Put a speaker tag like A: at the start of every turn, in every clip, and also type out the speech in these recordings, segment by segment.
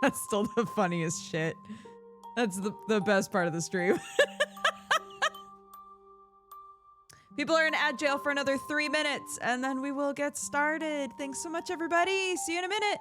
A: That's still the funniest shit. That's the best part of the stream. People are in ad jail for another 3 minutes, and then we will get started. Thanks so much, everybody. See you in a minute.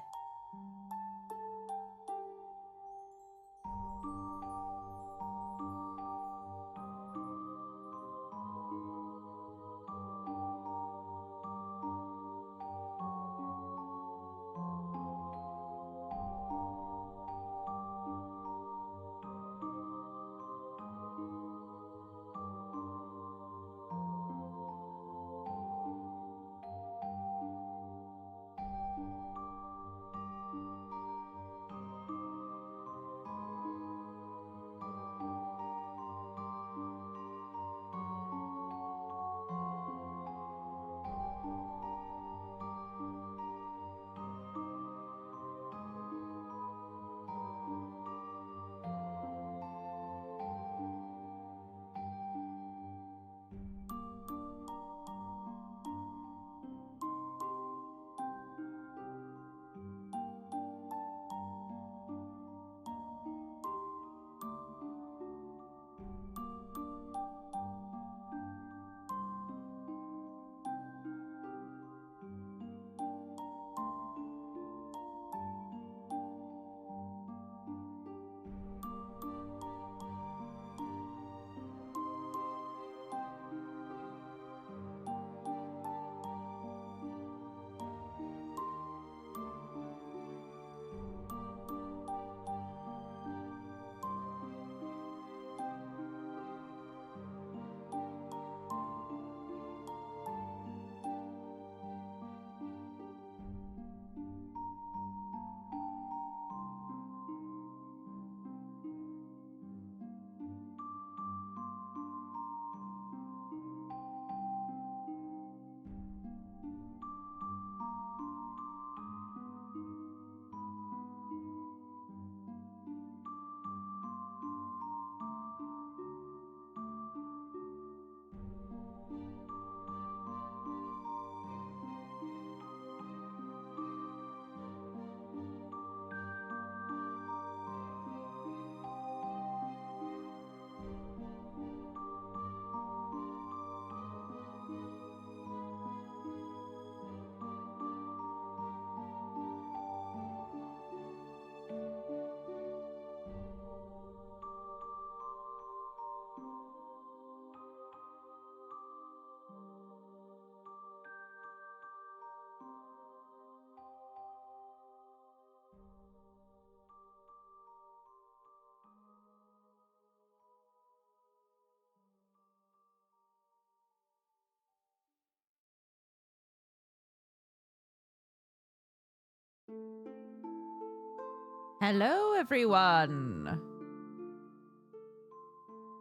A: Hello, everyone.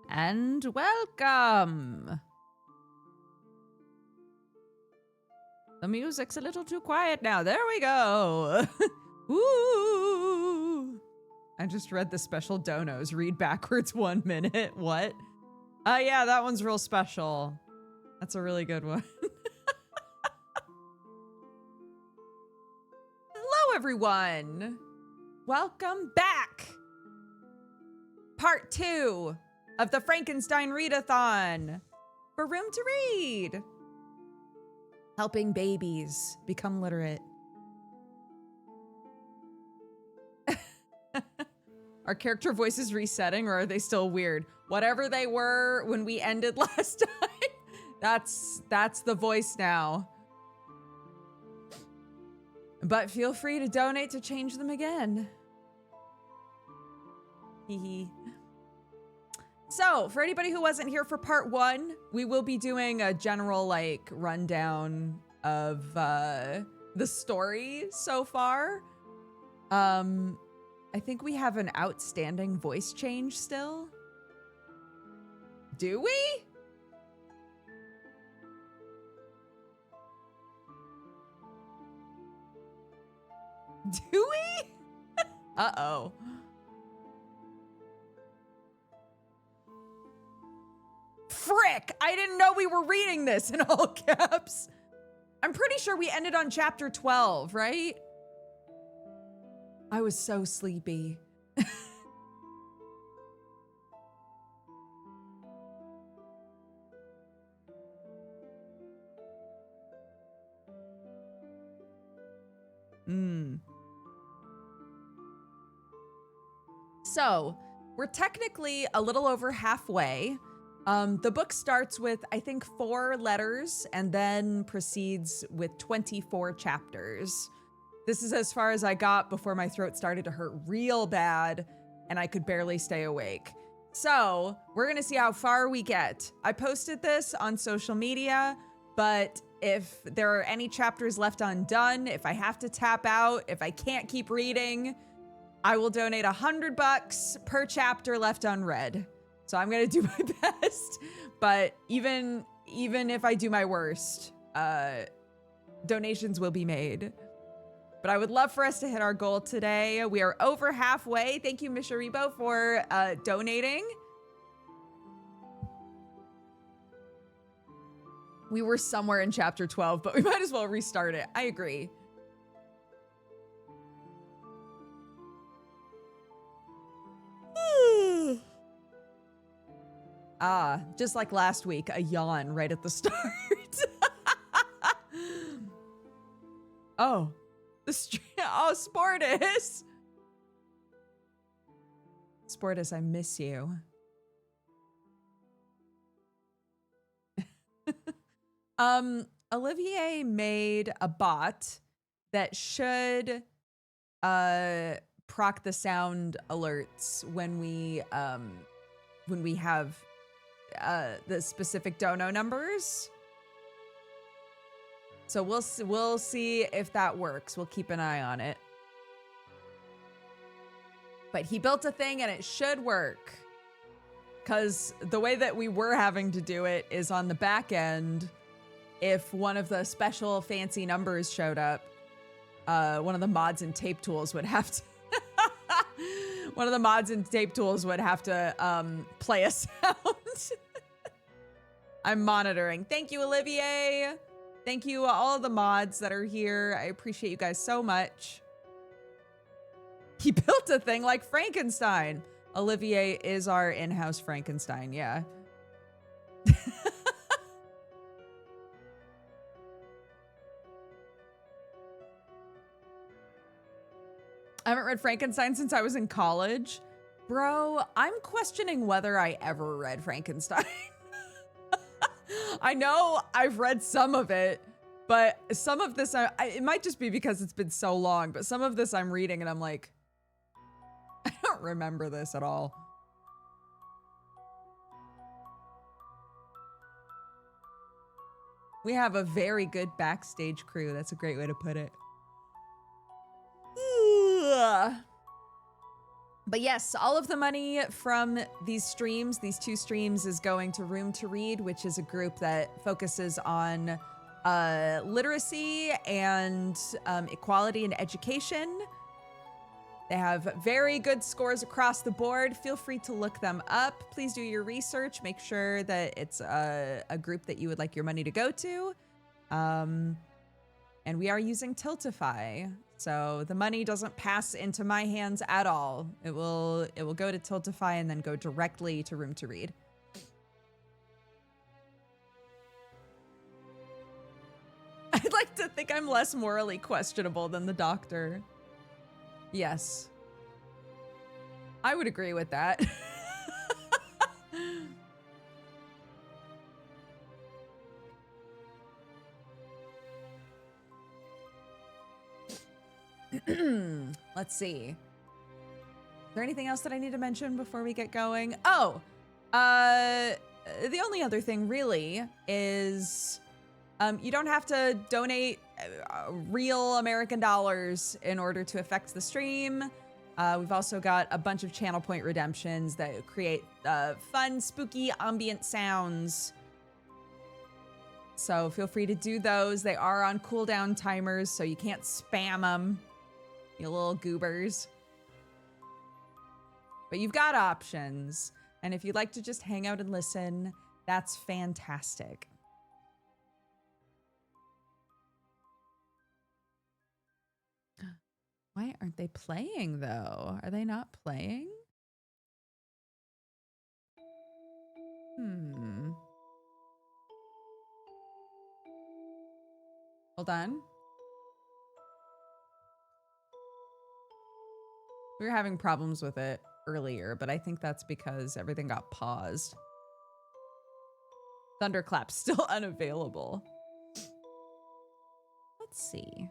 A: And welcome. The music's a little too quiet now. There we go. Ooh. I just read the special donos. Read backwards 1 minute. What? Yeah, that one's real special. That's a really good one. Hello, everyone. Welcome back. Part 2 of the Frankenstein Read-a-thon for Room to Read. Helping babies become literate. Are character voices resetting, or are they still weird? Whatever they were when we ended last time, that's the voice now. But feel free to donate to change them again. Hee. So, for anybody who wasn't here for part 1, we will be doing a general, like, rundown of the story so far. I think we have an outstanding voice change still. Do we? Do we? Uh-oh. Frick! I didn't know we were reading this in all caps. I'm pretty sure we ended on chapter 12, right? I was so sleepy. So, we're technically a little over halfway. The book starts with, I think, 4 letters and then proceeds with 24 chapters. This is as far as I got before my throat started to hurt real bad and I could barely stay awake. So, we're gonna see how far we get. I posted this on social media, but if there are any chapters left undone, if I have to tap out, if I can't keep reading, I will donate $100 per chapter left unread. So I'm gonna do my best, but even if I do my worst, donations will be made. But I would love for us to hit our goal today. We are over halfway. Thank you, Misharibo, for donating. We were somewhere in chapter 12, but we might as well restart it. I agree. Just like last week, a yawn right at the start. Oh, Sportus. Sportus, I miss you. Olivier made a bot that should proc the sound alerts when we have the specific dono numbers. So we'll see if that works. We'll keep an eye on it. But he built a thing and it should work. Because the way that we were having to do it is on the back end. If one of the special fancy numbers showed up, one of the mods and tape tools would have to play a sound. I'm monitoring. Thank you, Olivier. Thank you, all of the mods that are here. I appreciate you guys so much. He built a thing like Frankenstein. Olivier is our in-house Frankenstein, yeah. I haven't read Frankenstein since I was in college. Bro, I'm questioning whether I ever read Frankenstein. I know I've read some of it, but some of this, it might just be because it's been so long, but some of this I'm reading and I'm like, I don't remember this at all. We have a very good backstage crew. That's a great way to put it. But yes, all of the money from these streams, these 2 streams, is going to Room to Read, which is a group that focuses on literacy and equality and education. They have very good scores across the board. Feel free to look them up. Please do your research. Make sure that it's a group that you would like your money to go to. And we are using Tiltify. So the money doesn't pass into my hands at all. It will go to Tiltify and then go directly to Room to Read. I'd like to think I'm less morally questionable than the doctor. Yes. I would agree with that. Let's see. Is there anything else that I need to mention before we get going? Oh, the only other thing really is you don't have to donate real American dollars in order to affect the stream. We've also got a bunch of channel point redemptions that create fun, spooky, ambient sounds. So feel free to do those. They are on cooldown timers, so you can't spam them, you little goobers. But you've got options. And if you'd like to just hang out and listen, that's fantastic. Why aren't they playing though? Are they not playing? Hold on. We were having problems with it earlier, but I think that's because everything got paused. Thunderclap's still unavailable. Let's see.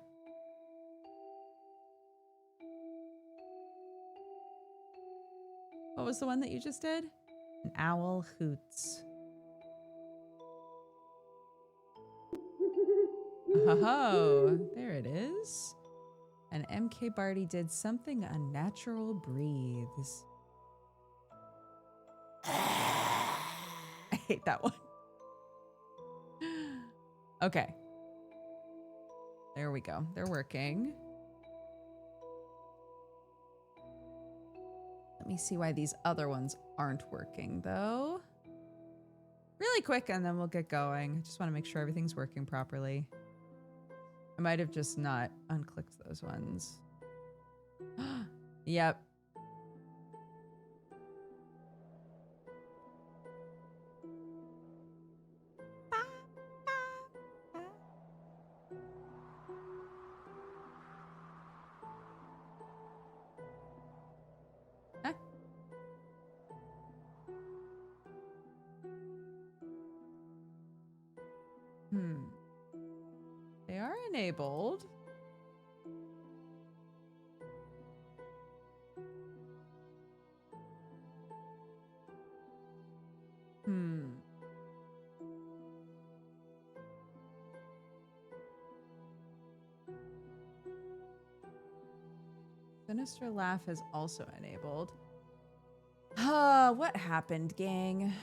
A: What was the one that you just did? An owl hoots. Oh, there it is. And MK Barty did something unnatural breathes. I hate that one. Okay. There we go. They're working. Let me see why these other ones aren't working though. Really quick and then we'll get going. I just want to make sure everything's working properly. I might have just not unclicked those ones. Yep. Huh? They are enabled. Sinister Laugh is also enabled. What happened, gang?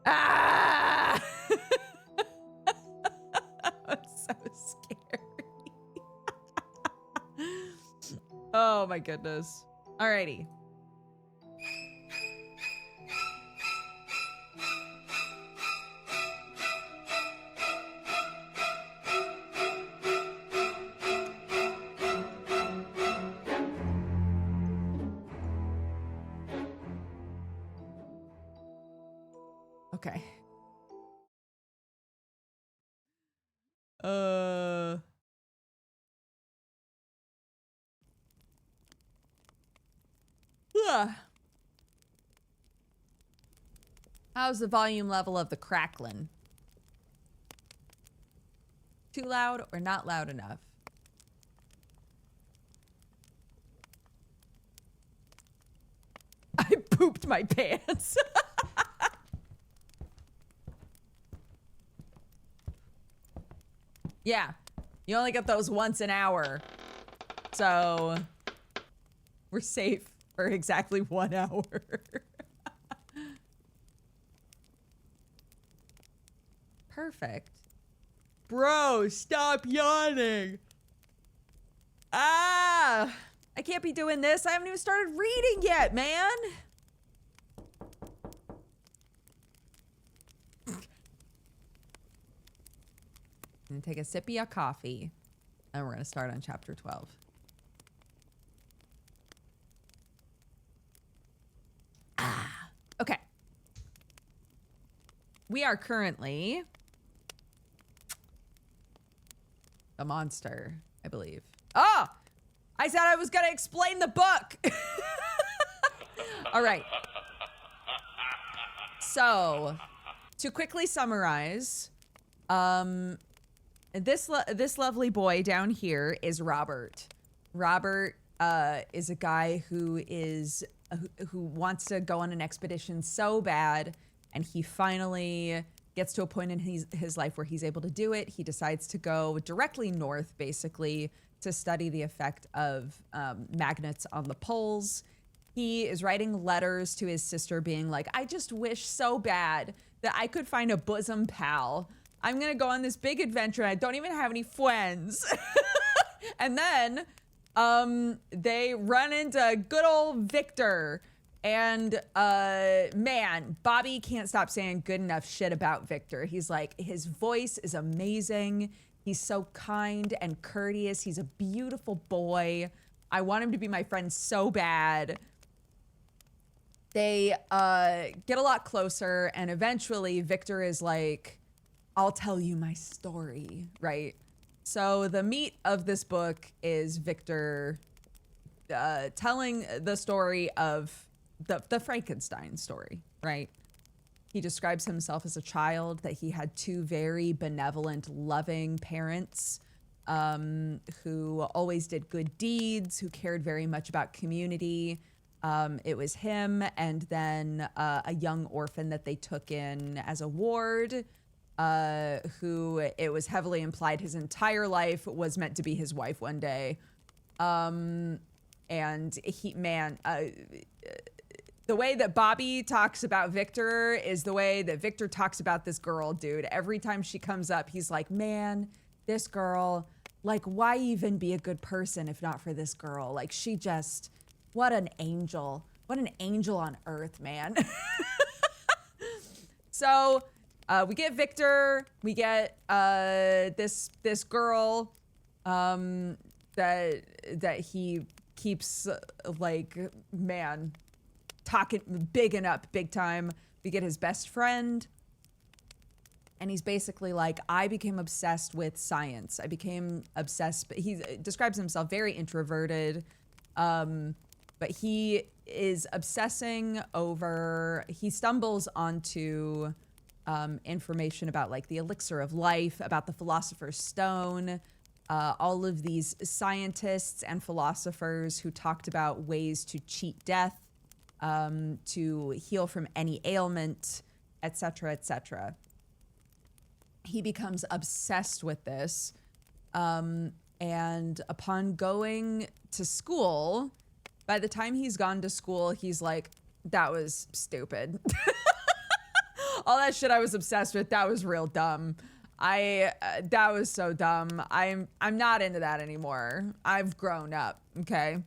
A: Ah! I'm so scary. Oh my goodness. Alrighty. Okay. How's the volume level of the crackling? Too loud or not loud enough? I pooped my pants. Yeah, you only get those once an hour. So we're safe for exactly 1 hour. Perfect. Bro, stop yawning. Ah, I can't be doing this. I haven't even started reading yet, man. I'm gonna take a sippy of coffee and we're gonna start on chapter 12. Okay. We are currently the monster, I believe. Oh, I said I was gonna explain the book. All right. So, to quickly summarize, this lovely boy down here is Robert. Robert is a guy who wants to go on an expedition so bad, and he finally gets to a point in his life where he's able to do it. He decides to go directly north, basically, to study the effect of magnets on the poles. He is writing letters to his sister being like, I just wish so bad that I could find a bosom pal. I'm gonna go on this big adventure and I don't even have any friends. And then They run into good old Victor. And man, Bobby can't stop saying good enough shit about Victor. He's like, his voice is amazing. He's so kind and courteous. He's a beautiful boy. I want him to be my friend so bad. They get a lot closer, and eventually Victor is like, I'll tell you my story, right? So the meat of this book is Victor telling the story of the Frankenstein story, right? He describes himself as a child, that he had two very benevolent, loving parents who always did good deeds, who cared very much about community. It was him and then a young orphan that they took in as a ward, who it was heavily implied his entire life was meant to be his wife one day. And he, man, the way that Bobby talks about Victor is the way that Victor talks about this girl, dude. Every time she comes up, he's like, man, this girl, like, why even be a good person if not for this girl? Like, she just, what an angel. What an angel on earth, man. So we get Victor, we get this girl that he keeps like, man, talking, bigging up big time. We get his best friend, and he's basically like, I became obsessed with science. I became obsessed, but he describes himself very introverted, but he is obsessing over, he stumbles onto information about like the elixir of life, about the philosopher's stone, all of these scientists and philosophers who talked about ways to cheat death, to heal from any ailment, etc., etc. He becomes obsessed with this, and upon going to school, by the time he's gone to school, he's like, that was stupid. All that shit I was obsessed with, that was real dumb. That was so dumb. I'm not into that anymore. I've grown up, okay?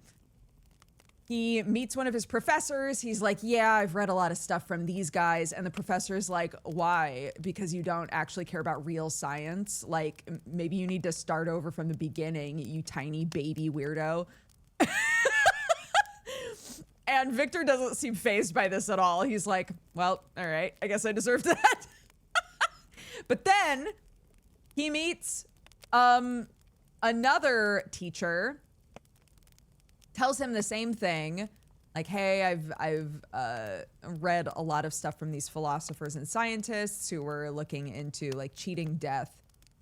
A: He meets one of his professors. He's like, yeah, I've read a lot of stuff from these guys. And the professor's like, why? Because you don't actually care about real science? Like, maybe you need to start over from the beginning, you tiny baby weirdo. And Victor doesn't seem fazed by this at all. He's like, well, all right, I guess I deserve that. But then he meets another teacher, tells him the same thing, like, hey, I've read a lot of stuff from these philosophers and scientists who were looking into like cheating death,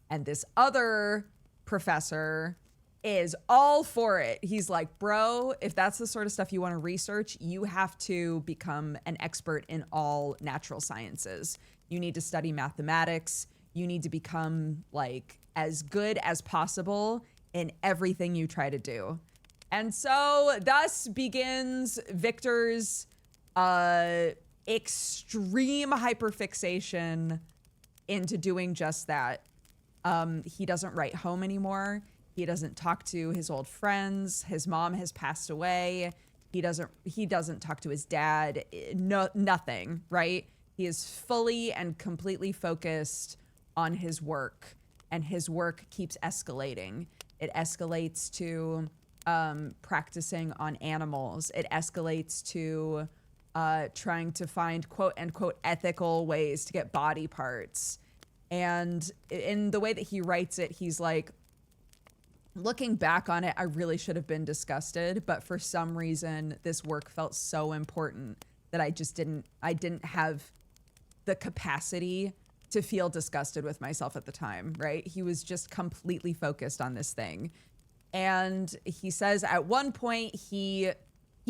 A: and this other professor is all for it. He's like, bro, if that's the sort of stuff you want to research, you have to become an expert in all natural sciences. You need to study mathematics. You need to become like as good as possible in everything you try to do. And so thus begins Victor's extreme hyperfixation into doing just that. He doesn't write home anymore. He doesn't talk to his old friends. His mom has passed away. He doesn't talk to his dad. No, nothing, right? He is fully and completely focused on his work, and his work keeps escalating. It escalates to practicing on animals. It escalates to trying to find quote unquote ethical ways to get body parts. And in the way that he writes it, he's like, looking back on it, I really should have been disgusted, but for some reason, this work felt so important that I didn't have the capacity to feel disgusted with myself at the time, right? He was just completely focused on this thing. And he says at one point he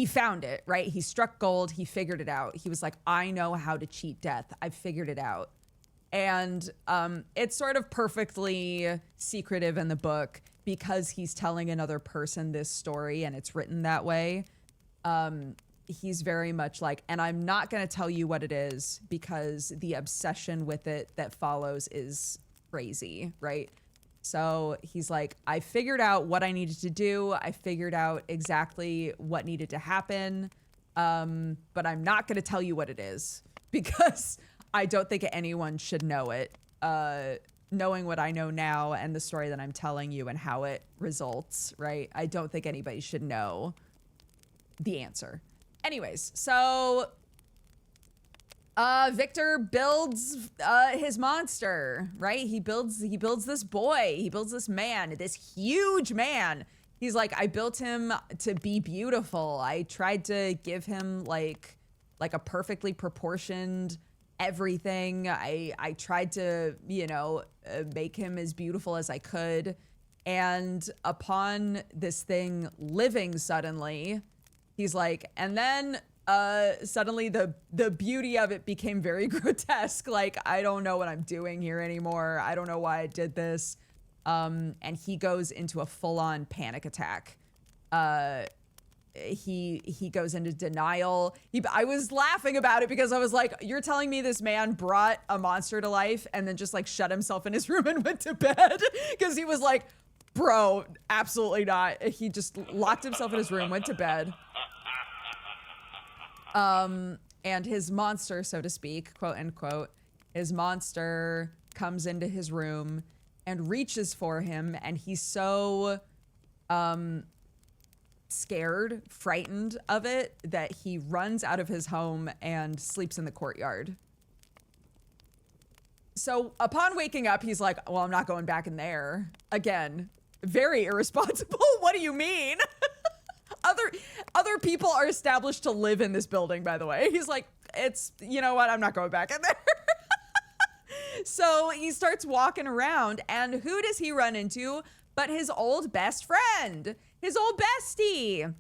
A: found it, right? He struck gold, he figured it out. He was like, I know how to cheat death. I've figured it out. And it's sort of perfectly secretive in the book because he's telling another person this story and it's written that way. He's very much like, and I'm not going to tell you what it is because the obsession with it that follows is crazy, right? So he's like, I figured out what I needed to do. I figured out exactly what needed to happen. But I'm not going to tell you what it is because I don't think anyone should know it. Knowing what I know now and the story that I'm telling you and how it results, right? I don't think anybody should know the answer. Anyways, so Victor builds his monster, right? He builds this boy, he builds this man, this huge man. He's like, I built him to be beautiful. I tried to give him like a perfectly proportioned everything. I tried to, you know, make him as beautiful as I could. And upon this thing living suddenly, he's like, and then suddenly the beauty of it became very grotesque. Like, I don't know what I'm doing here anymore. I don't know why I did this. And he goes into a full-on panic attack. He goes into denial. I was laughing about it because I was like, you're telling me this man brought a monster to life and then just like shut himself in his room and went to bed? Because he was like, bro, absolutely not. He just locked himself in his room, went to bed. And his monster, so to speak, quote unquote, his monster comes into his room and reaches for him, and he's so scared, frightened of it, that he runs out of his home and sleeps in the courtyard. So upon waking up, he's like, well, I'm not going back in there again. Very irresponsible. What do you mean? Other people are established to live in this building, by the way. He's like, it's, you know what? I'm not going back in there. So he starts walking around, and who does he run into but his old best friend, his old bestie.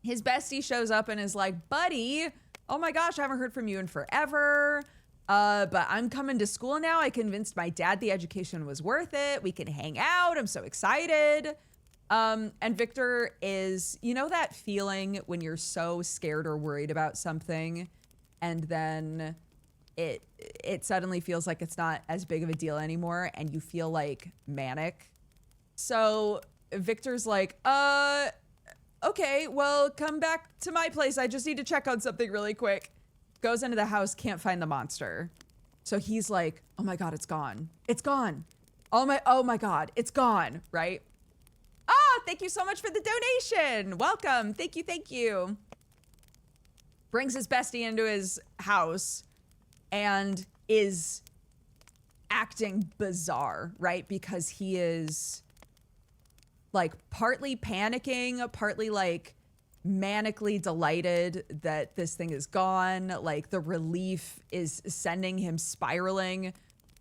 A: His bestie shows up and is like, buddy, oh my gosh, I haven't heard from you in forever. But I'm coming to school now. I convinced my dad the education was worth it. We can hang out. I'm so excited. And Victor is, you know, that feeling when you're so scared or worried about something and then it suddenly feels like it's not as big of a deal anymore and you feel like manic. So Victor's like, okay, well, come back to my place. I just need to check on something really quick. Goes into the house, can't find the monster. So he's like, oh my God, it's gone. It's gone. Oh my God, it's gone, right? Ah, thank you so much for the donation. Welcome. Thank you, thank you. Brings his bestie into his house and is acting bizarre, right? Because he is like partly panicking, partly like manically delighted that this thing is gone. Like the relief is sending him spiraling.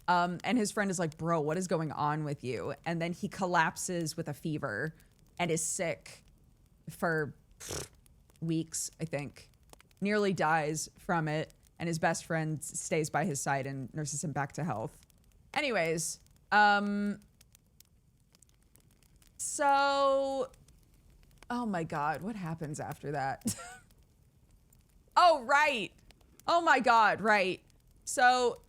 A: And his friend is like, bro, what is going on with you? And then he collapses with a fever and is sick for weeks, I think. Nearly dies from it. And his best friend stays by his side and nurses him back to health. Anyways, so, oh my God, what happens after that? Oh, right. Oh my God, right. So,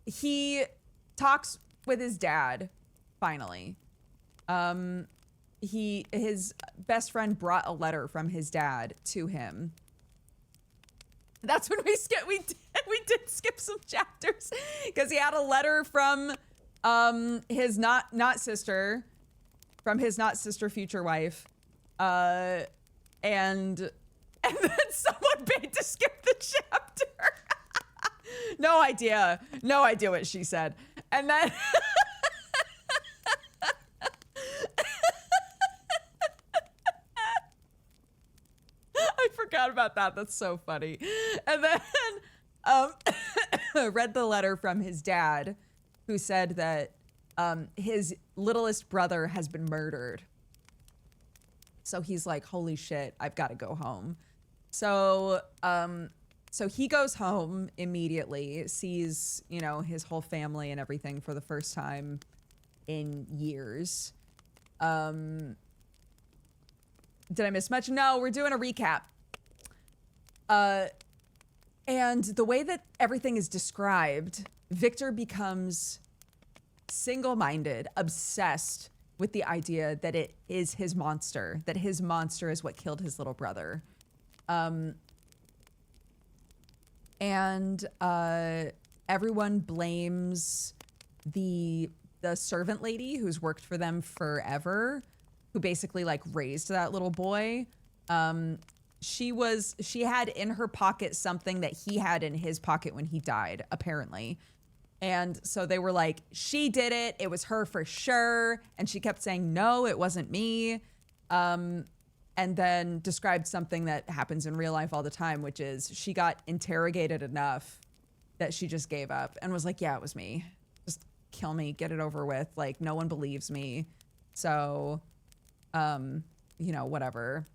A: he talks with his dad, finally. His best friend brought a letter from his dad to him. That's when we did skip some chapters because he had a letter from his not sister future wife, and then someone paid to skip the chapter. No idea what she said, and then. I forgot about that. That's so funny. And then read the letter from his dad, who said that his littlest brother has been murdered. So he's like, holy shit, I've got to go home. So he goes home immediately, sees, you know, his whole family and everything for the first time in years. Did I miss much? No, we're doing a recap. And the way that everything is described, Victor becomes single-minded, obsessed with the idea that it is his monster, that his monster is what killed his little brother. And everyone blames the servant lady who's worked for them forever, who basically like raised that little boy. She had in her pocket something that he had in his pocket when he died, apparently. And so they were like, she did it. It was her for sure. And she kept saying, no, it wasn't me. And then described something that happens in real life all the time, which is she got interrogated enough that she just gave up and was like, yeah, it was me. Just kill me, get it over with. Like, no one believes me. So, you know, whatever.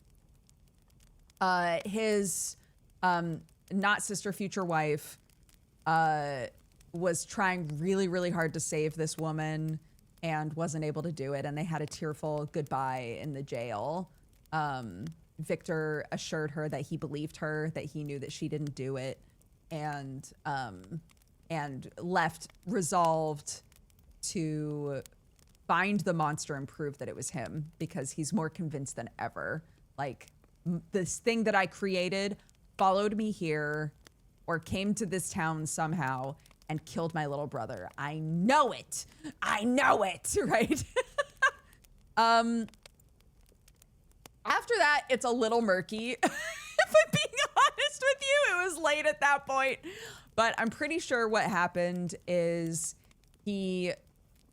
A: His not sister, future wife, was trying really, really hard to save this woman and wasn't able to do it. And they had a tearful goodbye in the jail. Victor assured her that he believed her, that he knew that she didn't do it, and left resolved to find the monster and prove that it was him, because he's more convinced than ever. Like, this thing that I created followed me here or came to this town somehow and killed my little brother. I know it. I know it, right? After that, it's a little murky. If I'm being honest with you, it was late at that point. But I'm pretty sure what happened is he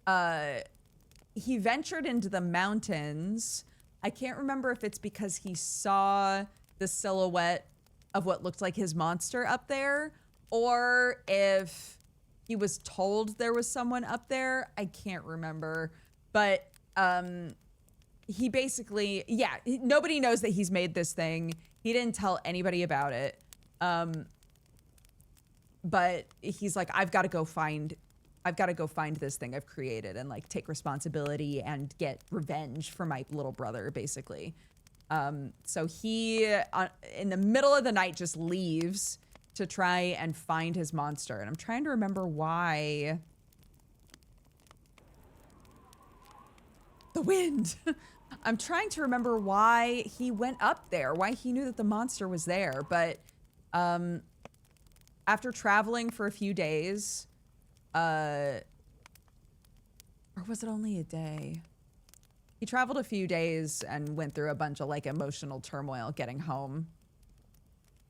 A: ventured into the mountains. I can't remember if it's because he saw the silhouette of what looked like his monster up there, or if he was told there was someone up there. I can't remember. But he basically, yeah, nobody knows that he's made this thing. He didn't tell anybody about it. But he's like, I've got to go find this thing I've created and like take responsibility and get revenge for my little brother, basically. So he, in the middle of the night, just leaves to try and find his monster. And I'm trying to remember why. The wind. I'm trying to remember why he went up there, why he knew that the monster was there. But after traveling for a few days, or was it only a day? He traveled a few days and went through a bunch of like emotional turmoil getting home.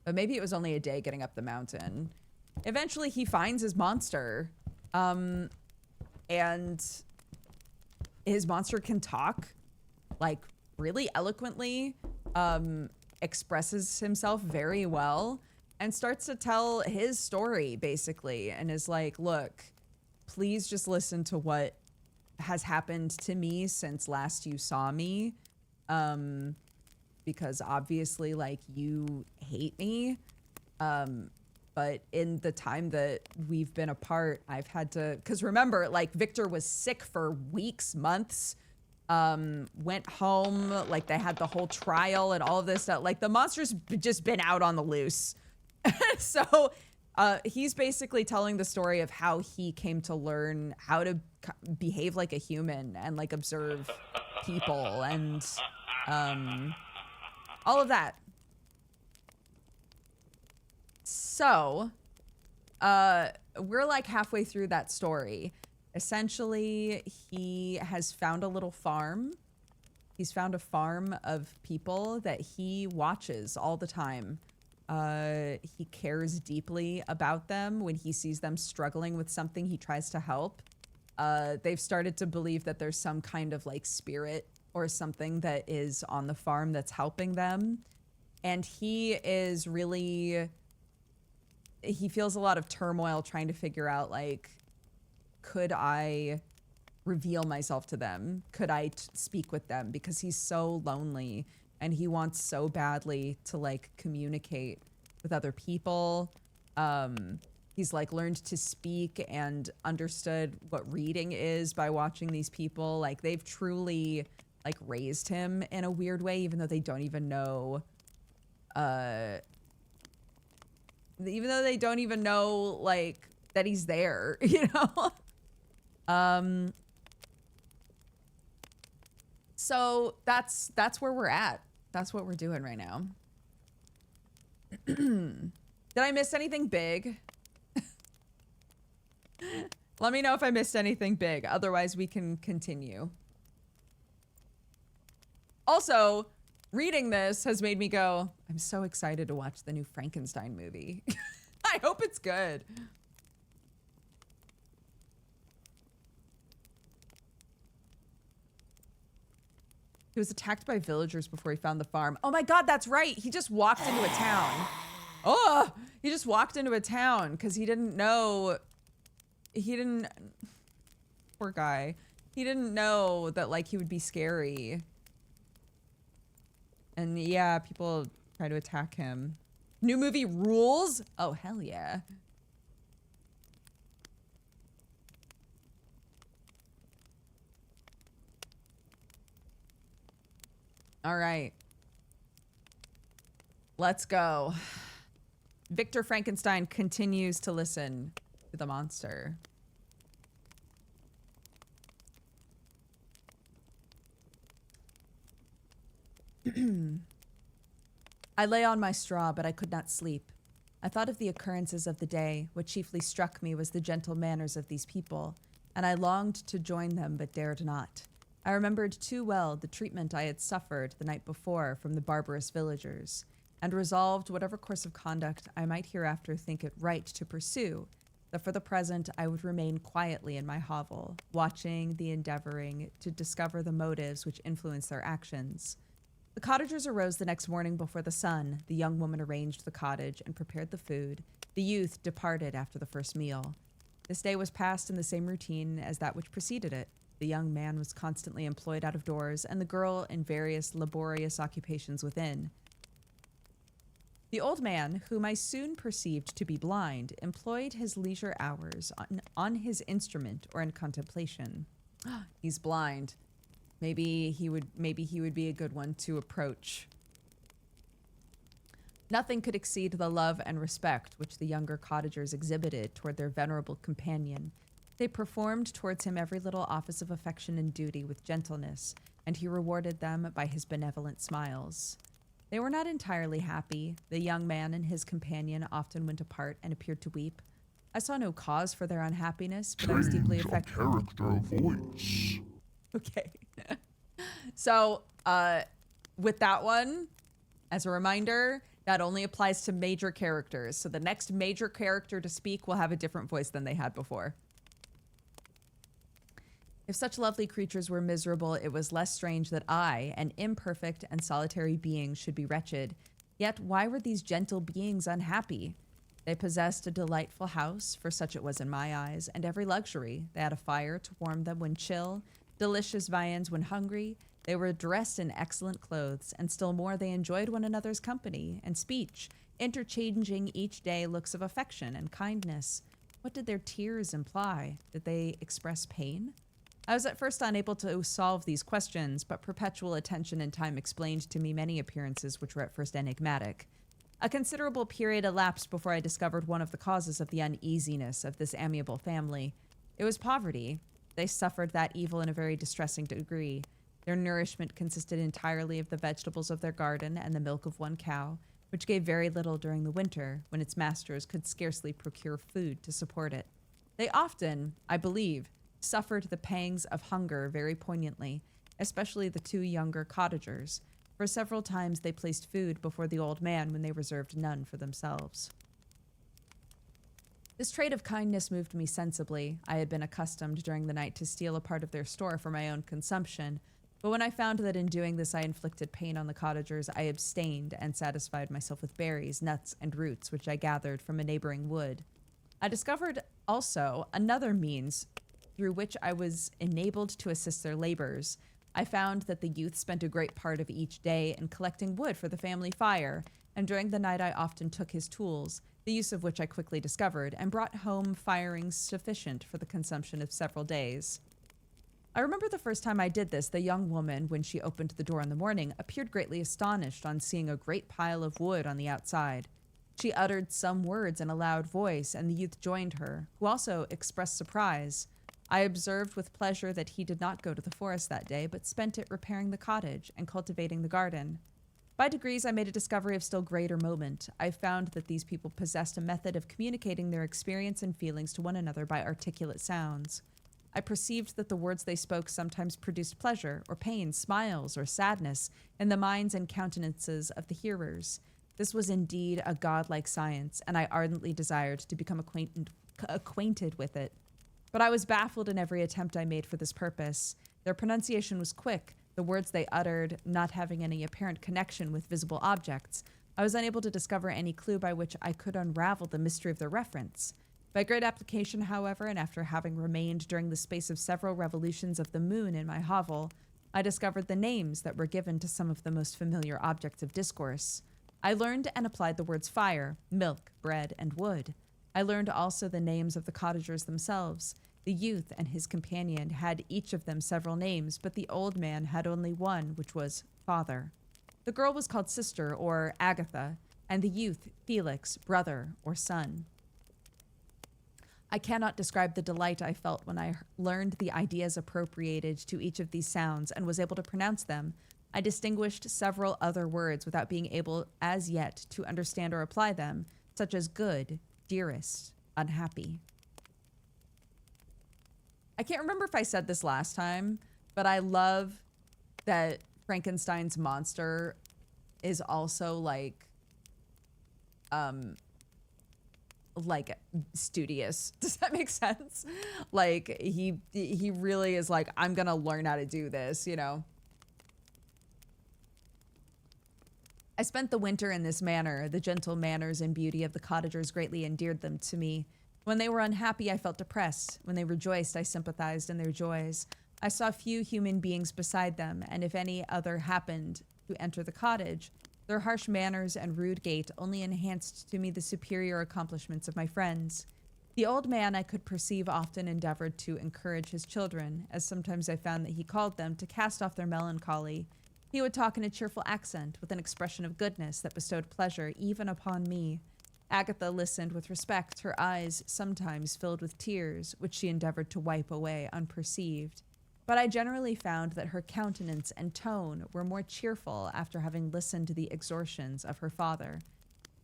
A: But maybe it was only a day getting up the mountain. Eventually he finds his monster. And his monster can talk like really eloquently, expresses himself very well, and starts to tell his story basically, and is like, look, please just listen to what has happened to me since last you saw me, because obviously like you hate me, but in the time that we've been apart, I've had to, because remember, like Victor was sick for weeks, months, went home, like they had the whole trial and all of this stuff. Like the monster's just been out on the loose. So he's basically telling the story of how he came to learn how to behave like a human and like observe people and all of that. So we're like halfway through that story. Essentially, he has found a little farm. He's found a farm of people that he watches all the time. He cares deeply about them. When he sees them struggling with something, he tries to help. They've started to believe that there's some kind of like spirit or something that is on the farm that's helping them. And he is really, he feels a lot of turmoil trying to figure out like, could I reveal myself to them? Could I speak with them? Because he's so lonely and he wants so badly to like communicate with other people. He's like learned to speak and understood what reading is by watching these people. Like they've truly like raised him in a weird way, even though they don't even know, like that he's there, you know? So that's where we're at. That's what we're doing right now. Did I miss anything big? Let me know if I missed anything big. Otherwise, we can continue. Also, reading this has made me go, I'm so excited to watch the new Frankenstein movie. I hope it's good. He was attacked by villagers before he found the farm. Oh my God, that's right. He just walked into a town. Oh, he just walked into a town because he didn't know. Poor guy. He didn't know that like he would be scary. And yeah, people try to attack him. New movie rules? Oh, hell yeah. All right. Let's go. Victor Frankenstein continues to listen to the monster. I lay on my straw, but I could not sleep. I thought of the occurrences of the day. What chiefly struck me was the gentle manners of these people, and I longed to join them but dared not. I remembered too well the treatment I had suffered the night before from the barbarous villagers, and resolved whatever course of conduct I might hereafter think it right to pursue, that for the present I would remain quietly in my hovel, watching the endeavoring to discover the motives which influence their actions. The cottagers arose the next morning before the sun. The young woman arranged the cottage and prepared the food. The youth departed after the first meal. This day was passed in the same routine as that which preceded it. The young man was constantly employed out of doors, and the girl in various laborious occupations within. The old man, whom I soon perceived to be blind, employed his leisure hours on his instrument or in contemplation. He's blind. Maybe he would be a good one to approach. Nothing could exceed the love and respect which the younger cottagers exhibited toward their venerable companion. They performed towards him every little office of affection and duty with gentleness, and he rewarded them by his benevolent smiles. They were not entirely happy. The young man and his companion often went apart and appeared to weep. I saw no cause for their unhappiness, but I was deeply affected.
B: Character voice.
A: Okay. So, with that one, as a reminder, that only applies to major characters. So the next major character to speak will have a different voice than they had before. If such lovely creatures were miserable, it was less strange that I, an imperfect and solitary being, should be wretched. Yet why were these gentle beings unhappy? They possessed a delightful house, for such it was in my eyes, and every luxury. They had a fire to warm them when chill, delicious viands when hungry. They were dressed in excellent clothes, and still more they enjoyed one another's company and speech, interchanging each day looks of affection and kindness. What did their tears imply? Did they express pain? I was at first unable to solve these questions, but perpetual attention and time explained to me many appearances which were at first enigmatic. A considerable period elapsed before I discovered one of the causes of the uneasiness of this amiable family. It was poverty. They suffered that evil in a very distressing degree. Their nourishment consisted entirely of the vegetables of their garden and the milk of one cow, which gave very little during the winter, when its masters could scarcely procure food to support it. They often, I believe, suffered the pangs of hunger very poignantly, especially the two younger cottagers, for several times they placed food before the old man when they reserved none for themselves. This trait of kindness moved me sensibly. I had been accustomed during the night to steal a part of their store for my own consumption, but when I found that in doing this I inflicted pain on the cottagers, I abstained and satisfied myself with berries, nuts, and roots which I gathered from a neighboring wood. I discovered also another means through which I was enabled to assist their labors. I found that the youth spent a great part of each day in collecting wood for the family fire, and during the night I often took his tools, the use of which I quickly discovered, and brought home firings sufficient for the consumption of several days. I remember the first time I did this, the young woman, when she opened the door in the morning, appeared greatly astonished on seeing a great pile of wood on the outside. She uttered some words in a loud voice, and the youth joined her, who also expressed surprise. I observed with pleasure that he did not go to the forest that day, but spent it repairing the cottage and cultivating the garden. By degrees, I made a discovery of still greater moment. I found that these people possessed a method of communicating their experience and feelings to one another by articulate sounds. I perceived that the words they spoke sometimes produced pleasure or pain, smiles or sadness in the minds and countenances of the hearers. This was indeed a godlike science, and I ardently desired to become acquainted with it. But I was baffled in every attempt I made for this purpose. Their pronunciation was quick, the words they uttered not having any apparent connection with visible objects. I was unable to discover any clue by which I could unravel the mystery of their reference. By great application, however, and after having remained during the space of several revolutions of the moon in my hovel, I discovered the names that were given to some of the most familiar objects of discourse. I learned and applied the words fire, milk, bread, and wood. I learned also the names of the cottagers themselves. The youth and his companion had each of them several names, but the old man had only one, which was father. The girl was called sister, or Agatha, and the youth Felix, brother, or son. I cannot describe the delight I felt when I learned the ideas appropriated to each of these sounds and was able to pronounce them. I distinguished several other words without being able as yet to understand or apply them, such as good, dearest, unhappy. I can't remember if I said this last time, but I love that Frankenstein's monster is also like studious. Does that make sense? Like he really is like, I'm gonna learn how to do this, you know? I spent the winter in this manner. The gentle manners and beauty of the cottagers greatly endeared them to me. When they were unhappy, I felt depressed. When they rejoiced, I sympathized in their joys. I saw few human beings beside them, and if any other happened to enter the cottage, their harsh manners and rude gait only enhanced to me the superior accomplishments of my friends. The old man I could perceive often endeavored to encourage his children, as sometimes I found that he called them to cast off their melancholy. He would talk in a cheerful accent, with an expression of goodness that bestowed pleasure even upon me. Agatha listened with respect, her eyes sometimes filled with tears, which she endeavored to wipe away unperceived. But I generally found that her countenance and tone were more cheerful after having listened to the exhortations of her father.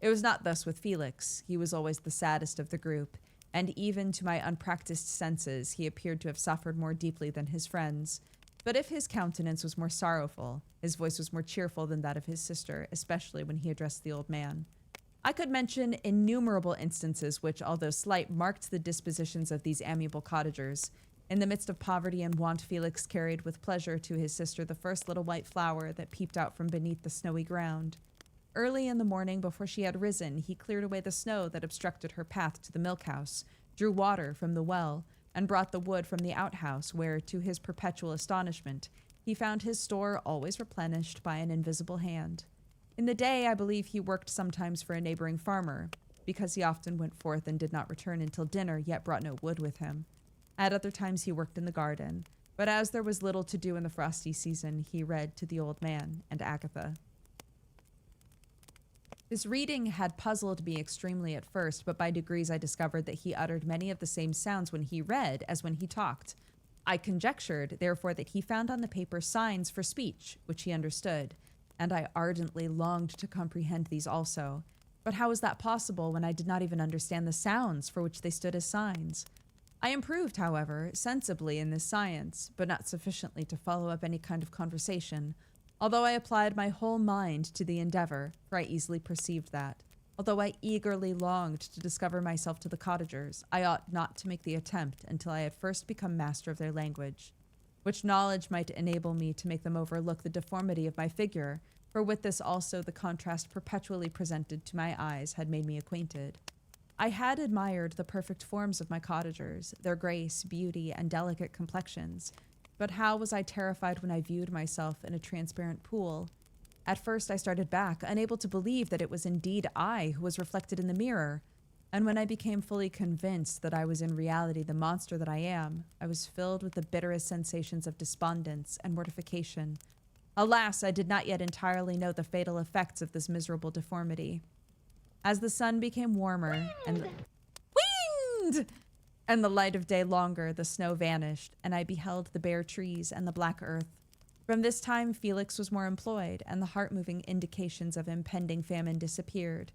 A: It was not thus with Felix. He was always the saddest of the group, and even to my unpracticed senses he appeared to have suffered more deeply than his friends. But if his countenance was more sorrowful, his voice was more cheerful than that of his sister, especially when he addressed the old man. I could mention innumerable instances which, although slight, marked the dispositions of these amiable cottagers. In the midst of poverty and want, Felix carried with pleasure to his sister the first little white flower that peeped out from beneath the snowy ground. Early in the morning, before she had risen, he cleared away the snow that obstructed her path to the milk-house, drew water from the well, and brought the wood from the outhouse, where, to his perpetual astonishment, he found his store always replenished by an invisible hand. In the day, I believe he worked sometimes for a neighboring farmer, because he often went forth and did not return until dinner, yet brought no wood with him. At other times he worked in the garden, but as there was little to do in the frosty season, he read to the old man and Agatha. This reading had puzzled me extremely at first, but by degrees I discovered that he uttered many of the same sounds when he read as when he talked. I conjectured, therefore, that he found on the paper signs for speech, which he understood, and I ardently longed to comprehend these also. But how was that possible when I did not even understand the sounds for which they stood as signs? I improved, however, sensibly in this science, but not sufficiently to follow up any kind of conversation, although I applied my whole mind to the endeavor, for I easily perceived that, although I eagerly longed to discover myself to the cottagers, I ought not to make the attempt until I had first become master of their language, which knowledge might enable me to make them overlook the deformity of my figure, for with this also the contrast perpetually presented to my eyes had made me acquainted. I had admired the perfect forms of my cottagers, their grace, beauty, and delicate complexions, but how was I terrified when I viewed myself in a transparent pool. At first I started back, unable to believe that it was indeed I who was reflected in the mirror, and when I became fully convinced that I was in reality the monster that I am, I was filled with the bitterest sensations of despondence and mortification. Alas, I did not yet entirely know the fatal effects of this miserable deformity. As the sun became warmer and wind! And the light of day longer, the snow vanished, and I beheld the bare trees and the black earth. From this time, Felix was more employed, and the heart-moving indications of impending famine disappeared.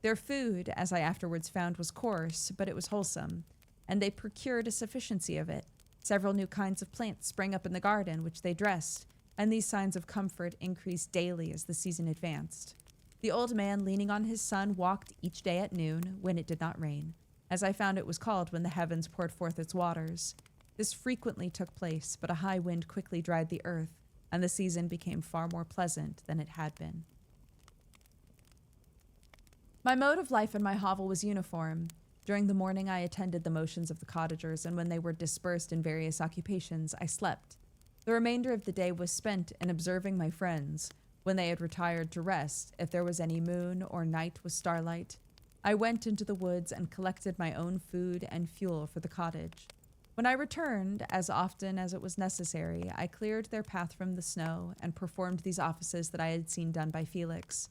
A: Their food, as I afterwards found, was coarse, but it was wholesome, and they procured a sufficiency of it. Several new kinds of plants sprang up in the garden, which they dressed, and these signs of comfort increased daily as the season advanced. The old man, leaning on his son, walked each day at noon, when it did not rain, as I found it was called when the heavens poured forth its waters. This frequently took place, but a high wind quickly dried the earth, and the season became far more pleasant than it had been. My mode of life in my hovel was uniform. During the morning, I attended the motions of the cottagers, and when they were dispersed in various occupations, I slept. The remainder of the day was spent in observing my friends. When they had retired to rest, if there was any moon or night with starlight, I went into the woods and collected my own food and fuel for the cottage. When I returned, as often as it was necessary, I cleared their path from the snow and performed these offices that I had seen done by Felix.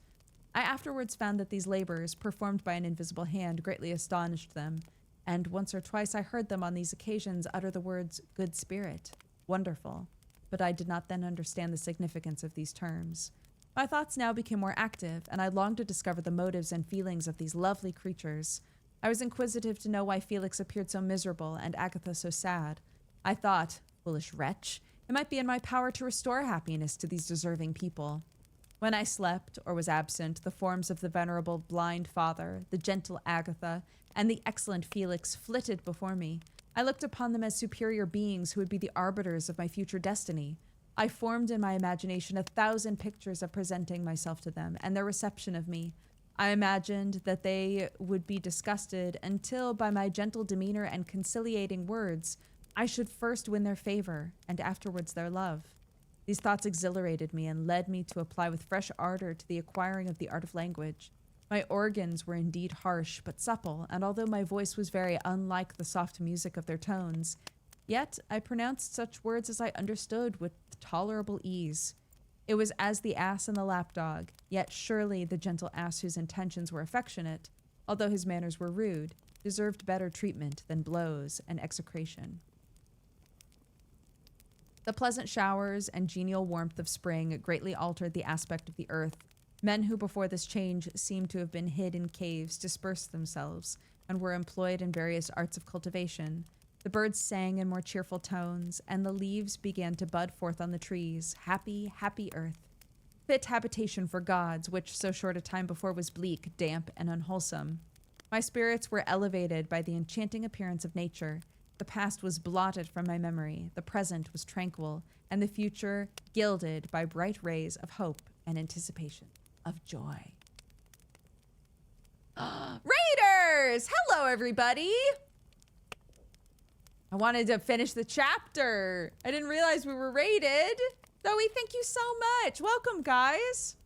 A: I afterwards found that these labors, performed by an invisible hand, greatly astonished them, and once or twice I heard them on these occasions utter the words, "good spirit," "wonderful," but I did not then understand the significance of these terms. My thoughts now became more active, and I longed to discover the motives and feelings of these lovely creatures. I was inquisitive to know why Felix appeared so miserable and Agatha so sad. I thought, foolish wretch, it might be in my power to restore happiness to these deserving people. When I slept or was absent, the forms of the venerable blind father, the gentle Agatha, and the excellent Felix flitted before me. I looked upon them as superior beings who would be the arbiters of my future destiny. I formed in my imagination 1,000 pictures of presenting myself to them and their reception of me. I imagined that they would be disgusted until, by my gentle demeanor and conciliating words, I should first win their favor and afterwards their love. These thoughts exhilarated me and led me to apply with fresh ardor to the acquiring of the art of language. My organs were indeed harsh but supple, and although my voice was very unlike the soft music of their tones, yet I pronounced such words as I understood with tolerable ease. It was as the ass and the lapdog, yet surely the gentle ass whose intentions were affectionate, although his manners were rude, deserved better treatment than blows and execration. The pleasant showers and genial warmth of spring greatly altered the aspect of the earth. Men who before this change seemed to have been hid in caves dispersed themselves and were employed in various arts of cultivation. The birds sang in more cheerful tones, and the leaves began to bud forth on the trees. Happy, happy earth. Fit habitation for gods, which so short a time before was bleak, damp, and unwholesome. My spirits were elevated by the enchanting appearance of nature. The past was blotted from my memory, the present was tranquil, and the future gilded by bright rays of hope and anticipation of joy. Raiders! Hello, everybody! I wanted to finish the chapter. I didn't realize we were raided. Zoe, thank you so much. Welcome, guys.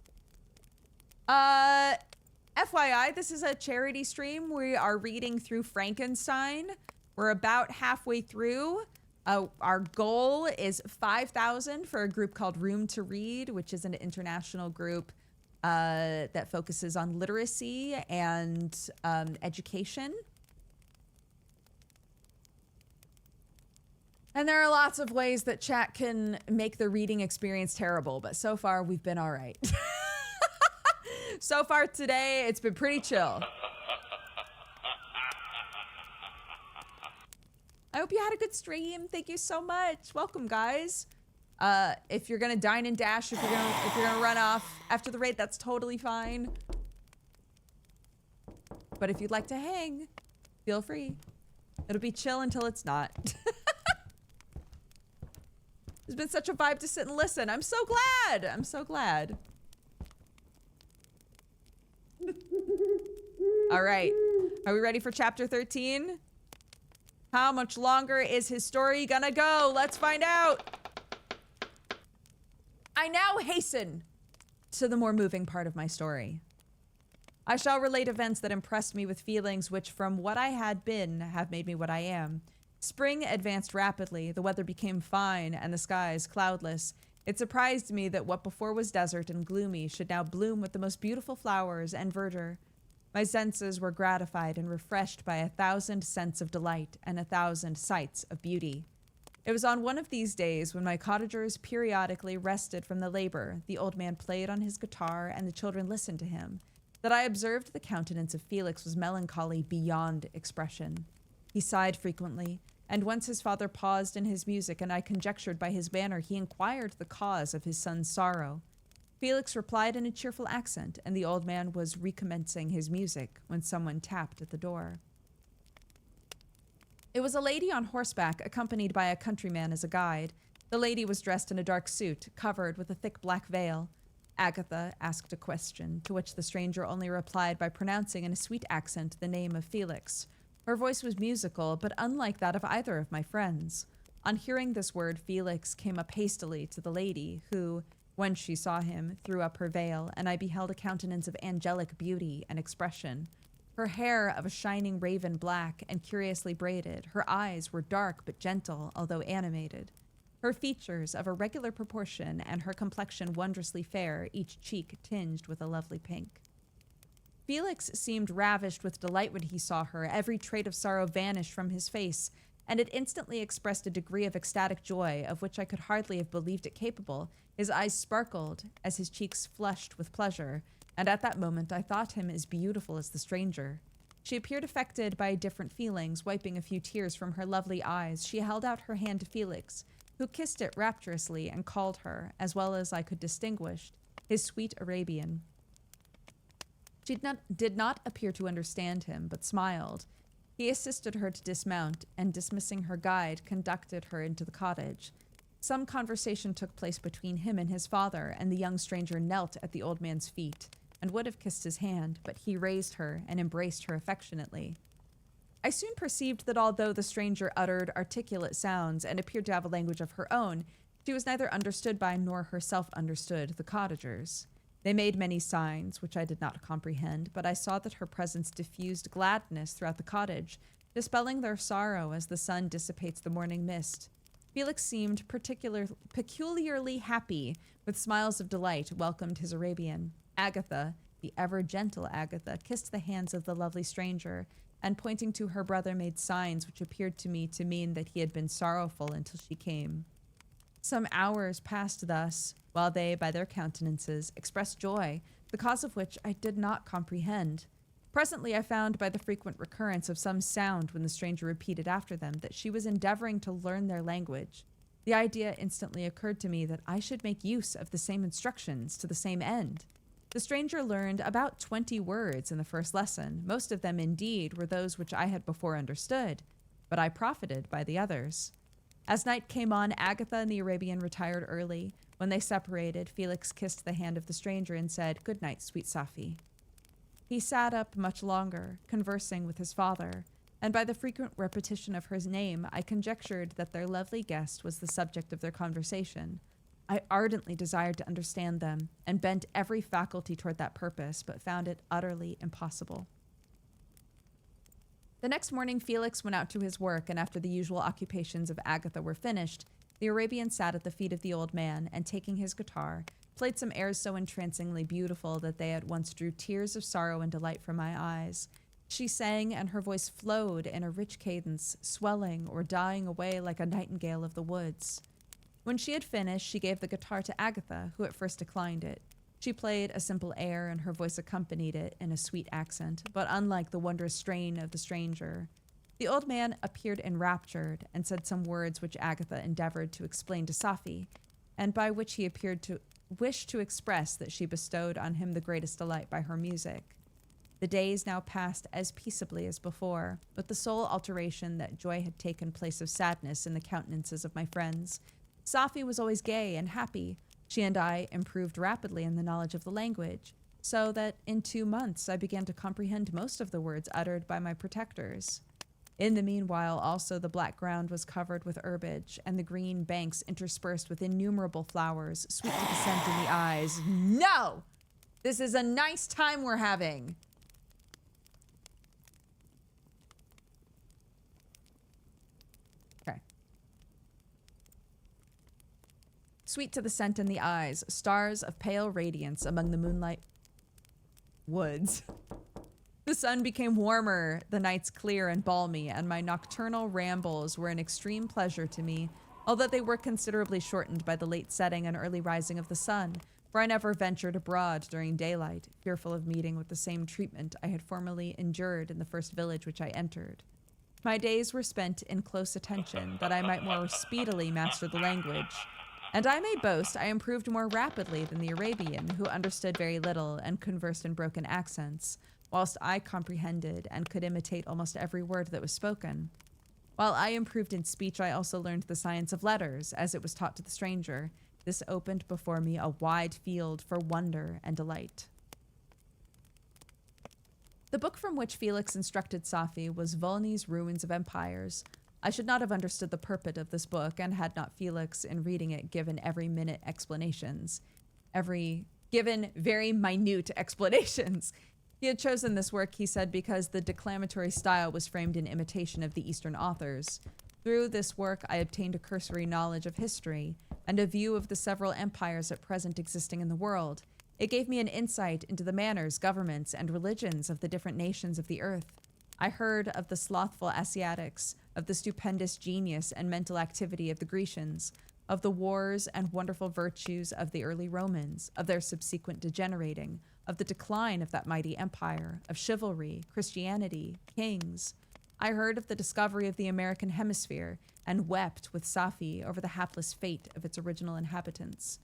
A: FYI, this is a charity stream. We are reading through Frankenstein. We're about halfway through. Our goal is 5,000 for a group called Room to Read, which is an international group that focuses on literacy and education. And there are lots of ways that chat can make the reading experience terrible, but so far we've been all right. So far today, it's been pretty chill. I hope you had a good stream. Thank you so much. Welcome, guys. If you're gonna dine and dash, if you're gonna run off after the raid, that's totally fine. But if you'd like to hang, feel free. It'll be chill until it's not. It's been such a vibe to sit and listen. I'm so glad. I'm so glad. All right. Are we ready for chapter 13? How much longer is his story gonna go? Let's find out. I now hasten to the more moving part of my story. I shall relate events that impressed me with feelings which, from what I had been, have made me what I am. Spring advanced rapidly, the weather became fine, and the skies cloudless. It surprised me that what before was desert and gloomy should now bloom with the most beautiful flowers and verdure. My senses were gratified and refreshed by 1,000 scents of delight and 1,000 sights of beauty. It was on one of these days when my cottagers periodically rested from the labor, the old man played on his guitar, and the children listened to him, that I observed the countenance of Felix was melancholy beyond expression. He sighed frequently, and once his father paused in his music, and I conjectured by his manner he inquired the cause of his son's sorrow. Felix replied in a cheerful accent, and the old man was recommencing his music when someone tapped at the door. It was a lady on horseback, accompanied by a countryman as a guide. The lady was dressed in a dark suit, covered with a thick black veil. Agatha asked a question, to which the stranger only replied by pronouncing in a sweet accent the name of Felix. Her voice was musical, but unlike that of either of my friends. On hearing this word, Felix came up hastily to the lady, who, when she saw him, threw up her veil, and I beheld a countenance of angelic beauty and expression. Her hair of a shining raven black and curiously braided, her eyes were dark but gentle, although animated. Her features of a regular proportion, and her complexion wondrously fair, each cheek tinged with a lovely pink. Felix seemed ravished with delight when he saw her. Every trait of sorrow vanished from his face, and it instantly expressed a degree of ecstatic joy of which I could hardly have believed it capable. His eyes sparkled as his cheeks flushed with pleasure, and at that moment I thought him as beautiful as the stranger. She appeared affected by different feelings. Wiping a few tears from her lovely eyes, she held out her hand to Felix, who kissed it rapturously and called her, as well as I could distinguish, his sweet Arabian. She did not appear to understand him, but smiled. He assisted her to dismount, and dismissing her guide, conducted her into the cottage. Some conversation took place between him and his father, and the young stranger knelt at the old man's feet, and would have kissed his hand, but he raised her and embraced her affectionately. I soon perceived that although the stranger uttered articulate sounds and appeared to have a language of her own, she was neither understood by nor herself understood the cottagers. They made many signs, which I did not comprehend, but I saw that her presence diffused gladness throughout the cottage, dispelling their sorrow as the sun dissipates the morning mist. Felix seemed peculiarly happy, with smiles of delight, welcomed his Arabian. Agatha, the ever-gentle Agatha, kissed the hands of the lovely stranger, and pointing to her brother made signs which appeared to me to mean that he had been sorrowful until she came. Some hours passed thus, while they, by their countenances, expressed joy, the cause of which I did not comprehend. Presently I found by the frequent recurrence of some sound when the stranger repeated after them that she was endeavoring to learn their language. The idea instantly occurred to me that I should make use of the same instructions to the same end. The stranger learned about 20 words in the first lesson. Most of them, indeed, were those which I had before understood, but I profited by the others. As night came on, Agatha and the Arabian retired early. When they separated, Felix kissed the hand of the stranger and said, "Good night, sweet Safi." He sat up much longer, conversing with his father, and by the frequent repetition of her name, I conjectured that their lovely guest was the subject of their conversation. I ardently desired to understand them, and bent every faculty toward that purpose, but found it utterly impossible. The next morning, Felix went out to his work, and after the usual occupations of Agatha were finished, the Arabian sat at the feet of the old man, and taking his guitar, played some airs so entrancingly beautiful that they at once drew tears of sorrow and delight from my eyes. She sang, and her voice flowed in a rich cadence, swelling or dying away like a nightingale of the woods. When she had finished, she gave the guitar to Agatha, who at first declined it. She played a simple air, and her voice accompanied it in a sweet accent, but unlike the wondrous strain of the stranger. The old man appeared enraptured, and said some words which Agatha endeavored to explain to Safi, and by which he appeared to wish to express that she bestowed on him the greatest delight by her music. The days now passed as peaceably as before, with the sole alteration that joy had taken place of sadness in the countenances of my friends. Safi was always gay and happy. She and I improved rapidly in the knowledge of the language, so that in 2 months I began to comprehend most of the words uttered by my protectors. In the meanwhile, also, the black ground was covered with herbage, and the green banks interspersed with innumerable flowers, sweet to the scent in the eyes. No! This is a nice time we're having! Okay. Sweet to the scent in the eyes, stars of pale radiance among the moonlight woods, sun became warmer, the nights clear and balmy, and my nocturnal rambles were an extreme pleasure to me, although they were considerably shortened by the late setting and early rising of the sun, for I never ventured abroad during daylight, fearful of meeting with the same treatment I had formerly endured in the first village which I entered. My days were spent in close attention, that I might more speedily master the language. And I may boast I improved more rapidly than the Arabian, who understood very little and conversed in broken accents, whilst I comprehended and could imitate almost every word that was spoken. While I improved in speech, I also learned the science of letters, as it was taught to the stranger. This opened before me a wide field for wonder and delight. The book from which Felix instructed Safi was Volney's Ruins of Empires. I should not have understood the purport of this book, and had not Felix, in reading it, given every minute explanations. Given very minute explanations. He had chosen this work, he said, because the declamatory style was framed in imitation of the Eastern authors. Through this work, I obtained a cursory knowledge of history, and a view of the several empires at present existing in the world. It gave me an insight into the manners, governments, and religions of the different nations of the earth. I heard of the slothful Asiatics, of the stupendous genius and mental activity of the Grecians, of the wars and wonderful virtues of the early Romans, of their subsequent degenerating, of the decline of that mighty empire, of chivalry, Christianity, kings. I heard of the discovery of the American hemisphere, and wept with Safi over the hapless fate of its original inhabitants.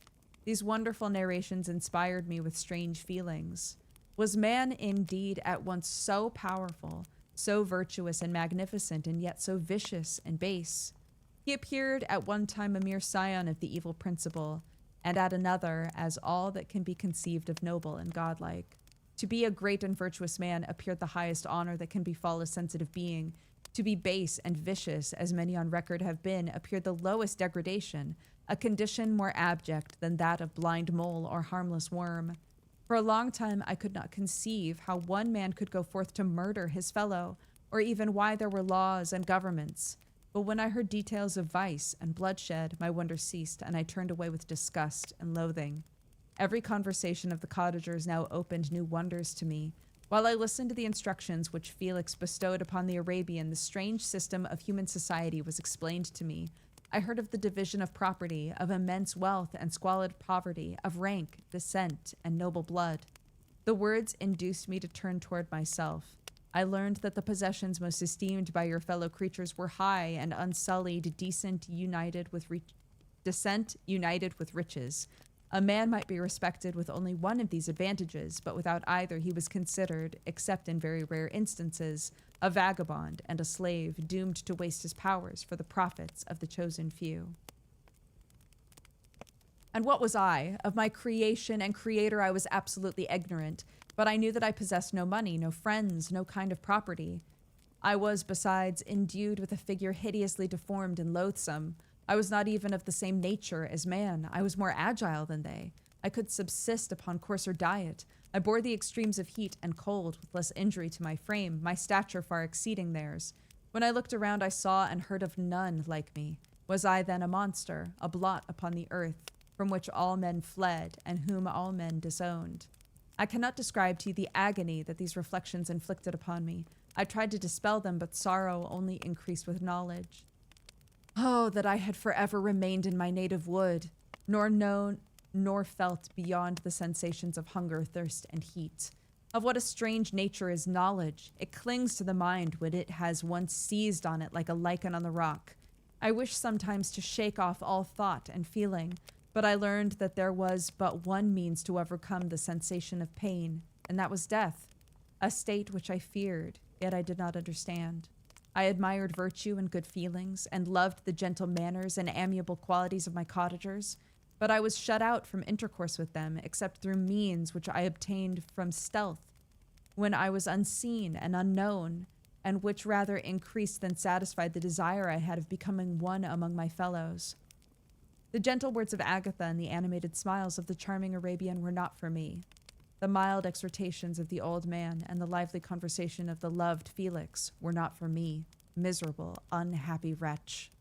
A: These wonderful narrations inspired me with strange feelings. Was man indeed at once so powerful, so virtuous and magnificent, and yet so vicious and base? He appeared at one time a mere scion of the evil principle, and at another as all that can be conceived of noble and godlike. To be a great and virtuous man appeared the highest honor that can befall a sensitive being. To be base and vicious, as many on record have been, appeared the lowest degradation, a condition more abject than that of blind mole or harmless worm. For a long time I could not conceive how one man could go forth to murder his fellow, or even why there were laws and governments. But when I heard details of vice and bloodshed, my wonder ceased, and I turned away with disgust and loathing. Every conversation of the cottagers now opened new wonders to me. While I listened to the instructions which Felix bestowed upon the Arabian, the strange system of human society was explained to me. I heard of the division of property, of immense wealth and squalid poverty, of rank, descent, and noble blood. The words induced me to turn toward myself. I learned that the possessions most esteemed by your fellow creatures were high and unsullied, descent united with riches. A man might be respected with only one of these advantages, but without either he was considered, except in very rare instances, a vagabond and a slave doomed to waste his powers for the profits of the chosen few. And what was I? Of my creation and creator I was absolutely ignorant, but I knew that I possessed no money, no friends, no kind of property. I was, besides, endued with a figure hideously deformed and loathsome. I was not even of the same nature as man. I was more agile than they. I could subsist upon coarser diet. I bore the extremes of heat and cold with less injury to my frame, my stature far exceeding theirs. When I looked around, I saw and heard of none like me. Was I then a monster, a blot upon the earth, from which all men fled and whom all men disowned? I cannot describe to you the agony that these reflections inflicted upon me. I tried to dispel them, but sorrow only increased with knowledge. Oh, that I had forever remained in my native wood, nor known nor felt beyond the sensations of hunger, thirst, and heat. Of what a strange nature is knowledge. It clings to the mind when it has once seized on it like a lichen on the rock. I wish sometimes to shake off all thought and feeling, but I learned that there was but one means to overcome the sensation of pain, and that was death, a state which I feared, yet I did not understand. I admired virtue and good feelings, and loved the gentle manners and amiable qualities of my cottagers, but I was shut out from intercourse with them, except through means which I obtained from stealth, when I was unseen and unknown, and which rather increased than satisfied the desire I had of becoming one among my fellows. The gentle words of Agatha and the animated smiles of the charming Arabian were not for me. The mild exhortations of the old man and the lively conversation of the loved Felix were not for me, miserable, unhappy wretch.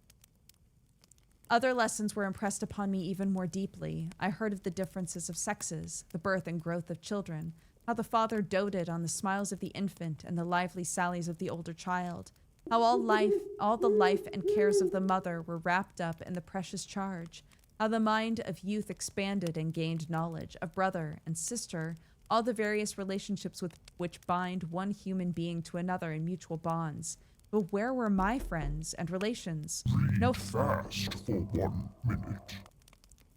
A: Other lessons were impressed upon me even more deeply. I heard of the differences of sexes, the birth and growth of children, How the father doted on the smiles of the infant and the lively sallies of the older child. How all the life and cares of the mother were wrapped up in the precious charge. How the mind of youth expanded and gained knowledge of brother and sister, all the various relationships which bind one human being to another in mutual bonds. But where were my friends and relations?
B: Read fast for 1 minute.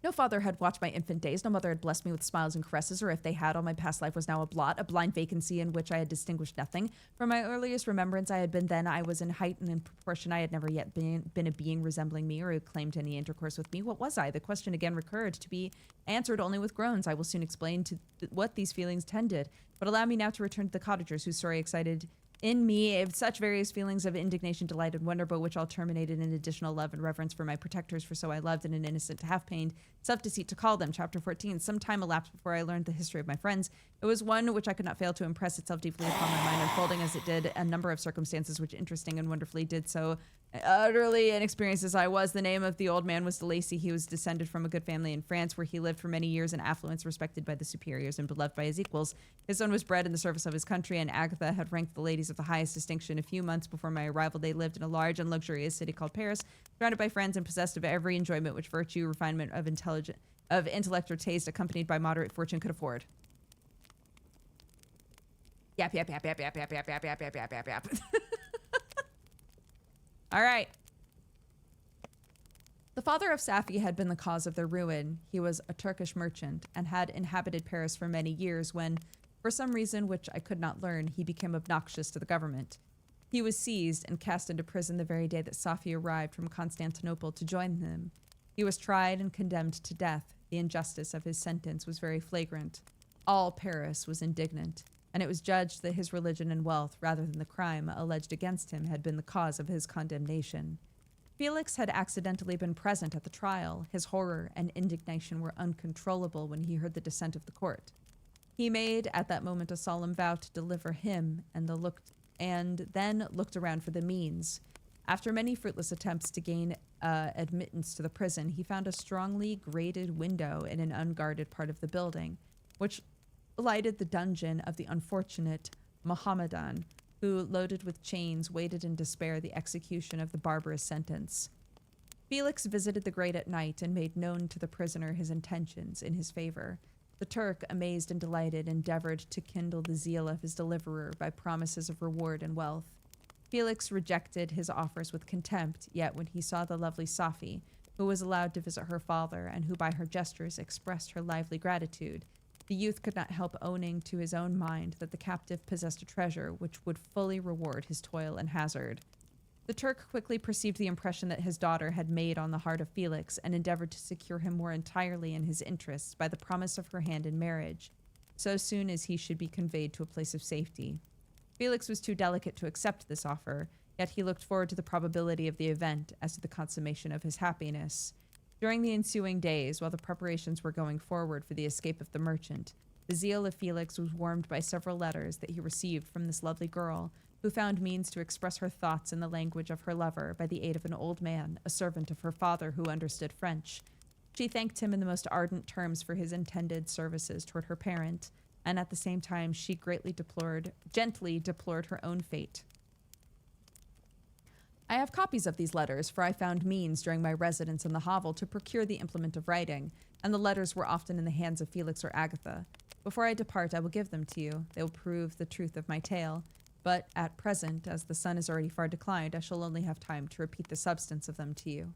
A: No father had watched my infant days, no mother had blessed me with smiles and caresses, or if they had, all my past life was now a blot, a blind vacancy in which I had distinguished nothing. From my earliest remembrance I had been then, I was in height and in proportion. I had never yet been a being resembling me, or who claimed any intercourse with me. What was I? The question again recurred, to be answered only with groans. I will soon explain what these feelings tended, but allow me now to return to the cottagers, whose story excited in me such various feelings of indignation, delight, and wonder, but which all terminated in additional love and reverence for my protectors, for so I loved, and an innocent to have pained, self-deceit to call them. Chapter 14. Some time elapsed before I learned the history of my friends. It was one which I could not fail to impress itself deeply upon my mind, unfolding as it did a number of circumstances which interesting and wonderfully did so. Utterly inexperienced as I was, the name of the old man was de Lacy. He was descended from a good family in France, where he lived for many years in affluence, respected by the superiors and beloved by his equals. His son was bred in the service of his country, and Agatha had ranked the ladies of the highest distinction. A few months before my arrival, they lived in a large and luxurious city called Paris, surrounded by friends and possessed of every enjoyment which virtue, refinement of intellect or taste, accompanied by moderate fortune, could afford. Yap, yap, yap, yap, yap, yap, yap, yap, yap, yap, yap, yap, yap. All right. The father of Safi had been the cause of their ruin. He was a Turkish merchant and had inhabited Paris for many years when, for some reason which I could not learn, he became obnoxious to the government. He was seized and cast into prison the very day that Safi arrived from Constantinople to join them. He was tried and condemned to death. The injustice of his sentence was very flagrant. All Paris was indignant, and it was judged that his religion and wealth, rather than the crime alleged against him, had been the cause of his condemnation. Felix had accidentally been present at the trial. His horror and indignation were uncontrollable when he heard the dissent of the court. He made at that moment a solemn vow to deliver him, and then looked around for the means. After many fruitless attempts to gain admittance to the prison, he found a strongly grated window in an unguarded part of the building, which lighted the dungeon of the unfortunate Mohammedan, who, loaded with chains, waited in despair the execution of the barbarous sentence. Felix visited the grate at night and made known to the prisoner his intentions in his favor. The Turk, amazed and delighted, endeavored to kindle the zeal of his deliverer by promises of reward and wealth. Felix rejected his offers with contempt, yet when he saw the lovely Safi, who was allowed to visit her father and who by her gestures expressed her lively gratitude, the youth could not help owning to his own mind that the captive possessed a treasure which would fully reward his toil and hazard. The Turk quickly perceived the impression that his daughter had made on the heart of Felix and endeavored to secure him more entirely in his interests by the promise of her hand in marriage, so soon as he should be conveyed to a place of safety. Felix was too delicate to accept this offer, yet he looked forward to the probability of the event as to the consummation of his happiness. During the ensuing days, while the preparations were going forward for the escape of the merchant, the zeal of Felix was warmed by several letters that he received from this lovely girl, who found means to express her thoughts in the language of her lover by the aid of an old man, a servant of her father who understood French. She thanked him in the most ardent terms for his intended services toward her parent, and at the same time she gently deplored her own fate. I have copies of these letters, for I found means during my residence in the hovel to procure the implement of writing, and the letters were often in the hands of Felix or Agatha. Before I depart, I will give them to you. They will prove the truth of my tale. But at present, as the sun is already far declined, I shall only have time to repeat the substance of them to you.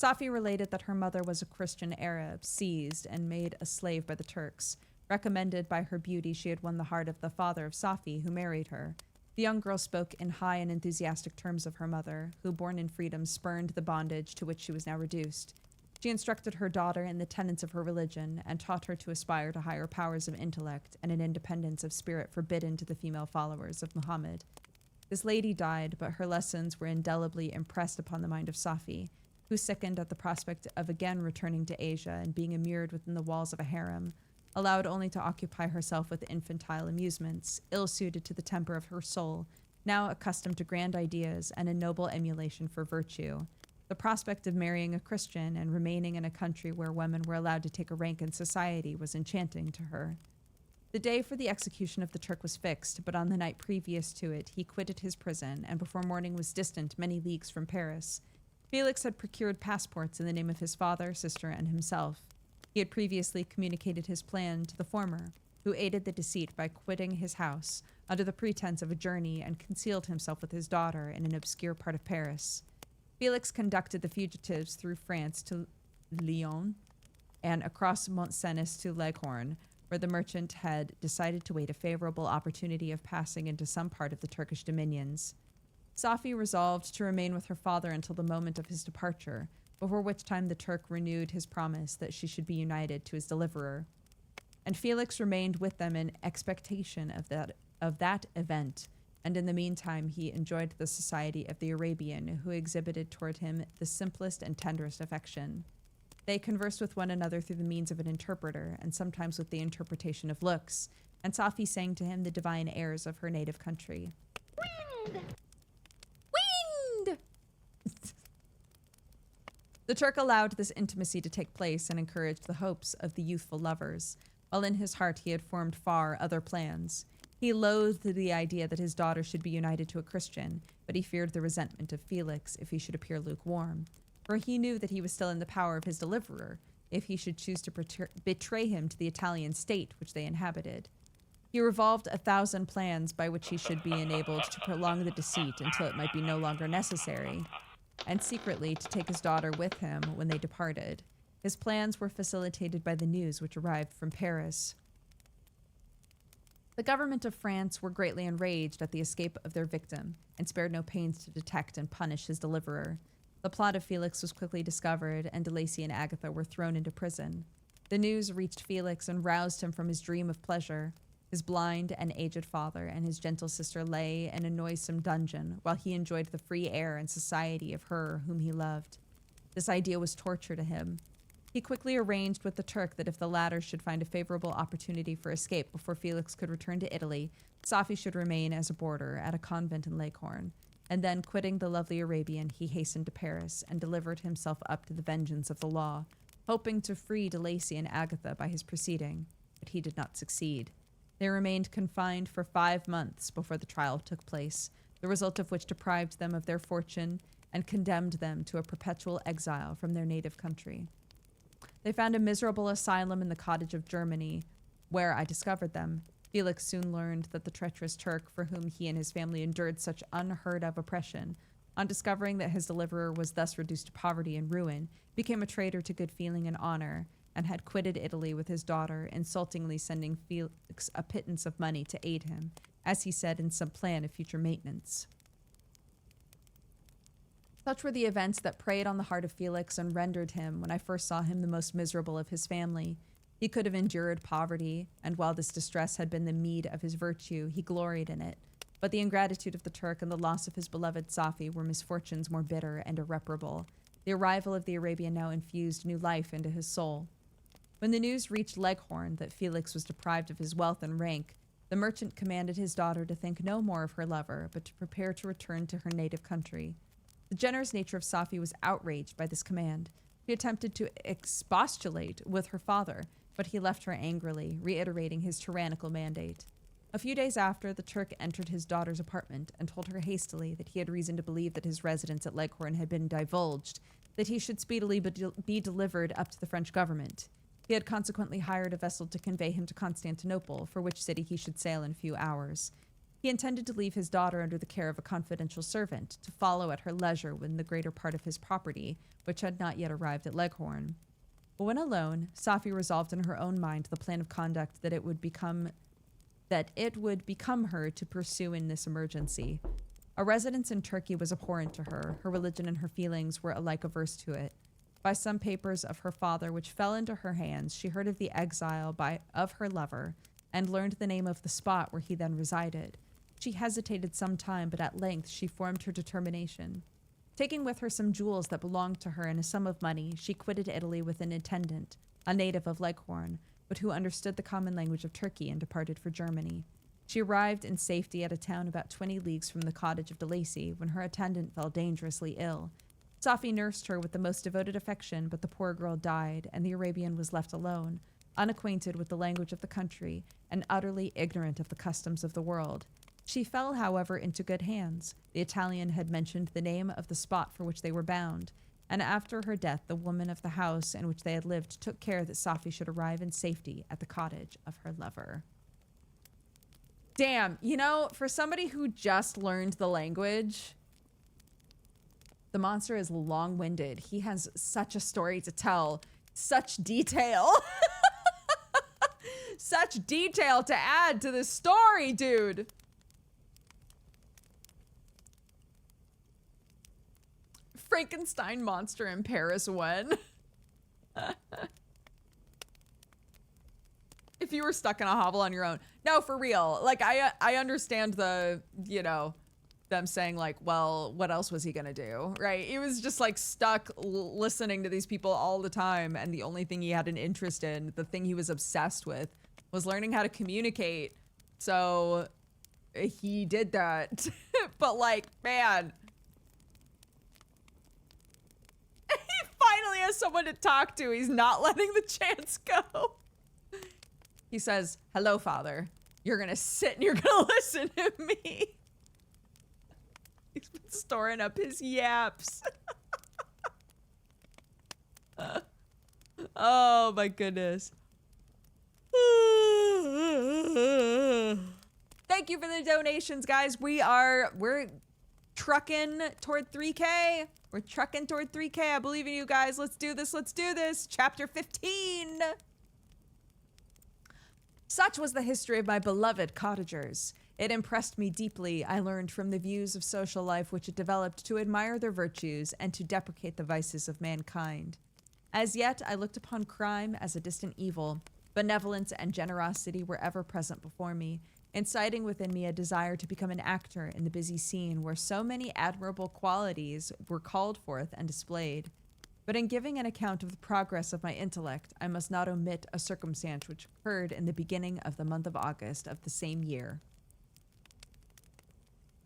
A: Safi related that her mother was a Christian Arab, seized and made a slave by the Turks. Recommended by her beauty, she had won the heart of the father of Safi, who married her. The young girl spoke in high and enthusiastic terms of her mother, who, born in freedom, spurned the bondage to which she was now reduced. She instructed her daughter in the tenets of her religion and taught her to aspire to higher powers of intellect and an independence of spirit forbidden to the female followers of Muhammad. This lady died, but her lessons were indelibly impressed upon the mind of Safi, who sickened at the prospect of again returning to Asia and being immured within the walls of a harem, allowed only to occupy herself with infantile amusements, ill-suited to the temper of her soul, now accustomed to grand ideas and a noble emulation for virtue. The prospect of marrying a Christian and remaining in a country where women were allowed to take a rank in society was enchanting to her. The day for the execution of the Turk was fixed, but on the night previous to it, he quitted his prison, and before morning was distant many leagues from Paris. Felix had procured passports in the name of his father, sister, and himself. He had previously communicated his plan to the former, who aided the deceit by quitting his house under the pretense of a journey and concealed himself with his daughter in an obscure part of Paris. Felix conducted the fugitives through France to Lyon and across Mont-Cenis to Leghorn, where the merchant had decided to wait a favorable opportunity of passing into some part of the Turkish dominions. Safi resolved to remain with her father until the moment of his departure, before which time the Turk renewed his promise that she should be united to his deliverer. And Felix remained with them in expectation of that event, and in the meantime he enjoyed the society of the Arabian, who exhibited toward him the simplest and tenderest affection. They conversed with one another through the means of an interpreter, and sometimes with the interpretation of looks, and Safi sang to him the divine airs of her native country. Wind! Wind! The Turk allowed this intimacy to take place and encouraged the hopes of the youthful lovers, while in his heart he had formed far other plans. He loathed the idea that his daughter should be united to a Christian, but he feared the resentment of Felix if he should appear lukewarm. For he knew that he was still in the power of his deliverer, if he should choose to betray him to the Italian state which they inhabited. He revolved 1,000 plans by which he should be enabled to prolong the deceit until it might be no longer necessary, and secretly to take his daughter with him when they departed. His plans were facilitated by the news which arrived from Paris. The government of France were greatly enraged at the escape of their victim, and spared no pains to detect and punish his deliverer. The plot of Felix was quickly discovered, and De Lacy and Agatha were thrown into prison. The news reached Felix and roused him from his dream of pleasure. His blind and aged father and his gentle sister lay in a noisome dungeon, while he enjoyed the free air and society of her whom he loved. This idea was torture to him. He quickly arranged with the Turk that if the latter should find a favorable opportunity for escape before Felix could return to Italy, Safi should remain as a boarder at a convent in Leghorn. And then, quitting the lovely Arabian, he hastened to Paris and delivered himself up to the vengeance of the law, hoping to free De Lacy and Agatha by his proceeding. But he did not succeed. They remained confined for 5 months before the trial took place, the result of which deprived them of their fortune and condemned them to a perpetual exile from their native country. They found a miserable asylum in the cottage of Germany, where I discovered them. Felix soon learned that the treacherous Turk, for whom he and his family endured such unheard-of oppression, on discovering that his deliverer was thus reduced to poverty and ruin, became a traitor to good feeling and honor, and had quitted Italy with his daughter, insultingly sending Felix a pittance of money to aid him, as he said, in some plan of future maintenance. Such were the events that preyed on the heart of Felix and rendered him, when I first saw him, the most miserable of his family. He could have endured poverty, and while this distress had been the meed of his virtue, he gloried in it. But the ingratitude of the Turk and the loss of his beloved Safi were misfortunes more bitter and irreparable. The arrival of the Arabian now infused new life into his soul. When the news reached Leghorn that Felix was deprived of his wealth and rank, the merchant commanded his daughter to think no more of her lover, but to prepare to return to her native country. The generous nature of Safi was outraged by this command. She attempted to expostulate with her father, but he left her angrily, reiterating his tyrannical mandate. A few days after, the Turk entered his daughter's apartment and told her hastily that he had reason to believe that his residence at Leghorn had been divulged, that he should speedily be delivered up to the French government. He had consequently hired a vessel to convey him to Constantinople, for which city he should sail in a few hours. He intended to leave his daughter under the care of a confidential servant, to follow at her leisure when the greater part of his property, which had not yet arrived at Leghorn. But when alone, Safi resolved in her own mind the plan of conduct that it would become her to pursue in this emergency. A residence in Turkey was abhorrent to her. Her religion and her feelings were alike averse to it. By some papers of her father which fell into her hands, she heard of the exile of her lover, and learned the name of the spot where he then resided. She hesitated some time, but at length she formed her determination. Taking with her some jewels that belonged to her and a sum of money, she quitted Italy with an attendant, a native of Leghorn, but who understood the common language of Turkey, and departed for Germany. She arrived in safety at a town about 20 leagues from the cottage of De Lacy, when her attendant fell dangerously ill. Safi nursed her with the most devoted affection, but the poor girl died, and the Arabian was left alone, unacquainted with the language of the country and utterly ignorant of the customs of the world. She fell, however, into good hands. The Italian had mentioned the name of the spot for which they were bound, and after her death, the woman of the house in which they had lived took care that Safi should arrive in safety at the cottage of her lover. Damn, you know, for somebody who just learned the language, the monster is long-winded. He has such a story to tell, such detail. Such detail to add to this story, dude. Frankenstein monster in Paris when? If you were stuck in a hovel on your own. No, for real. Like, I understand the, you know, them saying like, well, what else was he gonna do, right? He was just like stuck listening to these people all the time, and the only thing he had an interest in, the thing he was obsessed with, was learning how to communicate. So he did that. But like, man, he finally has someone to talk to. He's not letting the chance go. He says, hello, father. You're gonna sit and you're gonna listen to me. He's been storing up his yaps. Oh my goodness. Thank you for the donations, guys. We're trucking toward 3K. We're trucking toward 3K. I believe in you guys. Let's do this. Let's do this. Chapter 15. Such was the history of my beloved cottagers. It impressed me deeply. I learned from the views of social life which it developed to admire their virtues and to deprecate the vices of mankind. As yet, I looked upon crime as a distant evil. Benevolence and generosity were ever present before me, inciting within me a desire to become an actor in the busy scene where so many admirable qualities were called forth and displayed. But in giving an account of the progress of my intellect, I must not omit a circumstance which occurred in the beginning of the month of August of the same year.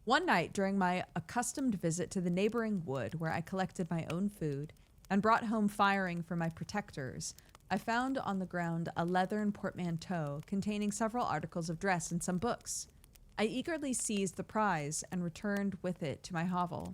A: One night during my accustomed visit to the neighboring wood where I collected my own food and brought home firing for my protectors, I found on the ground a leathern portmanteau containing several articles of dress and some books. I eagerly seized the prize and returned with it to my hovel.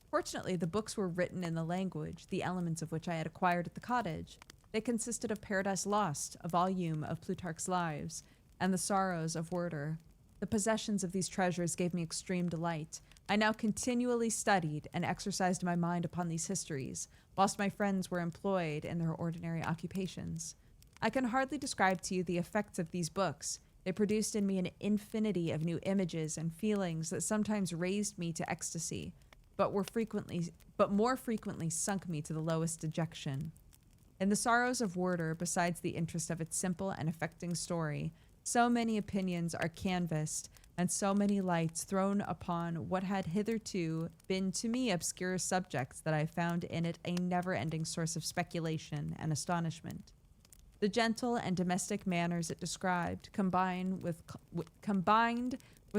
A: Fortunately, the books were written in the language, the elements of which I had acquired at the cottage. They consisted of Paradise Lost, a volume of Plutarch's Lives, and The Sorrows of Werther. The possessions of these treasures gave me extreme delight. I now continually studied and exercised my mind upon these histories, whilst my friends were employed in their ordinary occupations. I can hardly describe to you the effects of these books. They produced in me an infinity of new images and feelings that sometimes raised me to ecstasy, but more frequently sunk me to the lowest dejection. In The Sorrows of Werther, besides the interest of its simple and affecting story, so many opinions are canvassed, and so many lights thrown upon what had hitherto been to me obscure subjects that I found in it a never-ending source of speculation and astonishment. The gentle and domestic manners it described, combined with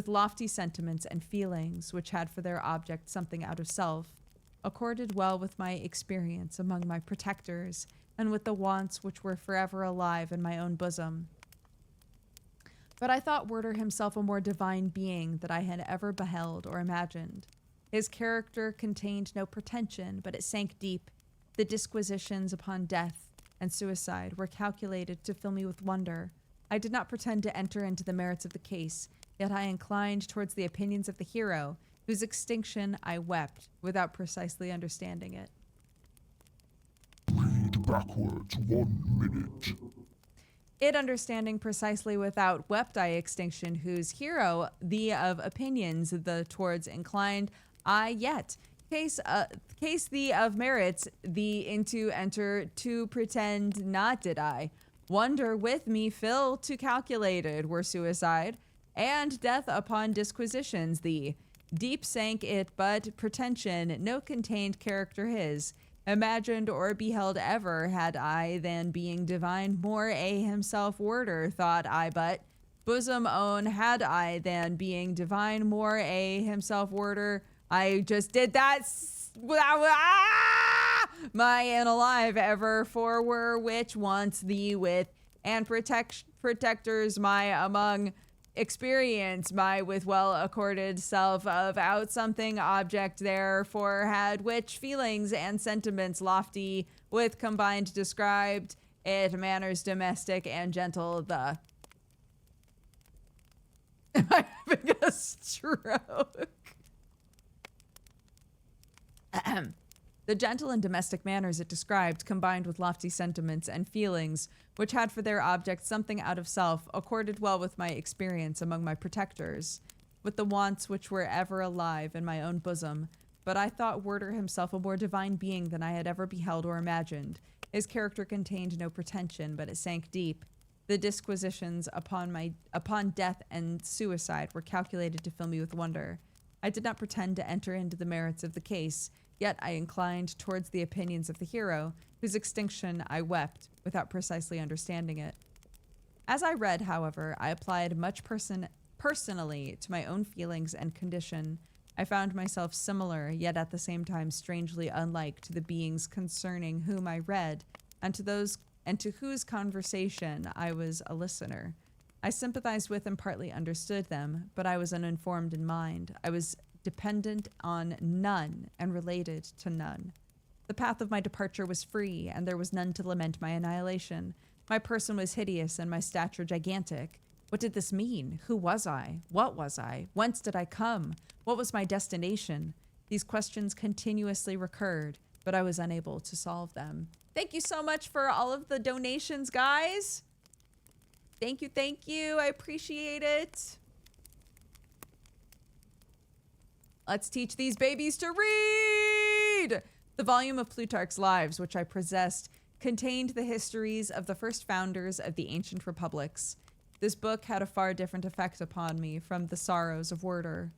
A: lofty sentiments and feelings which had for their object something out of self, accorded well with my experience among my protectors and with the wants which were forever alive in my own bosom. But I thought Werther himself a more divine being than I had ever beheld or imagined. His character contained no pretension, but it sank deep. The disquisitions upon death and suicide were calculated to fill me with wonder. I did not pretend to enter into the merits of the case, yet I inclined towards the opinions of the hero, whose extinction I wept without precisely understanding it.
B: Read backwards 1 minute.
A: It understanding precisely without wept I extinction, whose hero, the of opinions, the towards inclined I yet. Case the of merits, the into enter to pretend not did I. Wonder with me fill to calculated were suicide, and death upon disquisitions the. Deep sank it, but pretension no contained character his. Imagined or beheld ever had I than being divine more a himself worder thought I but bosom own had I than being divine more a himself worder. I just did that my and alive ever for were which once thee with and protectors my among experience my with well accorded self of out something object therefore had which feelings and sentiments lofty with combined described it manners domestic and gentle the am I having a stroke? Ahem. The gentle and domestic manners it described, combined with lofty sentiments and feelings, which had for their object something out of self, accorded well with my experience among my protectors, with the wants which were ever alive in my own bosom. But I thought Werter himself a more divine being than I had ever beheld or imagined. His character contained no pretension, but it sank deep. The disquisitions upon death and suicide were calculated to fill me with wonder. I did not pretend to enter into the merits of the case, yet I inclined towards the opinions of the hero, whose extinction I wept, without precisely understanding it. As I read, however, I applied much personally to my own feelings and condition. I found myself similar, yet at the same time strangely unlike to the beings concerning whom I read, and to whose conversation I was a listener. I sympathized with and partly understood them, but I was uninformed in mind. I was dependent on none and related to none. The path of my departure was free, and there was none to lament my annihilation. My person was hideous and my stature gigantic. What did this mean? Who was I? What was I? Whence did I come? What was my destination? These questions continuously recurred, but I was unable to solve them. Thank you so much for all of the donations, guys. Thank you, thank you. I appreciate it. Let's teach these babies to read! The volume of Plutarch's Lives, which I possessed, contained the histories of the first founders of the ancient republics. This book had a far different effect upon me from the sorrows of Werter.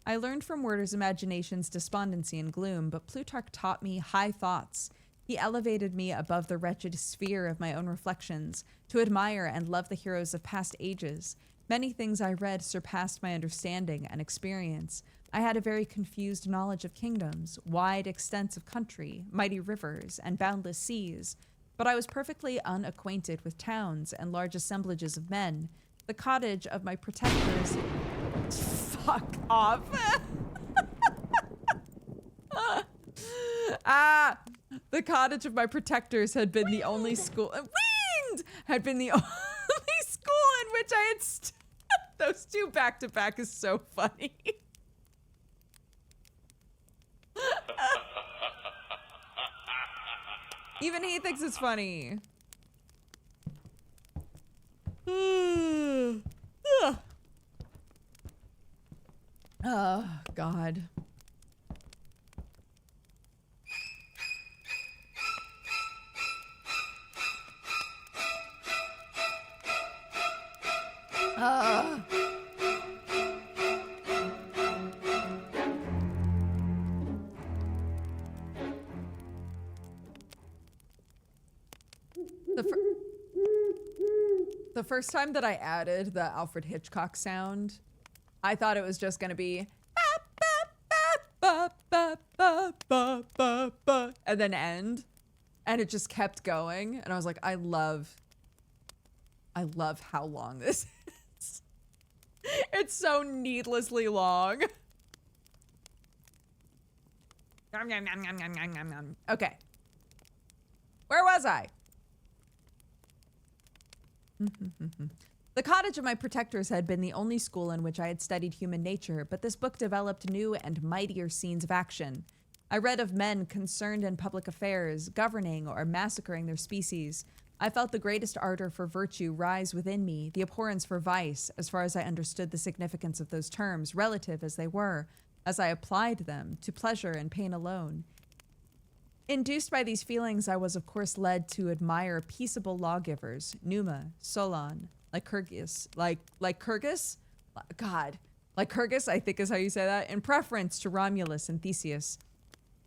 A: I learned from Werter's imagination's despondency and gloom, but Plutarch taught me high thoughts. He elevated me above the wretched sphere of my own reflections, to admire and love the heroes of past ages. Many things I read surpassed my understanding and experience. I had a very confused knowledge of kingdoms, wide extents of country, mighty rivers, and boundless seas, but I was perfectly unacquainted with towns and large assemblages of men. The cottage of my protectors... Fuck off. The cottage of my protectors had been the only school... Wind! Had been the only school in which I had... Those two back to back is so funny. Even he thinks it's funny. Oh, God. The first time that I added the Alfred Hitchcock sound, I thought it was just gonna be and then end, and it just kept going, and I was like, I love how long this is. It's so needlessly long. Okay. Where was I? The cottage of my protectors had been the only school in which I had studied human nature, but this book developed new and mightier scenes of action. I read of men concerned in public affairs, governing or massacring their species. I felt the greatest ardor for virtue rise within me, the abhorrence for vice, as far as I understood the significance of those terms, relative as they were, as I applied them to pleasure and pain alone. Induced by these feelings, I was of course led to admire peaceable lawgivers, Numa, Solon, Lycurgus, Lycurgus, I think is how you say that, in preference to Romulus and Theseus.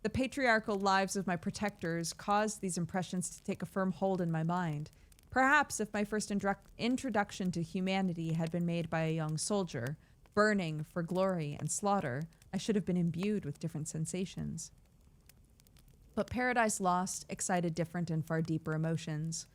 A: The patriarchal lives of my protectors caused these impressions to take a firm hold in my mind. Perhaps if my first introduction to humanity had been made by a young soldier, burning for glory and slaughter, I should have been imbued with different sensations. But Paradise Lost excited different and far deeper emotions.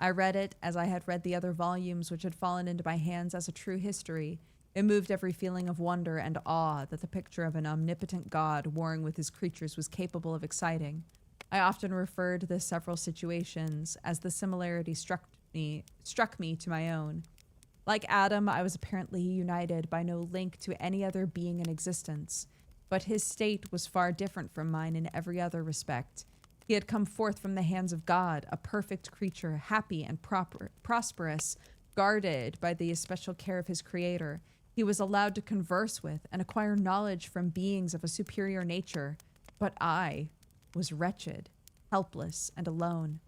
A: I read it as I had read the other volumes which had fallen into my hands as a true history. It moved every feeling of wonder and awe that the picture of an omnipotent God warring with his creatures was capable of exciting. I often referred to the several situations as the similarity struck me to my own. Like Adam, I was apparently united by no link to any other being in existence, but his state was far different from mine in every other respect. He had come forth from the hands of God, a perfect creature, happy and prosperous, guarded by the especial care of his creator. He was allowed to converse with and acquire knowledge from beings of a superior nature, but I was wretched, helpless, and alone.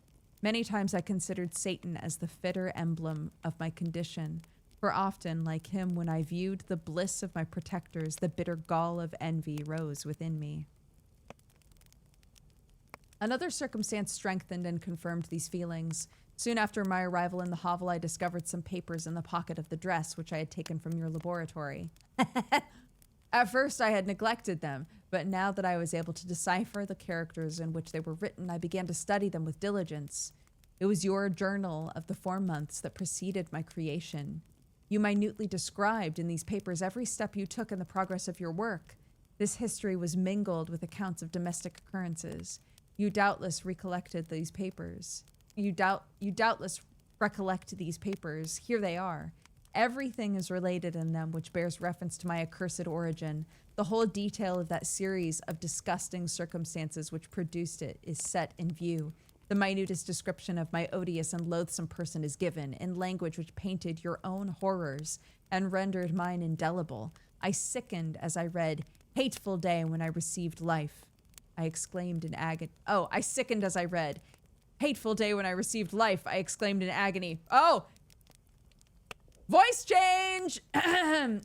A: Many times I considered Satan as the fitter emblem of my condition, for often, like him, when I viewed the bliss of my protectors, the bitter gall of envy rose within me. Another circumstance strengthened and confirmed these feelings. Soon after my arrival in the hovel, I discovered some papers in the pocket of the dress which I had taken from your laboratory. At first, I had neglected them, but now that I was able to decipher the characters in which they were written, I began to study them with diligence. It was your journal of the 4 months that preceded my creation. You minutely described in these papers every step you took in the progress of your work. This history was mingled with accounts of domestic occurrences. You doubtless recollected these papers. You doubtless recollect these papers. Here they are. Everything is related in them which bears reference to my accursed origin. The whole detail of that series of disgusting circumstances which produced it is set in view. The minutest description of my odious and loathsome person is given in language which painted your own horrors and rendered mine indelible. I sickened as I read, "Hateful day when I received life." I exclaimed in agony. Oh, I sickened as I read, "Hateful day when I received life." I exclaimed in agony. Oh! Voice change! I'm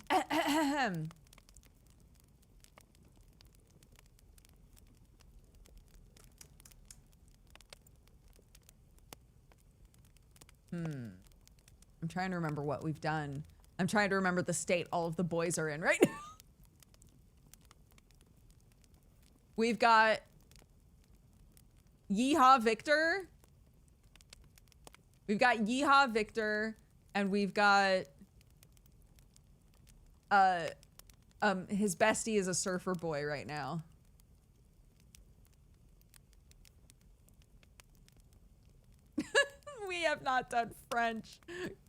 A: trying to remember what we've done. I'm trying to remember the state all of the boys are in right now. We've got Yeehaw Victor. We've got Yeehaw Victor, and we've got his bestie is a surfer boy right now. We have not done French.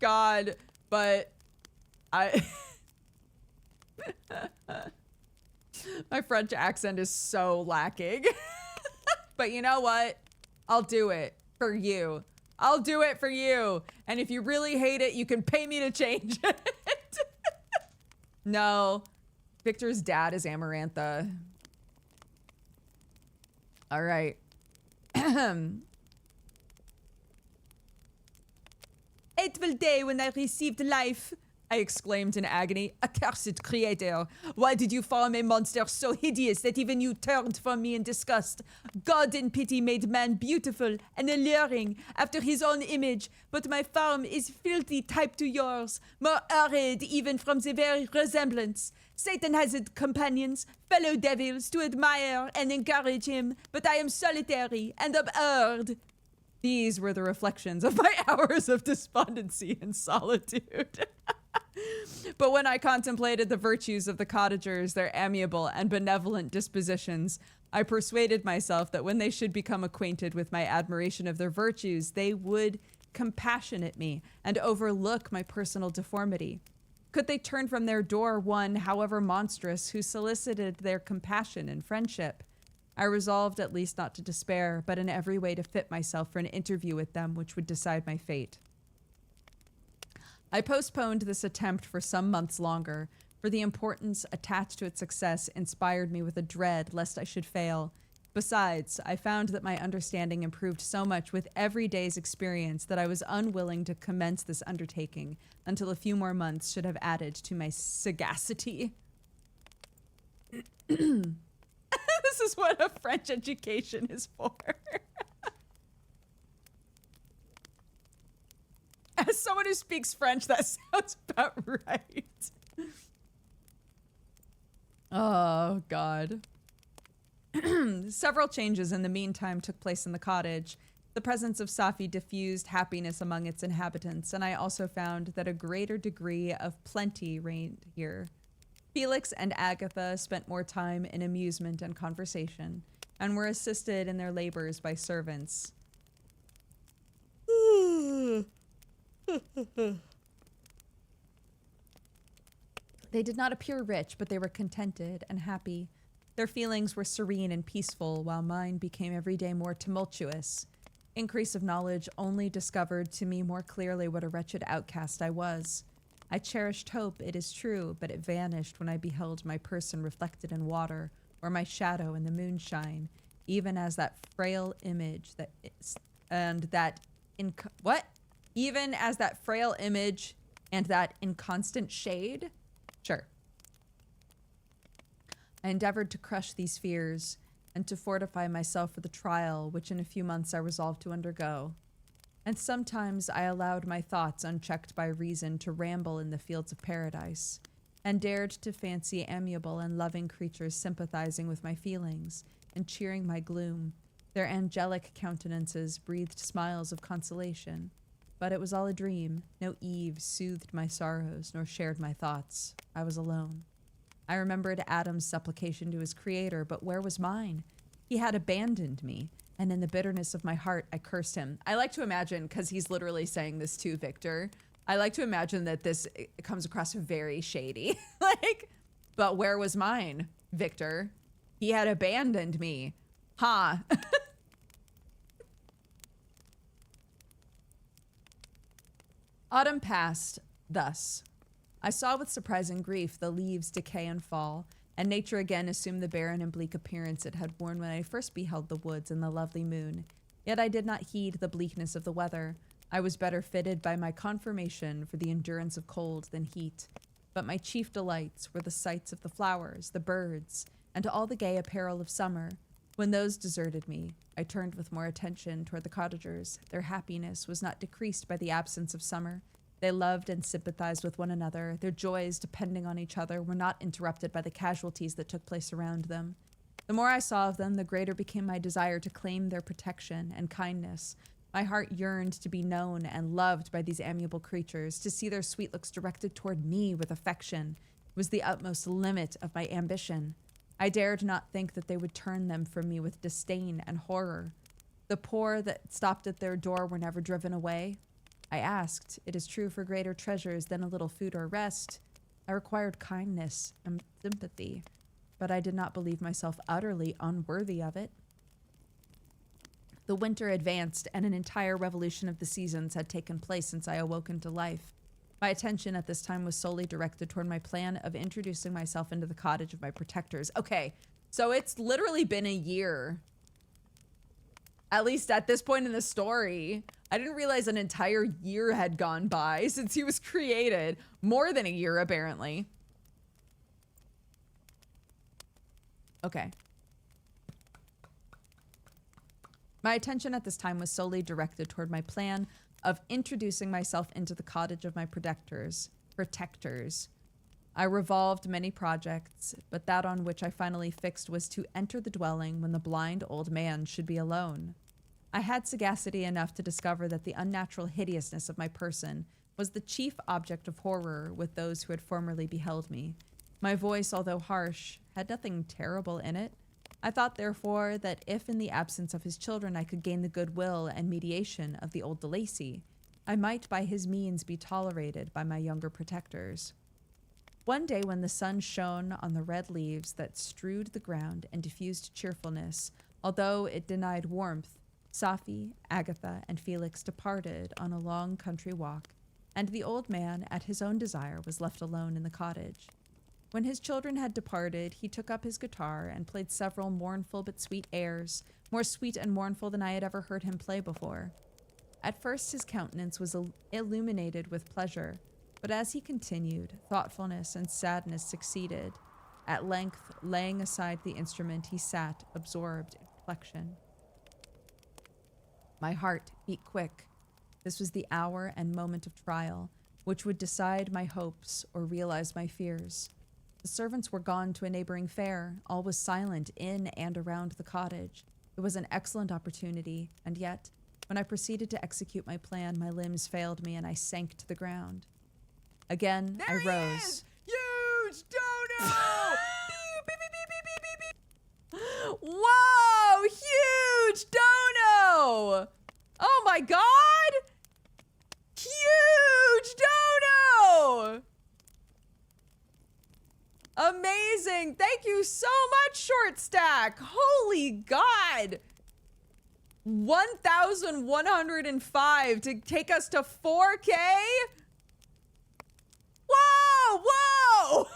A: God, but I my French accent is so lacking. But you know what? I'll do it for you. I'll do it for you. And if you really hate it, you can pay me to change it. No. Victor's dad is Amarantha. All right. Hateful day when I received life, I exclaimed in agony. Accursed creator, why did you form a monster so hideous that even you turned from me in disgust? God in pity made man beautiful and alluring after his own image, but my form is filthy type to yours, more horrid even from the very resemblance. Satan has his companions, fellow devils, to admire and encourage him, but I am solitary and abhorred. These were the reflections of my hours of despondency and solitude. But when I contemplated the virtues of the cottagers, their amiable and benevolent dispositions, I persuaded myself that when they should become acquainted with my admiration of their virtues, they would compassionate me and overlook my personal deformity. Could they turn from their door one, however monstrous, who solicited their compassion and friendship? I resolved at least not to despair, but in every way to fit myself for an interview with them which would decide my fate. I postponed this attempt for some months longer, for the importance attached to its success inspired me with a dread lest I should fail. Besides, I found that my understanding improved so much with every day's experience that I was unwilling to commence this undertaking until a few more months should have added to my sagacity. This is what a French education is for. As someone who speaks French, that sounds about right. Oh, God. Several changes in the meantime took place in the cottage. The presence of Safi diffused happiness among its inhabitants, and I also found that a greater degree of plenty reigned here. Felix and Agatha spent more time in amusement and conversation, and were assisted in their labors by servants. They did not appear rich, but they were contented and happy. Their feelings were serene and peaceful, while mine became every day more tumultuous. Increase of knowledge only discovered to me more clearly what a wretched outcast I was. I cherished hope, it is true, but it vanished when I beheld my person reflected in water, or my shadow in the moonshine, even as that frail image that is, and that even as that frail image and that inconstant shade? Sure. I endeavored to crush these fears and to fortify myself for the trial which in a few months I resolved to undergo. And sometimes I allowed my thoughts, unchecked by reason, to ramble in the fields of paradise, and dared to fancy amiable and loving creatures sympathizing with my feelings and cheering my gloom. Their angelic countenances breathed smiles of consolation, but it was all a dream. No Eve soothed my sorrows, nor shared my thoughts. I was alone. I remembered Adam's supplication to his creator, but where was mine? He had abandoned me, and in the bitterness of my heart, I cursed him. I like to imagine, because he's literally saying this to Victor, I like to imagine that this comes across very shady. Like, but where was mine, Victor? He had abandoned me. Ha! Huh. Autumn passed thus. I saw with surprising grief the leaves decay and fall, and nature again assumed the barren and bleak appearance it had worn when I first beheld the woods and the lovely moon. Yet I did not heed the bleakness of the weather. I was better fitted by my conformation for the endurance of cold than heat. But my chief delights were the sights of the flowers, the birds, and all the gay apparel of summer. When those deserted me, I turned with more attention toward the cottagers. Their happiness was not decreased by the absence of summer. They loved and sympathized with one another. Their joys, depending on each other, were not interrupted by the casualties that took place around them. The more I saw of them, the greater became my desire to claim their protection and kindness. My heart yearned to be known and loved by these amiable creatures. To see their sweet looks directed toward me with affection was the utmost limit of my ambition. I dared not think that they would turn them from me with disdain and horror. The poor that stopped at their door were never driven away. I asked, it is true, for greater treasures than a little food or rest. I required kindness and sympathy, but I did not believe myself utterly unworthy of it. The winter advanced, and an entire revolution of the seasons had taken place since I awoke into life. My attention at this time was solely directed toward my plan of introducing myself into the cottage of my protectors. Okay, so it's literally been a year. At least at this point in the story. I didn't realize an entire year had gone by since he was created. More than a year, apparently. Okay. My attention at this time was solely directed toward my plan of introducing myself into the cottage of my protectors. I revolved many projects, but that on which I finally fixed was to enter the dwelling when the blind old man should be alone. I had sagacity enough to discover that the unnatural hideousness of my person was the chief object of horror with those who had formerly beheld me. My voice, although harsh, had nothing terrible in it. I thought, therefore, that if in the absence of his children I could gain the goodwill and mediation of the old de Lacy, I might by his means be tolerated by my younger protectors. One day when the sun shone on the red leaves that strewed the ground and diffused cheerfulness, although it denied warmth, Safi, Agatha, and Felix departed on a long country walk, and the old man, at his own desire, was left alone in the cottage. When his children had departed, he took up his guitar and played several mournful but sweet airs, more sweet and mournful than I had ever heard him play before. At first his countenance was illuminated with pleasure, but as he continued, thoughtfulness and sadness succeeded. At length, laying aside the instrument, he sat, absorbed in reflection. My heart beat quick. This was the hour and moment of trial, which would decide my hopes or realize my fears. The servants were gone to a neighboring fair. All was silent in and around the cottage. It was an excellent opportunity, and yet When I proceeded to execute my plan, my limbs failed me and I sank to the ground. Again, I rose.
C: Huge dono!
A: Whoa! Huge dono! Oh my god! Huge dono! Amazing! Thank you so much, Short Stack! Holy god! 1,105 to take us to 4K? Whoa! Whoa!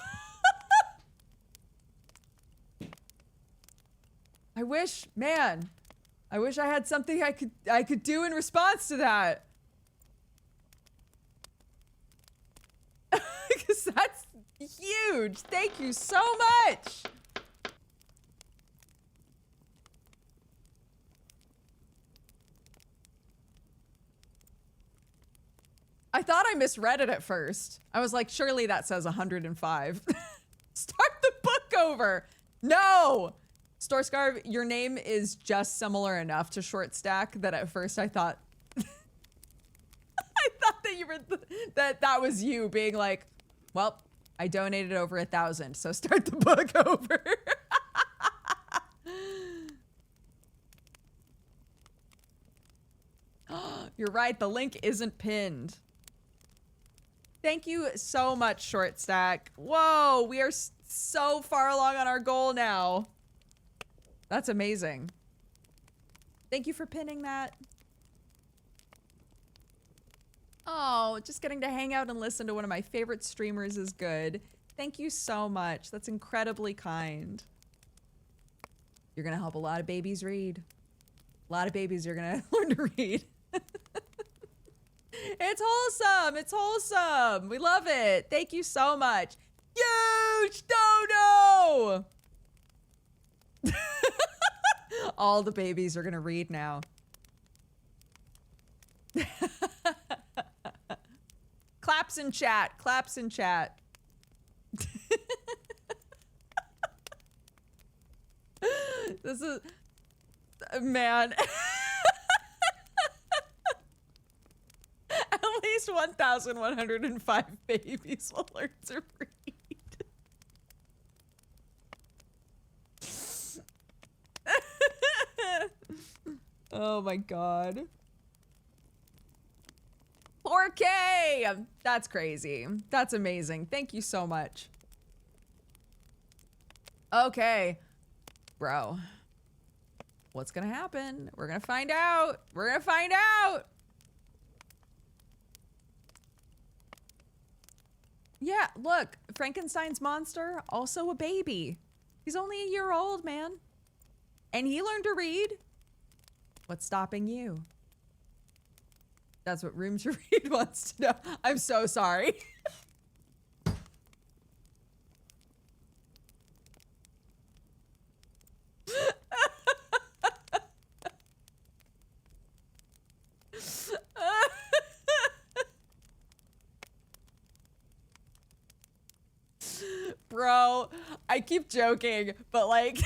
A: I wish I had something I could do in response to that. Because that's huge. Thank you so much. I thought I misread it at first. I was like, surely that says 105. Start the book over. No. Storescarve, your name is just similar enough to Short Stack that at first I thought I thought that you were that was you being like, well, I donated over 1,000, so start the book over. You're right, the link isn't pinned. Thank you so much, Short Stack. Whoa, we are so far along on our goal now. That's amazing. Thank you for pinning that. Oh, just getting to hang out and listen to one of my favorite streamers is good. Thank you so much. That's incredibly kind. You're gonna help a lot of babies read. A lot of babies are gonna learn to read. It's wholesome. It's wholesome. We love it. Thank you so much. Huge dono! All the babies are gonna read now. Claps in chat. Claps in chat. This is... Man. At least 1,105 babies will learn to read. Oh my god. 4K! That's crazy. That's amazing. Thank you so much. Okay. Bro. What's gonna happen? We're gonna find out. We're gonna find out. Yeah, look. Frankenstein's monster, also a baby. He's only a year old, man. And he learned to read. What's stopping you? That's what Room to Read wants to know. I'm so sorry. Bro, I keep joking, but like,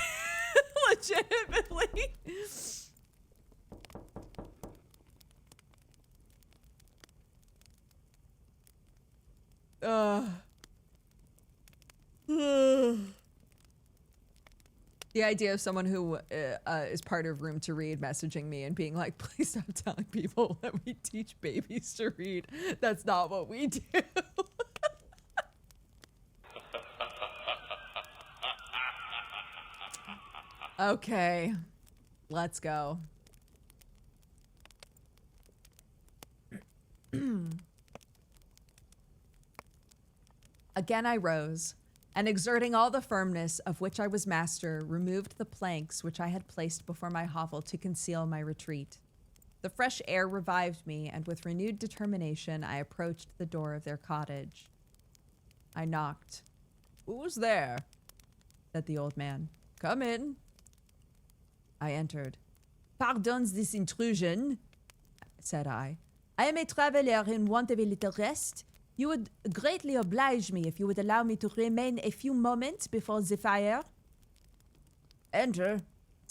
A: legitimately. The idea of someone who is part of Room to Read messaging me and being like, please stop telling people that we teach babies to read. That's not what we do. Okay, let's go. Again I rose, and exerting all the firmness of which I was master, removed the planks which I had placed before my hovel to conceal my retreat. The fresh air revived me, and with renewed determination I approached the door of their cottage. I knocked. "Who's there?" said the old man. "Come in." I entered. "Pardons this intrusion," said I. "I am a traveler in want of a little rest. You would greatly oblige me if you would allow me to remain a few moments before the fire." "Enter,"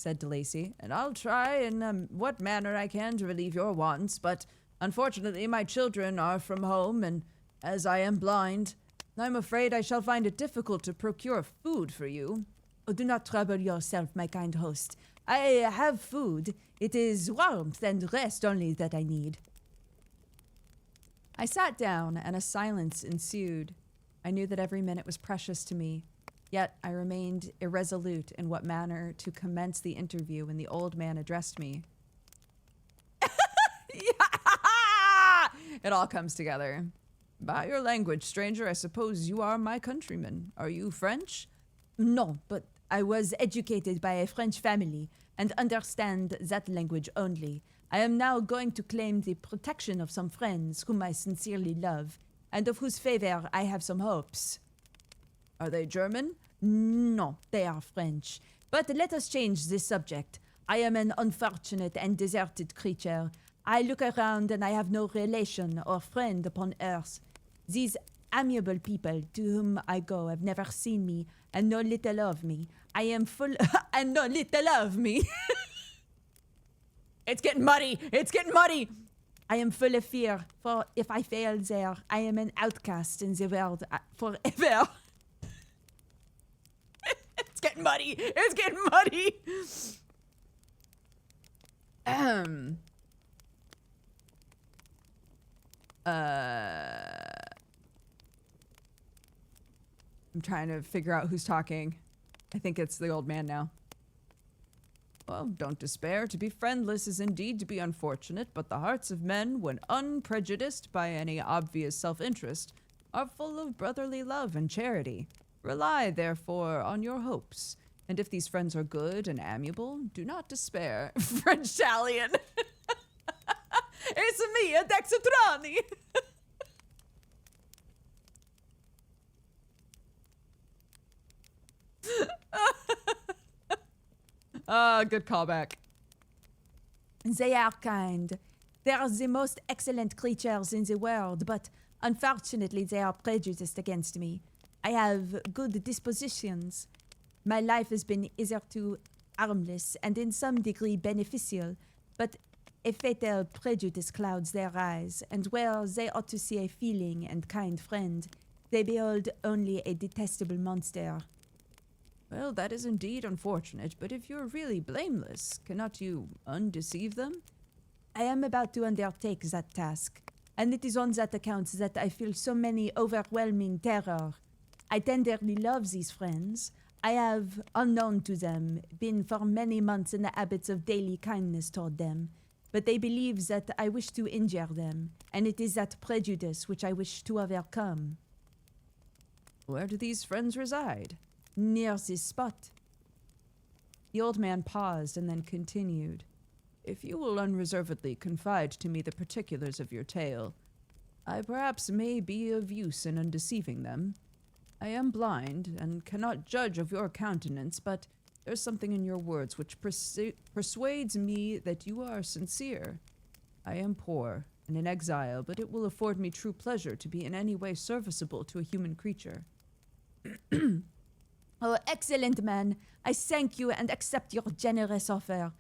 A: said DeLacy, and I'll try in what manner I can to relieve your wants, but unfortunately my children are from home, and as I am blind, I'm afraid I shall find it difficult to procure food for you. Oh, do not trouble yourself, my kind host. I have food. It is warmth and rest only that I need. I sat down, and a silence ensued. I knew that every minute was precious to me, yet I remained irresolute in what manner to commence the interview when the old man addressed me. It all comes together. By your language, stranger, I suppose you are my countryman. Are you French? No, but I was educated by a French family and understand that language only. I am now going to claim the protection of some friends whom I sincerely love, and of whose favor I have some hopes. Are they German? No, they are French. But let us change this subject. I am an unfortunate and deserted creature. I look around and I have no relation or friend upon earth. These amiable people to whom I go have never seen me and know little of me. I am full and know little of me. It's getting muddy. It's getting muddy. I am full of fear, for if I fail there, I am an outcast in the world forever. It's getting muddy. It's getting muddy. I'm trying to figure out who's talking. I think it's the old man now. Well, don't despair. To be friendless is indeed to be unfortunate, but the hearts of men, when unprejudiced by any obvious self-interest, are full of brotherly love and charity. Rely, therefore, on your hopes. And if these friends are good and amiable, do not despair. French Italian. It's me, a Dexatrani. Good callback.
D: They are kind. They are the most excellent creatures in the world, but unfortunately they are prejudiced against me. I have good dispositions. My life has been hitherto harmless and in some degree beneficial, but a fatal prejudice clouds their eyes, and where they ought to see a feeling and kind friend, they behold only a detestable monster.
A: Well, that is indeed unfortunate, but if you're really blameless, cannot you undeceive them?
D: I am about to undertake that task, and it is on that account that I feel so many overwhelming terror. I tenderly love these friends. I have, unknown to them, been for many months in the habits of daily kindness toward them, but they believe that I wish to injure them, and it is that prejudice which I wish to overcome.
A: Where do these friends reside?
D: Near this spot.
A: The old man paused and then continued. If you will unreservedly confide to me the particulars of your tale, I perhaps may be of use in undeceiving them. I am blind and cannot judge of your countenance, but there's something in your words which persuades me that you are sincere. I am poor and in exile, but it will afford me true pleasure to be in any way serviceable to a human creature.
D: Oh, excellent man. I thank you and accept your generous offer.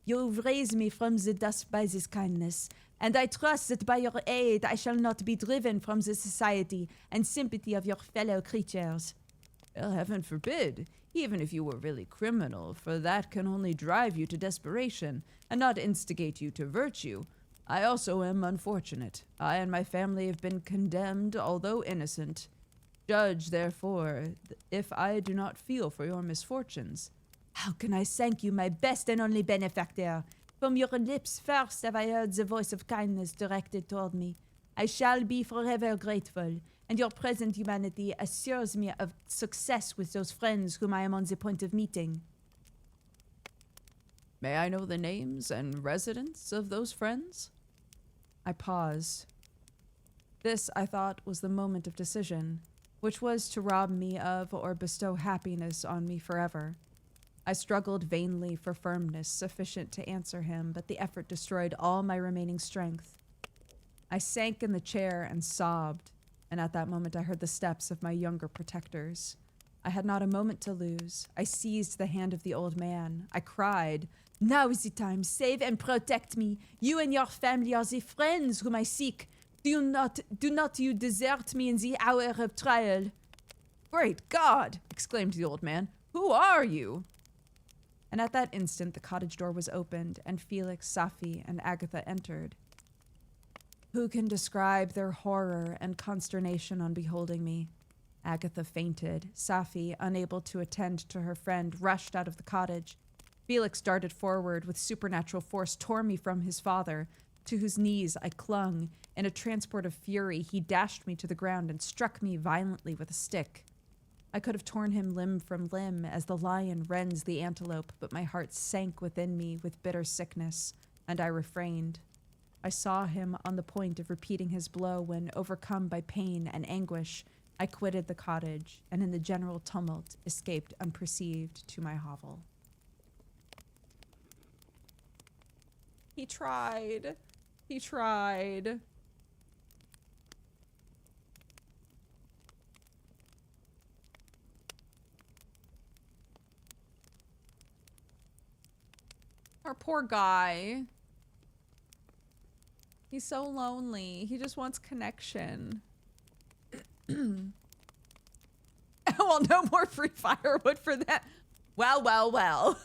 D: You've raised me from the dust by this kindness, and I trust that by your aid I shall not be driven from the society and sympathy of your fellow creatures.
A: Well, heaven forbid, even if you were really criminal, for that can only drive you to desperation and not instigate you to virtue. I also am unfortunate. I and my family have been condemned, although innocent. Judge, therefore, if I do not feel for your misfortunes.
D: How can I thank you, my best and only benefactor? From your lips first have I heard the voice of kindness directed toward me. I shall be forever grateful, and your present humanity assures me of success with those friends whom I am on the point of meeting.
A: May I know the names and residence of those friends? I paused. This, I thought, was the moment of decision, which was to rob me of or bestow happiness on me forever. I struggled vainly for firmness sufficient to answer him, but the effort destroyed all my remaining strength. I sank in the chair and sobbed, and at that moment I heard the steps of my younger protectors. I had not a moment to lose. I seized the hand of the old man. I cried, "Now is the time. Save and protect me. You and your family are the friends whom I seek. Do not you desert me in the hour of trial." "Great God!" exclaimed the old man. "Who are you?" And at that instant, the cottage door was opened, and Felix, Safi, and Agatha entered. Who can describe their horror and consternation on beholding me? Agatha fainted. Safi, unable to attend to her friend, rushed out of the cottage. Felix darted forward with supernatural force, tore me from his father, to whose knees I clung. In a transport of fury, he dashed me to the ground and struck me violently with a stick. I could have torn him limb from limb as the lion rends the antelope, but my heart sank within me with bitter sickness, and I refrained. I saw him on the point of repeating his blow when, overcome by pain and anguish, I quitted the cottage and in the general tumult escaped unperceived to my hovel. He tried. He tried. Our poor guy. He's so lonely. He just wants connection. Well, no more free firewood for that. Well, well, well.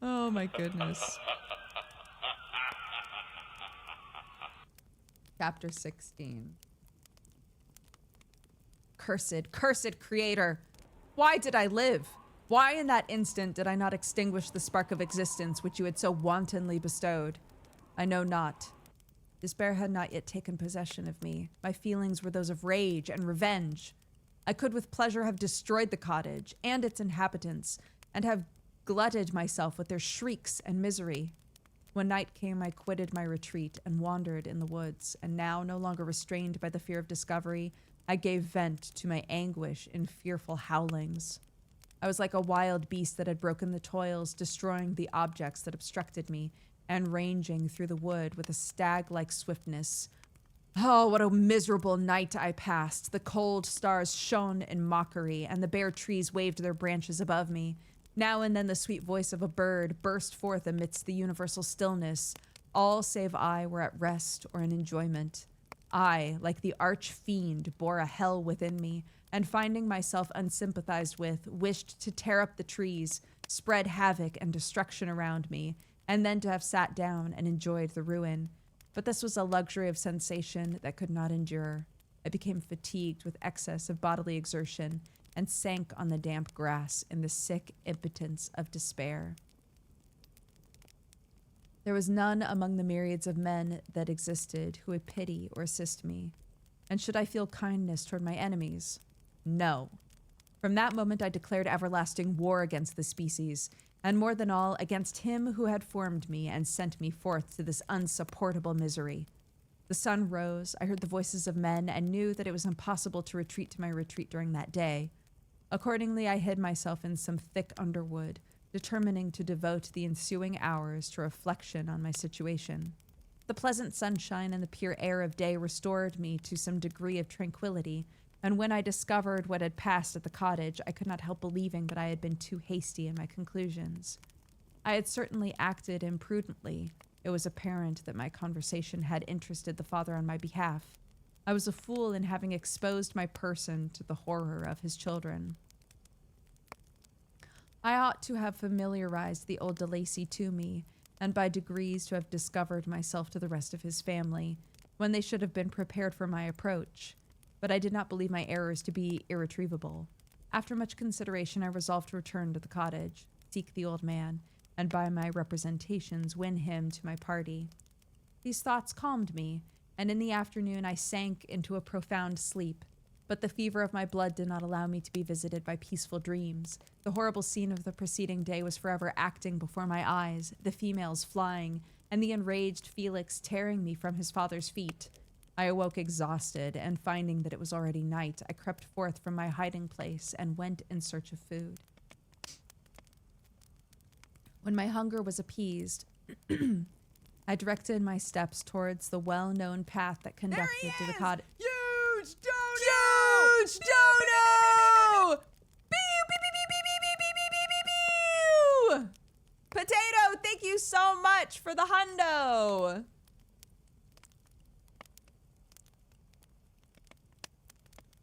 A: Oh my goodness. Chapter 16. Cursed creator. Why did I live? Why in that instant did I not extinguish the spark of existence which you had so wantonly bestowed? I know not. Despair had not yet taken possession of me. My feelings were those of rage and revenge. I could with pleasure have destroyed the cottage and its inhabitants, and have glutted myself with their shrieks and misery. When night came, I quitted my retreat and wandered in the woods, and now, no longer restrained by the fear of discovery, I gave vent to my anguish in fearful howlings. I was like a wild beast that had broken the toils, destroying the objects that obstructed me, and ranging through the wood with a stag-like swiftness. Oh, what a miserable night I passed. The cold stars shone in mockery, and the bare trees waved their branches above me. Now and then the sweet voice of a bird burst forth amidst the universal stillness. All save I were at rest or in enjoyment. I, like the arch-fiend, bore a hell within me, and finding myself unsympathized with, wished to tear up the trees, spread havoc and destruction around me, and then to have sat down and enjoyed the ruin. But this was a luxury of sensation that could not endure. I became fatigued with excess of bodily exertion, and sank on the damp grass in the sick impotence of despair. There was none among the myriads of men that existed who would pity or assist me. And should I feel kindness toward my enemies? No. From that moment I declared everlasting war against the species, and more than all, against him who had formed me and sent me forth to this unsupportable misery. The sun rose, I heard the voices of men, and knew that it was impossible to retreat to my retreat during that day. Accordingly, I hid myself in some thick underwood, determining to devote the ensuing hours to reflection on my situation. The pleasant sunshine and the pure air of day restored me to some degree of tranquility, and when I discovered what had passed at the cottage, I could not help believing that I had been too hasty in my conclusions. I had certainly acted imprudently. It was apparent that my conversation had interested the father on my behalf. I was a fool in having exposed my person to the horror of his children. I ought to have familiarized the old de Lacy to me, and by degrees to have discovered myself to the rest of his family, when they should have been prepared for my approach. But I did not believe my errors to be irretrievable. After much consideration, I resolved to return to the cottage, seek the old man, and by my representations win him to my party. These thoughts calmed me, and in the afternoon I sank into a profound sleep. But the fever of my blood did not allow me to be visited by peaceful dreams. The horrible scene of the preceding day was forever acting before my eyes, the females flying, and the enraged Felix tearing me from his father's feet. I awoke exhausted, and finding that it was already night, I crept forth from my hiding place and went in search of food. When my hunger was appeased, I directed my steps towards the well-known path that conducted to the cottage.
C: Huge donut!
A: Potato, thank you so much for the hundo.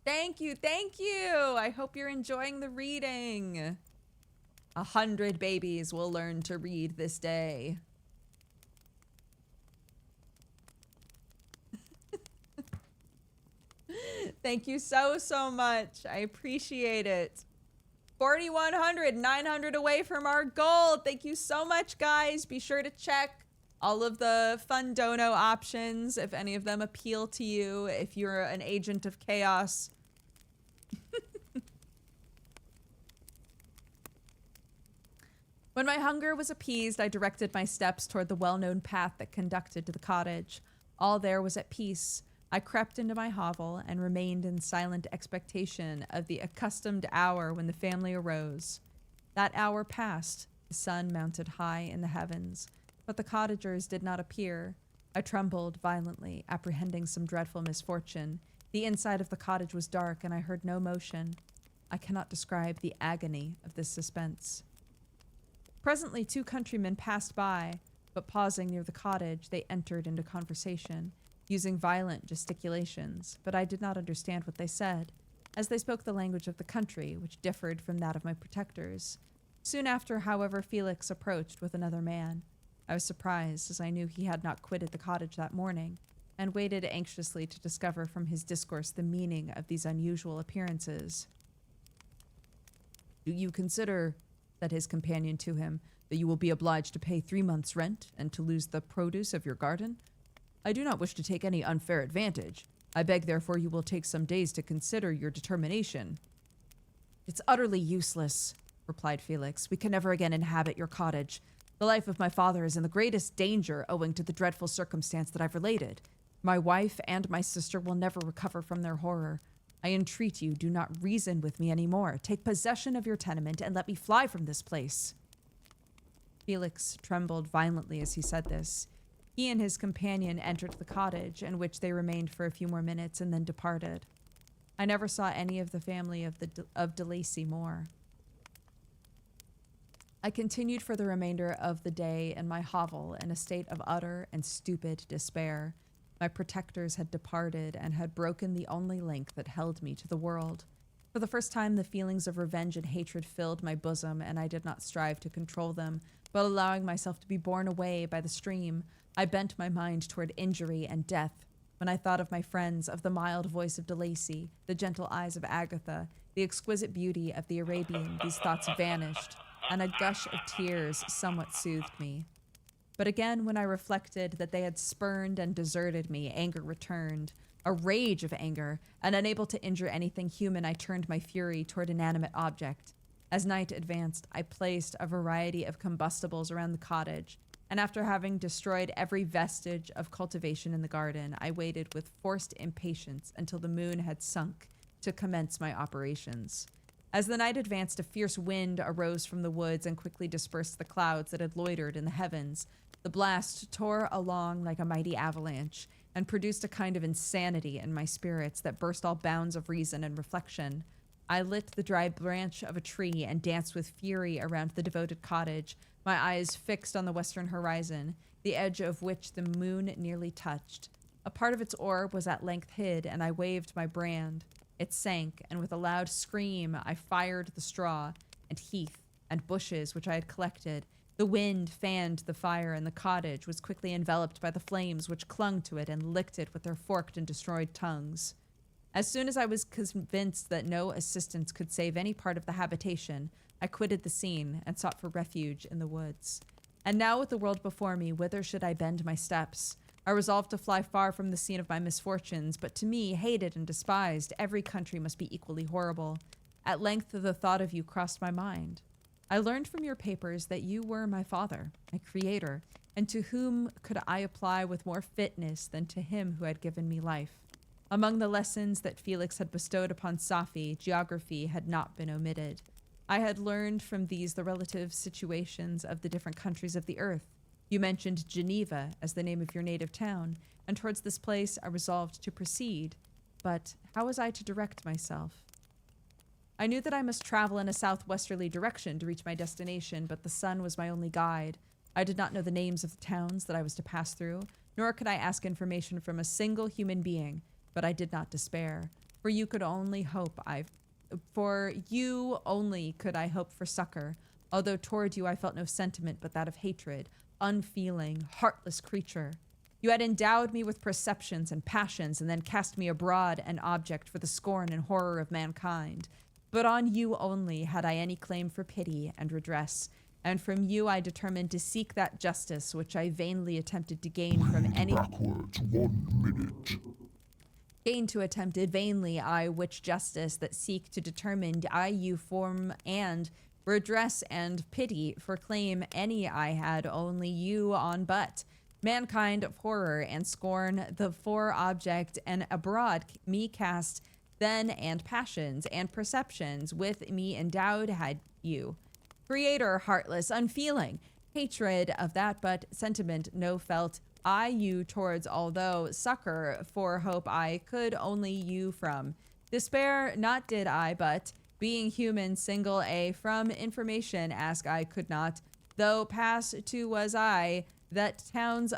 A: Thank you, thank you. I hope you're enjoying the reading. 100 babies will learn to read this day. Thank you so, so much. I appreciate it. 4,100, 900 away from our goal. Thank you so much, guys. Be sure to check all of the fun dono options if any of them appeal to you, if you're an agent of chaos. When my hunger was appeased, I directed my steps toward the well-known path that conducted to the cottage. All there was at peace. I crept into my hovel and remained in silent expectation of the accustomed hour when the family arose. That hour passed. The sun mounted high in the heavens, but the cottagers did not appear. I trembled violently, apprehending some dreadful misfortune. The inside of the cottage was dark, and I heard no motion. I cannot describe the agony of this suspense. Presently, 2 countrymen passed by, but pausing near the cottage, they entered into conversation, using violent gesticulations, but I did not understand what they said, as they spoke the language of the country, which differed from that of my protectors. Soon after, however, Felix approached with another man. I was surprised, as I knew he had not quitted the cottage that morning, and waited anxiously to discover from his discourse the meaning of these unusual appearances. "Do you consider," said his companion to him, "that you will be obliged to pay 3 months' rent and to lose the produce of your garden? I do not wish to take any unfair advantage. I beg, therefore, you will take some days to consider your determination." "It's utterly useless," replied Felix. "We can never again inhabit your cottage. The life of my father is in the greatest danger owing to the dreadful circumstance that I've related. My wife and my sister will never recover from their horror. I entreat you, do not reason with me any more. Take possession of your tenement and let me fly from this place." Felix trembled violently as he said this. He and his companion entered the cottage, in which they remained for a few more minutes and then departed. I never saw any of the family of De Lacy more. I continued for the remainder of the day in my hovel in a state of utter and stupid despair. My protectors had departed and had broken the only link that held me to the world. For the first time, the feelings of revenge and hatred filled my bosom, and I did not strive to control them, but allowing myself to be borne away by the stream, I bent my mind toward injury and death. When I thought of my friends, of the mild voice of De Lacy, the gentle eyes of Agatha, the exquisite beauty of the Arabian, these thoughts vanished, and a gush of tears somewhat soothed me. But again, when I reflected that they had spurned and deserted me, anger returned, a rage of anger, and unable to injure anything human, I turned my fury toward inanimate object. As night advanced, I placed a variety of combustibles around the cottage, and after having destroyed every vestige of cultivation in the garden, I waited with forced impatience until the moon had sunk to commence my operations. As the night advanced, a fierce wind arose from the woods and quickly dispersed the clouds that had loitered in the heavens. The blast tore along like a mighty avalanche and produced a kind of insanity in my spirits that burst all bounds of reason and reflection. I lit the dry branch of a tree and danced with fury around the devoted cottage, my eyes fixed on the western horizon, the edge of which the moon nearly touched. A part of its orb was at length hid, and I waved my brand. It sank, and with a loud scream, I fired the straw and heath and bushes which I had collected. The wind fanned the fire, and the cottage was quickly enveloped by the flames which clung to it and licked it with their forked and destroyed tongues. As soon as I was convinced that no assistance could save any part of the habitation, I quitted the scene and sought for refuge in the woods. And now, with the world before me, whither should I bend my steps? I resolved to fly far from the scene of my misfortunes, but to me, hated and despised, every country must be equally horrible. At length, the thought of you crossed my mind. I learned from your papers that you were my father, my creator, and to whom could I apply with more fitness than to him who had given me life? Among the lessons that Felix had bestowed upon Safi, geography had not been omitted. I had learned from these the relative situations of the different countries of the earth. You mentioned Geneva as the name of your native town, and towards this place I resolved to proceed. But how was I to direct myself? I knew that I must travel in a southwesterly direction to reach my destination, but the sun was my only guide. I did not know the names of the towns that I was to pass through, nor could I ask information from a single human being, but I did not despair. For you only could I hope for succor, although toward you I felt no sentiment but that of hatred, unfeeling, heartless creature. You had endowed me with perceptions and passions and then cast me abroad an object for the scorn and horror of mankind. But on you only had I any claim for pity and redress, and from you I determined to seek that justice which I vainly attempted to gain from any...
B: Backwards 1 minute.
A: Gain to attempted vainly I which justice that seek to determine I you form and redress and pity for claim any I had only you on but mankind of horror and scorn the for object and abroad me cast then and passions and perceptions with me endowed had you creator heartless unfeeling hatred of that but sentiment no felt I you towards although succor for hope I could only you from despair not did I but being human single a from information ask I could not though pass to was I that towns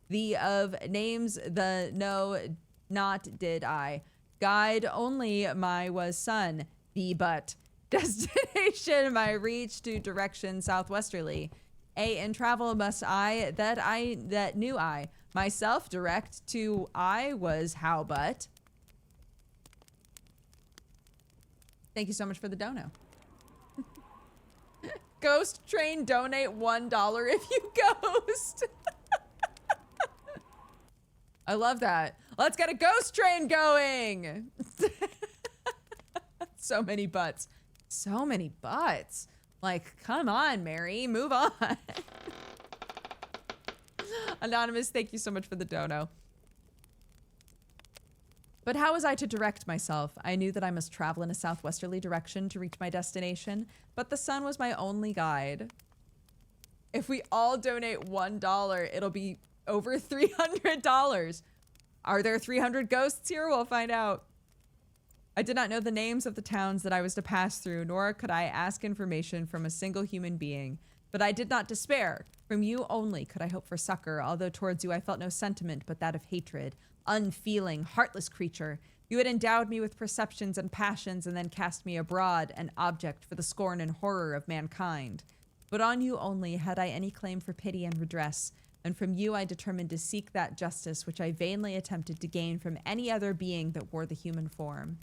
A: the of names the no not did I guide only my was son the but destination my reach to direction southwesterly a in travel must I that knew I myself direct to I was how but. Thank you so much for the dono. Ghost train donate $1 if you ghost. I love that. Let's get a ghost train going. So many butts. So many butts. Like, come on, Mary, move on. Anonymous, thank you so much for the dono. But how was I to direct myself? I knew that I must travel in a southwesterly direction to reach my destination, but the sun was my only guide. If we all donate $1, it'll be over $300. Are there 300 ghosts here? We'll find out. I did not know the names of the towns that I was to pass through, nor could I ask information from a single human being. But I did not despair. From you only could I hope for succor, although towards you I felt no sentiment but that of hatred. Unfeeling, heartless creature. You had endowed me with perceptions and passions and then cast me abroad, an object for the scorn and horror of mankind. But on you only had I any claim for pity and redress, and from you I determined to seek that justice which I vainly attempted to gain from any other being that wore the human form.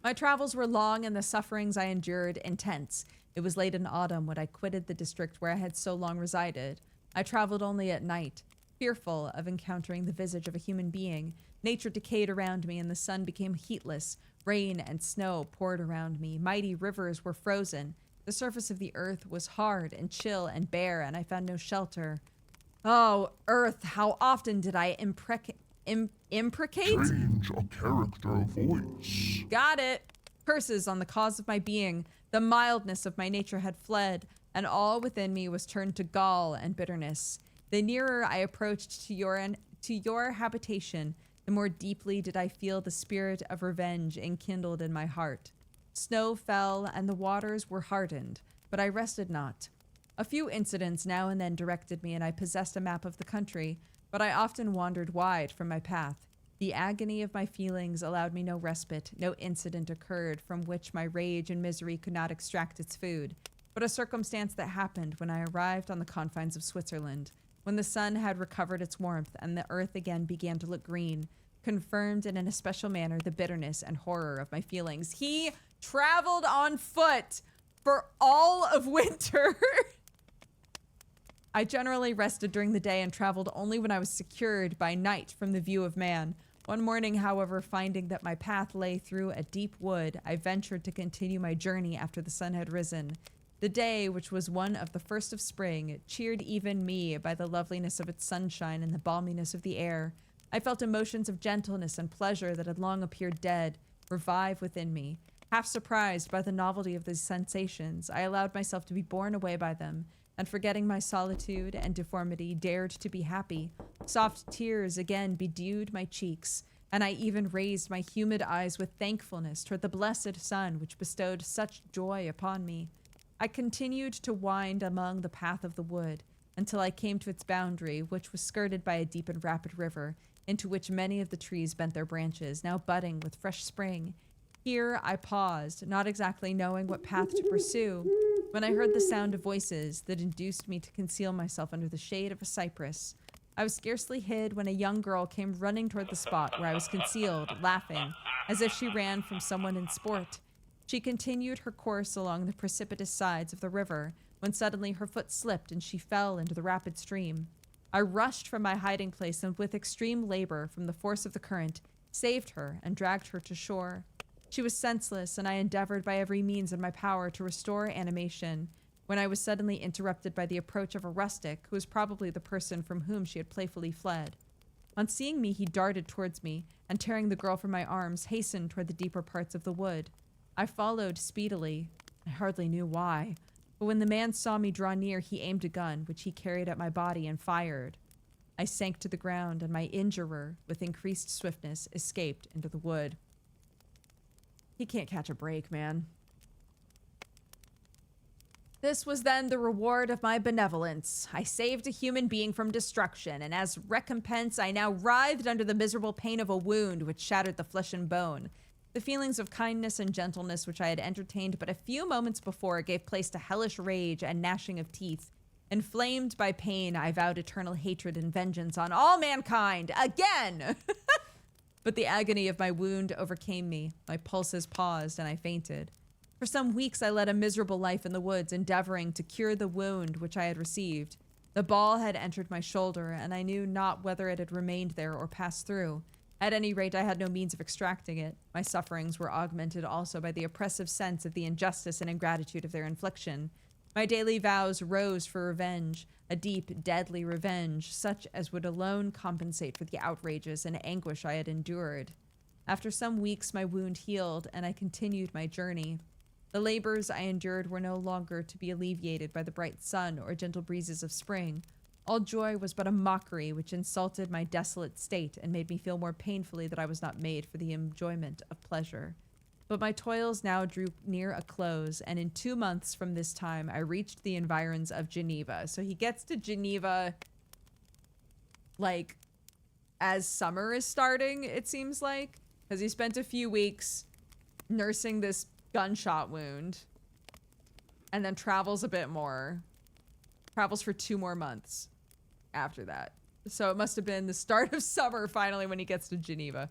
A: My travels were long and the sufferings I endured intense. It was late in autumn when I quitted the district where I had so long resided. I traveled only at night, fearful of encountering the visage of a human being. Nature decayed around me and the sun became heatless. Rain and snow poured around me. Mighty rivers were frozen. The surface of the earth was hard and chill and bare, and I found no shelter. Oh, earth, how often did I imprecate?
B: Change a character voice.
A: Got it. Curses on the cause of my being. The mildness of my nature had fled, and all within me was turned to gall and bitterness. The nearer I approached to your habitation, the more deeply did I feel the spirit of revenge enkindled in my heart. Snow fell and the waters were hardened, but I rested not. A few incidents now and then directed me, and I possessed a map of the country, but I often wandered wide from my path. The agony of my feelings allowed me no respite. No incident occurred from which my rage and misery could not extract its food. But a circumstance that happened when I arrived on the confines of Switzerland, when the sun had recovered its warmth and the earth again began to look green, confirmed in an especial manner the bitterness and horror of my feelings. He traveled on foot for all of winter. I generally rested during the day and traveled only when I was secured by night from the view of man. One morning, however, finding that my path lay through a deep wood, I ventured to continue my journey after the sun had risen. The day, which was one of the first of spring, cheered even me by the loveliness of its sunshine and the balminess of the air. I felt emotions of gentleness and pleasure that had long appeared dead revive within me. Half surprised by the novelty of these sensations, I allowed myself to be borne away by them, and forgetting my solitude and deformity, dared to be happy. Soft tears again bedewed my cheeks, and I even raised my humid eyes with thankfulness toward the blessed sun which bestowed such joy upon me. I continued to wind among the path of the wood until I came to its boundary, which was skirted by a deep and rapid river, into which many of the trees bent their branches, now budding with fresh spring. Here I paused, not exactly knowing what path to pursue, when I heard the sound of voices that induced me to conceal myself under the shade of a cypress. I was scarcely hid when a young girl came running toward the spot where I was concealed, laughing, as if she ran from someone in sport. She continued her course along the precipitous sides of the river, when suddenly her foot slipped and she fell into the rapid stream. I rushed from my hiding place and with extreme labor from the force of the current, saved her and dragged her to shore. She was senseless, and I endeavored by every means in my power to restore animation, when I was suddenly interrupted by the approach of a rustic who was probably the person from whom she had playfully fled. On seeing me, he darted towards me, and tearing the girl from my arms, hastened toward the deeper parts of the wood. I followed speedily. I hardly knew why, but when the man saw me draw near, he aimed a gun, which he carried at my body, and fired. I sank to the ground, and my injurer, with increased swiftness, escaped into the wood. He can't catch a break, man. This was then the reward of my benevolence. I saved a human being from destruction, and as recompense, I now writhed under the miserable pain of a wound which shattered the flesh and bone. The feelings of kindness and gentleness which I had entertained but a few moments before gave place to hellish rage and gnashing of teeth. Inflamed by pain, I vowed eternal hatred and vengeance on all mankind, again! But the agony of my wound overcame me. My pulses paused, and I fainted. For some weeks I led a miserable life in the woods, endeavoring to cure the wound which I had received. The ball had entered my shoulder, and I knew not whether it had remained there or passed through. At any rate, I had no means of extracting it. My sufferings were augmented also by the oppressive sense of the injustice and ingratitude of their infliction. My daily vows rose for revenge, a deep, deadly revenge, such as would alone compensate for the outrages and anguish I had endured. After some weeks, my wound healed, and I continued my journey. The labors I endured were no longer to be alleviated by the bright sun or gentle breezes of spring. All joy was but a mockery which insulted my desolate state and made me feel more painfully that I was not made for the enjoyment of pleasure. But my toils now drew near a close, and in 2 months from this time, I reached the environs of Geneva. So he gets to Geneva, like, as summer is starting, it seems like, because he spent a few weeks nursing this gunshot wound, and then travels a bit more. Travels for 2 more months after that. So it must have been the start of summer finally when he gets to Geneva.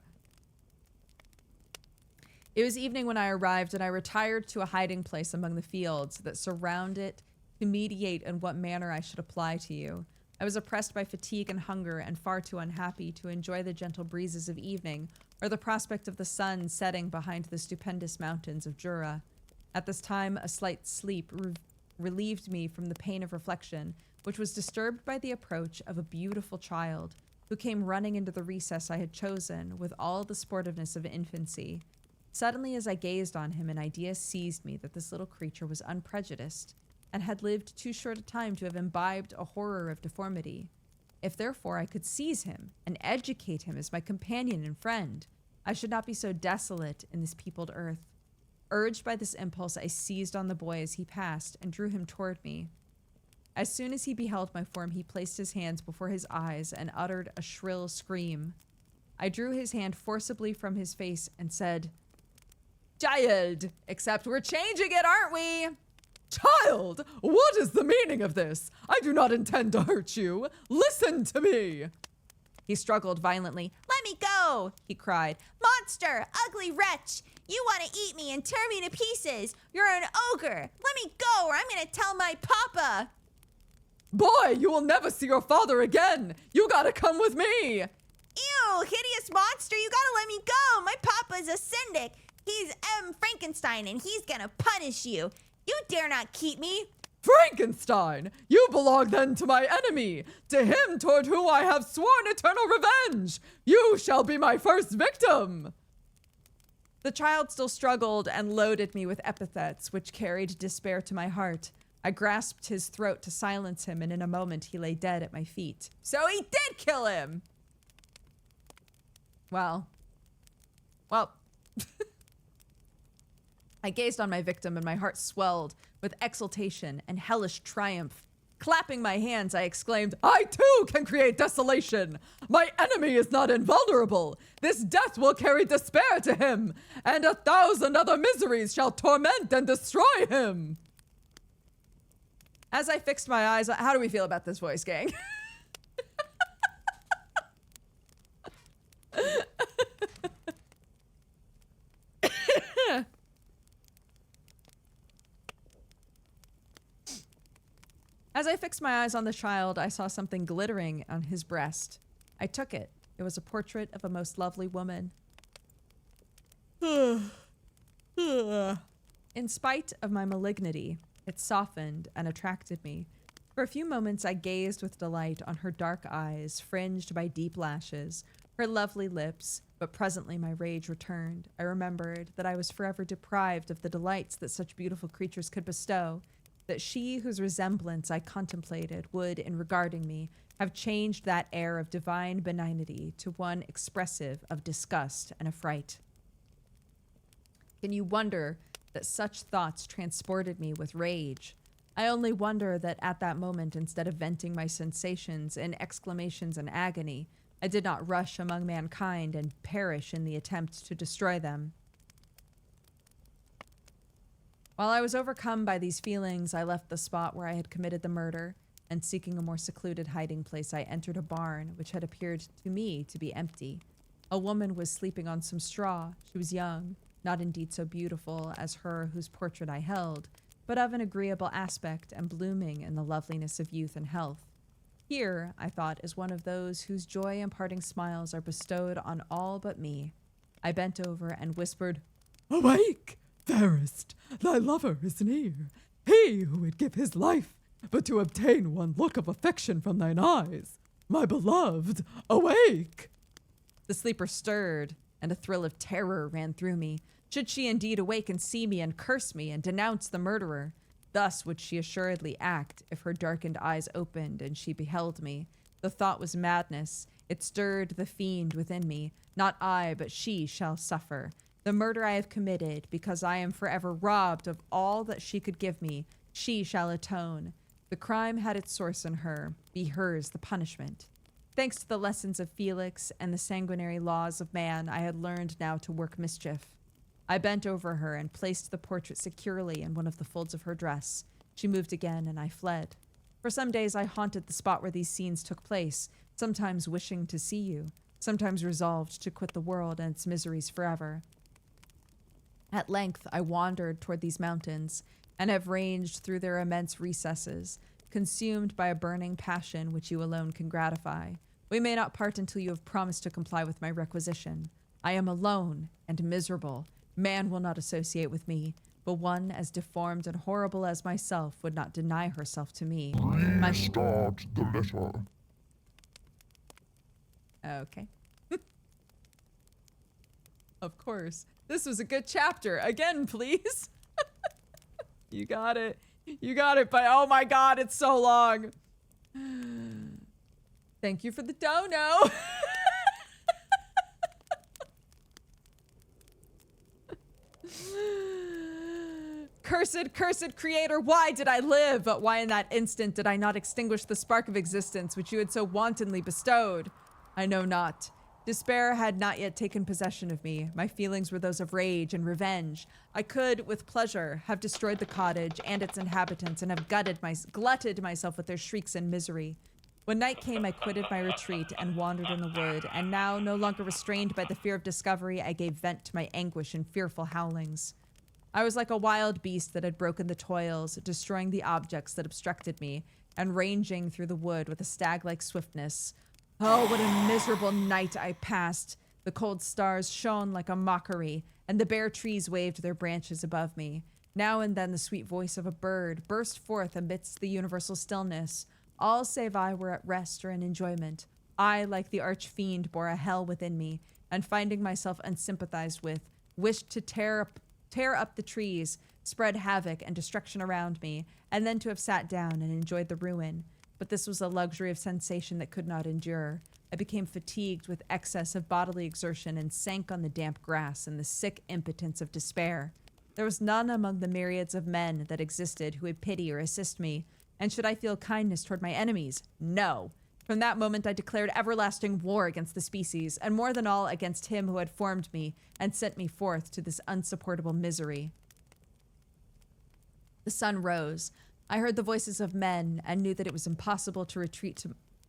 A: It was evening when I arrived, and I retired to a hiding place among the fields that surround it to meditate in what manner I should apply to you. I was oppressed by fatigue and hunger, and far too unhappy to enjoy the gentle breezes of evening or the prospect of the sun setting behind the stupendous mountains of Jura. At this time, a slight sleep relieved me from the pain of reflection, which was disturbed by the approach of a beautiful child, who came running into the recess I had chosen with all the sportiveness of infancy. Suddenly, as I gazed on him, an idea seized me that this little creature was unprejudiced, and had lived too short a time to have imbibed a horror of deformity. If therefore I could seize him and educate him as my companion and friend, I should not be so desolate in this peopled earth. Urged by this impulse, I seized on the boy as he passed and drew him toward me. As soon as he beheld my form, he placed his hands before his eyes and uttered a shrill scream. I drew his hand forcibly from his face and said, "Child, except we're changing it, aren't we?"
C: Child, what is the meaning of this? I do not intend to hurt you. Listen to me.
A: He struggled violently.
D: "Let me go!" he cried. "Monster! Ugly wretch! You want to eat me and tear me to pieces! You're an ogre! Let me go, or I'm going to tell my papa!"
C: Boy, you will never see your father again. You gotta come with me.
D: "Ew, hideous monster! You gotta let me go! My papa's a syndic! He's Frankenstein, and he's gonna punish you! You dare not keep me!"
C: Frankenstein, you belong then to my enemy, to him toward whom I have sworn eternal revenge. You shall be my first victim.
A: The child still struggled and loaded me with epithets which carried despair to my heart. I grasped his throat to silence him, and in a moment he lay dead at my feet. So he did kill him! Well, Well, I gazed on my victim and my heart swelled with exultation and hellish triumph. Clapping my hands, I exclaimed,
C: I too can create desolation. My enemy is not invulnerable. This death will carry despair to him, and 1,000 other miseries shall torment and destroy him.
A: As I fixed my eyes, how do we feel about this voice, gang? As I fixed my eyes on the child, I saw something glittering on his breast. I took it. It was a portrait of a most lovely woman. In spite of my malignity, it softened and attracted me. For a few moments, I gazed with delight on her dark eyes, fringed by deep lashes, her lovely lips, but presently my rage returned. I remembered that I was forever deprived of the delights that such beautiful creatures could bestow, that she whose resemblance I contemplated would, in regarding me, have changed that air of divine benignity to one expressive of disgust and affright. Can you wonder that such thoughts transported me with rage? I only wonder that at that moment, instead of venting my sensations in exclamations and agony, I did not rush among mankind and perish in the attempt to destroy them. While I was overcome by these feelings, I left the spot where I had committed the murder, and seeking a more secluded hiding place, I entered a barn which had appeared to me to be empty. A woman was sleeping on some straw. She was young, not indeed so beautiful as her whose portrait I held, but of an agreeable aspect and blooming in the loveliness of youth and health. Here, I thought, is one of those whose joy-imparting smiles are bestowed on all but me. I bent over and whispered,
C: Awake, fairest, thy lover is near. He who would give his life but to obtain one look of affection from thine eyes. My beloved, awake!
A: The sleeper stirred, and a thrill of terror ran through me. Should she indeed awake and see me and curse me and denounce the murderer? Thus would she assuredly act if her darkened eyes opened and she beheld me. The thought was madness. It stirred the fiend within me. Not I, but she shall suffer. The murder I have committed, because I am forever robbed of all that she could give me, she shall atone. The crime had its source in her. Be hers the punishment. Thanks to the lessons of Felix and the sanguinary laws of man, I had learned now to work mischief. I bent over her and placed the portrait securely in one of the folds of her dress. She moved again, and I fled. For some days I haunted the spot where these scenes took place, sometimes wishing to see you, sometimes resolved to quit the world and its miseries forever. At length I wandered toward these mountains, and have ranged through their immense recesses, consumed by a burning passion which you alone can gratify. We may not part until you have promised to comply with my requisition. I am alone and miserable. Man will not associate with me, but one as deformed and horrible as myself would not deny herself to me.
B: Restart the letter.
A: Okay. Of course. This was a good chapter. Again, please. You got it. You got it, but oh my god, it's so long. Thank you for the dono. Cursed creator, why did I live? But why in that instant did I not extinguish the spark of existence which you had so wantonly bestowed? I know not. Despair had not yet taken possession of me. My feelings were those of rage and revenge. I could, with pleasure, have destroyed the cottage and its inhabitants and have glutted myself with their shrieks and misery. When night came, I quitted my retreat and wandered in the wood, and now, no longer restrained by the fear of discovery, I gave vent to my anguish in fearful howlings. I was like a wild beast that had broken the toils, destroying the objects that obstructed me, and ranging through the wood with a stag-like swiftness. Oh, what a miserable night I passed. The cold stars shone like a mockery, and the bare trees waved their branches above me. Now and then the sweet voice of a bird burst forth amidst the universal stillness. All save I were at rest or in enjoyment. I, like the arch-fiend, bore a hell within me, and finding myself unsympathized with, wished to tear up the trees, spread havoc and destruction around me, and then to have sat down and enjoyed the ruin. but this was a luxury of sensation that could not endure. I became fatigued with excess of bodily exertion and sank on the damp grass in the sick impotence of despair. There was none among the myriads of men that existed who would pity or assist me, and should I feel kindness toward my enemies? No. From that moment, I declared everlasting war against the species, and more than all, against him who had formed me and sent me forth to this unsupportable misery. The sun rose. I heard the voices of men and knew that it was impossible to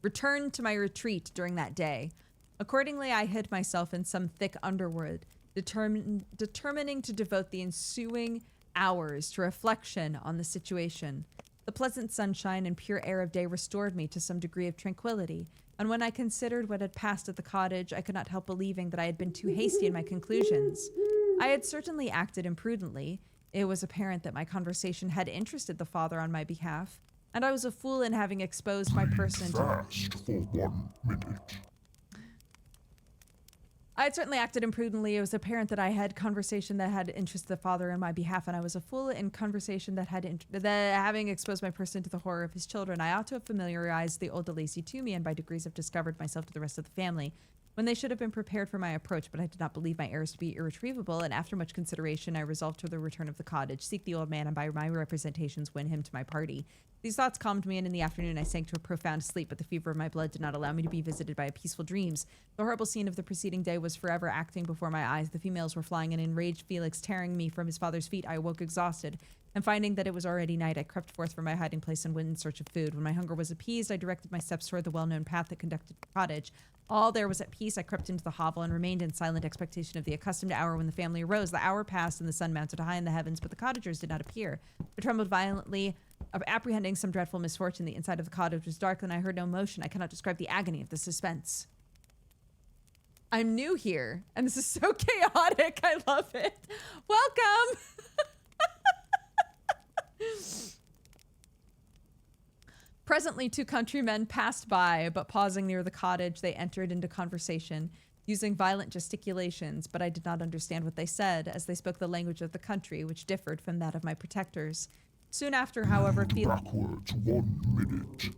A: return to my retreat during that day. Accordingly, I hid myself in some thick underwood, determining to devote the ensuing hours to reflection on the situation. The pleasant sunshine and pure air of day restored me to some degree of tranquility, and when I considered what had passed at the cottage, I could not help believing that I had been too hasty in my conclusions. I had certainly acted imprudently. It was apparent that my conversation had interested the father on my behalf, and I was a fool in having exposed my person to...
B: Fast for 1 minute.
A: I had certainly acted imprudently. It was apparent that I had conversation that had interested the father on my behalf, and I was a fool in conversation that having exposed my person to the horror of his children. I ought to have familiarized the old Delacey to me, and by degrees have discovered myself to the rest of the family, when they should have been prepared for my approach, but I did not believe my errors to be irretrievable, and after much consideration, I resolved to the return of the cottage, seek the old man, and by my representations win him to my party. These thoughts calmed me, and in the afternoon I sank to a profound sleep, but the fever of my blood did not allow me to be visited by peaceful dreams. The horrible scene of the preceding day was forever acting before my eyes. The females were flying, and enraged Felix tearing me from his father's feet. I awoke exhausted, and finding that it was already night, I crept forth from my hiding place and went in search of food. When my hunger was appeased, I directed my steps toward the well-known path that conducted to the cottage. All there was at peace. I crept into the hovel and remained in silent expectation of the accustomed hour when the family arose. The hour passed and the sun mounted high in the heavens, but the cottagers did not appear. I trembled violently, apprehending some dreadful misfortune. The inside of the cottage was dark, and I heard no motion. I cannot describe the agony of the suspense. I'm new here, and this is so chaotic. I love it. Welcome. Presently, 2 countrymen passed by, but pausing near the cottage, they entered into conversation, using violent gesticulations, but I did not understand what they said, as they spoke the language of the country, which differed from that of my protectors. Soon after, however,
B: Backwards 1 minute.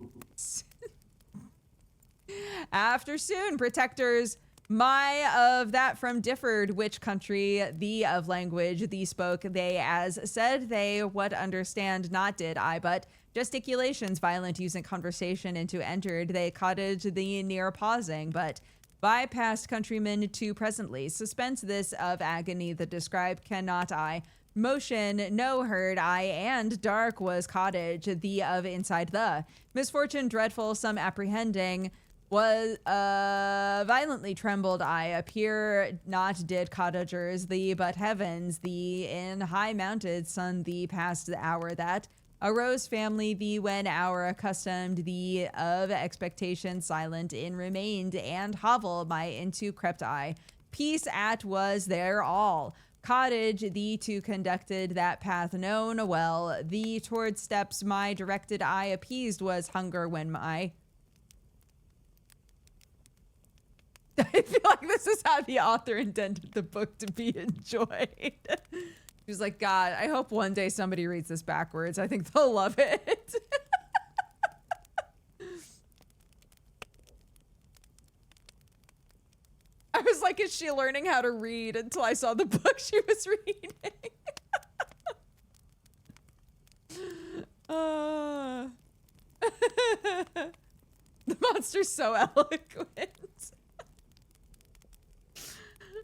A: After soon, protectors, my of that from differed, which country, the of language, the spoke, they as said, they what understand not did I, but gesticulations violent using conversation into entered, they cottage the near pausing, but bypassed countrymen to presently. Suspense this of agony the describe cannot I. Motion no heard I, and dark was cottage, the of inside the. Misfortune dreadful some apprehending, was violently trembled I, appear not did cottagers, the but heavens, the in high mounted sun, the past the hour that arose family, the when hour accustomed, the of expectation silent in remained, and hovel my into crept I. Peace at was there all. Cottage, the to conducted that path known well, the toward steps my directed I appeased was hunger when my... I feel like this is how the author intended the book to be enjoyed. She was like, God, I hope one day somebody reads this backwards. I think they'll love it. I was like, is she learning how to read until I saw the book she was reading? The monster's so eloquent.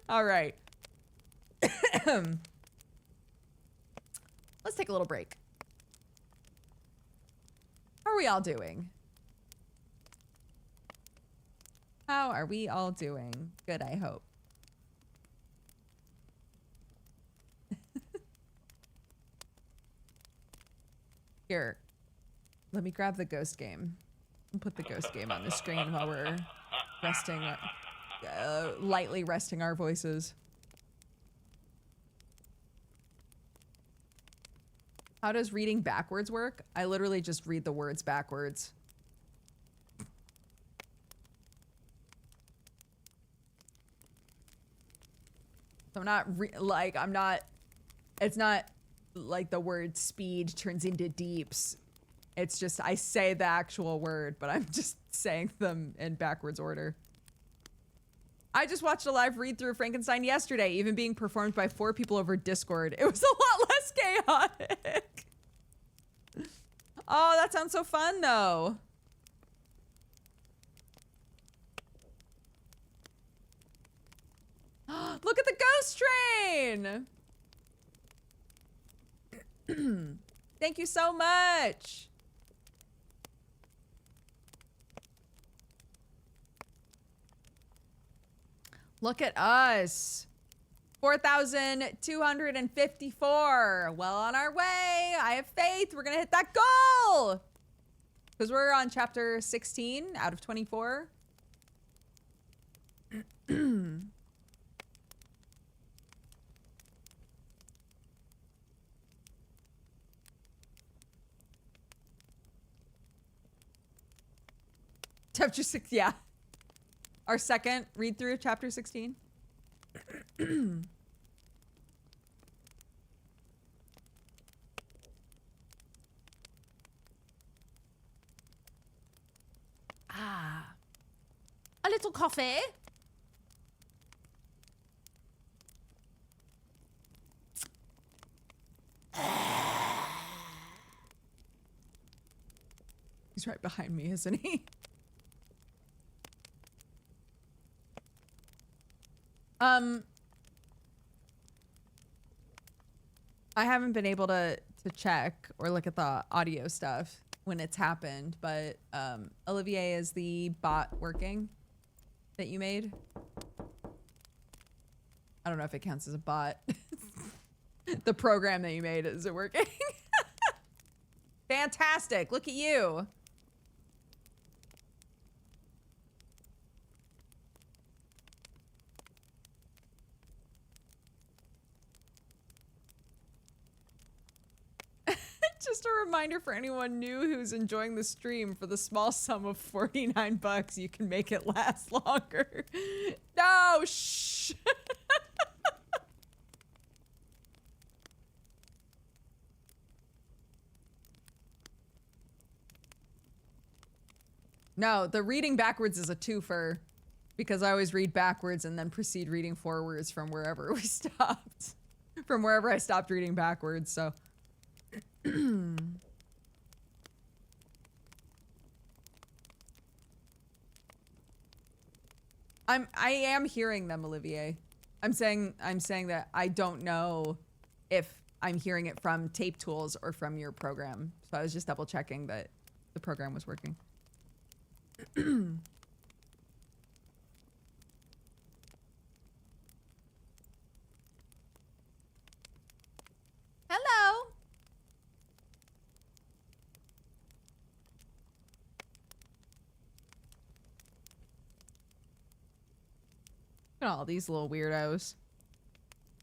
A: All right. Let's take a little break. How are we all doing? How are we all doing? Good, I hope. Here, let me grab the ghost game and put the ghost game on the screen while we're resting, lightly resting our voices. How does reading backwards work? I literally just read the words backwards. I'm not it's not like the word speed turns into deeps It's just I say the actual word, but I'm just saying them in backwards order. I just watched a live read through of Frankenstein yesterday, even being performed by 4 people over Discord. It was a lot less chaotic. Oh, that sounds so fun, though. Look at the ghost train! Thank you so much! Look at us. 4,254. Well on our way. I have faith. We're gonna hit that goal! Because we're on chapter 16 out of 24. Chapter 6, yeah. Our second read through of chapter 16. Ah. A little coffee. He's right behind me, isn't he? I haven't been able to check or look at the audio stuff when it's happened, but Olivier, is the bot working that you made? I don't know if it counts as a bot. The program that you made, is it working? Fantastic, look at you. Just a reminder for anyone new who's enjoying the stream, for the small sum of 49 bucks, you can make it last longer. No, shh. No, the reading backwards is a twofer, because I always read backwards and then proceed reading forwards from wherever we stopped. From wherever I stopped reading backwards, so. I am hearing them, Olivier. I'm saying that I don't know if I'm hearing it from Tape Tools or from your program. So I was just double checking that the program was working. Hello. Look at all these little weirdos.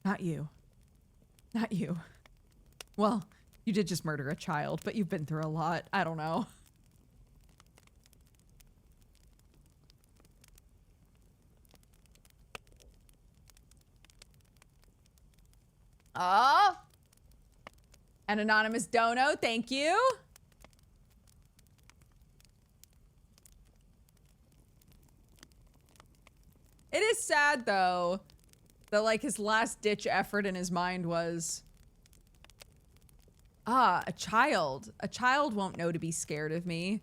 A: Not you. Not you. Well, you did just murder a child, but you've been through a lot. I don't know. Oh. An anonymous dono, thank you. It is sad, though, that, like, his last ditch effort in his mind was, a child. A child won't know to be scared of me.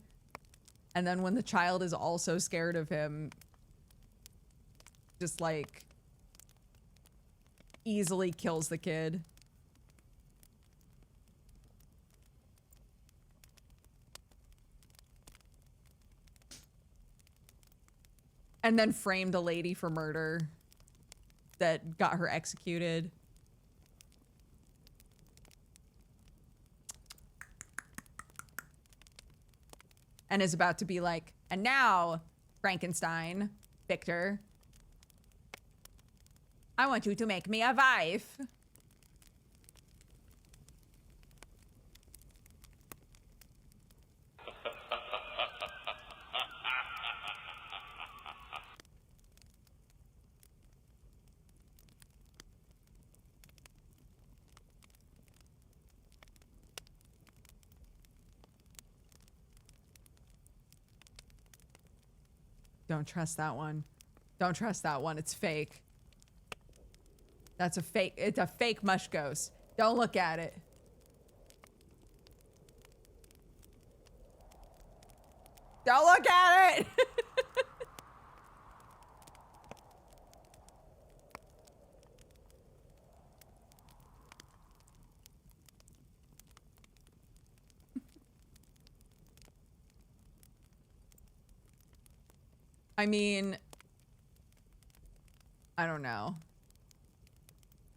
A: And then when the child is also scared of him, just, like, easily kills the kid. And then framed a lady for murder that got her executed. And is about to be like, and now, Frankenstein, Victor, I want you to make me a wife. Don't trust that one. Don't trust that one. It's fake. That's a fake. It's a fake mush ghost. Don't look at it. Don't look at it. I mean, I don't know.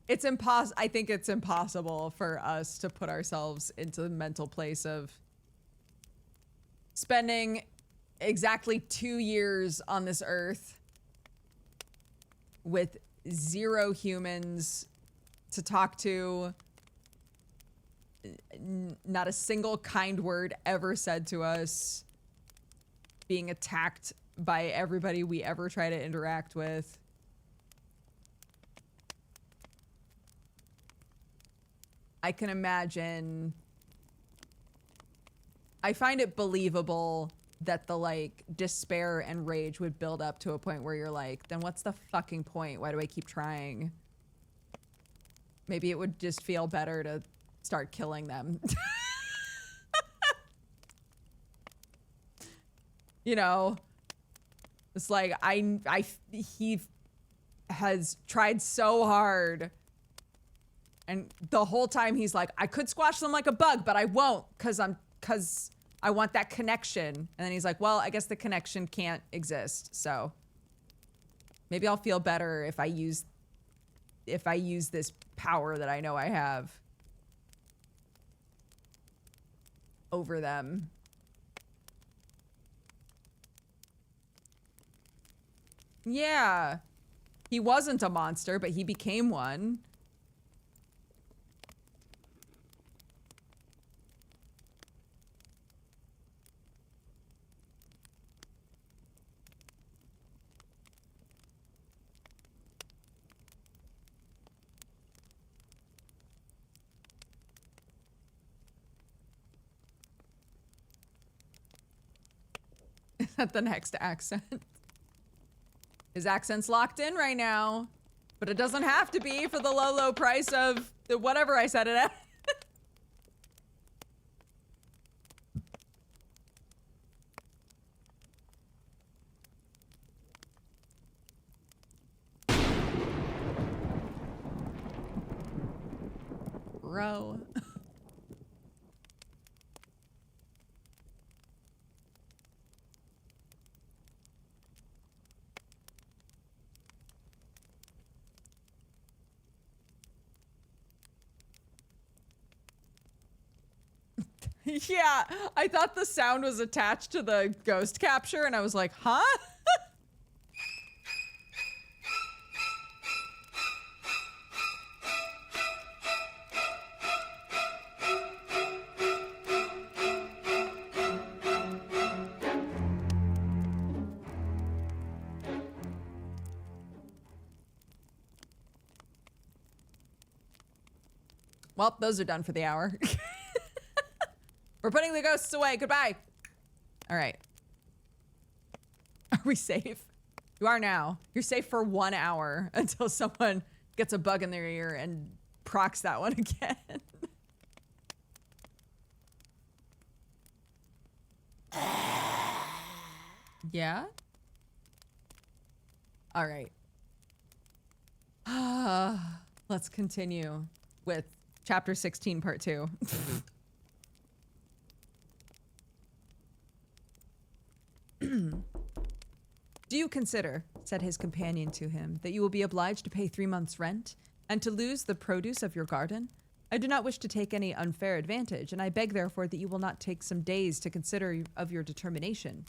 A: It's I think it's impossible for us to put ourselves into the mental place of spending exactly 2 years on this earth with 0 humans to talk to, not a single kind word ever said to us, being attacked by everybody we ever try to interact with. I can imagine. I find it believable that the like despair and rage would build up to a point where you're like, then what's the fucking point? Why do I keep trying? Maybe it would just feel better to start killing them. You know, it's like he has tried so hard, and the whole time he's like, I could squash them like a bug, but I won't, cause I want that connection. And then he's like, well, I guess the connection can't exist, so maybe I'll feel better if I use this power that I know I have over them. Yeah. He wasn't a monster, but he became one. Is that the next accent? His accent's locked in right now, but it doesn't have to be for the low, low price of the whatever I said it at. Bro. Yeah, I thought the sound was attached to the ghost capture, and I was like, huh? Well, those are done for the hour. We're putting the ghosts away. Goodbye. All right. Are we safe? You are now. You're safe for 1 hour until someone gets a bug in their ear and procs that one again. Yeah? All right. Let's continue with chapter 16, part 2. Do you consider, said his companion to him, that you will be obliged to pay 3 months' rent and to lose the produce of your garden? I do not wish to take any unfair advantage, and I beg therefore that you will not take some days to consider of your determination.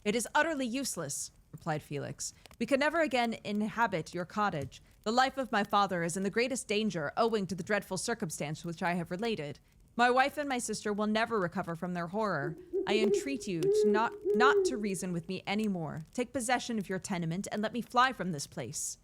A: It is utterly useless, replied Felix. We can never again inhabit your cottage. The life of my father is in the greatest danger owing to the dreadful circumstance which I have related. My wife and my sister will never recover from their horror. I entreat you to not to reason with me any more. Take possession of your tenement and let me fly from this place.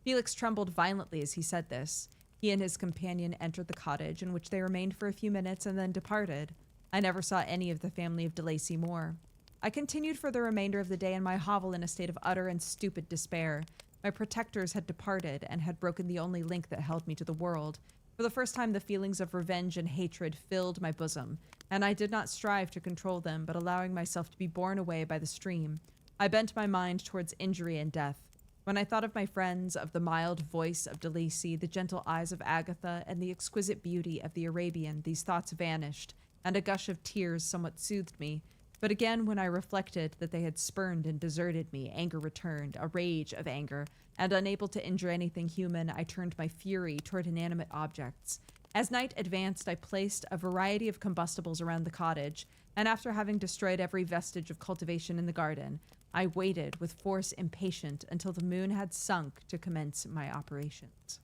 A: Felix trembled violently as he said this. He and his companion entered the cottage, in which they remained for a few minutes and then departed. I never saw any of the family of de Lacy more. I continued for the remainder of the day in my hovel in a state of utter and stupid despair. My protectors had departed and had broken the only link that held me to the world. For the first time, the feelings of revenge and hatred filled my bosom, and I did not strive to control them, but allowing myself to be borne away by the stream. I bent my mind towards injury and death. When I thought of my friends, of the mild voice of De Lacy, the gentle eyes of Agatha, and the exquisite beauty of the Arabian, these thoughts vanished, and a gush of tears somewhat soothed me. But again, when I reflected that they had spurned and deserted me, anger returned, a rage of anger, and unable to injure anything human, I turned my fury toward inanimate objects. As night advanced, I placed a variety of combustibles around the cottage, and after having destroyed every vestige of cultivation in the garden, I waited with force impatient until the moon had sunk to commence my operations.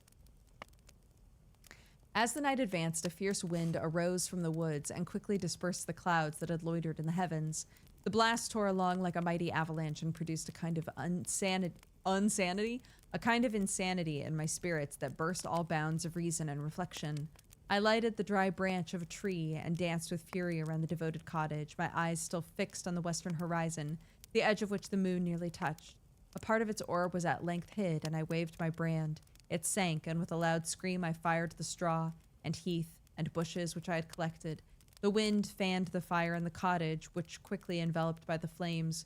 A: As the night advanced, a fierce wind arose from the woods and quickly dispersed the clouds that had loitered in the heavens. The blast tore along like a mighty avalanche and produced a kind of insanity in my spirits that burst all bounds of reason and reflection. I lighted the dry branch of a tree and danced with fury around the devoted cottage, my eyes still fixed on the western horizon, the edge of which the moon nearly touched. A part of its orb was at length hid, and I waved my brand. It sank, and with a loud scream I fired the straw and heath and bushes which I had collected. The wind fanned the fire in the cottage, was quickly enveloped by the flames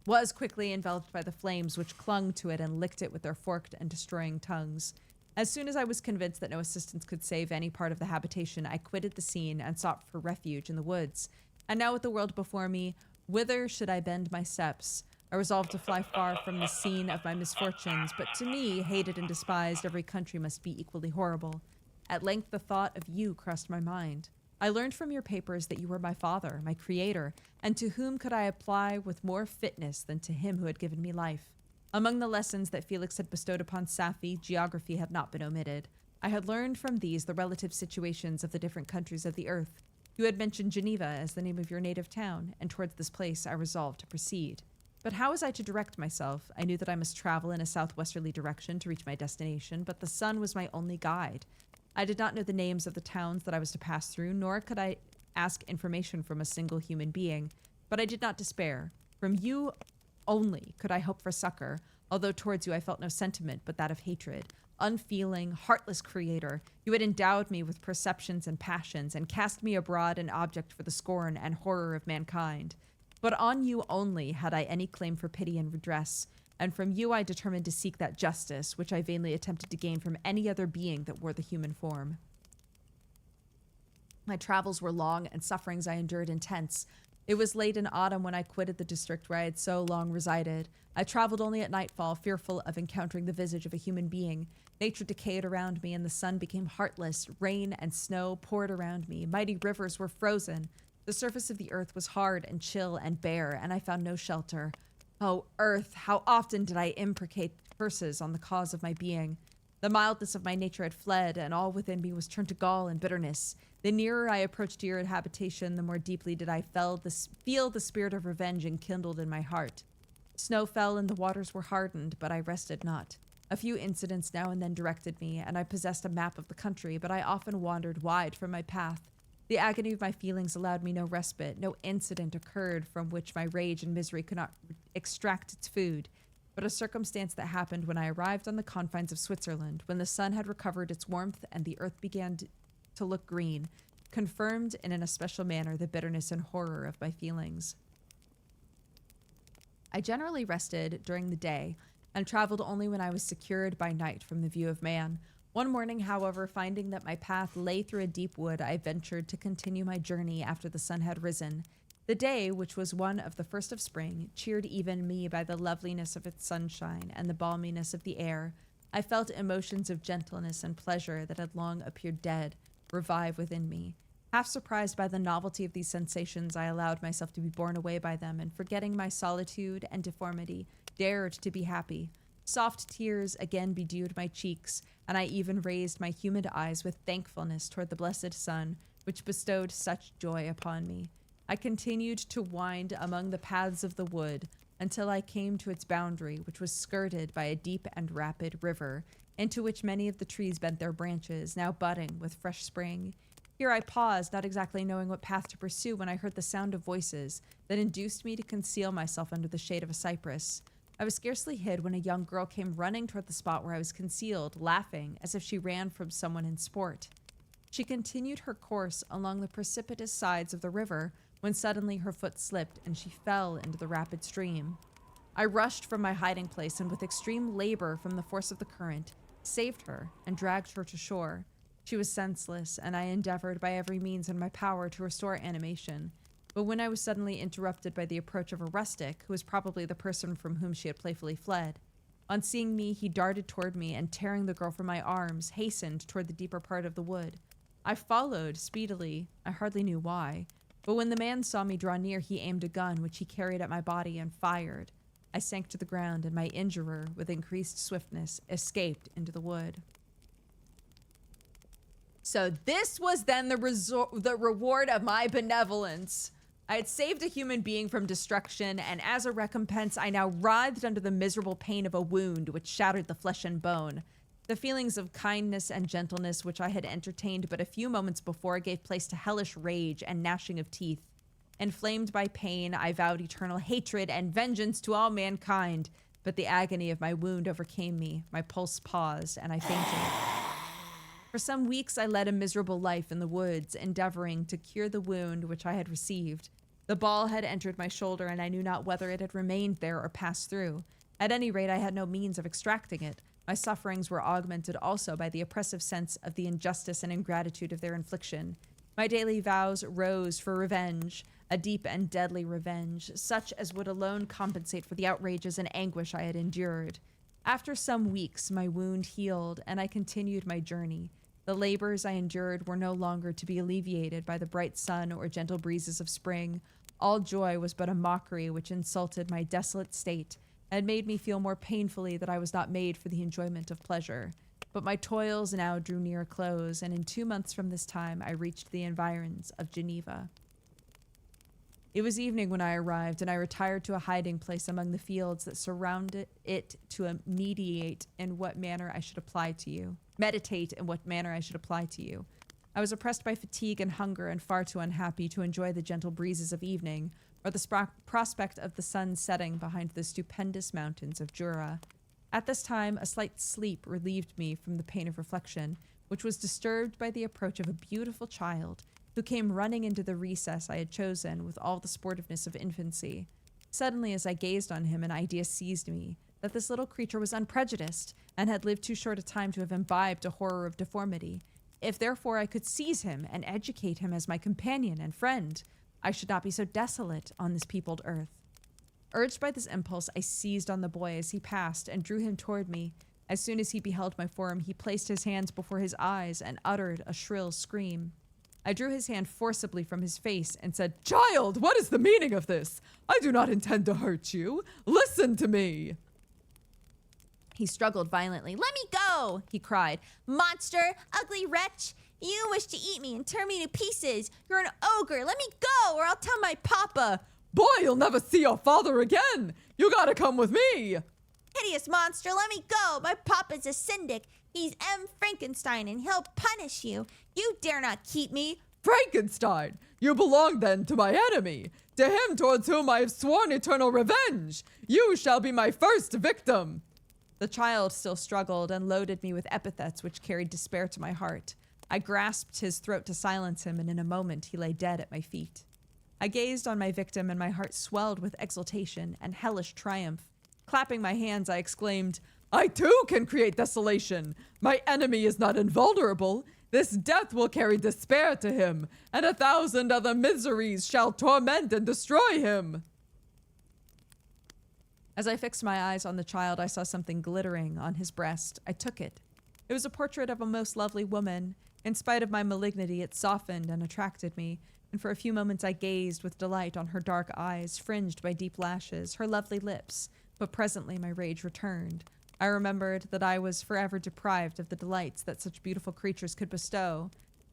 A: which clung to it and licked it with their forked and destroying tongues. As soon as I was convinced that no assistance could save any part of the habitation, I quitted the scene and sought for refuge in the woods. And now with the world before me, whither should I bend my steps? I resolved to fly far from the scene of my misfortunes, but to me, hated and despised, every country must be equally horrible. At length the thought of you crossed my mind. I learned from your papers that you were my father, my creator, and to whom could I apply with more fitness than to him who had given me life? Among the lessons that Felix had bestowed upon Safie, geography had not been omitted. I had learned from these the relative situations of the different countries of the earth. You had mentioned Geneva as the name of your native town, and towards this place I resolved to proceed. But how was I to direct myself? I knew that I must travel in a southwesterly direction to reach my destination, but the sun was my only guide. I did not know the names of the towns that I was to pass through, nor could I ask information from a single human being. But I did not despair. From you only could I hope for succor, although towards you I felt no sentiment but that of hatred. Unfeeling, heartless creator, you had endowed me with perceptions and passions, and cast me abroad an object for the scorn and horror of mankind. But on you only had I any claim for pity and redress, and from you I determined to seek that justice which I vainly attempted to gain from any other being that wore the human form. My travels were long, and sufferings I endured intense. It was late in autumn when I quitted the district where I had so long resided. I traveled only at nightfall, fearful of encountering the visage of a human being. Nature decayed around me, and the sun became heartless. Rain and snow poured around me. Mighty rivers were frozen. The surface of the earth was hard and chill and bare, and I found no shelter. Oh, earth, how often did I imprecate curses on the cause of my being. The mildness of my nature had fled, and all within me was turned to gall and bitterness. The nearer I approached to your habitation, the more deeply did I feel the spirit of revenge enkindled in my heart. Snow fell and the waters were hardened, but I rested not. A few incidents now and then directed me, and I possessed a map of the country, but I often wandered wide from my path. The agony of my feelings allowed me no respite. No incident occurred from which my rage and misery could not extract its food. But a circumstance that happened when I arrived on the confines of Switzerland, when the sun had recovered its warmth and the earth began to look green, confirmed in an especial manner the bitterness and horror of my feelings. I generally rested during the day, and traveled only when I was secured by night from the view of man. One morning, however, finding that my path lay through a deep wood, I ventured to continue my journey after the sun had risen. The day, which was one of the first of spring, cheered even me by the loveliness of its sunshine and the balminess of the air. I felt emotions of gentleness and pleasure that had long appeared dead revive within me. Half surprised by the novelty of these sensations, I allowed myself to be borne away by them, and forgetting my solitude and deformity, dared to be happy. Soft tears again bedewed my cheeks, and I even raised my humid eyes with thankfulness toward the blessed sun, which bestowed such joy upon me. I continued to wind among the paths of the wood until I came to its boundary, which was skirted by a deep and rapid river, into which many of the trees bent their branches, now budding with fresh spring. Here I paused, not exactly knowing what path to pursue, when I heard the sound of voices that induced me to conceal myself under the shade of a cypress. I was scarcely hid when a young girl came running toward the spot where I was concealed, laughing as if she ran from someone in sport. She continued her course along the precipitous sides of the river when suddenly her foot slipped and she fell into the rapid stream. I rushed from my hiding place and with extreme labor from the force of the current, saved her and dragged her to shore. She was senseless, and I endeavored by every means in my power to restore animation. But when I was suddenly interrupted by the approach of a rustic, who was probably the person from whom she had playfully fled. On seeing me, he darted toward me and, tearing the girl from my arms, hastened toward the deeper part of the wood. I followed speedily. I hardly knew why. But when the man saw me draw near, he aimed a gun, which he carried at my body, and fired. I sank to the ground, and my injurer, with increased swiftness, escaped into the wood. So this was then the reward of my benevolence. I had saved a human being from destruction, and as a recompense, I now writhed under the miserable pain of a wound which shattered the flesh and bone. The feelings of kindness and gentleness which I had entertained but a few moments before gave place to hellish rage and gnashing of teeth. Inflamed by pain, I vowed eternal hatred and vengeance to all mankind, but the agony of my wound overcame me. My pulse paused, and I fainted. For some weeks, I led a miserable life in the woods, endeavoring to cure the wound which I had received. The ball had entered my shoulder, and I knew not whether it had remained there or passed through. At any rate, I had no means of extracting it. My sufferings were augmented also by the oppressive sense of the injustice and ingratitude of their infliction. My daily vows rose for revenge, a deep and deadly revenge, such as would alone compensate for the outrages and anguish I had endured. After some weeks, my wound healed, and I continued my journey. The labors I endured were no longer to be alleviated by the bright sun or gentle breezes of spring. All joy was but a mockery which insulted my desolate state, and made me feel more painfully that I was not made for the enjoyment of pleasure. But my toils now drew near a close, and in 2 months from this time I reached the environs of Geneva. It was evening when I arrived, and I retired to a hiding place among the fields that surrounded it to meditate in what manner I should apply to you. I was oppressed by fatigue and hunger, and far too unhappy to enjoy the gentle breezes of evening, or the prospect of the sun setting behind the stupendous mountains of Jura. At this time, a slight sleep relieved me from the pain of reflection, which was disturbed by the approach of a beautiful child, who came running into the recess I had chosen with all the sportiveness of infancy. Suddenly, as I gazed on him, an idea seized me, that this little creature was unprejudiced, and had lived too short a time to have imbibed a horror of deformity. If therefore I could seize him and educate him as my companion and friend, I should not be so desolate on this peopled earth. Urged by this impulse, I seized on the boy as he passed and drew him toward me. As soon as he beheld my form, he placed his hands before his eyes and uttered a shrill scream. I drew his hand forcibly from his face and said,
C: Child, what is the meaning of this? I do not intend to hurt you. Listen to me.
D: He struggled violently. Let me go, he cried. Monster, ugly wretch. You wish to eat me and tear me to pieces. You're an ogre. Let me go, or I'll tell my papa.
C: Boy, you'll never see your father again. You gotta come with me.
D: Hideous monster, let me go. My papa's a syndic. He's Frankenstein, and he'll punish you. You dare not keep me.
C: Frankenstein, you belong then to my enemy, to him towards whom I have sworn eternal revenge. You shall be my first victim.
A: The child still struggled and loaded me with epithets which carried despair to my heart. I grasped his throat to silence him, and in a moment he lay dead at my feet. I gazed on my victim, and my heart swelled with exultation and hellish triumph. Clapping my hands, I exclaimed,
C: I too can create desolation. My enemy is not invulnerable. This death will carry despair to him, and 1,000 other miseries shall torment and destroy him.
A: As I fixed my eyes on the child, I saw something glittering on his breast. I took it. It was a portrait of a most lovely woman. In spite of my malignity, it softened and attracted me, and for a few moments I gazed with delight on her dark eyes, fringed by deep lashes, her lovely lips, but presently my rage returned. I remembered that I was forever deprived of the delights that such beautiful creatures could bestow,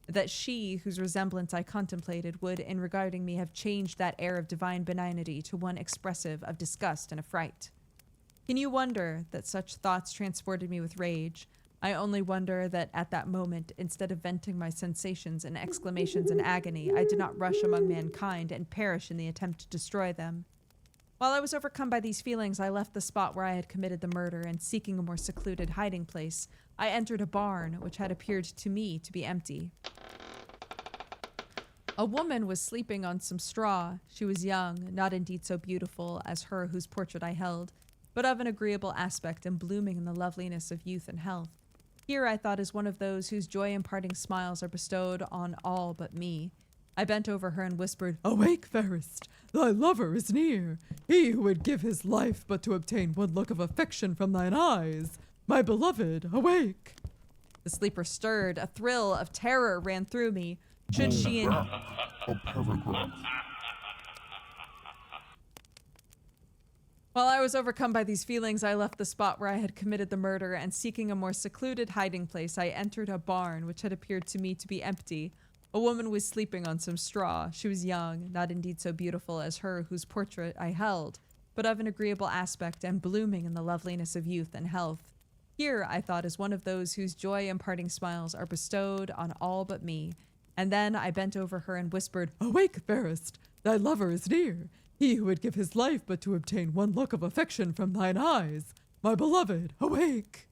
A: that she, whose resemblance I contemplated, would, in regarding me, have changed that air of divine benignity to one expressive of disgust and affright. Can you wonder that such thoughts transported me with rage? I only wonder that at that moment, instead of venting my sensations and exclamations in agony, I did not rush among mankind and perish in the attempt to destroy them. While I was overcome by these feelings, I left the spot where I had committed the murder, and seeking a more secluded hiding place, I entered a barn which had appeared to me to be empty. A woman was sleeping on some straw. She was young, not indeed so beautiful as her whose portrait I held, but of an agreeable aspect and blooming in the loveliness of youth and health. Here I thought is one of those whose joy-imparting smiles are bestowed on all but me. I bent over her and whispered,
C: Awake, fairest, thy lover is near. He who would give his life but to obtain one look of affection from thine eyes. My beloved, awake.
A: The sleeper stirred. A thrill of terror ran through me. Should she in...
B: A paragraph.
A: While I was overcome by these feelings, I left the spot where I had committed the murder, and seeking a more secluded hiding place, I entered a barn which had appeared to me to be empty. A woman was sleeping on some straw. She was young, not indeed so beautiful as her whose portrait I held, but of an agreeable aspect and blooming in the loveliness of youth and health. Here, I thought, is one of those whose joy-imparting smiles are bestowed on all but me. And then I bent over her and whispered,
C: Awake, fairest, thy lover is near. He who would give his life but to obtain one look of affection from thine eyes. My beloved, awake.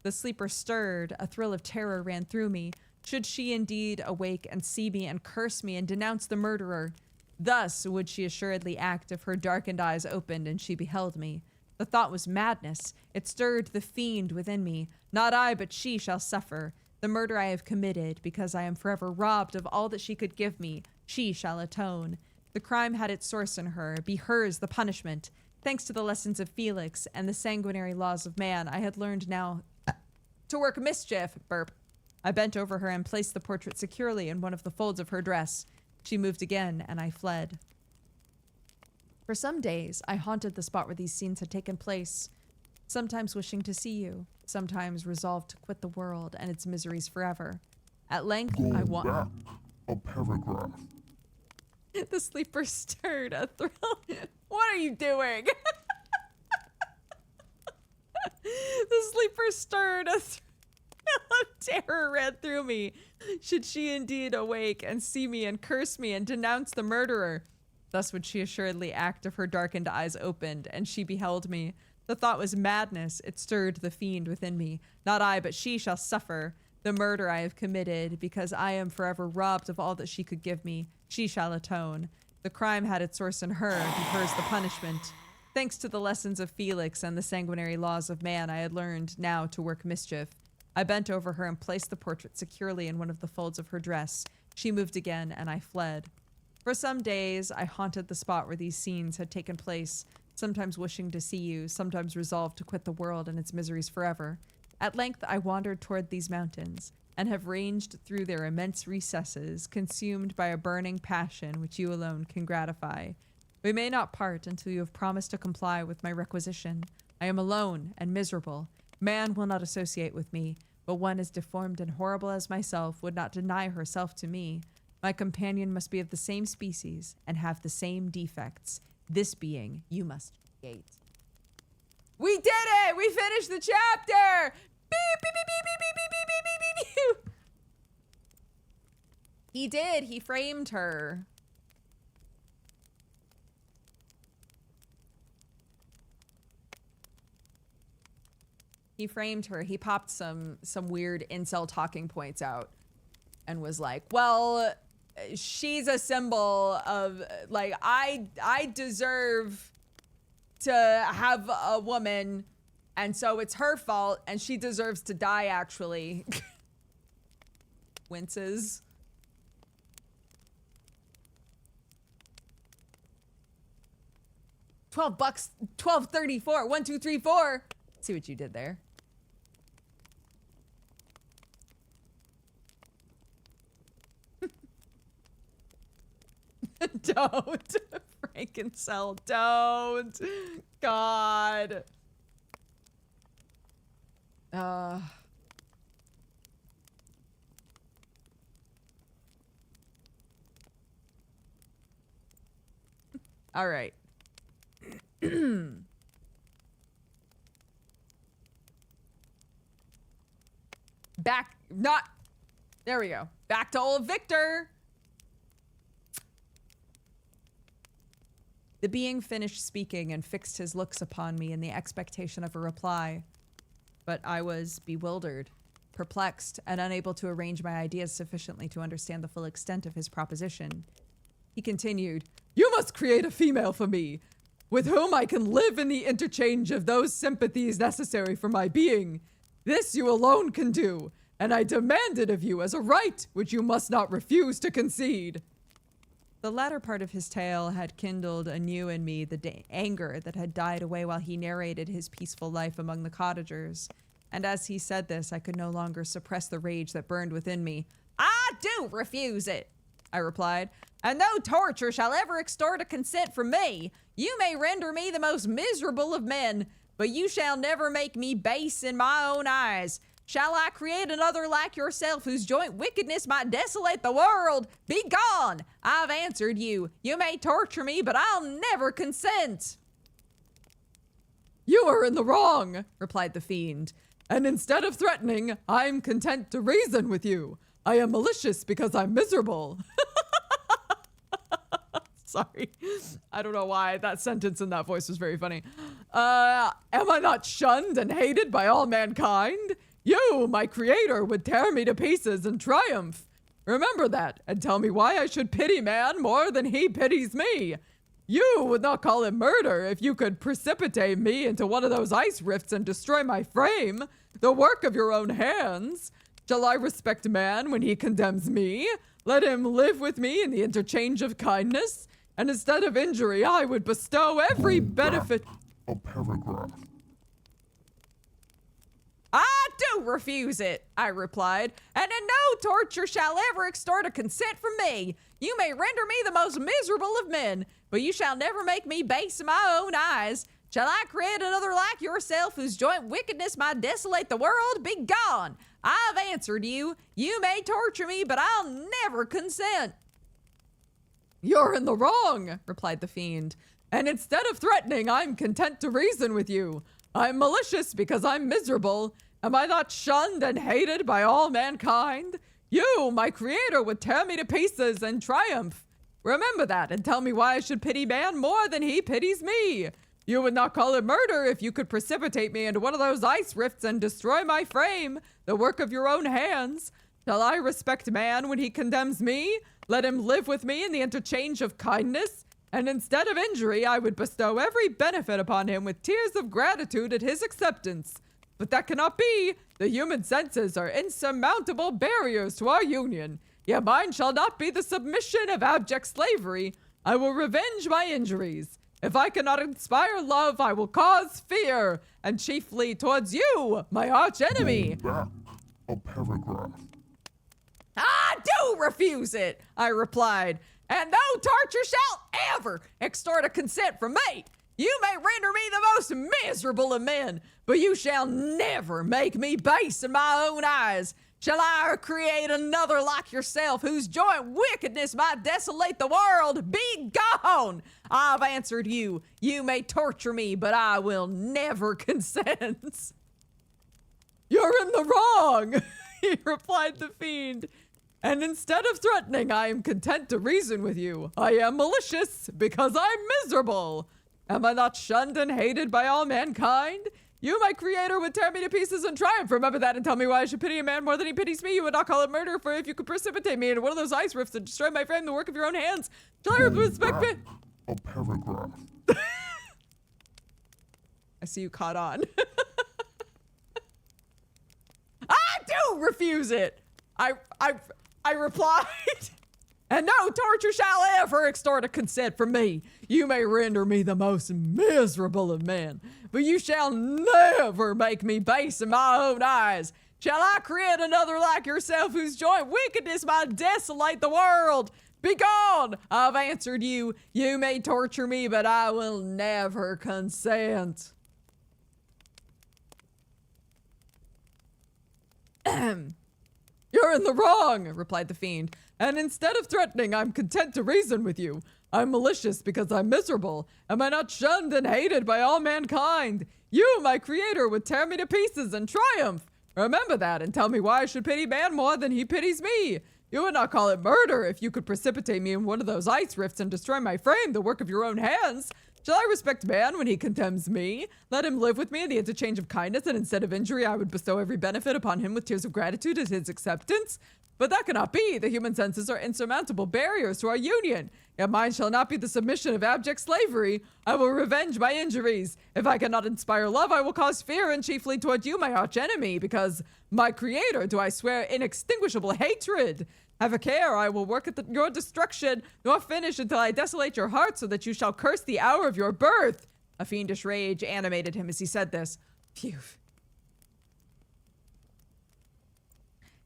A: The sleeper stirred. A thrill of terror ran through me. Should she indeed awake and see me and curse me and denounce the murderer? Thus would she assuredly act if her darkened eyes opened and she beheld me. The thought was madness. It stirred the fiend within me. Not I, but she shall suffer. The murder I have committed, because I am forever robbed of all that she could give me, she shall atone. The crime had its source in her. Be hers the punishment. Thanks to the lessons of Felix and the sanguinary laws of man, I had learned now to work mischief. Burp. I bent over her and placed the portrait securely in one of the folds of her dress. She moved again, and I fled. For some days, I haunted the spot where these scenes had taken place, sometimes wishing to see you, sometimes resolved to quit the world and its miseries forever. At length, I
B: Back. A paragraph.
A: The sleeper stirred. A thrill. What are you doing? The sleeper stirred. A thrill of terror ran through me. Should she indeed awake and see me and curse me and denounce the murderer? Thus would she assuredly act if her darkened eyes opened and she beheld me. The thought was madness. It stirred the fiend within me. Not I, but she shall suffer. The murder I have committed, because I am forever robbed of all that she could give me, she shall atone. The crime had its source in her, be hers the punishment. Thanks to the lessons of Felix and the sanguinary laws of man, I had learned now to work mischief. I bent over her and placed the portrait securely in one of the folds of her dress. She moved again, and I fled. For some days, I haunted the spot where these scenes had taken place, sometimes wishing to see you, sometimes resolved to quit the world and its miseries forever. At length, I wandered toward these mountains, and have ranged through their immense recesses, consumed by a burning passion which you alone can gratify. We may not part until you have promised to comply with my requisition. I am alone and miserable. Man will not associate with me, but one as deformed and horrible as myself would not deny herself to me. My companion must be of the same species and have the same defects. This being you must create. We did it! We finished the chapter! Beep, beep, beep, beep, beep, beep, beep, beep, beep, beep, beep. He did. He framed her. He framed her. He popped some weird incel talking points out and was like, well, she's a symbol of, like, I deserve to have a woman, and so it's her fault, and she deserves to die, actually. Winces. $12, 12.34, 1, 2, 3, 4. See what you did there. Don't. Frankenstein, don't. God. All right. There we go. Back to old Victor. The being finished speaking and fixed his looks upon me in the expectation of a reply. But I was bewildered, perplexed, and unable to arrange my ideas sufficiently to understand the full extent of his proposition. He continued,
C: You must create a female for me, with whom I can live in the interchange of those sympathies necessary for my being. This you alone can do, and I demand it of you as a right which you must not refuse to concede.
A: The latter part of his tale had kindled anew in me the anger that had died away while he narrated his peaceful life among the cottagers. And as he said this, I could no longer suppress the rage that burned within me. I do refuse it, I replied, and no torture shall ever extort a consent from me. You may render me the most miserable of men, but you shall never make me base in my own eyes. Shall I create another like yourself whose joint wickedness might desolate the world? Be gone! I've answered you. You may torture me, but I'll never consent.
C: You are in the wrong, replied the fiend, and instead of threatening, I'm content to reason with you. I am malicious because I'm miserable. Sorry. I don't know why that sentence in that voice was very funny. Am I not shunned and hated by all mankind? You, my creator, would tear me to pieces in triumph. Remember that, and tell me why I should pity man more than he pities me. You would not call it murder if you could precipitate me into one of those ice rifts and destroy my frame, the work of your own hands. Shall I respect man when he condemns me? Let him live with me in the interchange of kindness, and instead of injury, I would bestow every benefit.
B: A paragraph.
A: I do refuse it, I replied, and in no torture shall ever extort a consent from me. You may render me the most miserable of men, but you shall never make me base in my own eyes. Shall I create another like yourself whose joint wickedness might desolate the world? Be gone! I've answered you. You may torture me, but I'll never consent.
C: You're in the wrong, replied the fiend, and instead of threatening, I'm content to reason with you. I'm malicious because I'm miserable. Am I not shunned and hated by all mankind? You, my creator, would tear me to pieces and triumph. Remember that and tell me why I should pity man more than he pities me. You would not call it murder if you could precipitate me into one of those ice rifts and destroy my frame, the work of your own hands. Shall I respect man when he condemns me? Let him live with me in the interchange of kindness, and instead of injury, I would bestow every benefit upon him with tears of gratitude at his acceptance. But that cannot be. The human senses are insurmountable barriers to our union. Yet mine shall not be the submission of abject slavery. I will revenge my injuries. If I cannot inspire love, I will cause fear, and chiefly towards you, my arch enemy.
B: Back. A paragraph.
A: I do refuse it, I replied, and no torture shall ever extort a consent from me. You may render me the most miserable of men, but you shall never make me base in my own eyes. Shall I create another like yourself, whose joint wickedness might desolate the world? Be gone! I've answered you. You may torture me, but I will never consent.
C: You're in the wrong, he replied the fiend. And instead of threatening, I am content to reason with you. I am malicious because I'm miserable. Am I not shunned and hated by all mankind? You, my creator, would tear me to pieces in triumph. Remember that and tell me why I should pity a man more than he pities me. You would not call it murder, for if you could precipitate me into one of those ice rifts and destroy my frame, the work of your own hands. Shall I respect me?
B: A paragraph.
A: I see you caught on. I do refuse it. I replied, and no torture shall ever extort a consent from me. You may render me the most miserable of men, but you shall never make me base in my own eyes. Shall I create another like yourself whose joint wickedness might desolate the world? Be gone! I've answered you. You may torture me, but I will never consent.
C: You're in the wrong, replied the fiend, and instead of threatening, I'm content to reason with you. I'm malicious because I'm miserable. Am I not shunned and hated by all mankind? You, my creator, would tear me to pieces and triumph. Remember that and tell me why I should pity man more than he pities me. You would not call it murder if you could precipitate me in one of those ice rifts and destroy my frame, the work of your own hands. Shall I respect man when he condemns me? Let him live with me in the interchange of kindness, and instead of injury, I would bestow every benefit upon him with tears of gratitude as his acceptance? But that cannot be. The human senses are insurmountable barriers to our union. Yet mine shall not be the submission of abject slavery. I will revenge my injuries. If I cannot inspire love, I will cause fear, and chiefly toward you, my archenemy, because my creator do I swear inextinguishable hatred. Have a care, I will work at your destruction, nor finish until I desolate your heart, so that you shall curse the hour of your birth. A fiendish rage animated him as he said this. Phew.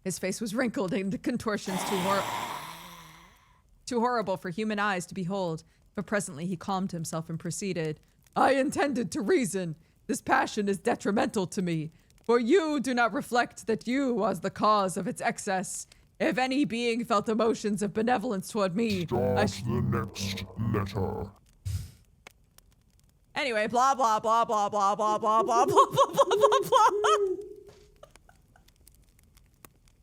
C: His face was wrinkled into contortions too horrible for human eyes to behold, but presently he calmed himself and proceeded. I intended to reason. This passion is detrimental to me, for you do not reflect that you was the cause of its excess. If any being felt emotions of benevolence toward me,
B: Start the next letter.
A: Anyway, blah, blah, blah, blah, blah, blah, blah, blah, blah, blah, blah, blah, blah.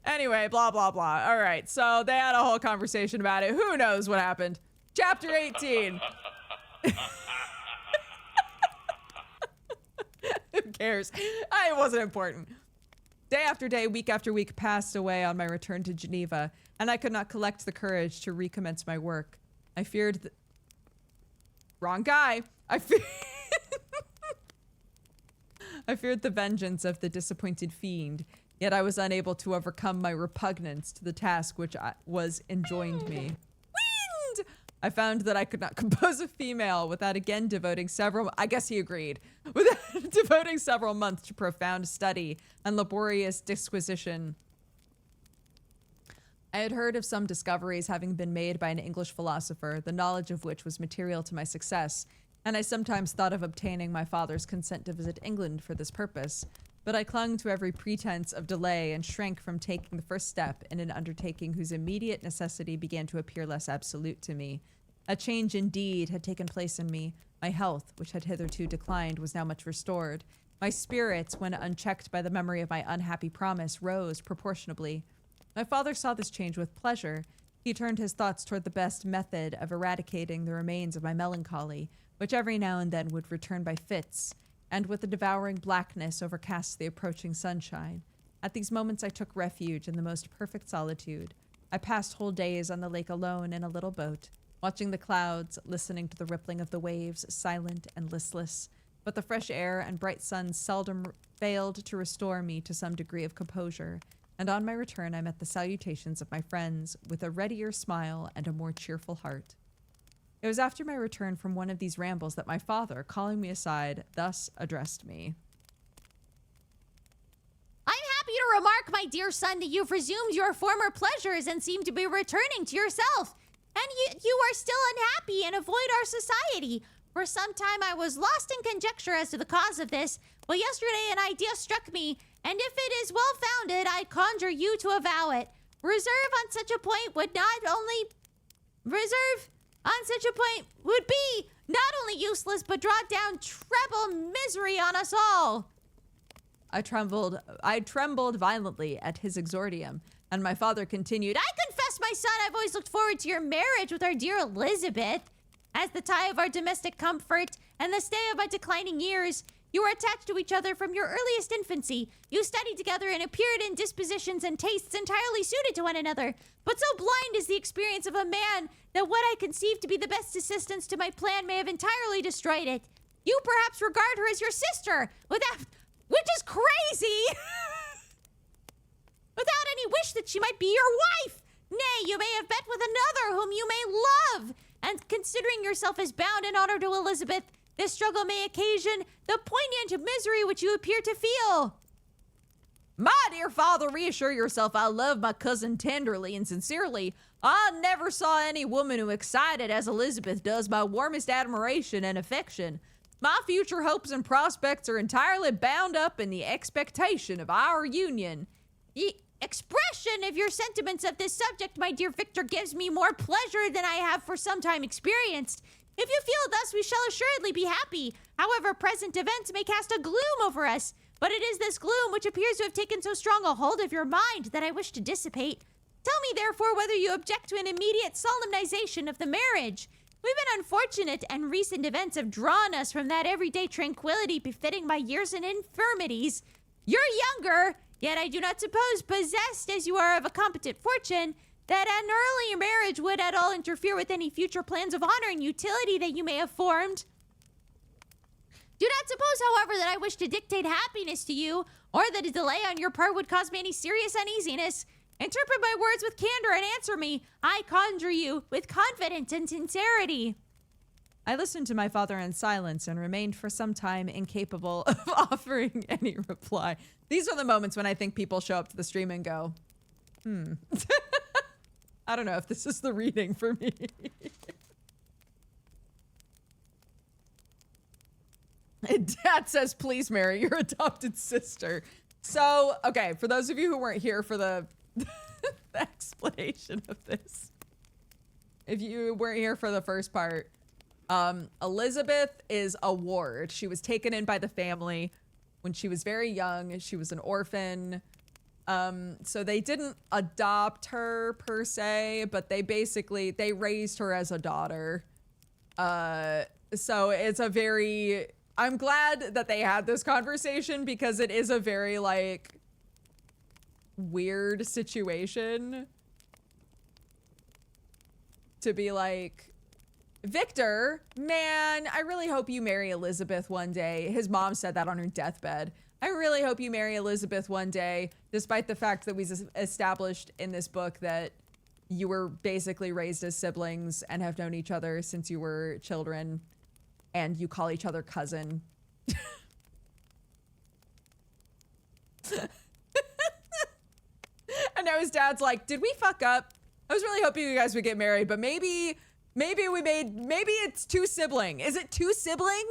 A: Anyway, blah, blah, blah. All right, so they had a whole conversation about it. Who knows what happened? Chapter 18. Who cares? It wasn't important. Day after day, week after week passed away on my return to Geneva, and I could not collect the courage to recommence my work. I feared wrong guy. I feared the vengeance of the disappointed fiend, yet I was unable to overcome my repugnance to the task which was enjoined me. Wind! I found that I could not compose a female without again devoting several, I guess he agreed, without devoting several months to profound study and laborious disquisition. I had heard of some discoveries having been made by an English philosopher, the knowledge of which was material to my success, and I sometimes thought of obtaining my father's consent to visit England for this purpose, but I clung to every pretense of delay and shrank from taking the first step in an undertaking whose immediate necessity began to appear less absolute to me. A change indeed had taken place in me. My health, which had hitherto declined, was now much restored. My spirits, when unchecked by the memory of my unhappy promise, rose proportionably. My father saw this change with pleasure. He turned his thoughts toward the best method of eradicating the remains of my melancholy, which every now and then would return by fits, and with a devouring blackness overcast the approaching sunshine. At these moments I took refuge in the most perfect solitude. I passed whole days on the lake alone in a little boat, watching the clouds, listening to the rippling of the waves, silent and listless. But the fresh air and bright sun seldom failed to restore me to some degree of composure, and on my return I met the salutations of my friends with a readier smile and a more cheerful heart. It was after my return from one of these rambles that my father, calling me aside, thus addressed me.
E: I'm happy to remark, my dear son, that you've resumed your former pleasures and seem to be returning to yourself. And you are still unhappy and avoid our society. For some time I was lost in conjecture as to the cause of this, but yesterday an idea struck me, and if it is well-founded, I conjure you to avow it. Reserve on such a point would be not only useless, but draw down treble misery on us all.
A: I trembled violently at his exordium, and my father continued,
E: I confess, my son, I've always looked forward to your marriage with our dear Elizabeth. As the tie of our domestic comfort and the stay of my declining years, you were attached to each other from your earliest infancy. You studied together and appeared in dispositions and tastes entirely suited to one another. But so blind is the experience of a man that what I conceived to be the best assistance to my plan may have entirely destroyed it. You perhaps regard her as your sister, which is crazy, without any wish that she might be your wife. Nay, you may have met with another whom you may love, and considering yourself as bound in honor to Elizabeth, this struggle may occasion the poignant misery which you appear to feel.
A: My dear father, reassure yourself I love my cousin tenderly and sincerely. I never saw any woman who excited as Elizabeth does my warmest admiration and affection. My future hopes and prospects are entirely bound up in the expectation of our union.
E: The expression of your sentiments of this subject, my dear Victor, gives me more pleasure than I have for some time experienced. If you feel thus, we shall assuredly be happy. However, present events may cast a gloom over us. But it is this gloom which appears to have taken so strong a hold of your mind that I wish to dissipate. Tell me, therefore, whether you object to an immediate solemnization of the marriage. We've been unfortunate, and recent events have drawn us from that everyday tranquility befitting my years and infirmities. You're younger, yet I do not suppose, possessed as you are of a competent fortune, that an earlier marriage would at all interfere with any future plans of honor and utility that you may have formed. Do not suppose, however, that I wish to dictate happiness to you, or that a delay on your part would cause me any serious uneasiness. Interpret my words with candor and answer me, I conjure you, with confidence and sincerity.
A: I listened to my father in silence and remained for some time incapable of offering any reply. These are the moments when I think people show up to the stream and go, I don't know if this is the reading for me. And Dad says, please marry your adopted sister. So, okay, for those of you who weren't here for the explanation of this, if you weren't here for the first part, Elizabeth is a ward. She was taken in by the family when she was very young. She was an orphan. So they didn't adopt her per se, but they raised her as a daughter. So it's a very, I'm glad that they had this conversation because it is a very like weird situation to be like, Victor, man, I really hope you marry Elizabeth one day. His mom said that on her deathbed. I really hope you marry Elizabeth one day, despite the fact that we established in this book that you were basically raised as siblings and have known each other since you were children, and you call each other cousin. And now his dad's like, did we fuck up? I was really hoping you guys would get married, but maybe it's two sibling. Is it two sibling?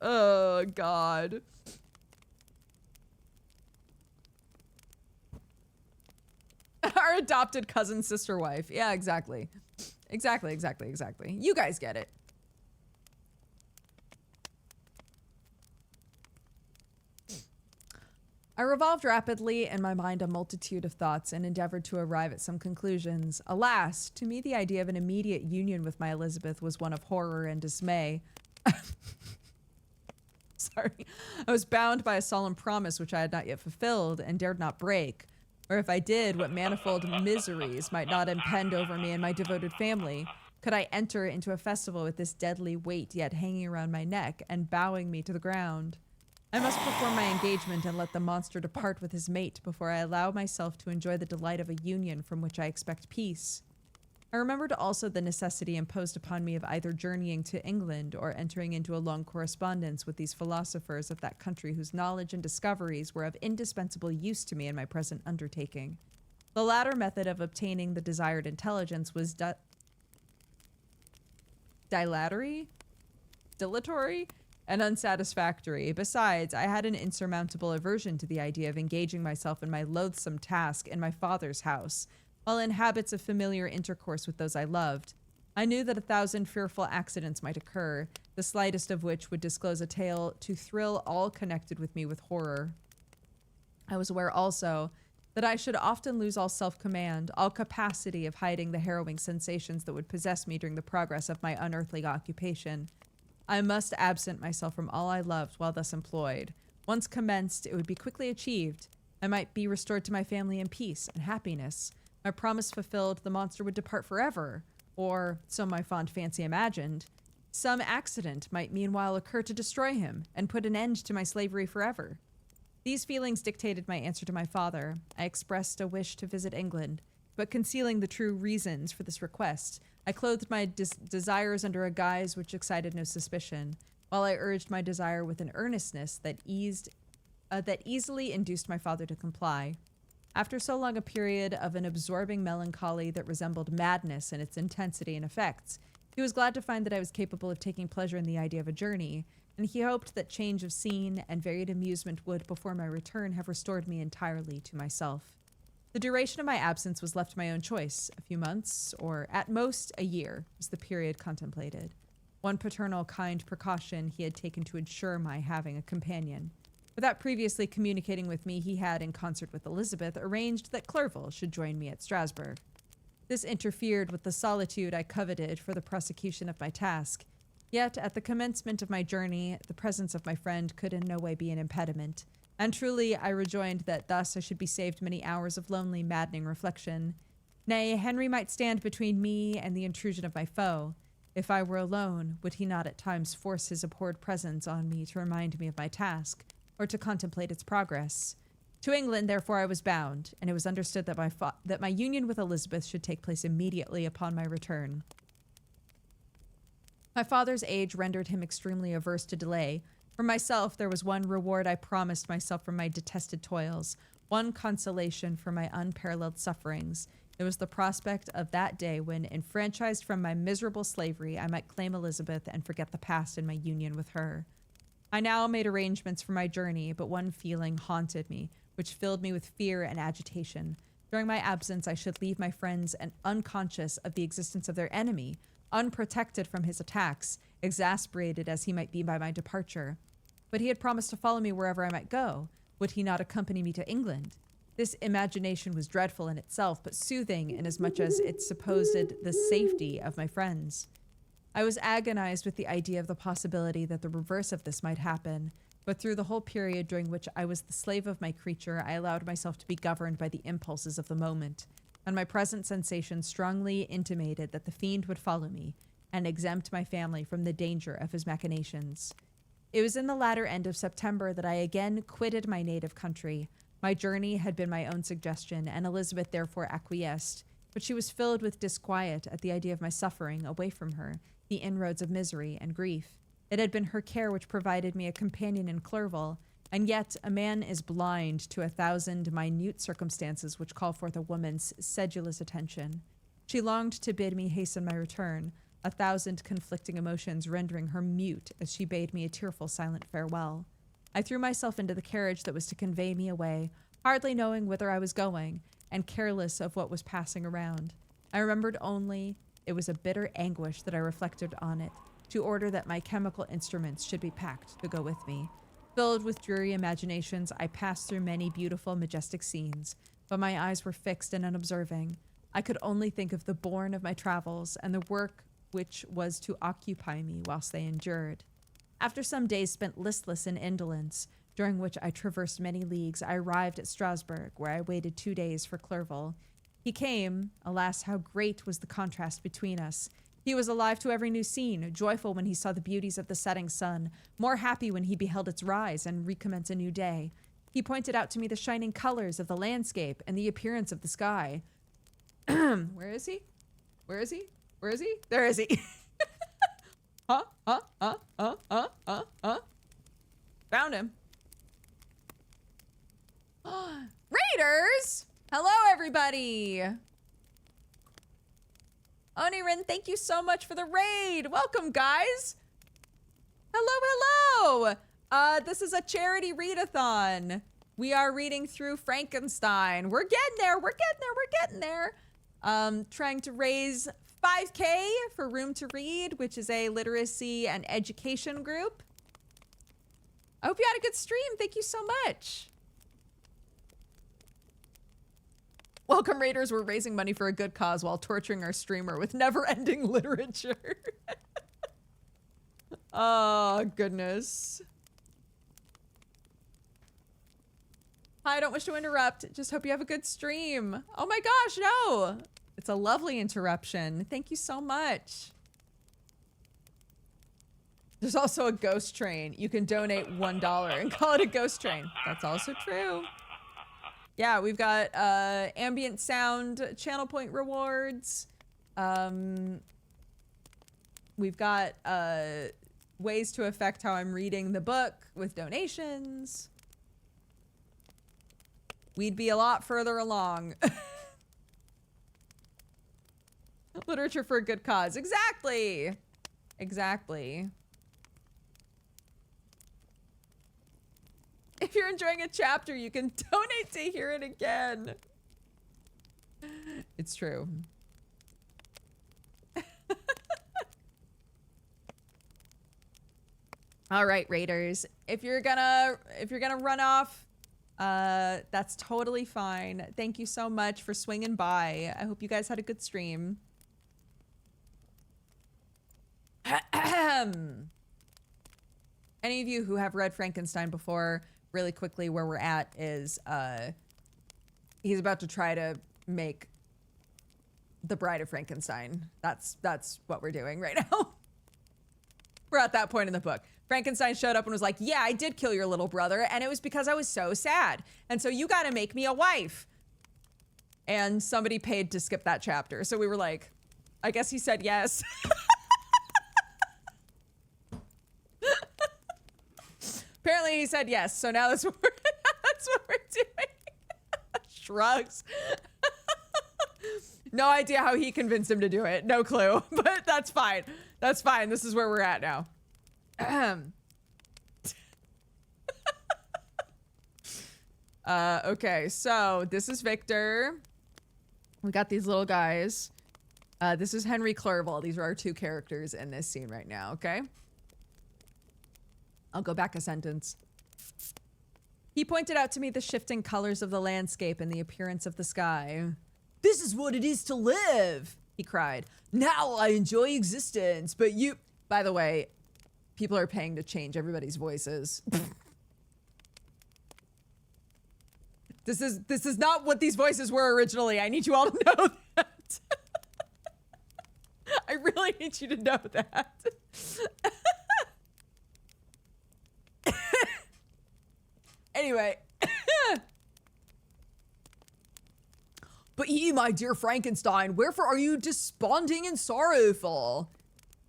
A: Oh, God. Our adopted cousin, sister, wife. Yeah, exactly. Exactly. You guys get it. I revolved rapidly in my mind a multitude of thoughts and endeavored to arrive at some conclusions. Alas, to me the idea of an immediate union with my Elizabeth was one of horror and dismay. Sorry. I was bound by a solemn promise which I had not yet fulfilled and dared not break. Or if I did, what manifold miseries might not impend over me and my devoted family? Could I enter into a festival with this deadly weight yet hanging around my neck and bowing me to the ground? I must perform my engagement and let the monster depart with his mate before I allow myself to enjoy the delight of a union from which I expect peace. I remembered also the necessity imposed upon me of either journeying to England or entering into a long correspondence with these philosophers of that country whose knowledge and discoveries were of indispensable use to me in my present undertaking. The latter method of obtaining the desired intelligence was dilatory and unsatisfactory. Besides, I had an insurmountable aversion to the idea of engaging myself in my loathsome task in my father's house, while in habits of familiar intercourse with those I loved. I knew that 1,000 fearful accidents might occur, the slightest of which would disclose a tale to thrill all connected with me with horror. I was aware also that I should often lose all self-command, all capacity of hiding the harrowing sensations that would possess me during the progress of my unearthly occupation. I must absent myself from all I loved while thus employed. Once commenced, it would be quickly achieved. I might be restored to my family in peace and happiness. My promise fulfilled, the monster would depart forever, or, so my fond fancy imagined. Some accident might meanwhile occur to destroy him and put an end to my slavery forever. These feelings dictated my answer to my father. I expressed a wish to visit England, but concealing the true reasons for this request, I clothed my desires under a guise which excited no suspicion, while I urged my desire with an earnestness that easily induced my father to comply. After so long a period of an absorbing melancholy that resembled madness in its intensity and effects, he was glad to find that I was capable of taking pleasure in the idea of a journey, and he hoped that change of scene and varied amusement would, before my return, have restored me entirely to myself. The duration of my absence was left to my own choice. A few months, or at most a year, was the period contemplated. one paternal kind precaution he had taken to ensure my having a companion. Without previously communicating with me, he had, in concert with Elizabeth, arranged that Clerval should join me at Strasbourg. This interfered with the solitude I coveted for the prosecution of my task. Yet, at the commencement of my journey, the presence of my friend could in no way be an impediment. And truly, I rejoined that thus I should be saved many hours of lonely, maddening reflection. Nay, Henry might stand between me and the intrusion of my foe. If I were alone, would he not at times force his abhorred presence on me to remind me of my task, or to contemplate its progress? To England, therefore, I was bound, and it was understood that my union with Elizabeth should take place immediately upon my return. My father's age rendered him extremely averse to delay. For myself, there was one reward I promised myself for my detested toils, one consolation for my unparalleled sufferings. It was the prospect of that day when, enfranchised from my miserable slavery, I might claim Elizabeth and forget the past in my union with her. I now made arrangements for my journey, but one feeling haunted me, which filled me with fear and agitation. During my absence, I should leave my friends and unconscious of the existence of their enemy, unprotected from his attacks, exasperated as he might be by my departure. But he had promised to follow me wherever I might go. Would he not accompany me to England? This imagination was dreadful in itself, but soothing inasmuch as it supposed the safety of my friends. I was agonized with the idea of the possibility that the reverse of this might happen, but through the whole period during which I was the slave of my creature, I allowed myself to be governed by the impulses of the moment, and my present sensations strongly intimated that the fiend would follow me and exempt my family from the danger of his machinations. It was in the latter end of September that I again quitted my native country. My journey had been my own suggestion, and Elizabeth therefore acquiesced, but she was filled with disquiet at the idea of my suffering away from her, the inroads of misery and grief. It had been her care which provided me a companion in Clerval, and yet a man is blind to 1,000 minute circumstances which call forth a woman's sedulous attention. She longed to bid me hasten my return, 1,000 conflicting emotions rendering her mute as she bade me a tearful, silent farewell. I threw myself into the carriage that was to convey me away, hardly knowing whither I was going, and careless of what was passing around. I remembered only it was a bitter anguish that I reflected on it, to order that my chemical instruments should be packed to go with me. Filled with dreary imaginations, I passed through many beautiful, majestic scenes, but my eyes were fixed and unobserving. I could only think of the bourne of my travels and the work which was to occupy me whilst they endured. After some days spent listless in indolence, during which I traversed many leagues, I arrived at Strasbourg, where I waited 2 days for Clerval. He came. Alas, how great was the contrast between us. He was alive to every new scene, joyful when he saw the beauties of the setting sun, more happy when he beheld its rise and recommence a new day. He pointed out to me the shining colors of the landscape and the appearance of the sky. Where is he? Where is he? Where is he? There is he. Found him. Raiders! Hello, everybody. Onirin, thank you so much for the raid. Welcome, guys. Hello, hello. This is a charity read-a-thon. We are reading through Frankenstein. We're getting there. We're getting there. We're getting there. Trying to raise 5K for Room to Read, which is a literacy and education group. I hope you had a good stream. Thank you so much. Welcome, Raiders. We're raising money for a good cause while torturing our streamer with never-ending literature. Oh, goodness. Hi, I don't wish to interrupt. Just hope you have a good stream. Oh my gosh, no. It's a lovely interruption. Thank you so much. There's also a ghost train. You can donate $1 and call it a ghost train. That's also true. Yeah, we've got ambient sound channel point rewards. We've got ways to affect how I'm reading the book with donations. We'd be a lot further along. Literature for a good cause. Exactly. Exactly. If you're enjoying a chapter, you can donate to hear it again. It's true. All right, Raiders. If you're gonna run off, that's totally fine. Thank you so much for swinging by. I hope you guys had a good stream. Any of you who have read Frankenstein before, really quickly, where we're at is he's about to try to make the Bride of Frankenstein. That's what we're doing right now. We're at that point in the book. Frankenstein showed up and was like, yeah, I did kill your little brother, and it was because I was so sad. And so you gotta make me a wife. And somebody paid to skip that chapter. So we were like, I guess he said yes. Apparently he said yes. So now that's what we're doing. Shrugs. No idea how he convinced him to do it. No clue, but that's fine. That's fine. This is where we're at now. Okay, so this is Victor. We got these little guys. This is Henry Clerval. These are our two characters in this scene right now, okay? I'll go back a sentence. He pointed out to me the shifting colors of the landscape and the appearance of the sky. This is what it is to live, he cried. Now I enjoy existence, but you... By the way, people are paying to change everybody's voices. This is not what these voices were originally. I need you all to know that. I really need you to know that. Anyway. But ye, my dear Frankenstein, wherefore are you desponding and sorrowful?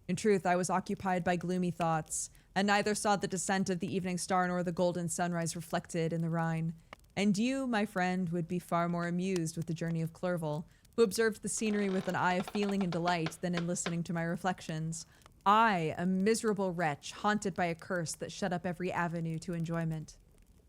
A: In truth, I was occupied by gloomy thoughts, and neither saw the descent of the evening star nor the golden sunrise reflected in the Rhine. And you, my friend, would be far more amused with the journey of Clerval, who observed the scenery with an eye of feeling and delight than in listening to my reflections. I, a miserable wretch, haunted by a curse that shut up every avenue to enjoyment.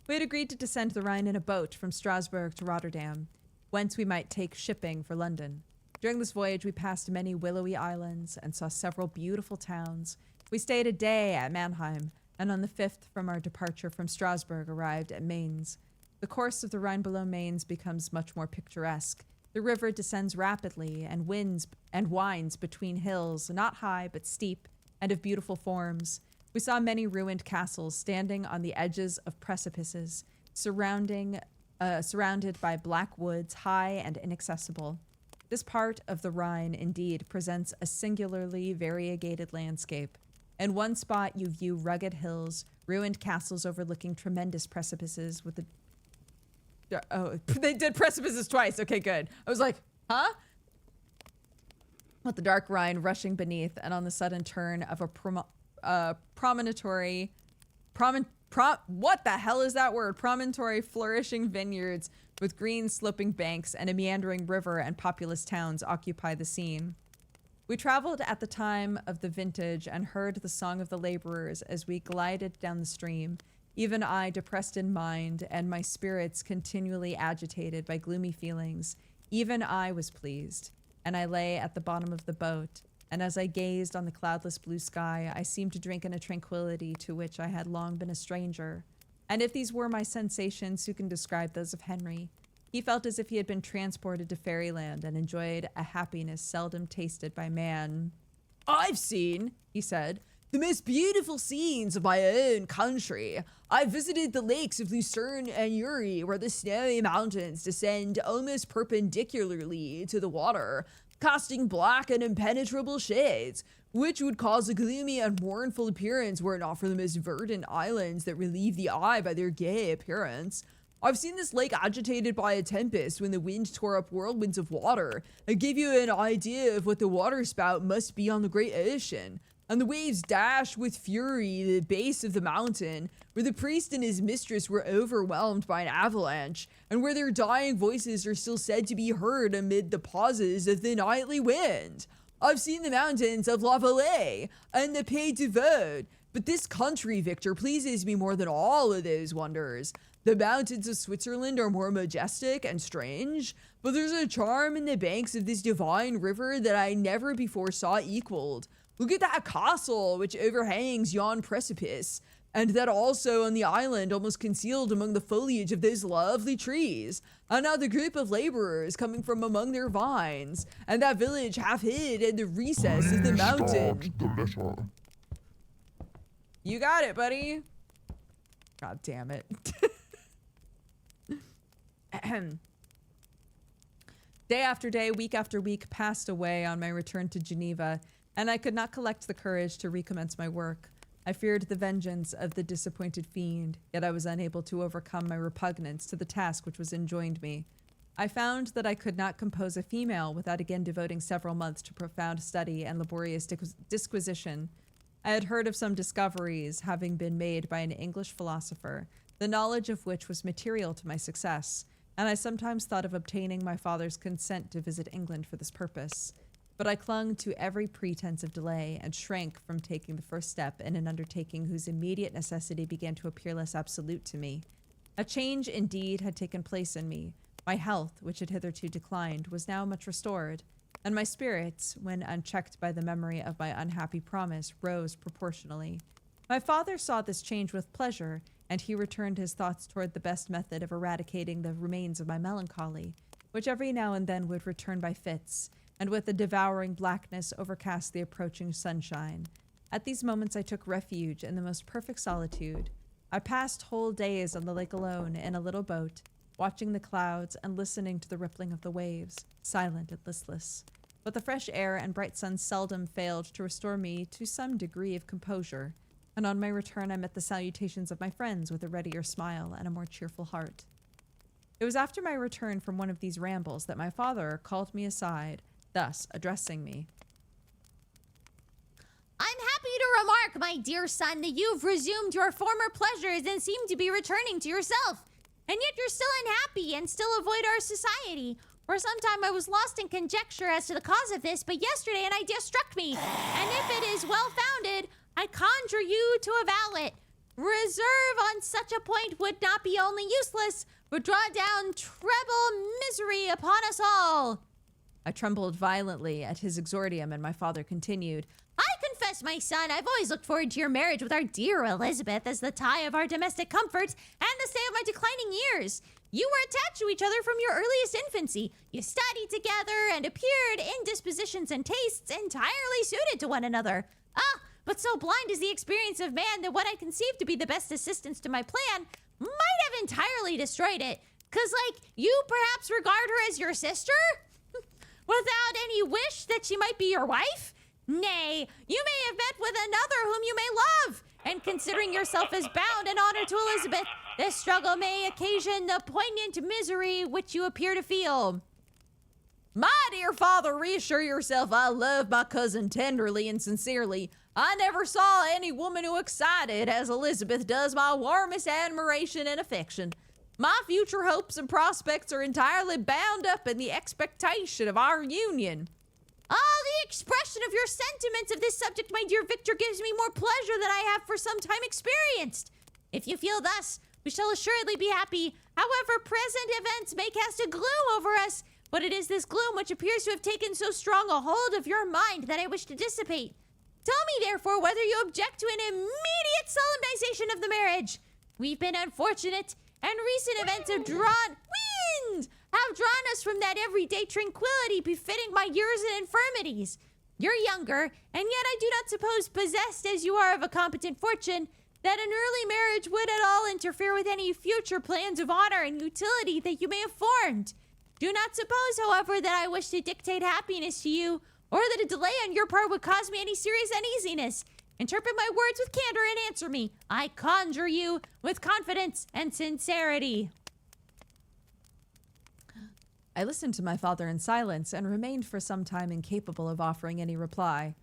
A: We had agreed to descend the Rhine in a boat from Strasbourg to Rotterdam, whence we might take shipping for London. During this voyage, we passed many willowy islands and saw several beautiful towns. We stayed a day at Mannheim, and on the 5th from our departure from Strasbourg arrived at Mainz. The course of the Rhine below Mainz becomes much more picturesque. The river descends rapidly and winds between hills, not high but steep, and of beautiful forms. We saw many ruined castles standing on the edges of precipices, surrounded by black woods, high and inaccessible. This part of the Rhine, indeed, presents a singularly variegated landscape. In one spot, you view rugged hills, ruined castles overlooking tremendous precipices with the... Oh, they did precipices twice. Okay, good. I was like, huh? With the dark Rhine rushing beneath, and on the sudden turn of a promontory... what the hell is that word? Promontory flourishing vineyards with green sloping banks and a meandering river and populous towns occupy the scene. We traveled at the time of the vintage and heard the song of the laborers as we glided down the stream, even I depressed in mind and my spirits continually agitated by gloomy feelings. Even I was pleased, and I lay at the bottom of the boat, and as I gazed on the cloudless blue sky, I seemed to drink in a tranquility to which I had long been a stranger. And if these were my sensations, who can describe those of Henry? He felt as if he had been transported to fairyland and enjoyed a happiness seldom tasted by man. I've seen, he said, the most beautiful scenes of my own country. I've visited the lakes of Lucerne and Uri, where the snowy mountains descend almost perpendicularly to the water, casting black and impenetrable shades, which would cause a gloomy and mournful appearance were it not for the most verdant islands that relieve the eye by their gay appearance. I've seen this lake agitated by a tempest when the wind tore up whirlwinds of water, and gave you an idea of what the waterspout must be on the great ocean. And the waves dashed with fury the base of the mountain, where the priest and his mistress were overwhelmed by an avalanche, and where their dying voices are still said to be heard amid the pauses of the nightly wind. I've seen the mountains of La Valais and the Pays de Vaud, but this country, Victor, pleases me more than all of those wonders. The mountains of Switzerland are more majestic and strange, but there's a charm in the banks of this divine river that I never before saw equaled. Look at that castle which overhangs yon precipice, and that also on the island almost concealed among the foliage of those lovely trees. Another group of laborers coming from among their vines, and that village half hid in the recess of the mountain.
B: Start the letter.
A: You got it, buddy. God damn it. Day after day, week after week passed away on my return to Geneva, and I could not collect the courage to recommence my work. I feared the vengeance of the disappointed fiend, yet I was unable to overcome my repugnance to the task which was enjoined me. I found that I could not compose a female without again devoting several months to profound study and laborious disquisition. I had heard of some discoveries having been made by an English philosopher, the knowledge of which was material to my success, and I sometimes thought of obtaining my father's consent to visit England for this purpose. But I clung to every pretense of delay and shrank from taking the first step in an undertaking whose immediate necessity began to appear less absolute to me. A change, indeed, had taken place in me. My health, which had hitherto declined, was now much restored, and my spirits, when unchecked by the memory of my unhappy promise, rose proportionally. My father saw this change with pleasure, and he returned his thoughts toward the best method of eradicating the remains of my melancholy, which every now and then would return by fits, and with a devouring blackness overcast the approaching sunshine. At these moments I took refuge in the most perfect solitude. I passed whole days on the lake alone in a little boat, watching the clouds and listening to the rippling of the waves, silent and listless. But the fresh air and bright sun seldom failed to restore me to some degree of composure, and on my return I met the salutations of my friends with a readier smile and a more cheerful heart. It was after my return from one of these rambles that my father called me aside, thus addressing me.
E: I'm happy to remark, my dear son, that you've resumed your former pleasures and seem to be returning to yourself. And yet you're still unhappy and still avoid our society. For some time I was lost in conjecture as to the cause of this, but yesterday an idea struck me. And if it is well-founded, I conjure you to avow it. Reserve on such a point would not be only useless, but draw down treble misery upon us all.
A: I trembled violently at his exordium, and my father continued,
E: I confess, my son, I've always looked forward to your marriage with our dear Elizabeth as the tie of our domestic comforts and the stay of my declining years. You were attached to each other from your earliest infancy. You studied together and appeared in dispositions and tastes entirely suited to one another. But so blind is the experience of man that what I conceived to be the best assistance to my plan might have entirely destroyed it. 'Cause, you perhaps regard her as your sister? Without any wish that she might be your wife? Nay, you may have met with another whom you may love, and considering yourself as bound in honor to Elizabeth, this struggle may occasion the poignant misery which you appear to feel.
A: My dear father, reassure yourself I love my cousin tenderly and sincerely. I never saw any woman who excited as Elizabeth does my warmest admiration and affection. My future hopes and prospects are entirely bound up in the expectation of our union.
E: The expression of your sentiments of this subject, my dear Victor, gives me more pleasure than I have for some time experienced. If you feel thus, we shall assuredly be happy. However, present events may cast a gloom over us, but it is this gloom which appears to have taken so strong a hold of your mind that I wish to dissipate. Tell me, therefore, whether you object to an immediate solemnization of the marriage. We've been unfortunate, and recent events have drawn us from that everyday tranquility befitting my years and infirmities. You're younger, and yet I do not suppose, possessed as you are of a competent fortune, that an early marriage would at all interfere with any future plans of honor and utility that you may have formed. Do not suppose, however, that I wish to dictate happiness to you, or that a delay on your part would cause me any serious uneasiness. Interpret my words with candor and answer me, I conjure you, with confidence and sincerity.
A: I listened to my father in silence and remained for some time incapable of offering any reply.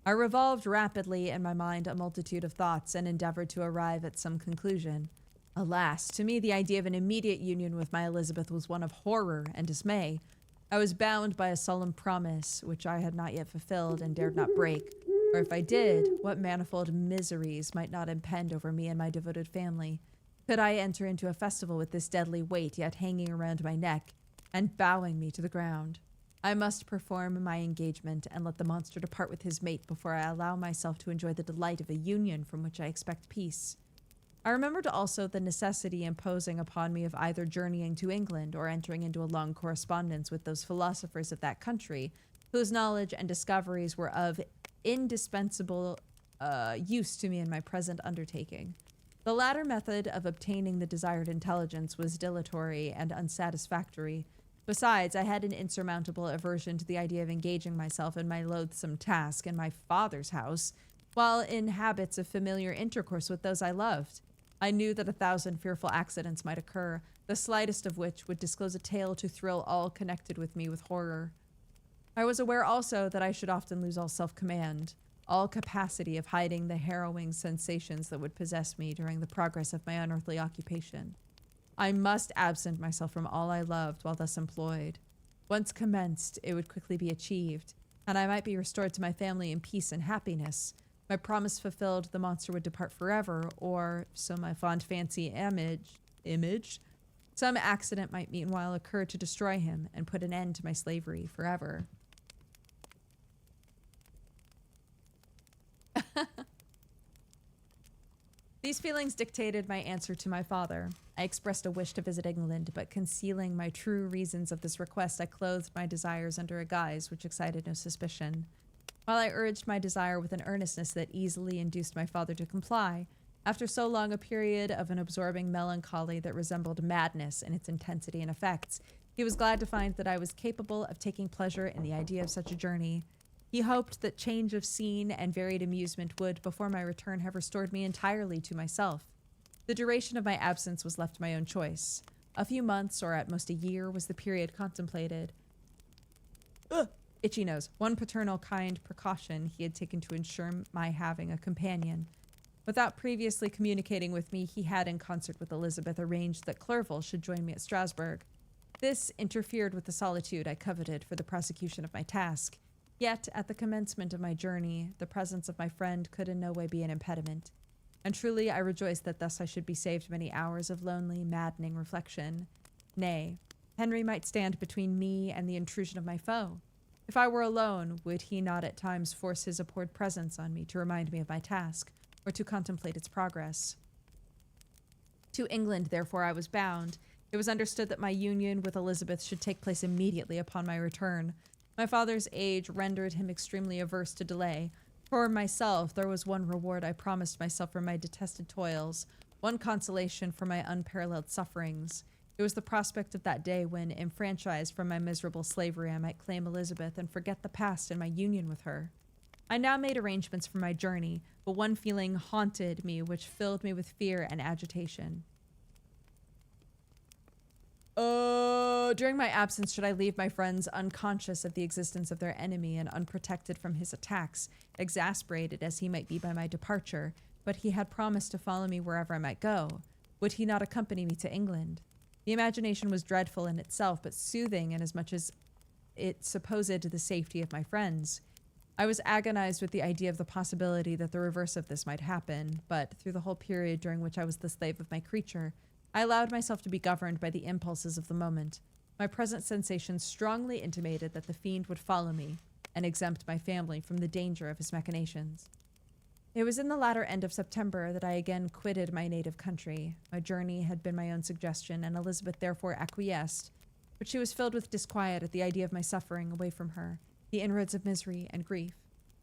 A: I revolved rapidly in my mind a multitude of thoughts and endeavored to arrive at some conclusion. Alas, to me the idea of an immediate union with my Elizabeth was one of horror and dismay. I was bound by a solemn promise which I had not yet fulfilled and dared not break, or if I did, what manifold miseries might not impend over me and my devoted family. Could I enter into a festival with this deadly weight yet hanging around my neck and bowing me to the ground? I must perform my engagement and let the monster depart with his mate before I allow myself to enjoy the delight of a union from which I expect peace. I remembered also the necessity imposing upon me of either journeying to England or entering into a long correspondence with those philosophers of that country, whose knowledge and discoveries were of indispensable use to me in my present undertaking. The latter method of obtaining the desired intelligence was dilatory and unsatisfactory. Besides, I had an insurmountable aversion to the idea of engaging myself in my loathsome task in my father's house, while in habits of familiar intercourse with those I loved. I knew that 1,000 fearful accidents might occur, the slightest of which would disclose a tale to thrill all connected with me with horror. I was aware also that I should often lose all self-command, all capacity of hiding the harrowing sensations that would possess me during the progress of my unearthly occupation. I must absent myself from all I loved while thus employed. Once commenced, it would quickly be achieved, and I might be restored to my family in peace and happiness. My promise fulfilled, the monster would depart forever, or, so my fond fancy imaged, some accident might meanwhile occur to destroy him and put an end to my slavery forever. These feelings dictated my answer to my father. I expressed a wish to visit England, but concealing my true reasons of this request, I clothed my desires under a guise which excited no suspicion. While I urged my desire with an earnestness that easily induced my father to comply, after so long a period of an absorbing melancholy that resembled madness in its intensity and effects, he was glad to find that I was capable of taking pleasure in the idea of such a journey. He hoped that change of scene and varied amusement would, before my return, have restored me entirely to myself. The duration of my absence was left to my own choice. A few months, or at most a year, was the period contemplated. Itchy nose. One paternal kind precaution he had taken to ensure my having a companion. Without previously communicating with me, he had, in concert with Elizabeth, arranged that Clerval should join me at Strasbourg. This interfered with the solitude I coveted for the prosecution of my task. Yet, at the commencement of my journey, the presence of my friend could in no way be an impediment. And truly I rejoiced that thus I should be saved many hours of lonely, maddening reflection. Nay, Henry might stand between me and the intrusion of my foe. If I were alone, would he not at times force his abhorred presence on me to remind me of my task, or to contemplate its progress? To England, therefore, I was bound. It was understood that my union with Elizabeth should take place immediately upon my return. My father's age rendered him extremely averse to delay. For myself, there was one reward I promised myself for my detested toils, one consolation for my unparalleled sufferings. It was the prospect of that day when, enfranchised from my miserable slavery, I might claim Elizabeth and forget the past and my union with her. I now made arrangements for my journey, but one feeling haunted me which filled me with fear and agitation. During my absence, should I leave my friends unconscious of the existence of their enemy and unprotected from his attacks, exasperated as he might be by my departure, but he had promised to follow me wherever I might go? Would he not accompany me to England? The imagination was dreadful in itself, but soothing inasmuch as it supposed the safety of my friends. I was agonized with the idea of the possibility that the reverse of this might happen, but through the whole period during which I was the slave of my creature, I allowed myself to be governed by the impulses of the moment. My present sensations strongly intimated that the fiend would follow me and exempt my family from the danger of his machinations. It was in the latter end of September that I again quitted my native country. My journey had been my own suggestion, and Elizabeth therefore acquiesced, but she was filled with disquiet at the idea of my suffering away from her, the inroads of misery and grief.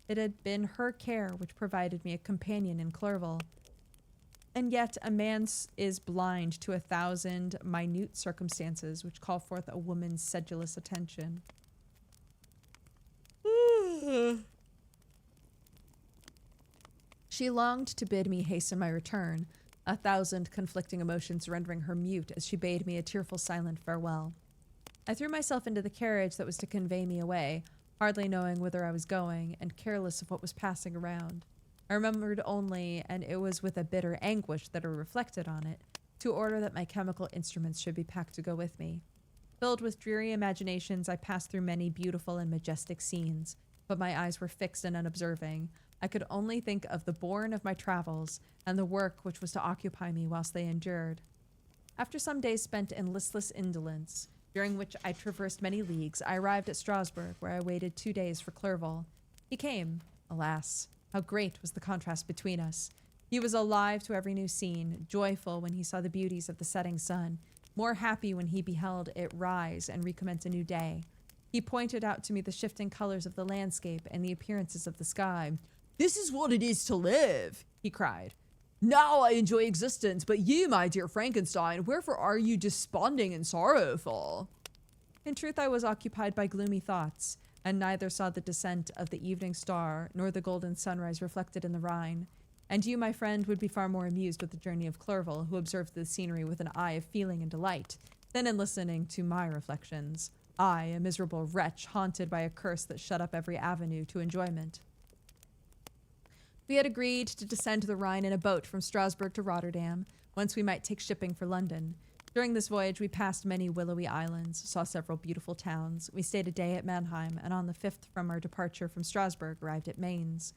A: It had been her care which provided me a companion in Clerval. And yet a man is blind to 1,000 minute circumstances which call forth a woman's sedulous attention. She longed to bid me hasten my return, 1,000 conflicting emotions rendering her mute as she bade me a tearful silent farewell. I threw myself into the carriage that was to convey me away, hardly knowing whither I was going, and careless of what was passing around. I remembered only, and it was with a bitter anguish that I reflected on it, to order that my chemical instruments should be packed to go with me. Filled with dreary imaginations, I passed through many beautiful and majestic scenes, but my eyes were fixed and unobserving. I could only think of the bourne of my travels and the work which was to occupy me whilst they endured. After some days spent in listless indolence, during which I traversed many leagues, I arrived at Strasbourg, where I waited 2 days for Clerval. He came. Alas, how great was the contrast between us. He was alive to every new scene, joyful when he saw the beauties of the setting sun, more happy when he beheld it rise and recommence a new day. He pointed out to me the shifting colors of the landscape and the appearances of the sky. "This is what it is to live," he cried. "Now I enjoy existence, but you, my dear Frankenstein, wherefore are you desponding and sorrowful?" In truth, I was occupied by gloomy thoughts, and neither saw the descent of the evening star nor the golden sunrise reflected in the Rhine. And you, my friend, would be far more amused with the journey of Clerval, who observed the scenery with an eye of feeling and delight, than in listening to my reflections. I, a miserable wretch, haunted by a curse that shut up every avenue to enjoyment. We had agreed to descend the Rhine in a boat from Strasbourg to Rotterdam, whence we might take shipping for London. During this voyage, we passed many willowy islands, saw several beautiful towns. We stayed a day at Mannheim, and on the 5th from our departure from Strasbourg, arrived at Mainz.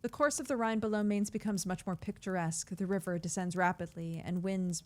A: The course of the Rhine below Mainz becomes much more picturesque. The river descends rapidly and winds...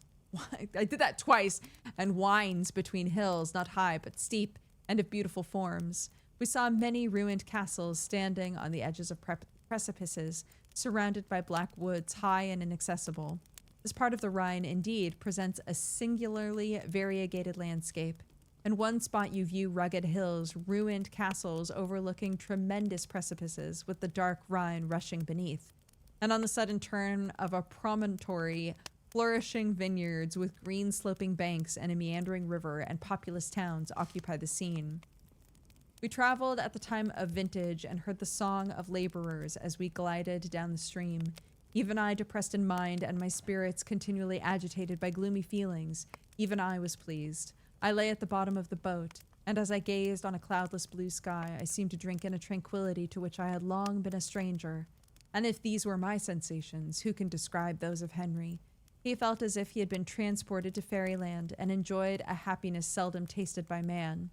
A: I did that twice. And winds between hills, not high but steep, and of beautiful forms. We saw many ruined castles standing on the edges of precipices, surrounded by black woods, high and inaccessible. This part of the Rhine, indeed, presents a singularly variegated landscape. In one spot you view rugged hills, ruined castles overlooking tremendous precipices, with the dark Rhine rushing beneath. And on the sudden turn of a promontory, flourishing vineyards with green sloping banks and a meandering river and populous towns occupy the scene. We traveled at the time of vintage and heard the song of laborers as we glided down the stream. Even I, depressed in mind and my spirits continually agitated by gloomy feelings, even I was pleased. I lay at the bottom of the boat, and as I gazed on a cloudless blue sky, I seemed to drink in a tranquility to which I had long been a stranger. And if these were my sensations, who can describe those of Henry? He felt as if he had been transported to fairyland and enjoyed a happiness seldom tasted by man.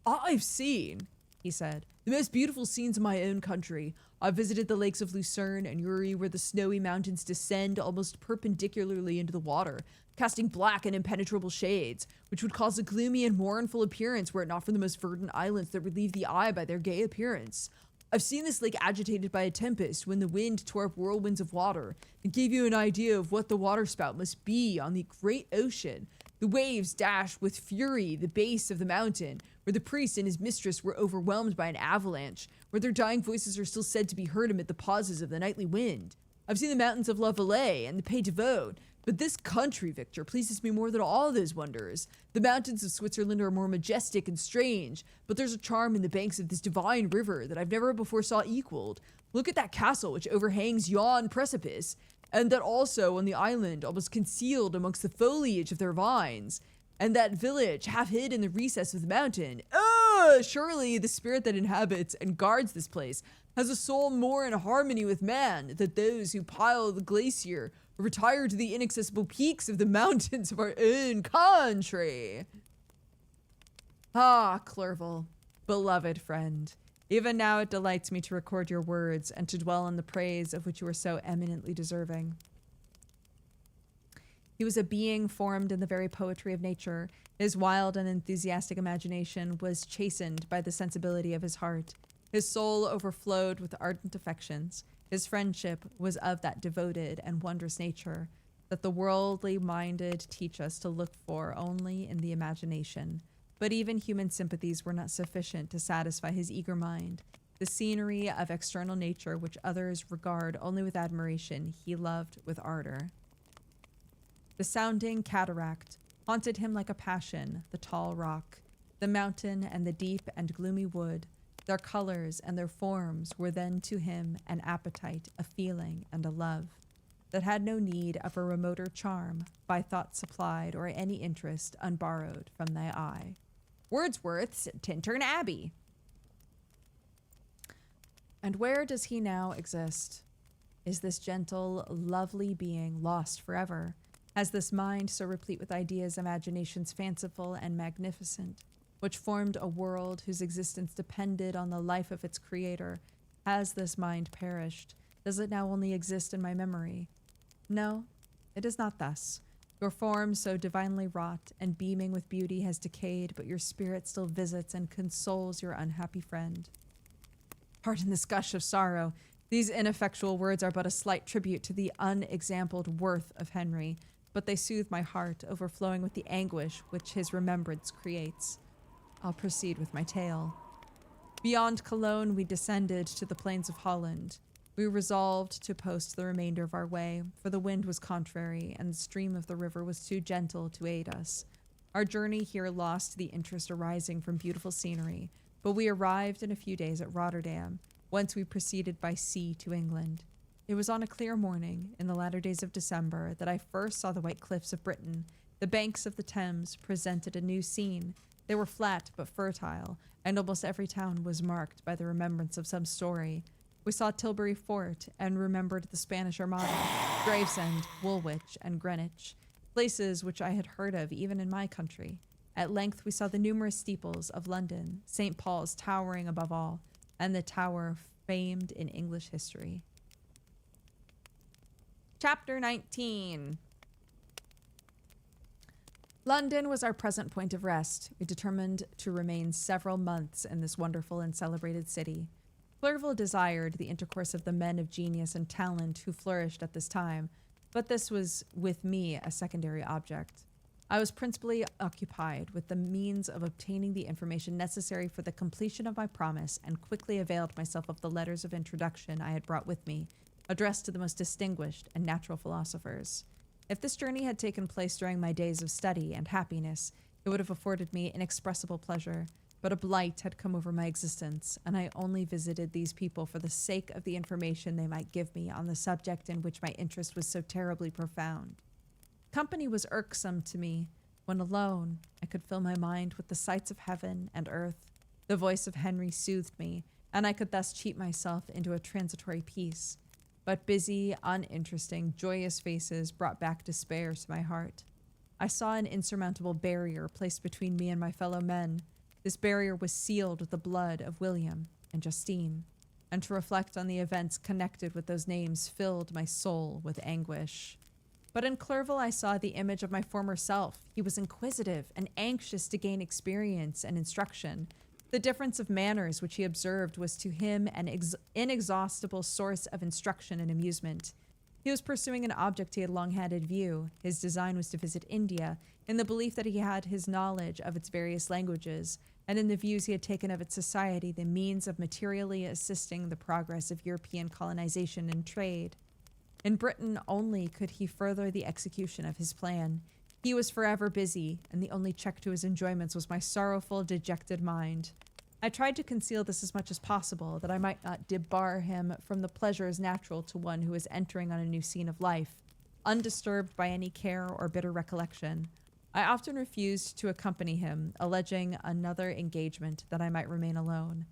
A: "I've seen," he said, "the most beautiful scenes in my own country. I've visited the lakes of Lucerne and Uri, where the snowy mountains descend almost perpendicularly into the water, casting black and impenetrable shades, which would cause a gloomy and mournful appearance were it not for the most verdant islands that relieve the eye by their gay appearance. I've seen this lake agitated by a tempest, when the wind tore up whirlwinds of water, and gave you an idea of what the waterspout must be on the great ocean. The waves dashed with fury the base of the mountain, where the priest and his mistress were overwhelmed by an avalanche, where their dying voices are still said to be heard amid the pauses of the nightly wind. I've seen the mountains of La Valais and the Pays de Vaud, but this country, Victor, pleases me more than all those wonders. The mountains of Switzerland are more majestic and strange, but there's a charm in the banks of this divine river that I've never before saw equaled. Look at that castle which overhangs yon precipice, and that also on the island, almost concealed amongst the foliage of their vines, and that village half hid in the recess of the mountain. Surely the spirit that inhabits and guards this place has a soul more in harmony with man than those who pile the glacier or retire to the inaccessible peaks of the mountains of our own country." Ah, Clerval, beloved friend, even now it delights me to record your words and to dwell on the praise of which you are so eminently deserving. He was a being formed in the very poetry of nature. His wild and enthusiastic imagination was chastened by the sensibility of his heart. His soul overflowed with ardent affections. His friendship was of that devoted and wondrous nature that the worldly minded teach us to look for only in the imagination. But even human sympathies were not sufficient to satisfy his eager mind. The scenery of external nature, which others regard only with admiration, he loved with ardor. The sounding cataract haunted him like a passion, the tall rock, the mountain, and the deep and gloomy wood. Their colors and their forms were then to him an appetite, a feeling, and a love that had no need of a remoter charm, by thought supplied, or any interest unborrowed from thy eye. Wordsworth's Tintern Abbey. And where does he now exist? Is this gentle, lovely being lost forever? Has this mind so replete with ideas, imaginations fanciful and magnificent, which formed a world whose existence depended on the life of its creator, has this mind perished? Does it now only exist in my memory? No, it is not thus. Your form so divinely wrought and beaming with beauty has decayed, but your spirit still visits and consoles your unhappy friend. Pardon this gush of sorrow. These ineffectual words are but a slight tribute to the unexampled worth of Henry, but they soothe my heart, overflowing with the anguish which his remembrance creates. I'll proceed with my tale. Beyond Cologne, we descended to the plains of Holland. We resolved to post the remainder of our way, for the wind was contrary, and the stream of the river was too gentle to aid us. Our journey here lost the interest arising from beautiful scenery, but we arrived in a few days at Rotterdam, whence we proceeded by sea to England. It was on a clear morning, in the latter days of December, that I first saw the white cliffs of Britain. The banks of the Thames presented a new scene. They were flat but fertile, and almost every town was marked by the remembrance of some story. We saw Tilbury Fort and remembered the Spanish Armada, Gravesend, Woolwich, and Greenwich, places which I had heard of even in my country. At length we saw the numerous steeples of London, St. Paul's towering above all, and the tower famed in English history. Chapter 19. London was our present point of rest. We determined to remain several months in this wonderful and celebrated city. Clerval desired the intercourse of the men of genius and talent who flourished at this time, but this was with me a secondary object. I was principally occupied with the means of obtaining the information necessary for the completion of my promise, and quickly availed myself of the letters of introduction I had brought with me, addressed to the most distinguished and natural philosophers. If this journey had taken place during my days of study and happiness, it would have afforded me inexpressible pleasure, but a blight had come over my existence, and I only visited these people for the sake of the information they might give me on the subject in which my interest was so terribly profound. Company was irksome to me. When alone, I could fill my mind with the sights of heaven and earth. The voice of Henry soothed me, and I could thus cheat myself into a transitory peace. But busy, uninteresting, joyous faces brought back despair to my heart. I saw an insurmountable barrier placed between me and my fellow men. This barrier was sealed with the blood of William and Justine, and to reflect on the events connected with those names filled my soul with anguish. But in Clerval I saw the image of my former self. He was inquisitive and anxious to gain experience and instruction. The difference of manners which he observed was to him an inexhaustible source of instruction and amusement. He was pursuing an object he had long had in view. His design was to visit India, in the belief that he had his knowledge of its various languages, and in the views he had taken of its society, the means of materially assisting the progress of European colonization and trade. In Britain only could he further the execution of his plan. He was forever busy, and the only check to his enjoyments was my sorrowful, dejected mind. I tried to conceal this as much as possible, that I might not debar him from the pleasures natural to one who is entering on a new scene of life, undisturbed by any care or bitter recollection. I often refused to accompany him, alleging another engagement that I might remain alone.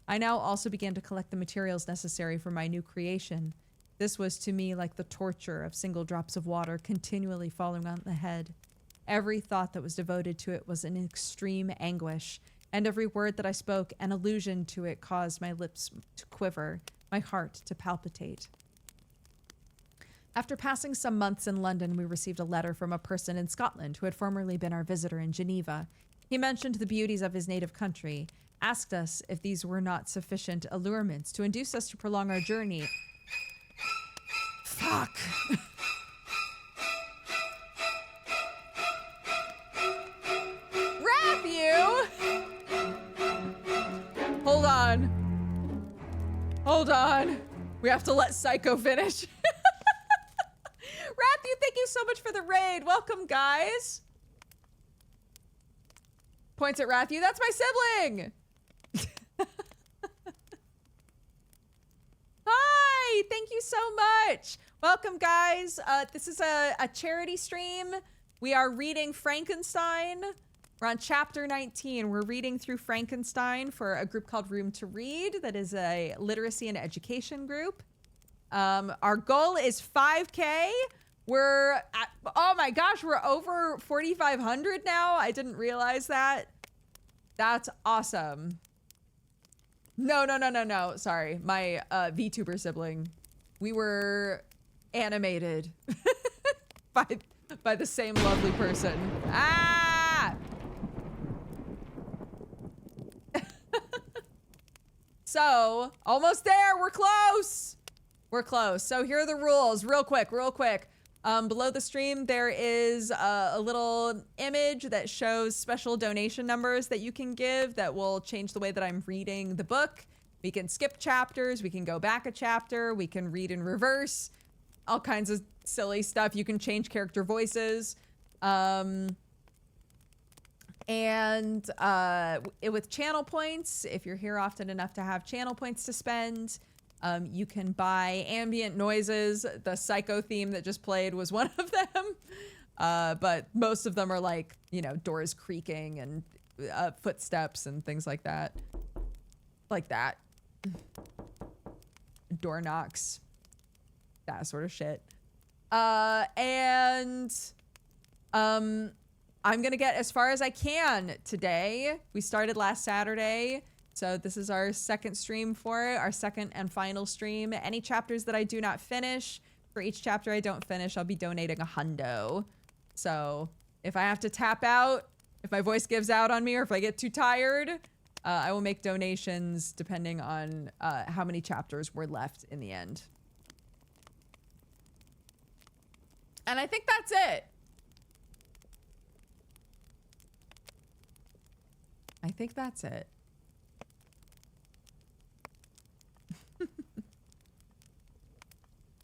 A: I now also began to collect the materials necessary for my new creation. This was to me like the torture of single drops of water continually falling on the head. Every thought that was devoted to it was an extreme anguish, and every word that I spoke, an allusion to it, caused my lips to quiver, my heart to palpitate. After passing some months in London, we received a letter from a person in Scotland who had formerly been our visitor in Geneva. He mentioned the beauties of his native country, asked us if these were not sufficient allurements to induce us to prolong our journey. Fuck. Hold on. We have to let Psycho finish. Rathu, thank you so much for the raid. Welcome, guys. Points at Rathu. That's my sibling. Hi. Thank you so much. Welcome, guys. This is a charity stream. We are reading Frankenstein. We're on chapter 19. We're reading through Frankenstein for a group called Room to Read. That is a literacy and education group. Our goal is 5K. We're at, oh my gosh, we're over 4,500 now. I didn't realize that. That's awesome. No. Sorry, my VTuber sibling. We were animated by the same lovely person. Ah! So, almost there. We're close. We're close. So here are the rules. Real quick. Below the stream, there is a little image that shows special donation numbers that you can give that will change the way that I'm reading the book. We can skip chapters. We can go back a chapter. We can read in reverse. All kinds of silly stuff. You can change character voices. With channel points, if you're here often enough to have channel points to spend, you can buy ambient noises. The Psycho theme that just played was one of them. But most of them are like, you know, doors creaking and footsteps and things like that. Like that. Door knocks. That sort of shit. I'm gonna get as far as I can today. We started last Saturday, so this is our second stream for it, our second and final stream. Any chapters that I do not finish, for each chapter I don't finish, I'll be donating $100. So if I have to tap out, if my voice gives out on me, or if I get too tired, I will make donations depending on how many chapters were left in the end. And I think that's it. I think that's it.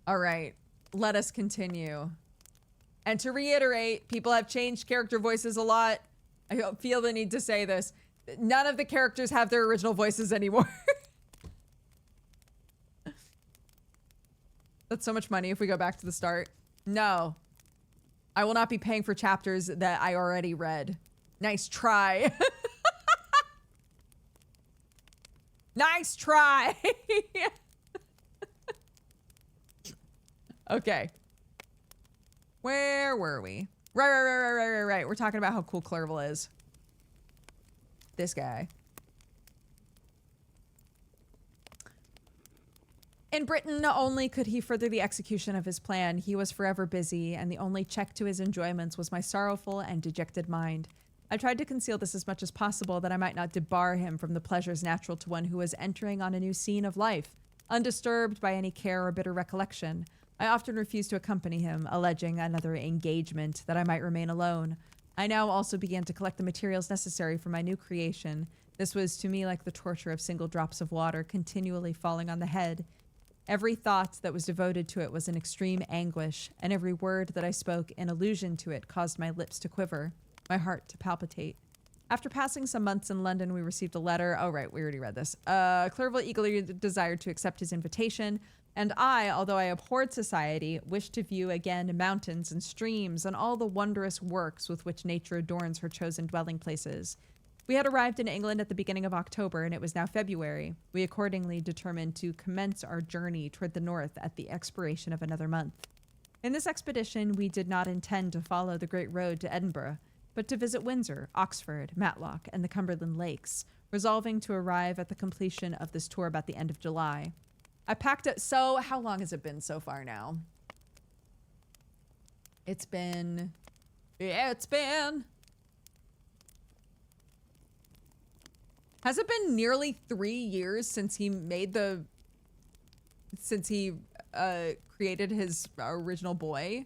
A: All right, let us continue. And to reiterate, people have changed character voices a lot. I feel the need to say this. None of the characters have their original voices anymore. That's so much money if we go back to the start. No. I will not be paying for chapters that I already read. Nice try. Nice try. Okay. Where were we? Right. We're talking about how cool Clerval is. This guy. In Britain, not only could he further the execution of his plan, he was forever busy, and the only check to his enjoyments was my sorrowful and dejected mind. I tried to conceal this as much as possible, that I might not debar him from the pleasures natural to one who was entering on a new scene of life, undisturbed by any care or bitter recollection. I often refused to accompany him, alleging another engagement, that I might remain alone. I now also began to collect the materials necessary for my new creation. This was to me like the torture of single drops of water continually falling on the head. Every thought that was devoted to it was an extreme anguish, and every word that I spoke in allusion to it caused my lips to quiver, my heart to palpitate. After passing some months in London, we received a letter. Oh, right, we already read this. Clerval eagerly desired to accept his invitation, and I, although I abhorred society, wished to view again mountains and streams and all the wondrous works with which nature adorns her chosen dwelling places. We had arrived in England at the beginning of October, and it was now February. We accordingly determined to commence our journey toward the north at the expiration of another month. In this expedition, we did not intend to follow the great road to Edinburgh, but to visit Windsor, Oxford, Matlock, and the Cumberland Lakes, resolving to arrive at the completion of this tour about the end of July. I packed it. So how long has it been so far now? It's been... Has it been nearly 3 years since he made the... Since he created his original boy?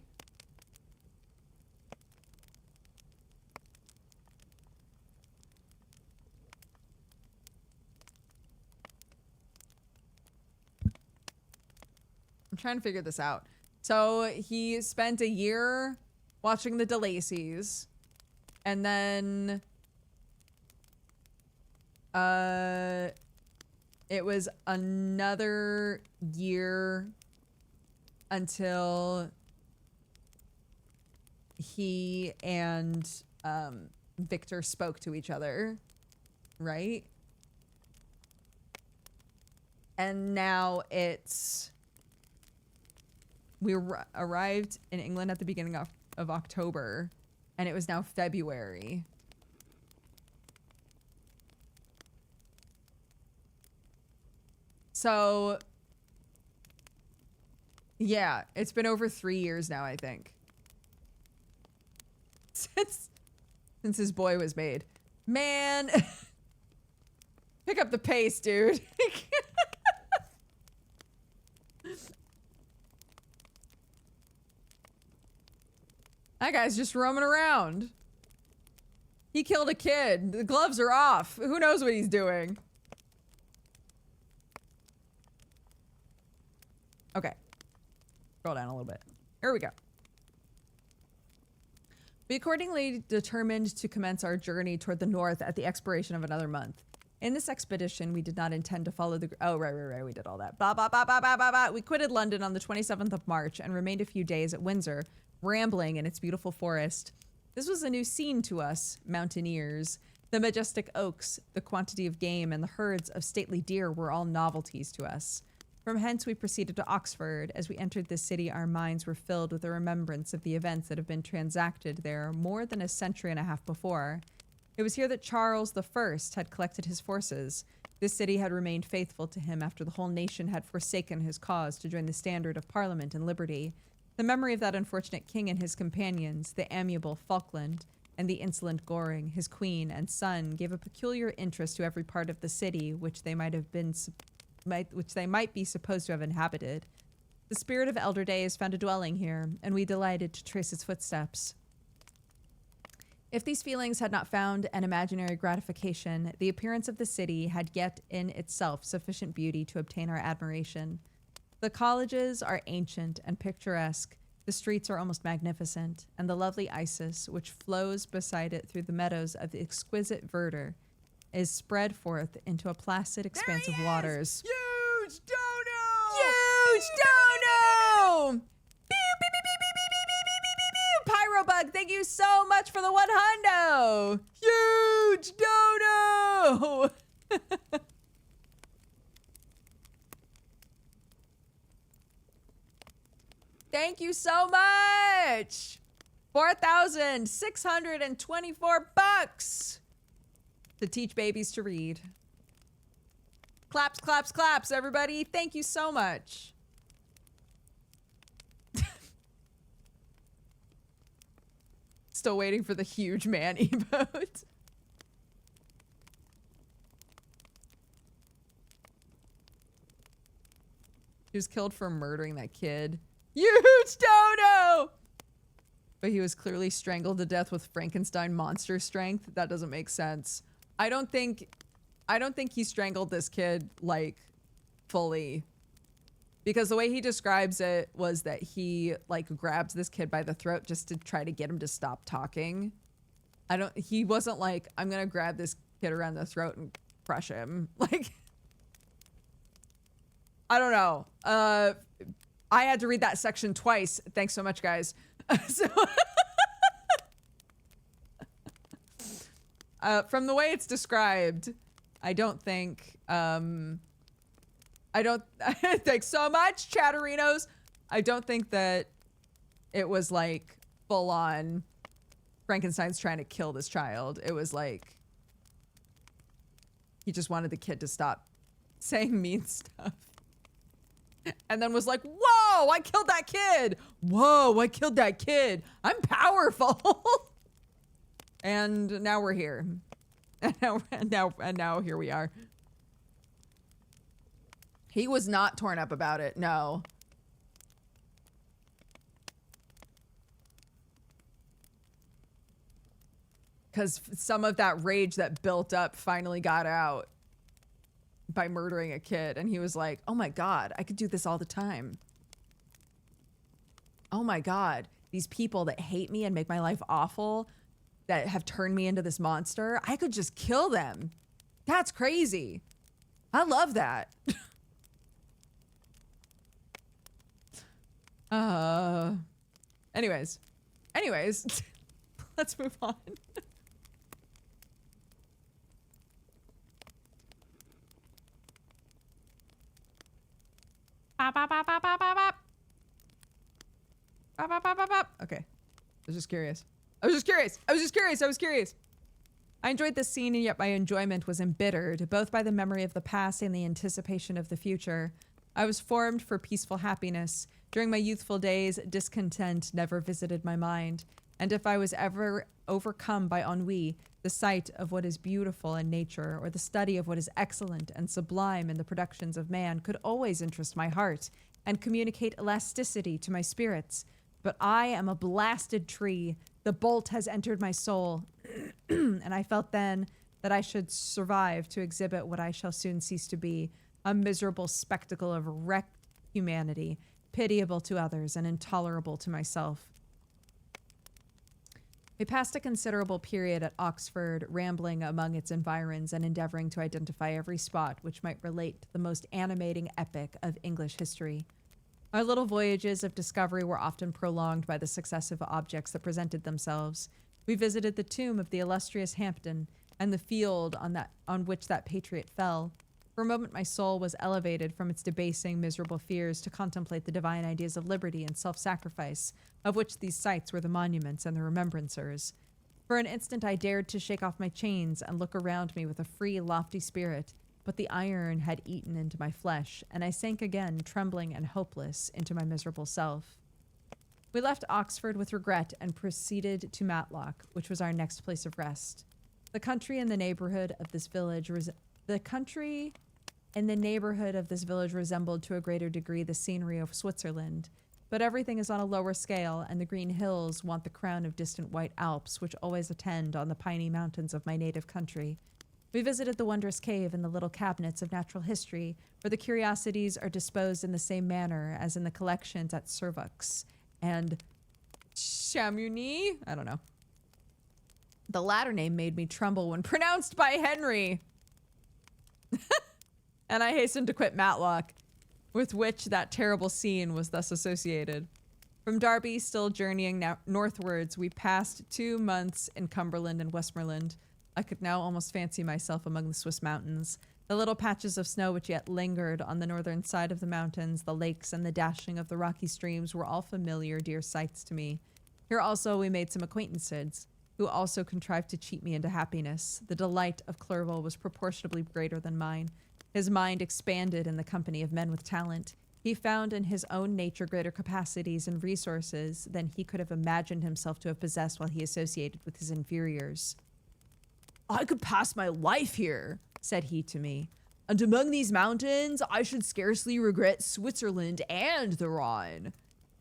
A: I'm trying to figure this out. So he spent a year watching the DeLacy's, and then it was another year until he and Victor spoke to each other, right? And now it's... We arrived in England at the beginning of October, and it was now February. So, yeah, it's been over 3 years now, I think. since his boy was made. Man, pick up the pace, dude. That guy's just roaming around. He killed a kid. The gloves are off. Who knows what he's doing? Okay. Scroll down a little bit. Here we go. We accordingly determined to commence our journey toward the north at the expiration of another month. In this expedition, we did not intend to follow the... Oh, right. We did all that. Blah, blah, blah, blah, blah, blah, blah. We quitted London on the 27th of March and remained a few days at Windsor, rambling in its beautiful forest. This was a new scene to us, mountaineers. The majestic oaks, the quantity of game, and the herds of stately deer were all novelties to us. From hence we proceeded to Oxford. As we entered this city, our minds were filled with a remembrance of the events that have been transacted there more than a century and a half before. It was here that Charles I had collected his forces. This city had remained faithful to him after the whole nation had forsaken his cause to join the standard of Parliament and liberty. The memory of that unfortunate king and his companions, the amiable Falkland and the insolent Goring, his queen and son, gave a peculiar interest to every part of the city which they might be supposed to have inhabited. The spirit of elder days found a dwelling here, and we delighted to trace its footsteps. If these feelings had not found an imaginary gratification, the appearance of the city had yet in itself sufficient beauty to obtain our admiration. The colleges are ancient and picturesque, the streets are almost magnificent, and the lovely Isis, which flows beside it through the meadows of the exquisite verdure, is spread forth into a placid expanse of waters.
C: Huge dono!
A: Huge dono! Pew, pew, pew, pew, pew, pew, pew, pew, pew, pew, pew. Pyrobug, thank you so much for the 100. Huge dono! Thank you so much. 4,624 bucks to teach babies to read. Claps, claps, claps, everybody. Thank you so much. Still waiting for the huge man emote. He was killed for murdering that kid. Huge dono! But he was clearly strangled to death with Frankenstein monster strength. That doesn't make sense. I don't think he strangled this kid, like, fully. Because the way he describes it was that he, like, grabs this kid by the throat just to try to get him to stop talking. He wasn't like, I'm gonna grab this kid around the throat and crush him. Like, I don't know. I had to read that section twice. Thanks so much, guys. From the way it's described, I don't think, thanks so much, Chatterinos. I don't think that it was like full on Frankenstein's trying to kill this child. It was like, he just wanted the kid to stop saying mean stuff. And then was like, whoa, I killed that kid. Whoa, I killed that kid. I'm powerful. And now we're here. And now here we are. He was not torn up about it. No. Because some of that rage that built up finally got out by murdering a kid, and he was like, oh my god, I could do this all the time. Oh my god, these people that hate me and make my life awful, that have turned me into this monster, I could just kill them. That's crazy. I love that. Anyways, let's move on. Okay. I was just curious. I enjoyed this scene, and yet my enjoyment was embittered, both by the memory of the past and the anticipation of the future. I was formed for peaceful happiness. During my youthful days, discontent never visited my mind. and if I was ever overcome by ennui, the sight of what is beautiful in nature or the study of what is excellent and sublime in the productions of man could always interest my heart and communicate elasticity to my spirits. But I am a blasted tree. The bolt has entered my soul, and I felt then that I should survive to exhibit what I shall soon cease to be, a miserable spectacle of wrecked humanity, pitiable to others and intolerable to myself. We passed a considerable period at Oxford, rambling among its environs and endeavoring to identify every spot which might relate to the most animating epic of English history. Our little voyages of discovery were often prolonged by the successive objects that presented themselves. We visited the tomb of the illustrious Hampden and the field on which that patriot fell. For a moment my soul was elevated from its debasing, miserable fears to contemplate the divine ideas of liberty and self-sacrifice, of which these sites were the monuments and the remembrancers. For an instant I dared to shake off my chains and look around me with a free, lofty spirit, but the iron had eaten into my flesh, and I sank again, trembling and hopeless, into my miserable self. We left Oxford with regret and proceeded to Matlock, which was our next place of rest. The country in the neighborhood of this village resembled to a greater degree the scenery of Switzerland, but everything is on a lower scale, and the green hills want the crown of distant white Alps which always attend on the piney mountains of my native country. We visited the wondrous cave and the little cabinets of natural history, where the curiosities are disposed in the same manner as in the collections at Servox and Chamonix. I don't know. The latter name made me tremble when pronounced by Henry. And I hastened to quit Matlock, with which that terrible scene was thus associated. From Derby, still journeying northwards, we passed 2 months in Cumberland and Westmoreland. I could now almost fancy myself among the Swiss mountains. The little patches of snow which yet lingered on the northern side of the mountains, the lakes, and the dashing of the rocky streams were all familiar, dear sights to me. Here also we made some acquaintances, who also contrived to cheat me into happiness. The delight of Clerval was proportionably greater than mine. His mind expanded in the company of men with talent. He found in his own nature greater capacities and resources than he could have imagined himself to have possessed while he associated with his inferiors. "I could pass my life here," said he to me, "and among these mountains I should scarcely regret Switzerland and the Rhine."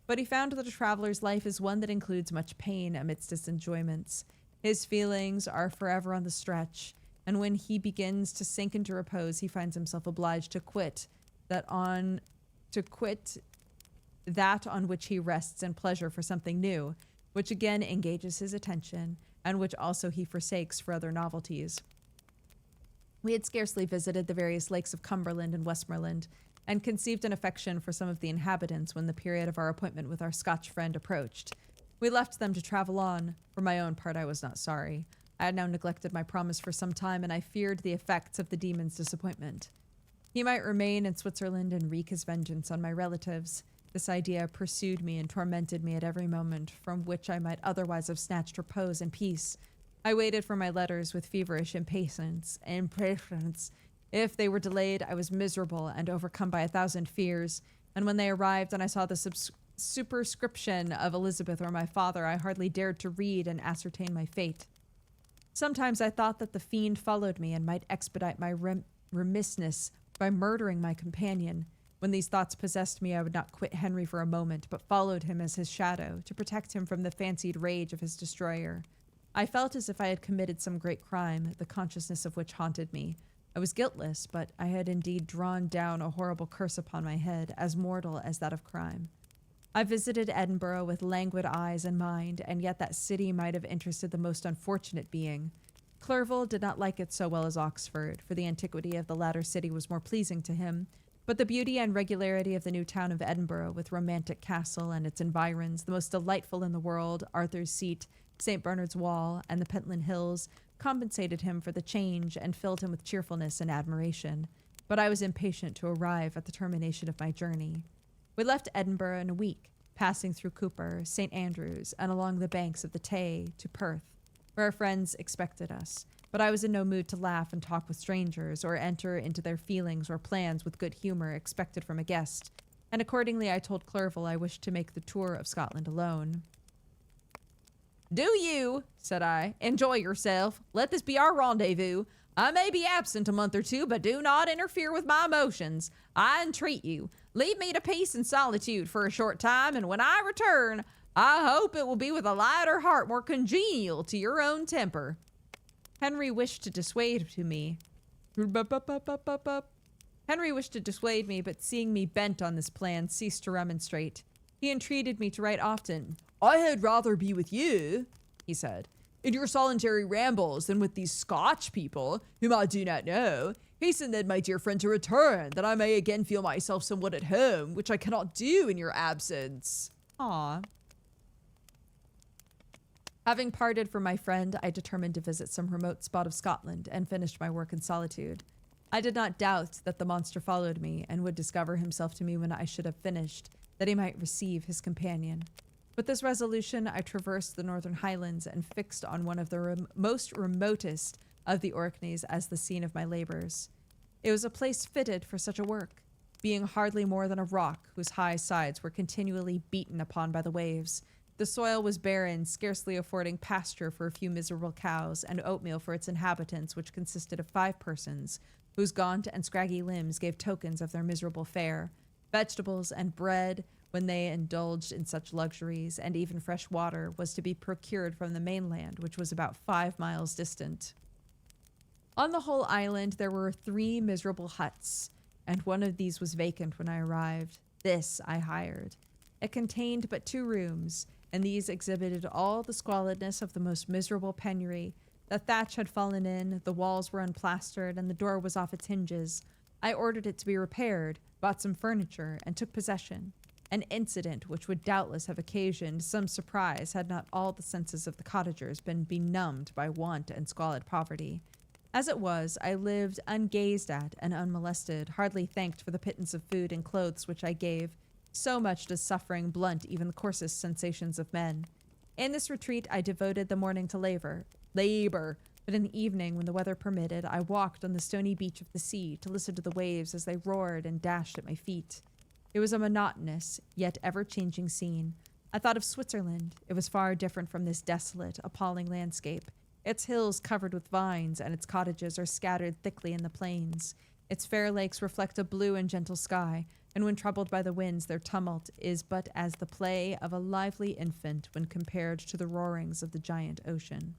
A: But he found that a traveler's life is one that includes much pain amidst its enjoyments. His feelings are forever on the stretch, and when he begins to sink into repose, he finds himself obliged to quit that on which he rests in pleasure for something new, which again engages his attention, and which also he forsakes for other novelties. We had scarcely visited the various lakes of Cumberland and Westmoreland, and conceived an affection for some of the inhabitants when the period of our appointment with our Scotch friend approached. We left them to travel on. For my own part, I was not sorry. I had now neglected my promise for some time, and I feared the effects of the demon's disappointment. He might remain in Switzerland and wreak his vengeance on my relatives. This idea pursued me and tormented me at every moment, from which I might otherwise have snatched repose and peace. I waited for my letters with feverish impatience. If they were delayed, I was miserable and overcome by 1,000 fears, and when they arrived and I saw the superscription of Elizabeth or my father, I hardly dared to read and ascertain my fate. Sometimes I thought that the fiend followed me and might expedite my remissness by murdering my companion. When these thoughts possessed me, I would not quit Henry for a moment, but followed him as his shadow, to protect him from the fancied rage of his destroyer. I felt as if I had committed some great crime, the consciousness of which haunted me. I was guiltless, but I had indeed drawn down a horrible curse upon my head, as mortal as that of crime. I visited Edinburgh with languid eyes and mind, and yet that city might have interested the most unfortunate being. Clerval did not like it so well as Oxford, for the antiquity of the latter city was more pleasing to him, but the beauty and regularity of the new town of Edinburgh, with romantic castle and its environs, the most delightful in the world, Arthur's Seat, St. Bernard's Wall, and the Pentland Hills, compensated him for the change and filled him with cheerfulness and admiration. But I was impatient to arrive at the termination of my journey. We left Edinburgh in a week, passing through Cooper, St. Andrews, and along the banks of the Tay to Perth, where our friends expected us. But I was in no mood to laugh and talk with strangers, or enter into their feelings or plans with good humor expected from a guest, and accordingly I told Clerval I wished to make the tour of Scotland alone. Do you, said I, enjoy yourself. Let this be our rendezvous. I may be absent a month or two, but do not interfere with my emotions. I entreat you. Leave me to peace and solitude for a short time, and when I return, I hope it will be with a lighter heart more congenial to your own temper. Henry wished to dissuade me. Henry wished to dissuade me, but seeing me bent on this plan, ceased to remonstrate. He entreated me to write often. I had rather be with you, he said, in your solitary rambles than with these Scotch people, whom I do not know. Hasten then, my dear friend, to return, that I may again feel myself somewhat at home, which I cannot do in your absence. Ah. Having parted from my friend, I determined to visit some remote spot of Scotland and finished my work in solitude. I did not doubt that the monster followed me and would discover himself to me when I should have finished, that he might receive his companion. With this resolution, I traversed the northern highlands and fixed on one of the most remotest of the Orkneys as the scene of my labors. It was a place fitted for such a work, being hardly more than a rock whose high sides were continually beaten upon by the waves. The soil was barren, scarcely affording pasture for a few miserable cows and oatmeal for its inhabitants, which consisted of 5 persons, whose gaunt and scraggy limbs gave tokens of their miserable fare. Vegetables and bread, when they indulged in such luxuries, and even fresh water, was to be procured from the mainland, which was about 5 miles distant. On the whole island, there were 3 miserable huts, and one of these was vacant when I arrived. This I hired. It contained but 2 rooms, and these exhibited all the squalidness of the most miserable penury. The thatch had fallen in, the walls were unplastered, and the door was off its hinges. I ordered it to be repaired, bought some furniture, and took possession. An incident which would doubtless have occasioned some surprise had not all the senses of the cottagers been benumbed by want and squalid poverty. As it was, I lived ungazed at and unmolested, hardly thanked for the pittance of food and clothes which I gave. So much does suffering blunt even the coarsest sensations of men. In this retreat, I devoted the morning to labor, but in the evening, when the weather permitted, I walked on the stony beach of the sea to listen to the waves as they roared and dashed at my feet. It was a monotonous, yet ever-changing scene. I thought of Switzerland. It was far different from this desolate, appalling landscape. Its hills covered with vines, and its cottages are scattered thickly in the plains. Its fair lakes reflect a blue and gentle sky, and when troubled by the winds, their tumult is but as the play of a lively infant when compared to the roarings of the giant ocean.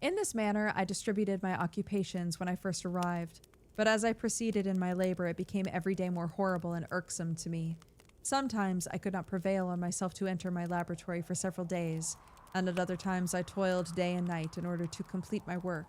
A: In this manner, I distributed my occupations when I first arrived, but as I proceeded in my labor, it became every day more horrible and irksome to me. Sometimes I could not prevail on myself to enter my laboratory for several days, and at other times I toiled day and night in order to complete my work.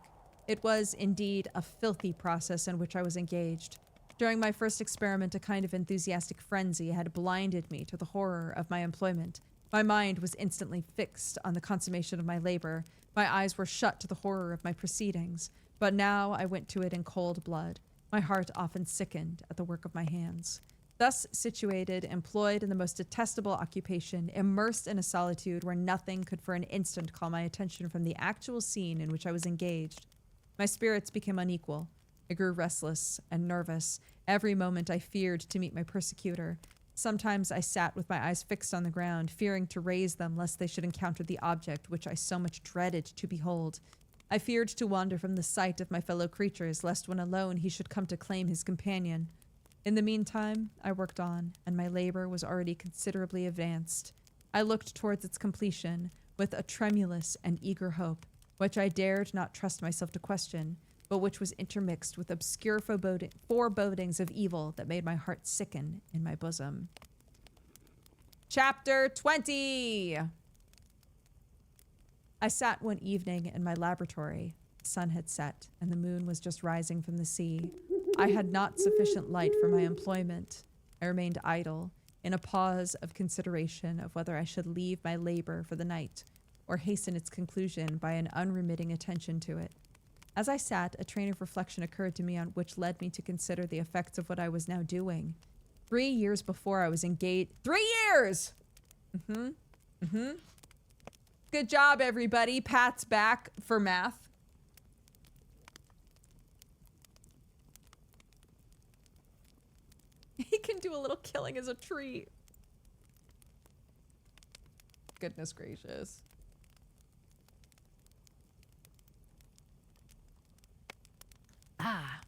A: It was, indeed, a filthy process in which I was engaged. During my first experiment, a kind of enthusiastic frenzy had blinded me to the horror of my employment. My mind was instantly fixed on the consummation of my labor. My eyes were shut to the horror of my proceedings. But now I went to it in cold blood. My heart often sickened at the work of my hands. Thus situated, employed in the most detestable occupation, immersed in a solitude where nothing could for an instant call my attention from the actual scene in which I was engaged, my spirits became unequal. I grew restless and nervous. Every moment I feared to meet my persecutor. Sometimes I sat with my eyes fixed on the ground, fearing to raise them lest they should encounter the object which I so much dreaded to behold. I feared to wander from the sight of my fellow creatures, lest when alone he should come to claim his companion. In the meantime, I worked on, and my labor was already considerably advanced. I looked towards its completion with a tremulous and eager hope, which I dared not trust myself to question, but which was intermixed with obscure forebodings of evil that made my heart sicken in my bosom. Chapter 20! I sat one evening in my laboratory. The sun had set, and the moon was just rising from the sea. I had not sufficient light for my employment. I remained idle, in a pause of consideration of whether I should leave my labor for the night, or hasten its conclusion by an unremitting attention to it. As I sat, a train of reflection occurred to me on which led me to consider the effects of what I was now doing. 3 years before I was engaged— 3 years! Good job, everybody. Pat's back for math. He can do a little killing as a treat. goodness gracious. Ah.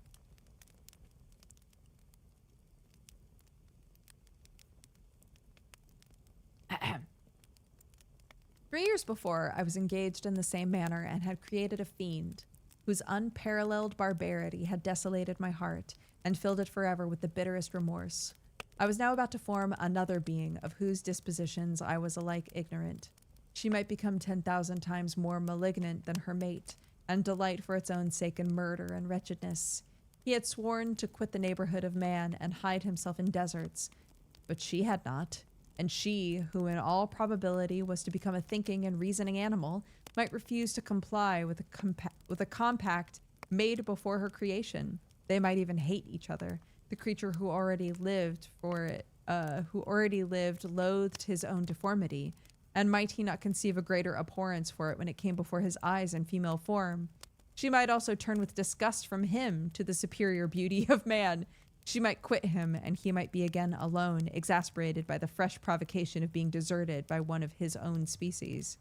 A: 3 years before, I was engaged in the same manner and had created a fiend whose unparalleled barbarity had desolated my heart and filled it forever with the bitterest remorse. I was now about to form another being of whose dispositions I was alike ignorant. She might become 10,000 times more malignant than her mate, and delight for its own sake in murder and wretchedness. He had sworn to quit the neighborhood of man and hide himself in deserts, but she had not, and she, who in all probability was to become a thinking and reasoning animal, might refuse to comply with a compact made before her creation. They might even hate each other. The creature who already lived loathed his own deformity, and might he not conceive a greater abhorrence for it when it came before his eyes in female form? She might also turn with disgust from him to the superior beauty of man. She might quit him, and he might be again alone, exasperated by the fresh provocation of being deserted by one of his own species.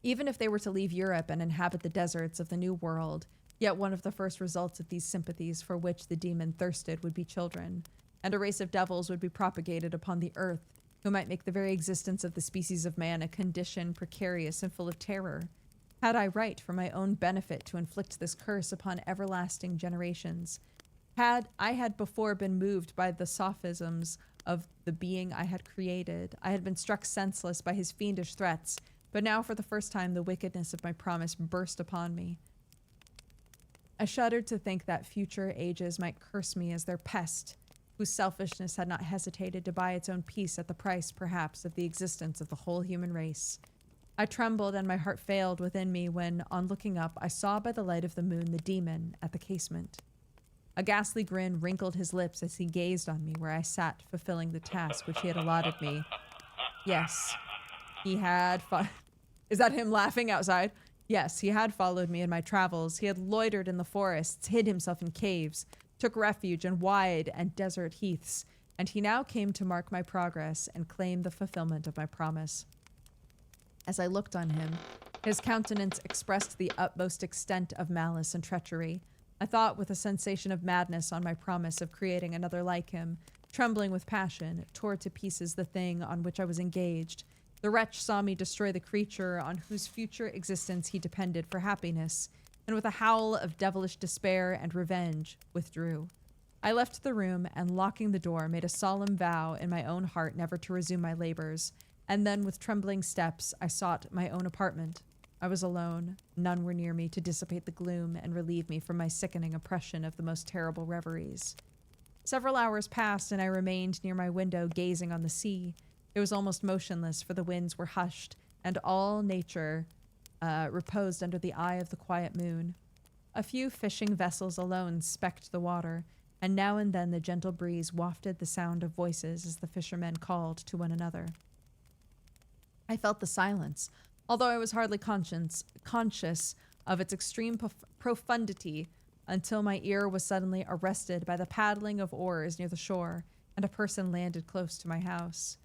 A: Even if they were to leave Europe and inhabit the deserts of the New World, yet one of the first results of these sympathies for which the demon thirsted would be children, and a race of devils would be propagated upon the earth, who might make the very existence of the species of man a condition precarious and full of terror. Had I right for my own benefit to inflict this curse upon everlasting generations? I had before been moved by the sophisms of the being I had created. I had been struck senseless by his fiendish threats, but now for the first time the wickedness of my promise burst upon me. I shuddered to think that future ages might curse me as their pest, whose selfishness had not hesitated to buy its own peace at the price, perhaps, of the existence of the whole human race. I trembled and my heart failed within me when, on looking up, I saw by the light of the moon the demon at the casement. A ghastly grin wrinkled his lips as he gazed on me where I sat fulfilling the task which he had allotted me. Yes, he had Is that him laughing outside? Yes, he had followed me in my travels. He had loitered in the forests, hid himself in caves, took refuge in wide and desert heaths, and he now came to mark my progress and claim the fulfillment of my promise. As I looked on him, his countenance expressed the utmost extent of malice and treachery. I thought with a sensation of madness on my promise of creating another like him, trembling with passion, tore to pieces the thing on which I was engaged. The wretch saw me destroy the creature on whose future existence he depended for happiness, and with a howl of devilish despair and revenge, withdrew. I left the room and, locking the door, made a solemn vow in my own heart never to resume my labors, and then with trembling steps I sought my own apartment. I was alone. None were near me to dissipate the gloom and relieve me from my sickening oppression of the most terrible reveries. Several hours passed, and I remained near my window gazing on the sea. It was almost motionless, for the winds were hushed, and all nature reposed under the eye of the quiet moon. A few fishing vessels alone specked the water, and now and then the gentle breeze wafted the sound of voices as the fishermen called to one another. I felt the silence, although I was hardly conscious of its extreme profundity, until my ear was suddenly arrested by the paddling of oars near the shore, and a person landed close to my house.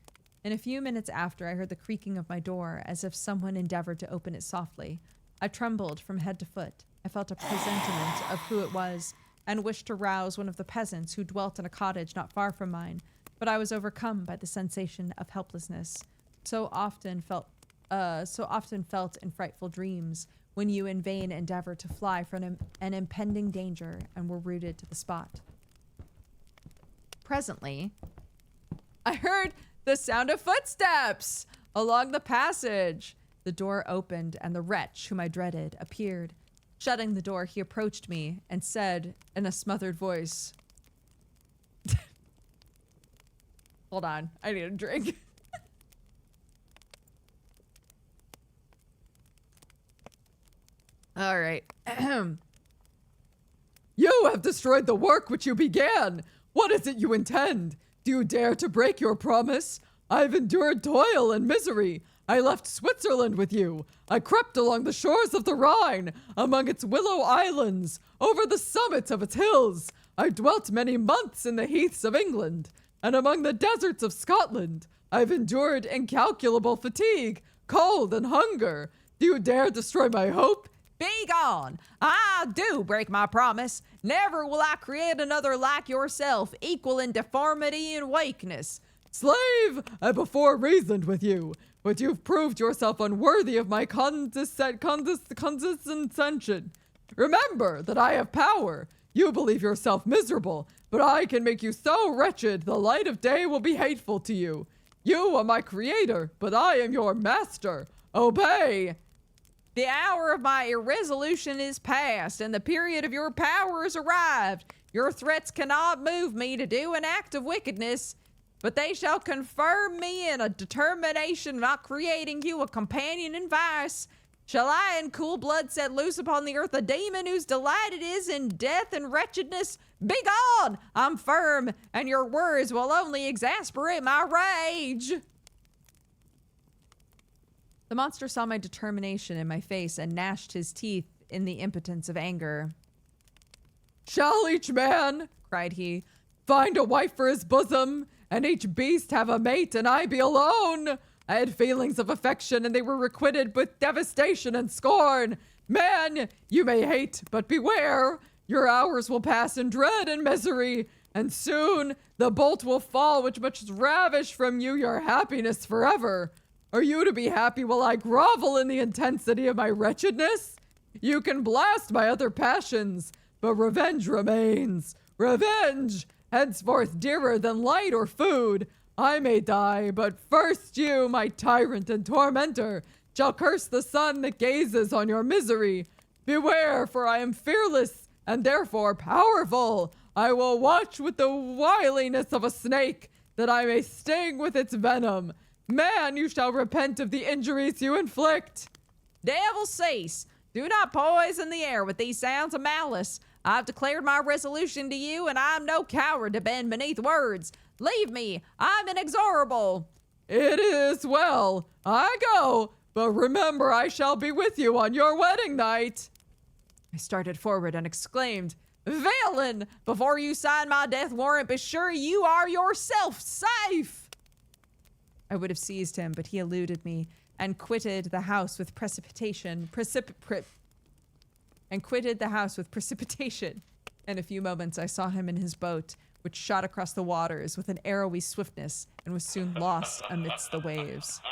A: In a few minutes after, I heard the creaking of my door, as if someone endeavored to open it softly. I trembled from head to foot. I felt a presentiment of who it was, and wished to rouse one of the peasants who dwelt in a cottage not far from mine, but I was overcome by the sensation of helplessness, so often felt in frightful dreams, when you in vain endeavor to fly from an impending danger and were rooted to the spot. Presently, I heard the sound of footsteps along the passage. The door opened, and the wretch whom I dreaded appeared. Shutting the door, he approached me and said in a smothered voice, "Hold on, I need a drink." All right.
C: You have destroyed the work which you began. What is it you intend? Do you dare to break your promise? I've endured toil and misery. I left Switzerland with you. I crept along the shores of the Rhine, among its willow islands, over the summits of its hills. I dwelt many months in the heaths of England, and among the deserts of Scotland. I've endured incalculable fatigue, cold, and hunger. Do you dare destroy my hope?
A: Be gone! I do break my promise. Never will I create another like yourself, equal in deformity and weakness.
C: Slave, I before reasoned with you, but you've proved yourself unworthy of my condescension. Remember that I have power. You believe yourself miserable, but I can make you so wretched the light of day will be hateful to you. You are my creator, but I am your master. Obey!
A: The hour of my irresolution is past, and the period of your power has arrived. Your threats cannot move me to do an act of wickedness, but they shall confirm me in a determination not creating you a companion in vice. Shall I in cool blood set loose upon the earth a demon whose delight it is in death and wretchedness? Be gone! I'm firm, and your words will only exasperate my rage. The monster saw my determination in my face and gnashed his teeth in the impotence of anger.
C: Shall each man, cried he, find a wife for his bosom, and each beast have a mate, and I be alone? I had feelings of affection, and they were requited with devastation and scorn. Man, you may hate, but beware. Your hours will pass in dread and misery, and soon the bolt will fall which must ravish from you your happiness forever. Are you to be happy while I grovel in the intensity of my wretchedness? You can blast my other passions, but revenge remains. Revenge, henceforth dearer than light or food. I may die, but first you, my tyrant and tormentor, shall curse the sun that gazes on your misery. Beware, for I am fearless and therefore powerful. I will watch with the wiliness of a snake, that I may sting with its venom. Man, you shall repent of the injuries you inflict.
A: Devil cease! Do not poison the air with these sounds of malice. I've declared my resolution to you, and I'm no coward to bend beneath words. Leave me! I'm inexorable!
C: It is well. I go, but remember I shall be with you on your wedding night.
A: I started forward and exclaimed, Villain! Before you sign my death warrant, be sure you are yourself safe! I would have seized him, but he eluded me and quitted the house with precipitation. In a few moments, I saw him in his boat, which shot across the waters with an arrowy swiftness and was soon lost amidst the waves.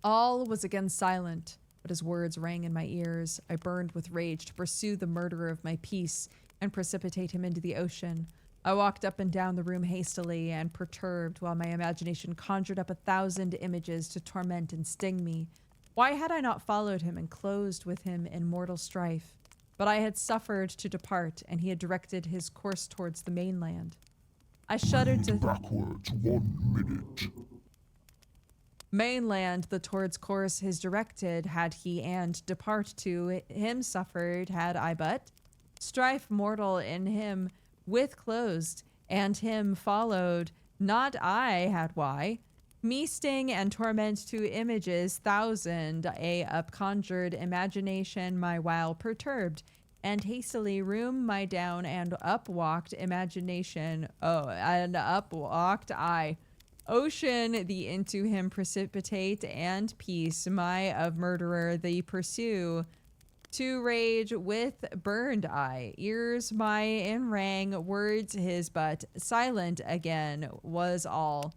A: All was again silent, but his words rang in my ears. I burned with rage to pursue the murderer of my peace and precipitate him into the ocean. I walked up and down the room hastily and perturbed, while my imagination conjured up 1,000 images to torment and sting me. Why had I not followed him and closed with him in mortal strife? But I had suffered to depart, and he had directed his course towards the mainland. I shuddered to...
B: Backwards 1 minute.
A: Mainland, the towards course his directed, had he and depart to him suffered, had I but. Strife mortal in him with closed, and him followed, not I had why. Me sting and torment to images 1,000, a upconjured imagination my while perturbed, and hastily room my down and up walked imagination, and up walked I. Ocean the into him precipitate, and peace my of murderer the pursue. To rage with burned eye, ears my in rang, words his but silent again was all.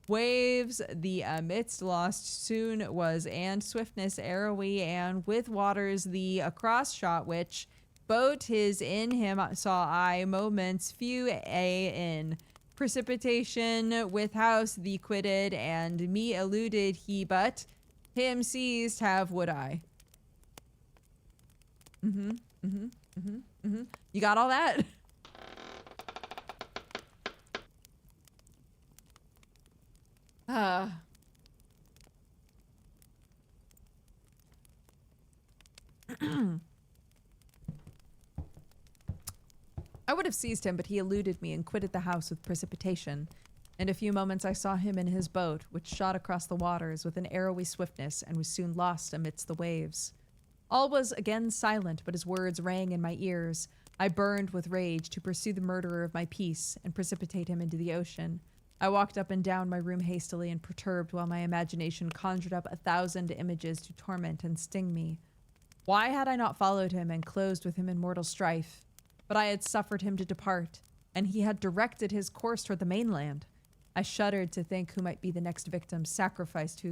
A: Waves the amidst lost soon was, and swiftness arrowy, and with waters the across shot which boat his in him saw I moments few a in. Precipitation with house the quitted, and me eluded he, but him seized have would I. You got all that? I would have seized him, but he eluded me and quitted the house with precipitation. In a few moments I saw him in his boat, which shot across the waters with an arrowy swiftness and was soon lost amidst the waves. All was again silent, but his words rang in my ears. I burned with rage to pursue the murderer of my peace and precipitate him into the ocean. I walked up and down my room hastily and perturbed while my imagination conjured up 1,000 images to torment and sting me. Why had I not followed him and closed with him in mortal strife? But I had suffered him to depart, and he had directed his course toward the mainland. I shuddered to think who might be the next victim sacrificed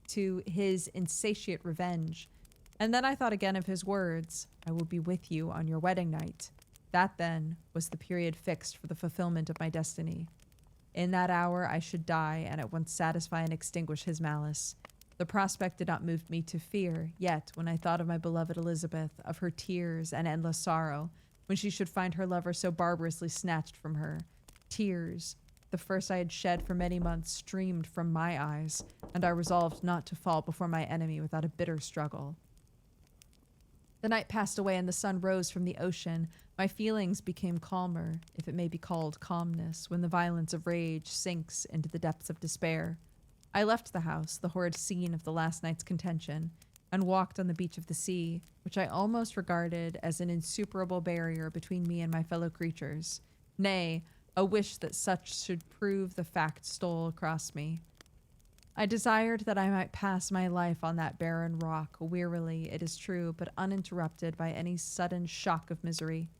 A: to his insatiate revenge. And then I thought again of his words, "I will be with you on your wedding night." That, then, was the period fixed for the fulfillment of my destiny. In that hour I should die and at once satisfy and extinguish his malice. The prospect did not move me to fear, yet when I thought of my beloved Elizabeth, of her tears and endless sorrow, when she should find her lover so barbarously snatched from her, tears, the first I had shed for many months, streamed from my eyes, and I resolved not to fall before my enemy without a bitter struggle. The night passed away and the sun rose from the ocean. My feelings became calmer, if it may be called calmness, when the violence of rage sinks into the depths of despair. I left the house, the horrid scene of the last night's contention, and walked on the beach of the sea, which I almost regarded as an insuperable barrier between me and my fellow creatures. Nay, a wish that such should prove the fact stole across me. I desired that I might pass my life on that barren rock, wearily, it is true, but uninterrupted by any sudden shock of misery.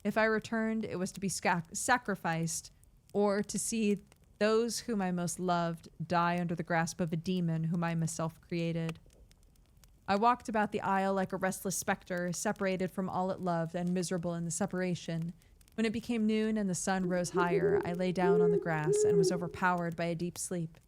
A: If I returned, it was to be sacrificed, or to see those whom I most loved die under the grasp of a demon whom I myself created. I walked about the isle like a restless specter, separated from all it loved and miserable in the separation. When it became noon and the sun rose higher, I lay down on the grass and was overpowered by a deep sleep.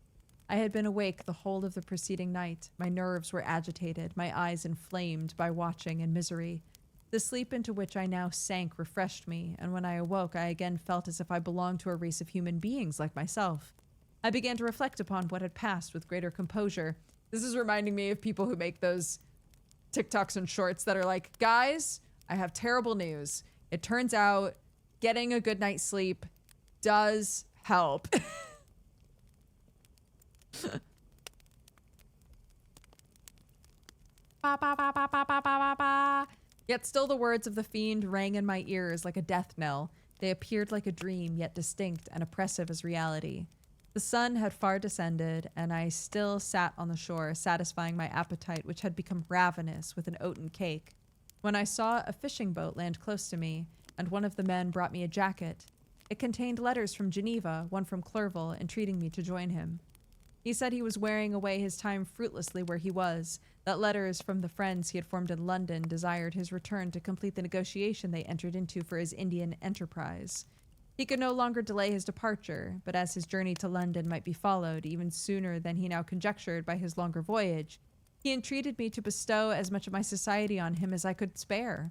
A: I had been awake the whole of the preceding night. My nerves were agitated, my eyes inflamed by watching and misery. The sleep into which I now sank refreshed me, and when I awoke, I again felt as if I belonged to a race of human beings like myself. I began to reflect upon what had passed with greater composure. This is reminding me of people who make those TikToks and shorts that are like, guys, I have terrible news. It turns out getting a good night's sleep does help. Yet still the words of the fiend rang in my ears like a death knell. They appeared like a dream, yet distinct and oppressive as reality. The sun had far descended, and I still sat on the shore, satisfying my appetite, which had become ravenous with an oaten cake, when I saw a fishing boat land close to me, and one of the men brought me a jacket. It contained letters from Geneva, one from Clerval, entreating me to join him. He said he was wearing away his time fruitlessly where he was, that letters from the friends he had formed in London desired his return to complete the negotiation they entered into for his Indian enterprise. He could no longer delay his departure, but as his journey to London might be followed even sooner than he now conjectured by his longer voyage, he entreated me to bestow as much of my society on him as I could spare.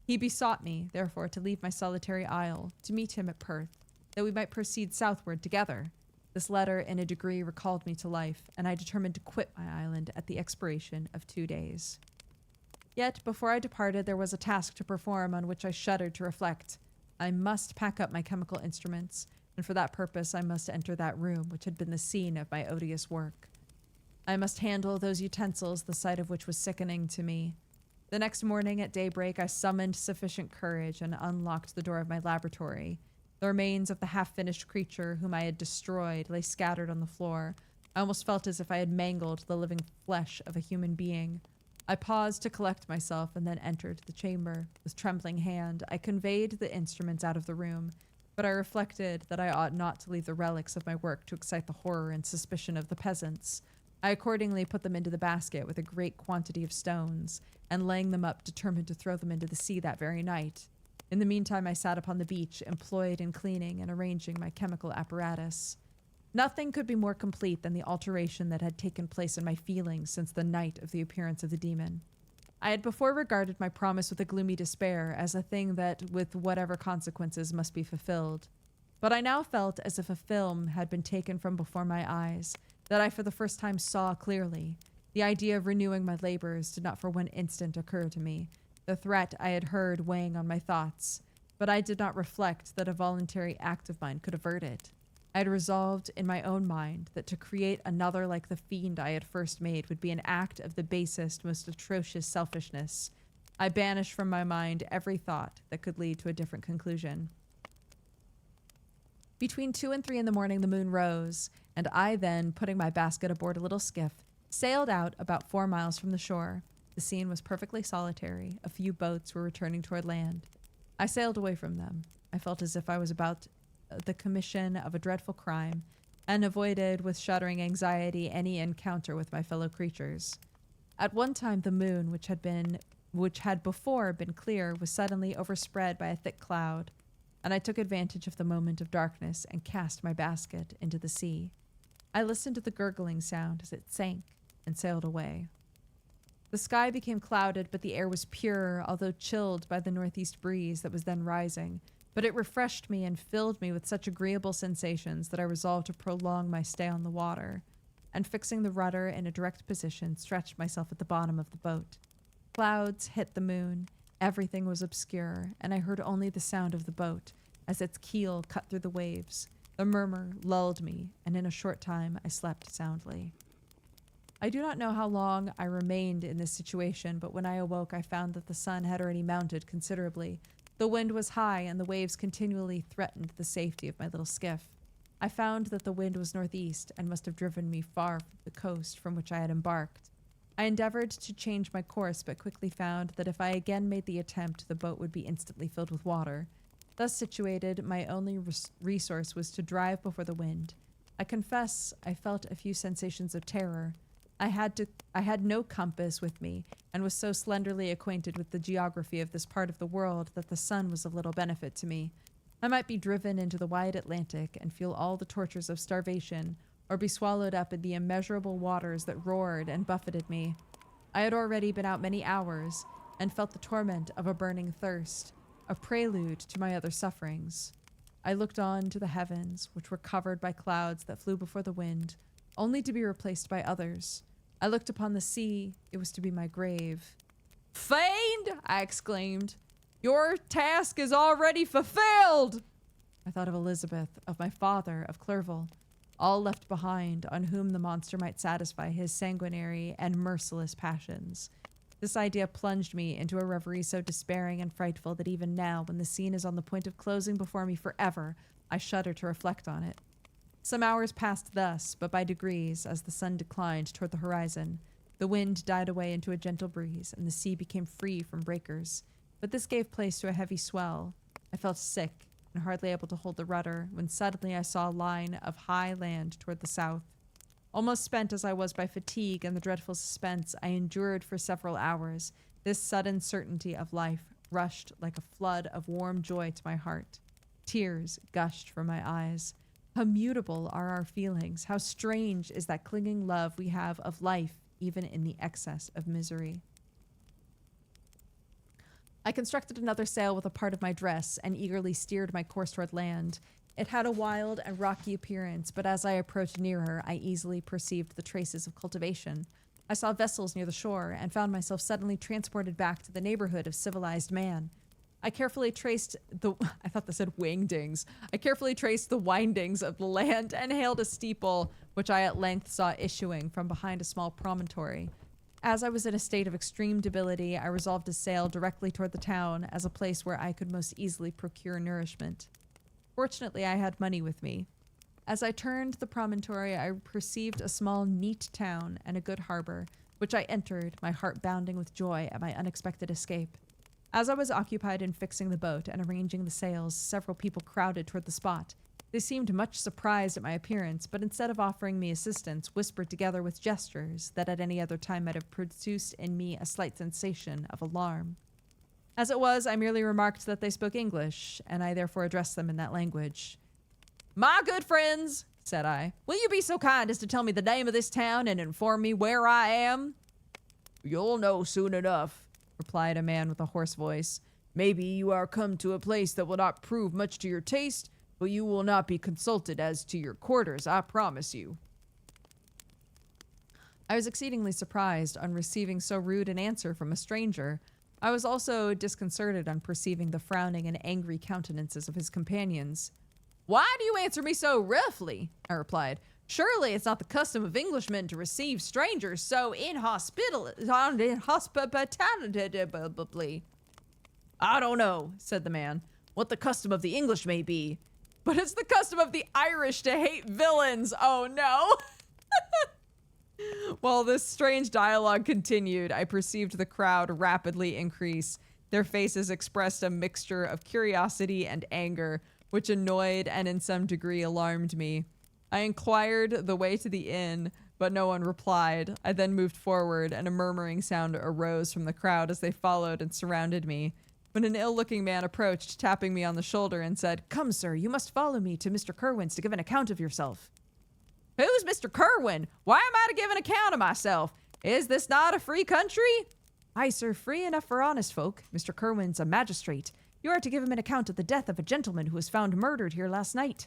A: He besought me, therefore, to leave my solitary isle, to meet him at Perth, that we might proceed southward together. This letter, in a degree, recalled me to life, and I determined to quit my island at the expiration of 2 days. Yet, before I departed, there was a task to perform on which I shuddered to reflect. I must pack up my chemical instruments, and for that purpose I must enter that room which had been the scene of my odious work. I must handle those utensils, the sight of which was sickening to me. The next morning at daybreak I summoned sufficient courage and unlocked the door of my laboratory. The remains of the half-finished creature whom I had destroyed lay scattered on the floor. I almost felt as if I had mangled the living flesh of a human being. I paused to collect myself and then entered the chamber. With trembling hand, I conveyed the instruments out of the room, but I reflected that I ought not to leave the relics of my work to excite the horror and suspicion of the peasants. I accordingly put them into the basket with a great quantity of stones, and laying them up, determined to throw them into the sea that very night. In the meantime, I sat upon the beach, employed in cleaning and arranging my chemical apparatus. Nothing could be more complete than the alteration that had taken place in my feelings since the night of the appearance of the demon. I had before regarded my promise with a gloomy despair as a thing that, with whatever consequences, must be fulfilled. But I now felt as if a film had been taken from before my eyes, that I for the first time saw clearly. The idea of renewing my labors did not for one instant occur to me. The threat I had heard weighing on my thoughts, but I did not reflect that a voluntary act of mine could avert it. I had resolved in my own mind that to create another like the fiend I had first made would be an act of the basest, most atrocious selfishness. I banished from my mind every thought that could lead to a different conclusion. Between 2 and 3 in the morning, the moon rose, and I then, putting my basket aboard a little skiff, sailed out about 4 miles from the shore. The scene was perfectly solitary. A few boats were returning toward land. I sailed away from them. I felt as if I was about the commission of a dreadful crime, and avoided with shuddering anxiety any encounter with my fellow creatures. At one time, the moon, which had before been clear, was suddenly overspread by a thick cloud, and I took advantage of the moment of darkness and cast my basket into the sea. I listened to the gurgling sound as it sank and sailed away. The sky became clouded, but the air was pure, although chilled by the northeast breeze that was then rising. But it refreshed me and filled me with such agreeable sensations that I resolved to prolong my stay on the water, and fixing the rudder in a direct position, stretched myself at the bottom of the boat. Clouds hit the moon. Everything was obscure, and I heard only the sound of the boat as its keel cut through the waves. The murmur lulled me, and in a short time I slept soundly. I do not know how long I remained in this situation, but when I awoke I found that the sun had already mounted considerably. The wind was high, and the waves continually threatened the safety of my little skiff. I found that the wind was northeast, and must have driven me far from the coast from which I had embarked. I endeavored to change my course, but quickly found that if I again made the attempt, the boat would be instantly filled with water. Thus situated, my only resource was to drive before the wind. I confess I felt a few sensations of terror. I had no compass with me, and was so slenderly acquainted with the geography of this part of the world that the sun was of little benefit to me. I might be driven into the wide Atlantic and feel all the tortures of starvation, or be swallowed up in the immeasurable waters that roared and buffeted me. I had already been out many hours, and felt the torment of a burning thirst, a prelude to my other sufferings. I looked on to the heavens, which were covered by clouds that flew before the wind, only to be replaced by others. I looked upon the sea. It was to be my grave. "Fiend!" I exclaimed. "Your task is already fulfilled!" I thought of Elizabeth, of my father, of Clerval, all left behind, on whom the monster might satisfy his sanguinary and merciless passions. This idea plunged me into a reverie so despairing and frightful that even now, when the scene is on the point of closing before me forever, I shudder to reflect on it. Some hours passed thus, but by degrees, as the sun declined toward the horizon, the wind died away into a gentle breeze, and the sea became free from breakers. But this gave place to a heavy swell. I felt sick and hardly able to hold the rudder, when suddenly I saw a line of high land toward the south. Almost spent as I was by fatigue and the dreadful suspense I endured for several hours, this sudden certainty of life rushed like a flood of warm joy to my heart. Tears gushed from my eyes. How mutable are our feelings! How strange is that clinging love we have of life, even in the excess of misery. I constructed another sail with a part of my dress and eagerly steered my course toward land. It had a wild and rocky appearance, but as I approached nearer, I easily perceived the traces of cultivation. I saw vessels near the shore and found myself suddenly transported back to the neighborhood of civilized man. I carefully traced I thought this said wingdings. I carefully traced the windings of the land and hailed a steeple, which I at length saw issuing from behind a small promontory. As I was in a state of extreme debility, I resolved to sail directly toward the town as a place where I could most easily procure nourishment. Fortunately, I had money with me. As I turned the promontory, I perceived a small, neat town and a good harbor, which I entered, my heart bounding with joy at my unexpected escape. As I was occupied in fixing the boat and arranging the sails, several people crowded toward the spot. They seemed much surprised at my appearance, but instead of offering me assistance, whispered together with gestures that at any other time might have produced in me a slight sensation of alarm. As it was, I merely remarked that they spoke English, and I therefore addressed them in that language. "My good friends," said I, "will you be so kind as to tell me the name of this town and inform me where I am?" "You'll know soon enough," replied a man with a hoarse voice. "Maybe you are come to a place that will not prove much to your taste, but you will not be consulted as to your quarters, I promise you." I was exceedingly surprised on receiving so rude an answer from a stranger. I was also disconcerted on perceiving the frowning and angry countenances of his companions. "Why do you answer me so roughly?" I replied. "Surely it's not the custom of Englishmen to receive strangers so inhospitably." "I don't know," said the man, "what the custom of the English may be, but it's the custom of the Irish to hate villains. Oh no. While this strange dialogue continued, I perceived the crowd rapidly increase. Their faces expressed a mixture of curiosity and anger, which annoyed and in some degree alarmed me. I inquired the way to the inn, but no one replied. I then moved forward, and a murmuring sound arose from the crowd as they followed and surrounded me. When an ill-looking man approached, tapping me on the shoulder and said, "Come, sir, you must follow me to Mr. Kerwin's to give an account of yourself." "Who's Mr. Kerwin? Why am I to give an account of myself? Is this not a free country?" "Aye, sir, free enough for honest folk. Mr. Kerwin's a magistrate. You are to give him an account of the death of a gentleman who was found murdered here last night."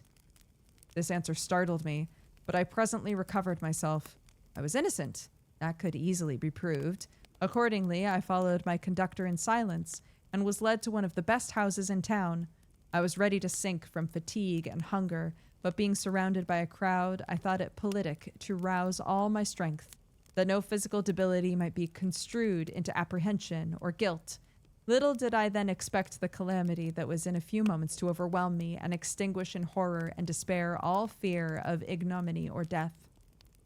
A: This answer startled me, but I presently recovered myself. I was innocent. That could easily be proved. Accordingly, I followed my conductor in silence and was led to one of the best houses in town. I was ready to sink from fatigue and hunger, but being surrounded by a crowd, I thought it politic to rouse all my strength, that no physical debility might be construed into apprehension or guilt. Little did I then expect the calamity that was in a few moments to overwhelm me and extinguish in horror and despair all fear of ignominy or death.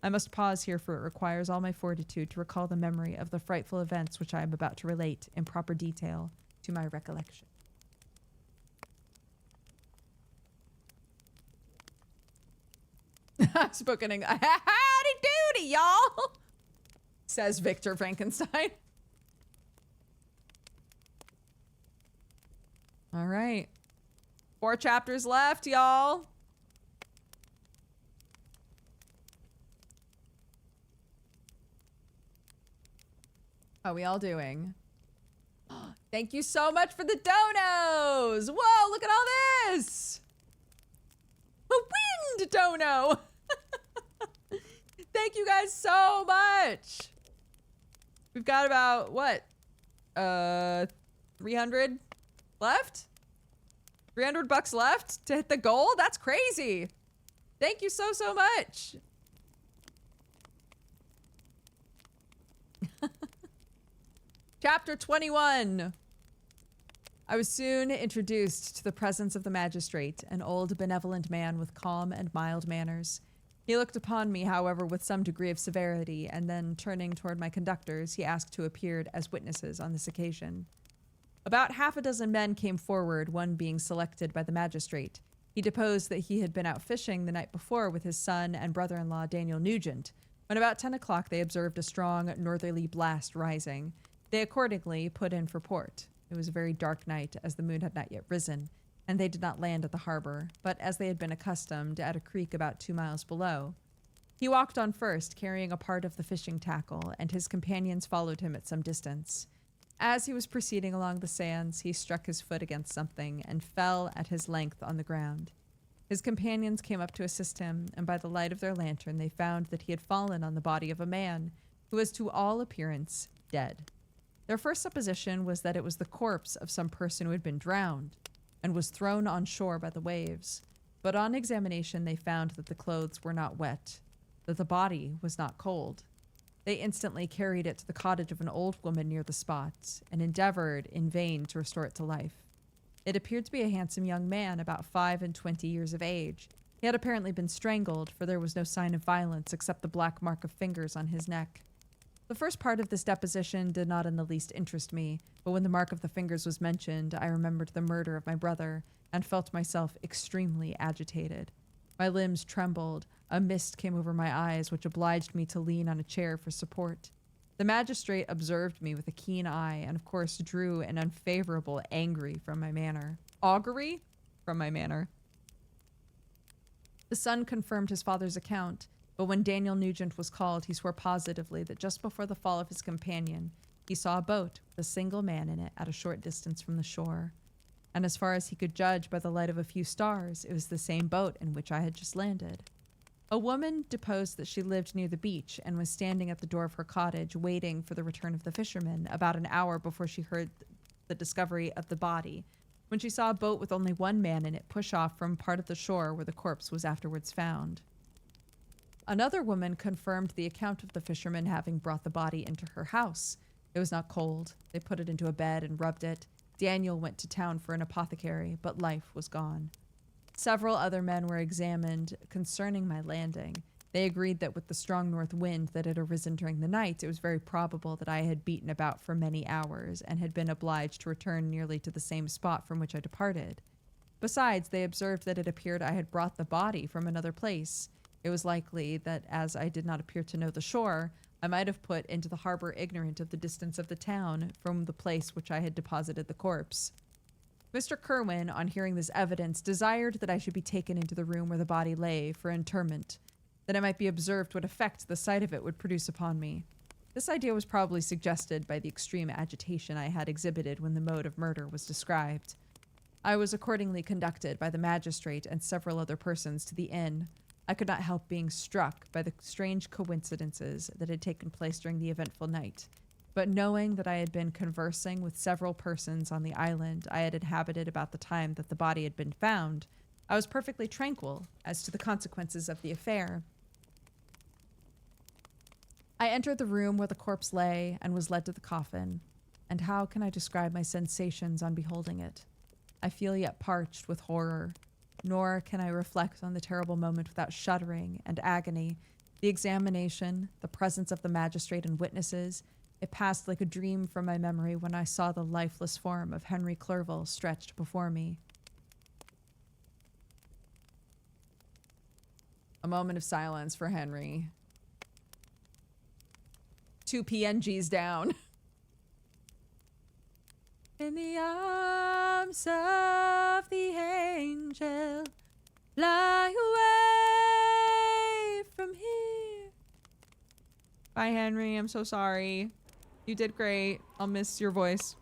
A: I must pause here, for it requires all my fortitude to recall the memory of the frightful events which I am about to relate in proper detail to my recollection. Spoken English. Howdy doody, y'all, says Victor Frankenstein. All right. 4 chapters left, y'all. How are we all doing? Thank you so much for the donos. Whoa, look at all this. A wind dono. Thank you guys so much. We've got about, what? 300 left? 300 bucks left to hit the goal? That's crazy. Thank you so, so much. Chapter 21. I was soon introduced to the presence of the magistrate, an old benevolent man with calm and mild manners. He looked upon me, however, with some degree of severity, and then turning toward my conductors, he asked who appeared as witnesses on this occasion. About 6 men came forward, one being selected by the magistrate. He deposed that he had been out fishing the night before with his son and brother-in-law, Daniel Nugent, when about 10 o'clock they observed a strong northerly blast rising. They accordingly put in for port. It was a very dark night, as the moon had not yet risen, and they did not land at the harbor, but as they had been accustomed, at a creek about 2 miles below. He walked on first, carrying a part of the fishing tackle, and his companions followed him at some distance. As he was proceeding along the sands, he struck his foot against something and fell at his length on the ground. His companions came up to assist him, and by the light of their lantern they found that he had fallen on the body of a man, who was to all appearance dead. Their first supposition was that it was the corpse of some person who had been drowned and was thrown on shore by the waves. But on examination, they found that the clothes were not wet, that the body was not cold. They instantly carried it to the cottage of an old woman near the spot and endeavored in vain to restore it to life. It appeared to be a handsome young man, about 25 years of age. He had apparently been strangled, for there was no sign of violence except the black mark of fingers on his neck. The first part of this deposition did not in the least interest me, but when the mark of the fingers was mentioned, I remembered the murder of my brother and felt myself extremely agitated. My limbs trembled, a mist came over my eyes, which obliged me to lean on a chair for support. The magistrate observed me with a keen eye and, of course, drew an unfavorable augury from my manner. Augury? From my manner. The son confirmed his father's account, but when Daniel Nugent was called, he swore positively that just before the fall of his companion, he saw a boat with a single man in it at a short distance from the shore. And as far as he could judge by the light of a few stars, it was the same boat in which I had just landed. A woman deposed that she lived near the beach and was standing at the door of her cottage waiting for the return of the fishermen about an hour before she heard the discovery of the body, when she saw a boat with only one man in it push off from part of the shore where the corpse was afterwards found. Another woman confirmed the account of the fishermen having brought the body into her house. It was not cold. They put it into a bed and rubbed it. Daniel went to town for an apothecary, but life was gone. Several other men were examined concerning my landing. They agreed that with the strong north wind that had arisen during the night, it was very probable that I had beaten about for many hours and had been obliged to return nearly to the same spot from which I departed. Besides, they observed that it appeared I had brought the body from another place. It was likely that as I did not appear to know the shore, I might have put into the harbor ignorant of the distance of the town from the place which I had deposited the corpse. Mr. Kerwin, on hearing this evidence, desired that I should be taken into the room where the body lay for interment, that it might be observed what effect the sight of it would produce upon me. This idea was probably suggested by the extreme agitation I had exhibited when the mode of murder was described. I was accordingly conducted by the magistrate and several other persons to the inn. I could not help being struck by the strange coincidences that had taken place during the eventful night. But knowing that I had been conversing with several persons on the island I had inhabited about the time that the body had been found, I was perfectly tranquil as to the consequences of the affair. I entered the room where the corpse lay and was led to the coffin. And how can I describe my sensations on beholding it? I feel yet parched with horror, nor can I reflect on the terrible moment without shuddering and agony. The examination, the presence of the magistrate and witnesses, it passed like a dream from my memory when I saw the lifeless form of Henry Clerval stretched before me. A moment of silence for Henry. 2 PNGs down. In the arms of the angel, fly away from here. Bye, Henry. I'm so sorry. You did great. I'll miss your voice.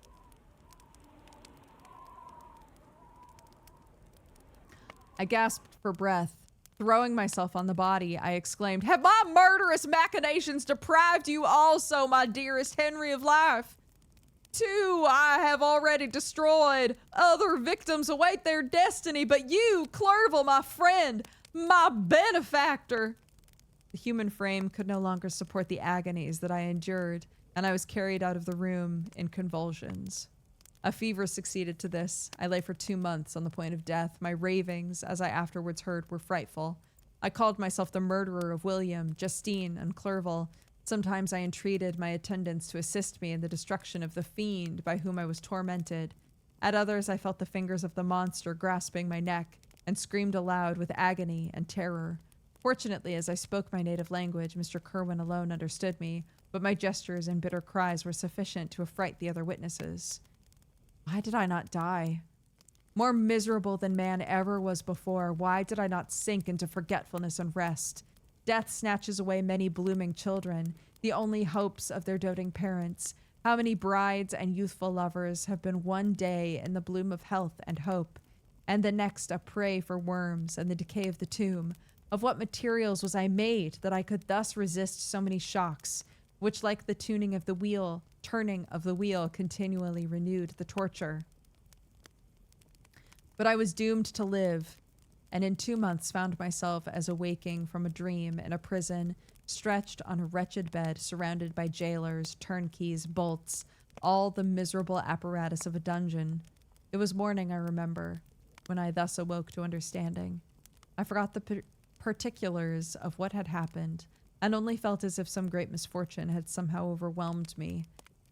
A: I gasped for breath. Throwing myself on the body, I exclaimed, "Have my murderous machinations deprived you also, my dearest Henry, of life? 2, I have already destroyed. Other victims await their destiny, but you, Clerval, my friend, my benefactor." The human frame could no longer support the agonies that I endured, and I was carried out of the room in convulsions. A fever succeeded to this. I lay for 2 months on the point of death. My ravings, as I afterwards heard, were frightful. I called myself the murderer of William, Justine, and Clerval. Sometimes I entreated my attendants to assist me in the destruction of the fiend by whom I was tormented. At others, I felt the fingers of the monster grasping my neck and screamed aloud with agony and terror. Fortunately, as I spoke my native language, Mr. Kerwin alone understood me, but my gestures and bitter cries were sufficient to affright the other witnesses. Why did I not die? More miserable than man ever was before, why did I not sink into forgetfulness and rest? Death snatches away many blooming children, the only hopes of their doting parents. How many brides and youthful lovers have been one day in the bloom of health and hope, and the next a prey for worms and the decay of the tomb? Of what materials was I made that I could thus resist so many shocks, which like the turning of the wheel continually renewed the torture? But I was doomed to live, and in 2 months found myself as awaking from a dream in a prison, stretched on a wretched bed, surrounded by jailers, turnkeys, bolts, all the miserable apparatus of a dungeon. It was morning, I remember, when I thus awoke to understanding. I forgot the particulars of what had happened, and only felt as if some great misfortune had somehow overwhelmed me.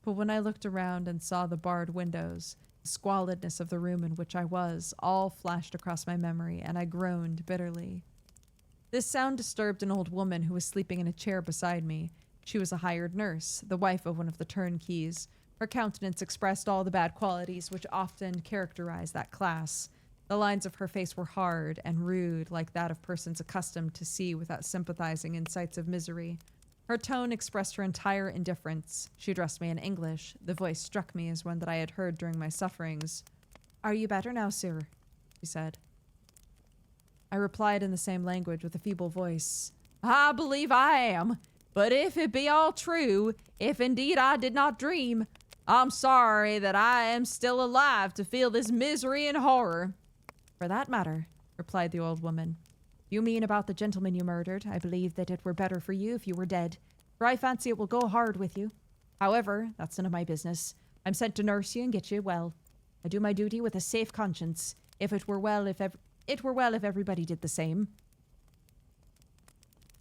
A: But when I looked around and saw the barred windows, the squalidness of the room in which I was, all flashed across my memory, and I groaned bitterly. This sound disturbed an old woman who was sleeping in a chair beside me. She was a hired nurse, the wife of one of the turnkeys. Her countenance expressed all the bad qualities which often characterize that class. The lines of her face were hard and rude, like that of persons accustomed to see without sympathizing in sights of misery. Her tone expressed her entire indifference. She addressed me in English. The voice struck me as one that I had heard during my sufferings. "Are you better now, sir?" she said. I replied in the same language with a feeble voice. "I believe I am. But if it be all true, if indeed I did not dream, I'm sorry that I am still alive to feel this misery and horror." "For that matter," replied the old woman, "you mean about the gentleman you murdered. I believe that it were better for you if you were dead, for I fancy it will go hard with you. However, that's none of my business. I'm sent to nurse you and get you well. I do my duty with a safe conscience. If it were well, It were well if everybody did the same.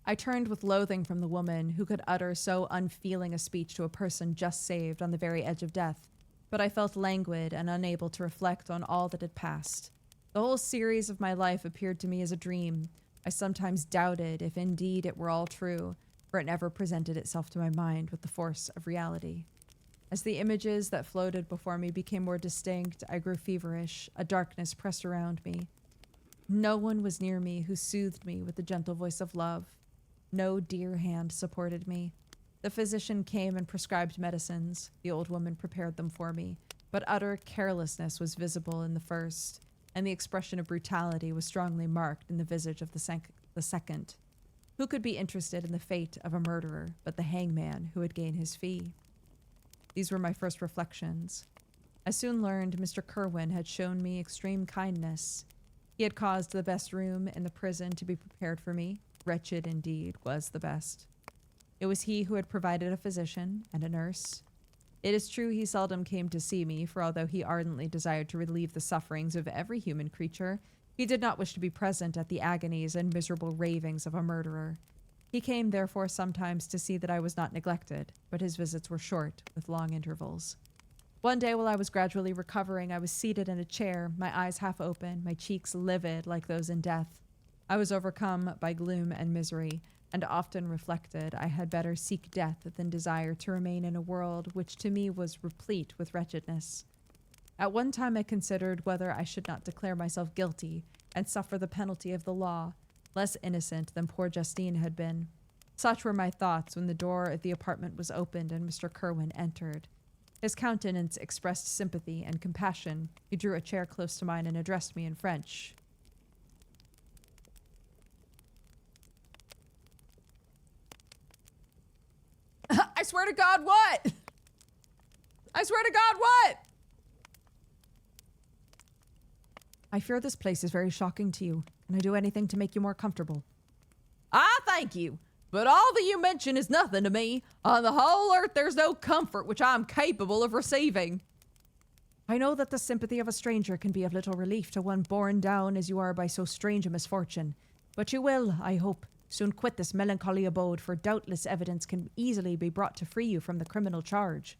A: I turned with loathing from the woman who could utter so unfeeling a speech to a person just saved on the very edge of death, but I felt languid and unable to reflect on all that had passed. The whole series of my life appeared to me as a dream. I sometimes doubted if indeed it were all true, for it never presented itself to my mind with the force of reality. As the images that floated before me became more distinct, I grew feverish. A darkness pressed around me. No one was near me who soothed me with the gentle voice of love. No dear hand supported me. The physician came and prescribed medicines. The old woman prepared them for me, but utter carelessness was visible in the first, and the expression of brutality was strongly marked in the visage of the second. Who could be interested in the fate of a murderer but the hangman who would gain his fee? These were my first reflections. I soon learned Mr. Kerwin had shown me extreme kindness. He had caused the best room in the prison to be prepared for me. Wretched indeed was the best. It was he who had provided a physician and a nurse. It is true he seldom came to see me, for although he ardently desired to relieve the sufferings of every human creature, he did not wish to be present at the agonies and miserable ravings of a murderer. He came, therefore, sometimes to see that I was not neglected, but his visits were short, with long intervals. One day, while I was gradually recovering, I was seated in a chair, my eyes half open, my cheeks livid like those in death. I was overcome by gloom and misery, and often reflected I had better seek death than desire to remain in a world which to me was replete with wretchedness. At one time I considered whether I should not declare myself guilty and suffer the penalty of the law, less innocent than poor Justine had been. Such were my thoughts when the door of the apartment was opened and Mr. Kerwin entered. His countenance expressed sympathy and compassion. He drew a chair close to mine and addressed me in French. I swear to God, what? I swear to God, what? I fear this place is very shocking to you. Can I do anything to make you more comfortable? I thank you, but all that you mention is nothing to me. On the whole earth, there's no comfort which I am capable of receiving. I know that the sympathy of a stranger can be of little relief to one borne down as you are by so strange a misfortune, but you will, I hope, soon quit this melancholy abode, for doubtless evidence can easily be brought to free you from the criminal charge.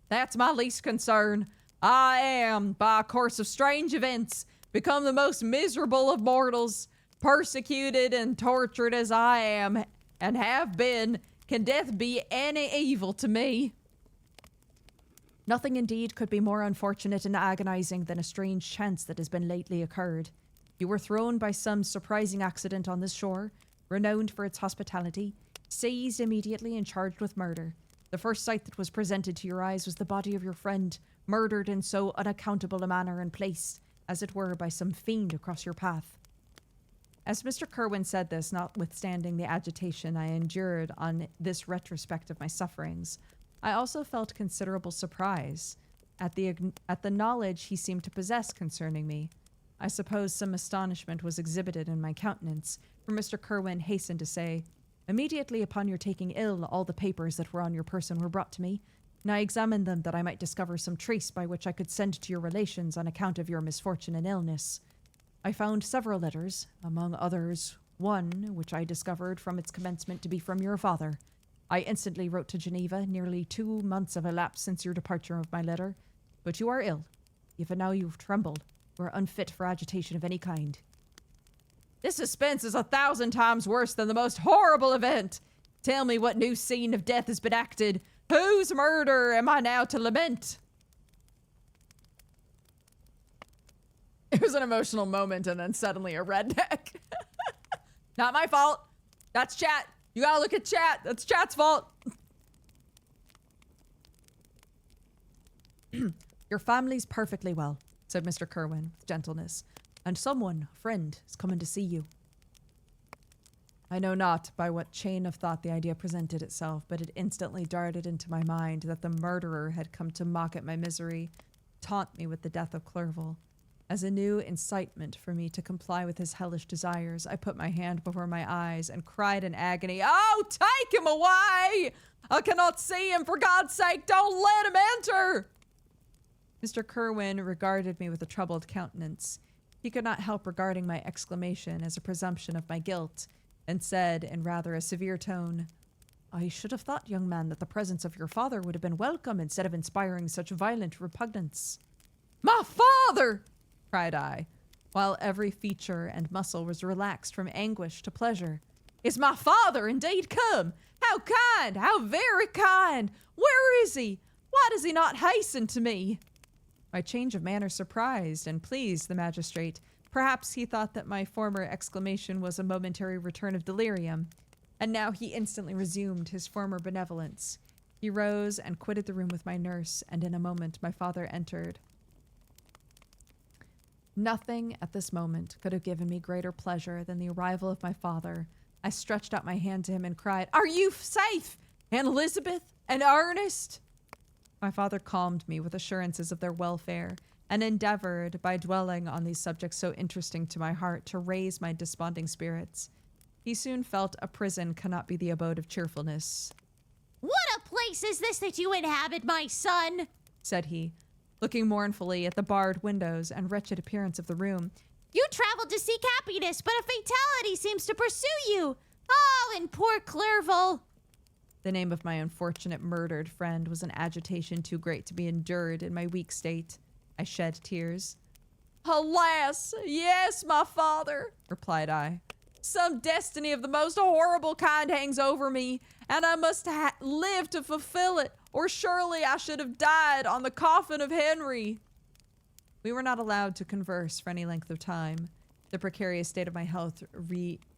A: That's my least concern. I am, by a course of strange events, become the most miserable of mortals. Persecuted and tortured as I am, and have been, can death be any evil to me? Nothing indeed could be more unfortunate and agonizing than a strange chance that has been lately occurred. You were thrown by some surprising accident on this shore, renowned for its hospitality, seized immediately and charged with murder. The first sight that was presented to your eyes was the body of your friend, murdered in so unaccountable a manner and placed, as it were, by some fiend across your path. As Mr. Kerwin said this, notwithstanding the agitation I endured on this retrospect of my sufferings, I also felt considerable surprise at the knowledge he seemed to possess concerning me. I suppose some astonishment was exhibited in my countenance, for Mr. Kerwin hastened to say, "Immediately upon your taking ill, all the papers that were on your person were brought to me, and I examined them that I might discover some trace by which I could send to your relations on account of your misfortune and illness. I found several letters, among others one which I discovered from its commencement to be from your father. I instantly wrote to Geneva. Nearly 2 months have elapsed since your departure of my letter, but you are ill. Even now you tremble. You are unfit for agitation of any kind. This suspense is 1,000 times worse than the most horrible event. Tell me what new scene of death has been acted. Whose murder am I now to lament?" It was an emotional moment and then suddenly a redneck. Not my fault. That's chat. You gotta look at chat. That's chat's fault. "Your family's perfectly well," said Mr. Kerwin with gentleness, "and someone, a friend, is coming to see you." I know not by what chain of thought the idea presented itself, but it instantly darted into my mind that the murderer had come to mock at my misery, taunt me with the death of Clerval. As a new incitement for me to comply with his hellish desires, I put my hand before my eyes and cried in agony, "Oh, take him away! I cannot see him, for God's sake, don't let him enter!" Mr. Kerwin regarded me with a troubled countenance. He could not help regarding my exclamation as a presumption of my guilt, and said in rather a severe tone, "I should have thought, young man, that the presence of your father would have been welcome instead of inspiring such violent repugnance." "My father!" cried I, while every feature and muscle was relaxed from anguish to pleasure. "Is my father indeed come? How kind! How very kind! Where is he? Why does he not hasten to me?" My change of manner surprised and pleased the magistrate. Perhaps he thought that my former exclamation was a momentary return of delirium, and now he instantly resumed his former benevolence. He rose and quitted the room with my nurse, and in a moment my father entered. Nothing at this moment could have given me greater pleasure than the arrival of my father. I stretched out my hand to him and cried, "Are you safe? And Elizabeth? And Ernest?" My father calmed me with assurances of their welfare, and endeavored, by dwelling on these subjects so interesting to my heart, to raise my desponding spirits. He soon felt a prison cannot be the abode of cheerfulness.
E: What a place is this that you inhabit, my son?
A: Said he, looking mournfully at the barred windows and wretched appearance of the room.
E: You traveled to seek happiness, but a fatality seems to pursue you. Oh, and poor Clerval.
A: The name of my unfortunate murdered friend was an agitation too great to be endured in my weak state. I shed tears. "Alas, yes, my father," replied I. "Some destiny of the most horrible kind hangs over me, and I must live to fulfill it, or surely I should have died on the coffin of Henry." We were not allowed to converse for any length of time. The precarious state of my health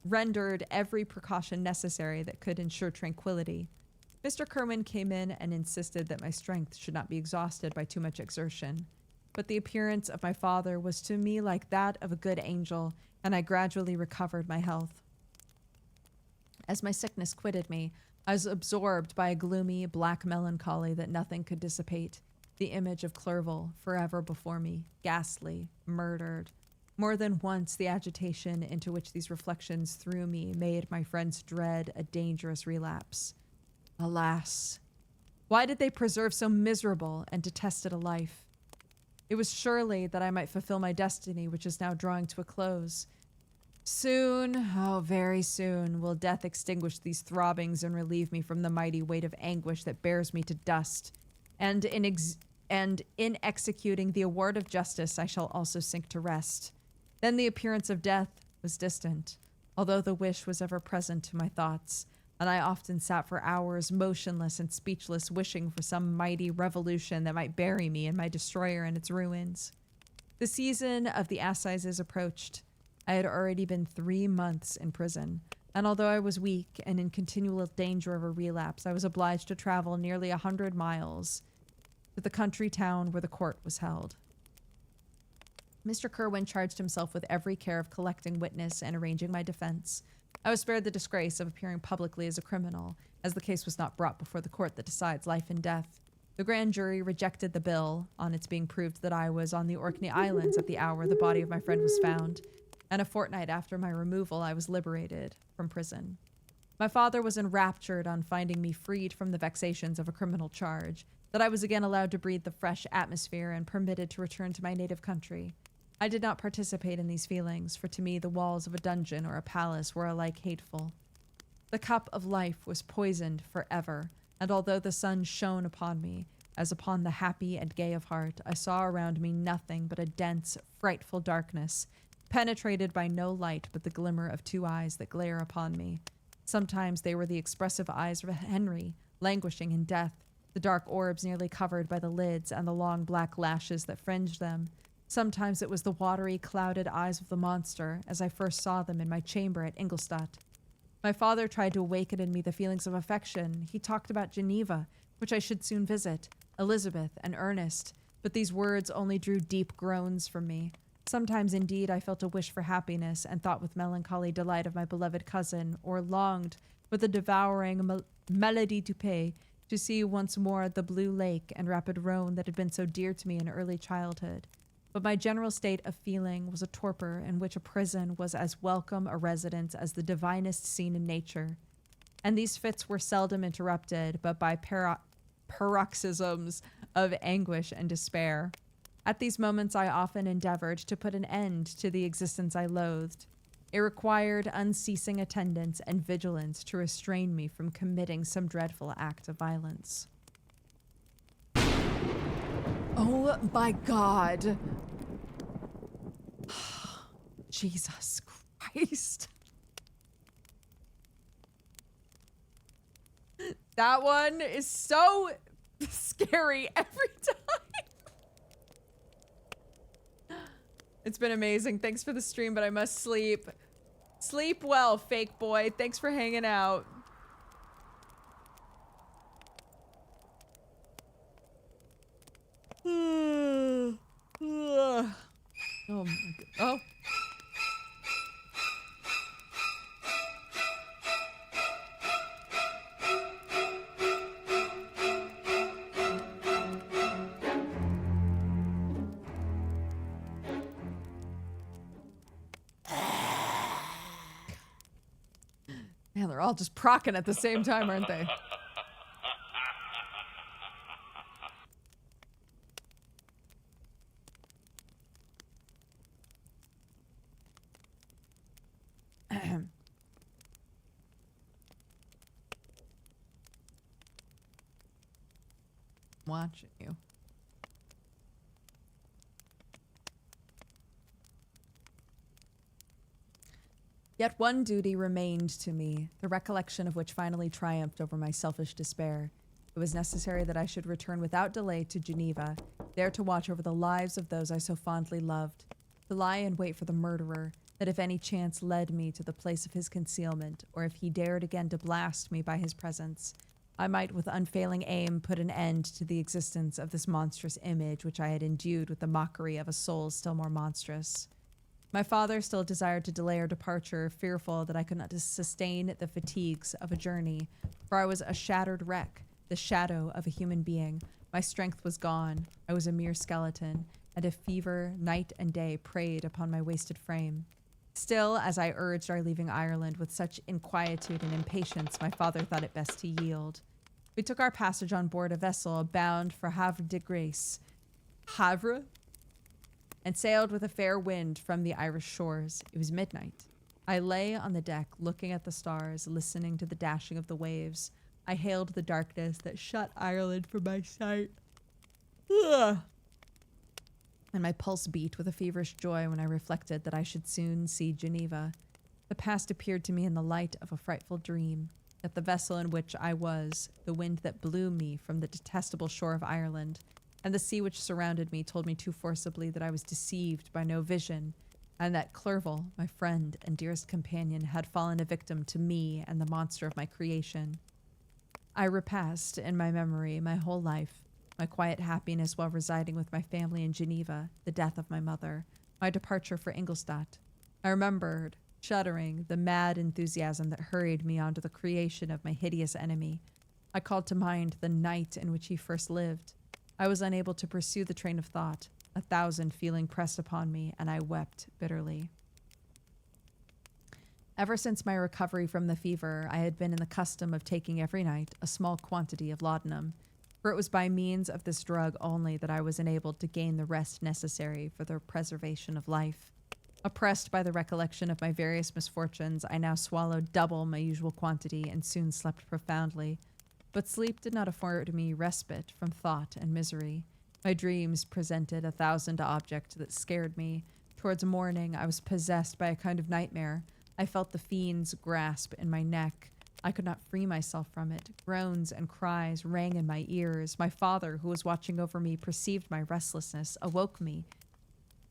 A: rendered every precaution necessary that could ensure tranquility. Mr. Kerwin came in and insisted that my strength should not be exhausted by too much exertion. But the appearance of my father was to me like that of a good angel, and I gradually recovered my health. As my sickness quitted me, I was absorbed by a gloomy, black melancholy that nothing could dissipate. The image of Clerval forever before me, ghastly, murdered. More than once, the agitation into which these reflections threw me made my friends dread a dangerous relapse. Alas, why did they preserve so miserable and detested a life? It was surely that I might fulfill my destiny, which is now drawing to a close. Soon, oh, very soon, will death extinguish these throbbings and relieve me from the mighty weight of anguish that bears me to dust. And in executing the award of justice, I shall also sink to rest. Then the appearance of death was distant, although the wish was ever present to my thoughts, and I often sat for hours motionless and speechless, wishing for some mighty revolution that might bury me and my destroyer in its ruins. The season of the assizes approached. I had already been 3 months in prison, and although I was weak and in continual danger of a relapse, I was obliged to travel nearly 100 miles to the country town where the court was held. Mr. Kerwin charged himself with every care of collecting witness and arranging my defense. I was spared the disgrace of appearing publicly as a criminal, as the case was not brought before the court that decides life and death. The grand jury rejected the bill on its being proved that I was on the Orkney Islands at the hour the body of my friend was found, and a fortnight after my removal I was liberated from prison. My father was enraptured on finding me freed from the vexations of a criminal charge, that I was again allowed to breathe the fresh atmosphere and permitted to return to my native country. I did not participate in these feelings, for to me the walls of a dungeon or a palace were alike hateful. The cup of life was poisoned forever, and although the sun shone upon me, as upon the happy and gay of heart, I saw around me nothing but a dense, frightful darkness, penetrated by no light but the glimmer of 2 eyes that glare upon me. Sometimes they were the expressive eyes of Henry, languishing in death, the dark orbs nearly covered by the lids and the long black lashes that fringed them. Sometimes it was the watery, clouded eyes of the monster, as I first saw them in my chamber at Ingolstadt. My father tried to awaken in me the feelings of affection. He talked about Geneva, which I should soon visit, Elizabeth, and Ernest, but these words only drew deep groans from me. Sometimes, indeed, I felt a wish for happiness, and thought with melancholy delight of my beloved cousin, or longed, with a devouring melody du pays, to see once more the blue lake and rapid Rhone that had been so dear to me in early childhood. But my general state of feeling was a torpor in which a prison was as welcome a residence as the divinest scene in nature. And these fits were seldom interrupted, but by paroxysms of anguish and despair. At these moments, I often endeavored to put an end to the existence I loathed. It required unceasing attendance and vigilance to restrain me from committing some dreadful act of violence. Oh my God. Jesus Christ. That one is so scary every time. It's been amazing. Thanks for the stream, but I must sleep. Sleep well, fake boy. Thanks for hanging out. Oh my God. Oh. Man, they're all just procking at the same time, aren't they? Watching you. Yet one duty remained to me, the recollection of which finally triumphed over my selfish despair. It was necessary that I should return without delay to Geneva, there to watch over the lives of those I so fondly loved, to lie in wait for the murderer, that if any chance led me to the place of his concealment, or if he dared again to blast me by his presence, I might with unfailing aim put an end to the existence of this monstrous image which I had endued with the mockery of a soul still more monstrous. My father still desired to delay our departure, fearful that I could not sustain the fatigues of a journey, for I was a shattered wreck, the shadow of a human being. My strength was gone. I was a mere skeleton, and a fever night and day preyed upon my wasted frame. Still, as I urged our leaving Ireland with such inquietude and impatience, my father thought it best to yield. We took our passage on board a vessel bound for Havre de Grace. Havre? And sailed with a fair wind from the Irish shores. It was midnight. I lay on the deck, looking at the stars, listening to the dashing of the waves. I hailed the darkness that shut Ireland from my sight. Ugh. And my pulse beat with a feverish joy when I reflected that I should soon see Geneva. The past appeared to me in the light of a frightful dream, that the vessel in which I was, the wind that blew me from the detestable shore of Ireland, and the sea which surrounded me told me too forcibly that I was deceived by no vision, and that Clerval, my friend and dearest companion, had fallen a victim to me and the monster of my creation. I repassed in my memory my whole life, my quiet happiness while residing with my family in Geneva, the death of my mother, my departure for Ingolstadt. I remembered, shuddering, the mad enthusiasm that hurried me on to the creation of my hideous enemy. I called to mind the night in which he first lived. I was unable to pursue the train of thought. 1,000 feelings pressed upon me, and I wept bitterly. Ever since my recovery from the fever, I had been in the custom of taking every night a small quantity of laudanum, for it was by means of this drug only that I was enabled to gain the rest necessary for the preservation of life. Oppressed by the recollection of my various misfortunes, I now swallowed double my usual quantity and soon slept profoundly. But sleep did not afford me respite from thought and misery. My dreams presented 1,000 objects that scared me. Towards morning, I was possessed by a kind of nightmare. I felt the fiend's grasp in my neck. I could not free myself from it. Groans and cries rang in my ears. My father, who was watching over me, perceived my restlessness, awoke me.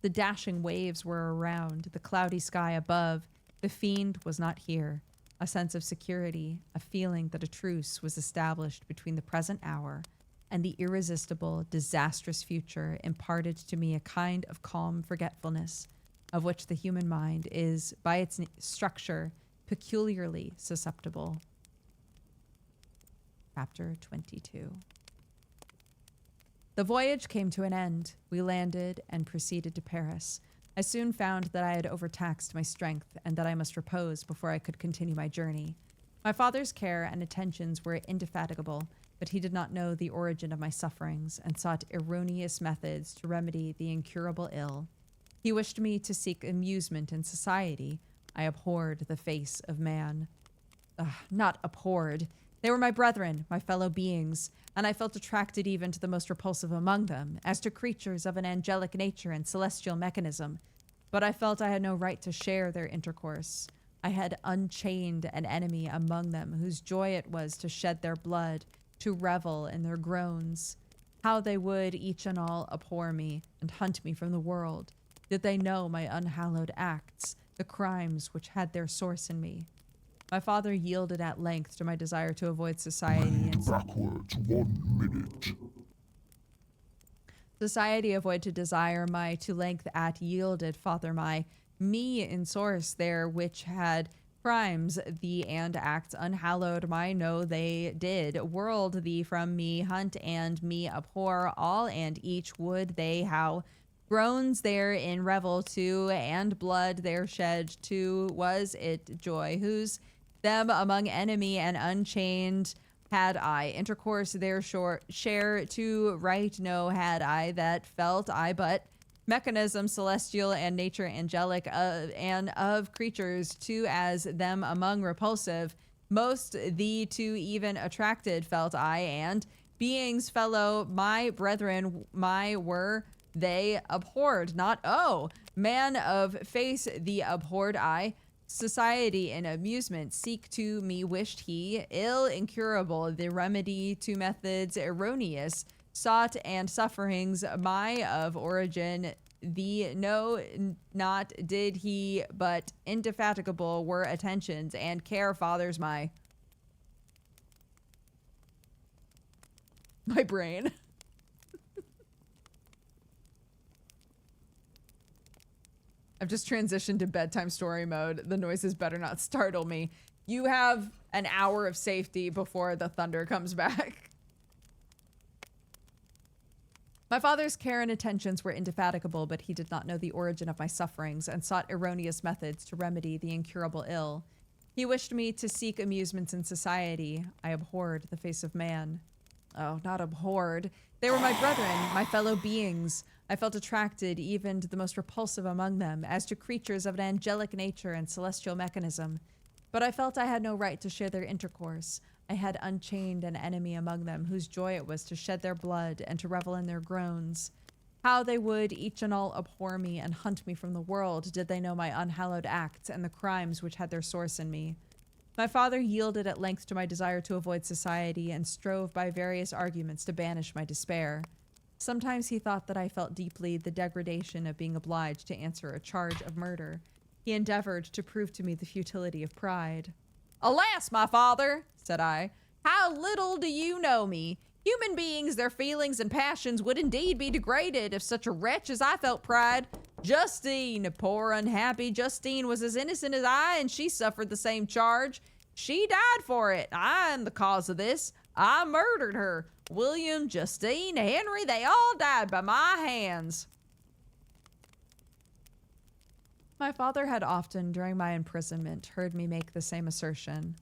A: The dashing waves were around, the cloudy sky above. The fiend was not here. A sense of security, a feeling that a truce was established between the present hour and the irresistible, disastrous future imparted to me a kind of calm forgetfulness, of which the human mind is, by its structure, peculiarly susceptible. Chapter 22. The voyage came to an end. We landed and proceeded to Paris. I soon found that I had overtaxed my strength and that I must repose before I could continue my journey. My father's care and attentions were indefatigable, but he did not know the origin of my sufferings and sought erroneous methods to remedy the incurable ill. He wished me to seek amusement in society. I abhorred the face of man. Not abhorred. They were my brethren, my fellow beings, and I felt attracted even to the most repulsive among them, as to creatures of an angelic nature and celestial mechanism. But I felt I had no right to share their intercourse. I had unchained an enemy among them, whose joy it was to shed their blood, to revel in their groans. How they would, each and all, abhor me and hunt me from the world, did they know my unhallowed acts, the crimes which had their source in me. My father yielded at length to my desire to avoid society and
B: Backwards 1 minute.
A: society avoid to desire my to length at yielded father my me in source there which had crimes thee and acts unhallowed my know they did world thee from me hunt and me abhor all and each would they how groans there in revel to and blood there shed to was it joy whose them among enemy and unchained had I intercourse their share to right no had I that felt I but mechanism celestial and nature angelic and of creatures to as them among repulsive most thee to even attracted felt I and beings fellow my brethren my were they abhorred not man of face the abhorred I society and amusement seek to me wished he ill incurable the remedy to methods erroneous sought and sufferings my of origin the no not did he but indefatigable were attentions and care fathers my brain. I've just transitioned to bedtime story mode. The noises better not startle me. You have an hour of safety before the thunder comes back. My father's care and attentions were indefatigable, but he did not know the origin of my sufferings and sought erroneous methods to remedy the incurable ill. He wished me to seek amusements in society. I abhorred the face of man. Oh, not abhorred. They were my brethren, my fellow beings. I felt attracted even to the most repulsive among them, as to creatures of an angelic nature and celestial mechanism. But I felt I had no right to share their intercourse. I had unchained an enemy among them, whose joy it was to shed their blood and to revel in their groans. How they would, each and all, abhor me and hunt me from the world, did they know my unhallowed acts and the crimes which had their source in me. My father yielded at length to my desire to avoid society and strove by various arguments to banish my despair. Sometimes he thought that I felt deeply the degradation of being obliged to answer a charge of murder. He endeavored to prove to me the futility of pride. Alas, my father, said I, how little do you know me? Human beings, their feelings and passions would indeed be degraded if such a wretch as I felt pride. Justine, poor unhappy Justine, was as innocent as I, and she suffered the same charge. She died for it. I am the cause of this. I murdered her. William, Justine, Henry, they all died by my hands. My father had often, during my imprisonment, heard me make the same assertion.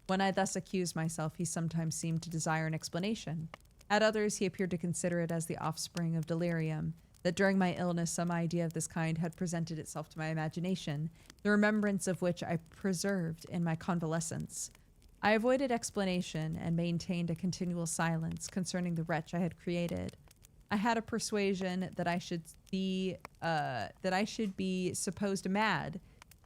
A: When I thus accused myself, he sometimes seemed to desire an explanation. At others, he appeared to consider it as the offspring of delirium, that during my illness some idea of this kind had presented itself to my imagination, the remembrance of which I preserved in my convalescence. I avoided explanation and maintained a continual silence concerning the wretch I had created. I had a persuasion that I should be supposed mad,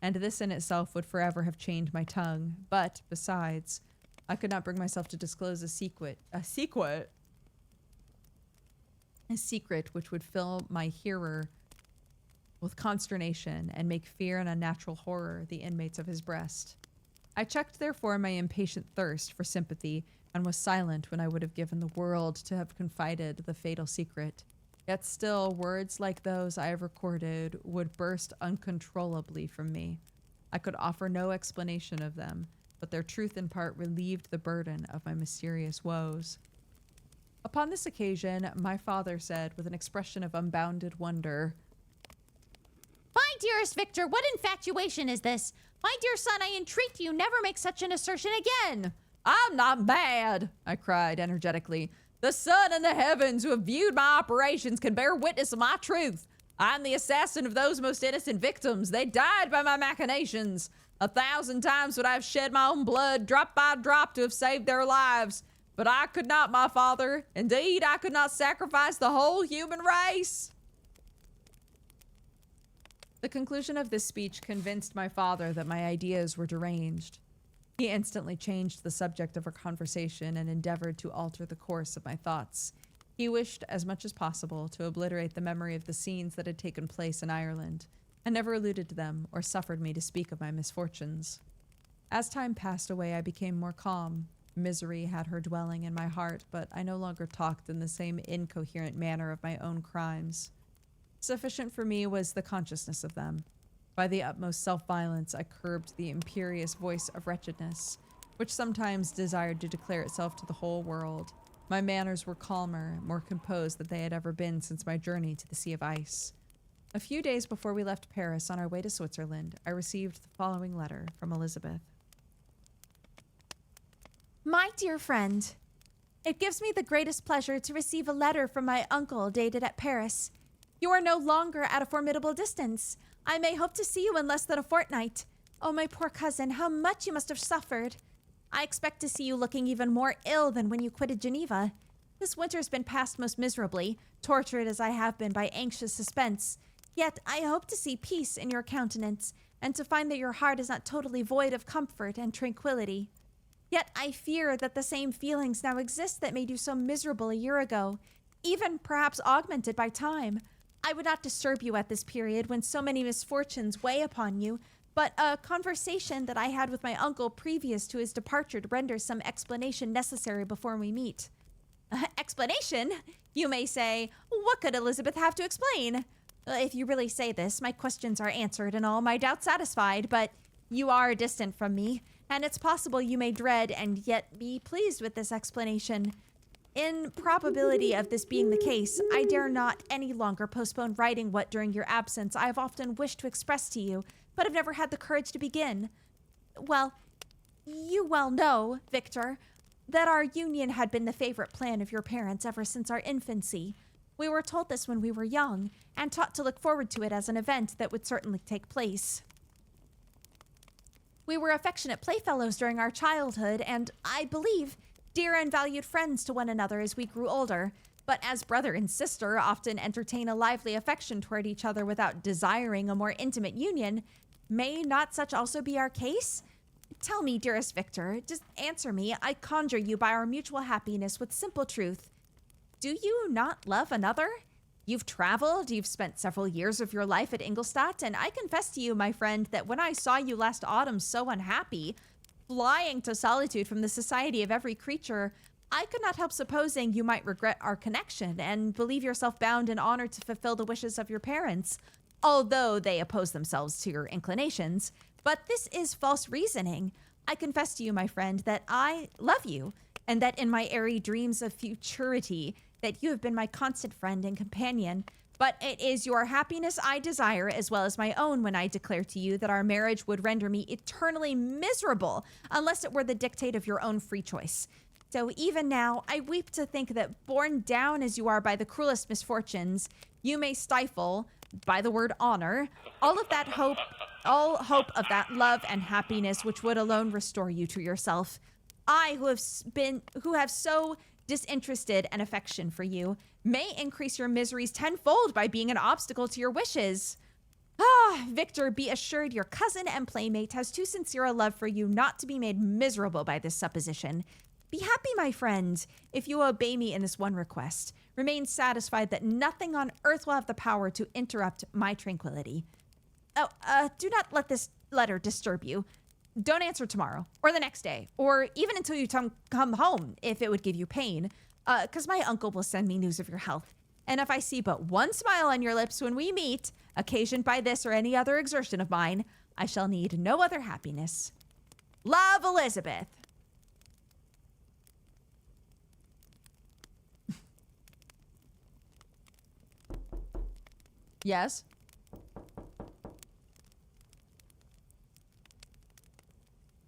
A: and this in itself would forever have chained my tongue. But besides, I could not bring myself to disclose a secret which would fill my hearer with consternation and make fear and unnatural horror the inmates of his breast. I checked, therefore, my impatient thirst for sympathy, and was silent when I would have given the world to have confided the fatal secret. Yet still, words like those I have recorded would burst uncontrollably from me. I could offer no explanation of them, but their truth in part relieved the burden of my mysterious woes. Upon this occasion, my father said, with an expression of unbounded wonder,
E: My dearest Victor, what infatuation is this? My dear son, I entreat you never make such an assertion again.
A: I'm not mad, I cried energetically. The sun and the heavens who have viewed my operations can bear witness of my truth. I'm the assassin of those most innocent victims. They died by my machinations. 1,000 times would I have shed my own blood, drop by drop, to have saved their lives. But I could not, my father. Indeed, I could not sacrifice the whole human race. The conclusion of this speech convinced my father that my ideas were deranged. He instantly changed the subject of our conversation and endeavored to alter the course of my thoughts. He wished, as much as possible, to obliterate the memory of the scenes that had taken place in Ireland, and never alluded to them or suffered me to speak of my misfortunes. As time passed away, I became more calm. Misery had her dwelling in my heart, but I no longer talked in the same incoherent manner of my own crimes. Sufficient for me was the consciousness of them. By the utmost self-violence, I curbed the imperious voice of wretchedness, which sometimes desired to declare itself to the whole world. My manners were calmer, more composed than they had ever been since my journey to the Sea of Ice. A few days before we left Paris on our way to Switzerland, I received the following letter from Elizabeth.
D: My dear friend, it gives me the greatest pleasure to receive a letter from my uncle dated at Paris. You are no longer at a formidable distance. I may hope to see you in less than a fortnight. Oh, my poor cousin, how much you must have suffered. I expect to see you looking even more ill than when you quitted Geneva. This winter's been passed most miserably, tortured as I have been by anxious suspense. Yet I hope to see peace in your countenance, and to find that your heart is not totally void of comfort and tranquility. Yet I fear that the same feelings now exist that made you so miserable a year ago, even perhaps augmented by time. I would not disturb you at this period when so many misfortunes weigh upon you, but a conversation that I had with my uncle previous to his departure renders some explanation necessary before we meet. Explanation? You may say, what could Elizabeth have to explain? If you really say this, my questions are answered and all my doubts satisfied, but you are distant from me, and it's possible you may dread and yet be pleased with this explanation. In probability of this being the case, I dare not any longer postpone writing what during your absence I have often wished to express to you, but have never had the courage to begin. Well, you well know, Victor, that our union had been the favorite plan of your parents ever since our infancy. We were told this when we were young, and taught to look forward to it as an event that would certainly take place. We were affectionate playfellows during our childhood, and, I believe, dear and valued friends to one another as we grew older, but as brother and sister often entertain a lively affection toward each other without desiring a more intimate union, may not such also be our case? Tell me, dearest Victor, just answer me, I conjure you by our mutual happiness with simple truth. Do you not love another? You've traveled, you've spent several years of your life at Ingolstadt, and I confess to you, my friend, that when I saw you last autumn so unhappy, flying to solitude from the society of every creature, I could not help supposing you might regret our connection and believe yourself bound in honor to fulfill the wishes of your parents, although they oppose themselves to your inclinations. But this is false reasoning. I confess to you, my friend, that I love you, and that in my airy dreams of futurity, that you have been my constant friend and companion. But it is your happiness I desire, as well as my own, when I declare to you that our marriage would render me eternally miserable unless it were the dictate of your own free choice. So even now, I weep to think that, borne down as you are by the cruelest misfortunes, you may stifle, by the word honor, all hope of that love and happiness which would alone restore you to yourself. I, who have so disinterested an affection for you, may increase your miseries tenfold by being an obstacle to your wishes. Victor, be assured your cousin and playmate has too sincere a love for you not to be made miserable by this supposition. Be happy, my friend, if you obey me in this one request. Remain satisfied that nothing on earth will have the power to interrupt my tranquility. Do not let this letter disturb you. Don't answer tomorrow, or the next day, or even until you come home, if it would give you pain, because my uncle will send me news of your health. And if I see but one smile on your lips when we meet, occasioned by this or any other exertion of mine, I shall need no other happiness. Love, Elizabeth.
A: Yes?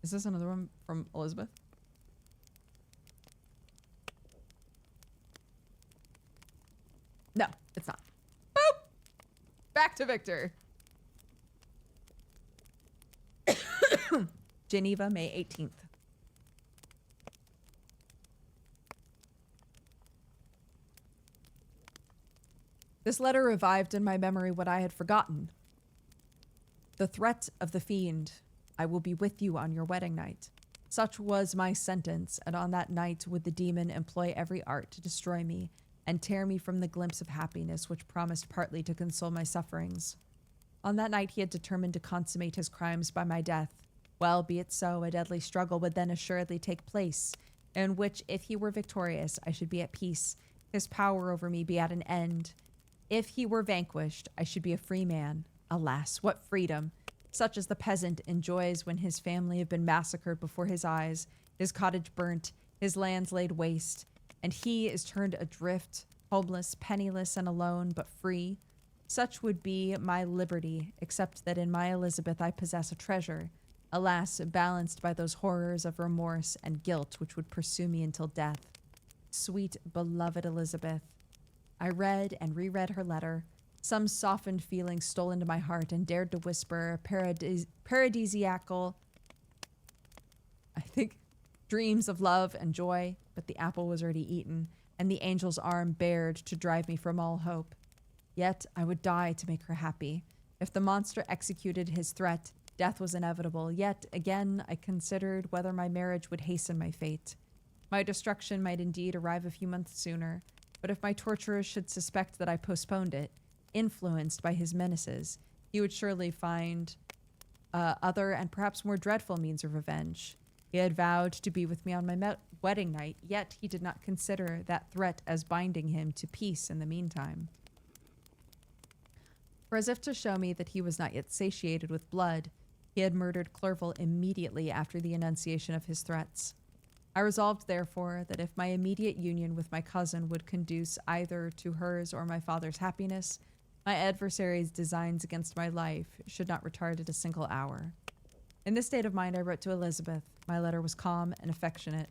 A: Is this another one from Elizabeth? back to Victor. Geneva, May 18th. This letter revived in my memory what I had forgotten. The threat of the fiend. I will be with you on your wedding night. Such was my sentence, and on that night would the demon employ every art to destroy me and tear me from the glimpse of happiness which promised partly to console my sufferings. On that night he had determined to consummate his crimes by my death. Well, be it so, a deadly struggle would then assuredly take place, in which, if he were victorious, I should be at peace, his power over me be at an end. If he were vanquished, I should be a free man. Alas, what freedom! Such as the peasant enjoys when his family have been massacred before his eyes, his cottage burnt, his lands laid waste, and he is turned adrift, homeless, penniless, and alone, but free. Such would be my liberty, except that in my Elizabeth I possess a treasure, alas, balanced by those horrors of remorse and guilt which would pursue me until death. Sweet, beloved Elizabeth. I read and reread her letter. Some softened feeling stole into my heart and dared to whisper paradisiacal, I think, dreams of love and joy, but the apple was already eaten, and the angel's arm bared to drive me from all hope. Yet I would die to make her happy. If the monster executed his threat, death was inevitable. Yet again I considered whether my marriage would hasten my fate. My destruction might indeed arrive a few months sooner, but if my torturers should suspect that I postponed it, influenced by his menaces, he would surely find other and perhaps more dreadful means of revenge. He had vowed to be with me on my wedding night, yet he did not consider that threat as binding him to peace in the meantime. For as if to show me that he was not yet satiated with blood, he had murdered Clerval immediately after the enunciation of his threats. I resolved, therefore, that if my immediate union with my cousin would conduce either to hers or my father's happiness, my adversary's designs against my life should not retard it a single hour. In this state of mind I wrote to Elizabeth. My letter was calm and affectionate.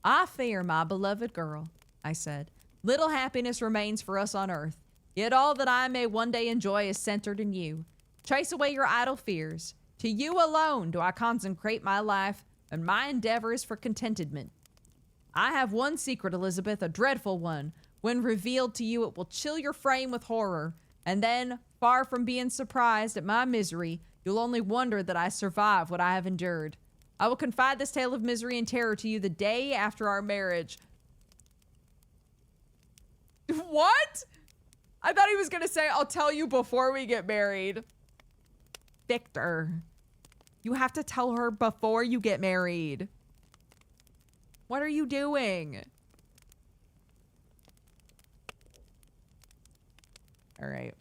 A: I fear, my beloved girl, I said, little happiness remains for us on earth, yet all that I may one day enjoy is centered in you. Chase away your idle fears. To you alone do I consecrate my life, and my endeavor is for contentment. I have one secret, Elizabeth, a dreadful one. When revealed to you, it will chill your frame with horror. And then, far from being surprised at my misery, you'll only wonder that I survive what I have endured. I will confide this tale of misery and terror to you the day after our marriage. What? I thought he was going to say, I'll tell you before we get married. Victor, you have to tell her before you get married. What are you doing? All right.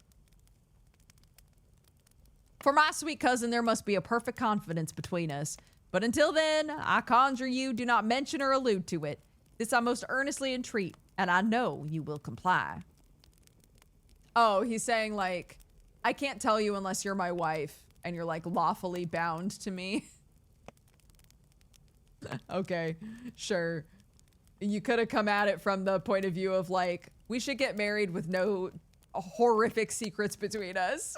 A: For my sweet cousin, there must be a perfect confidence between us. But until then, I conjure you, do not mention or allude to it. This I most earnestly entreat, and I know you will comply. Oh, he's saying, like, I can't tell you unless you're my wife, and you're, like, lawfully bound to me. Okay, sure. You could have come at it from the point of view of, like, we should get married with no horrific secrets between us.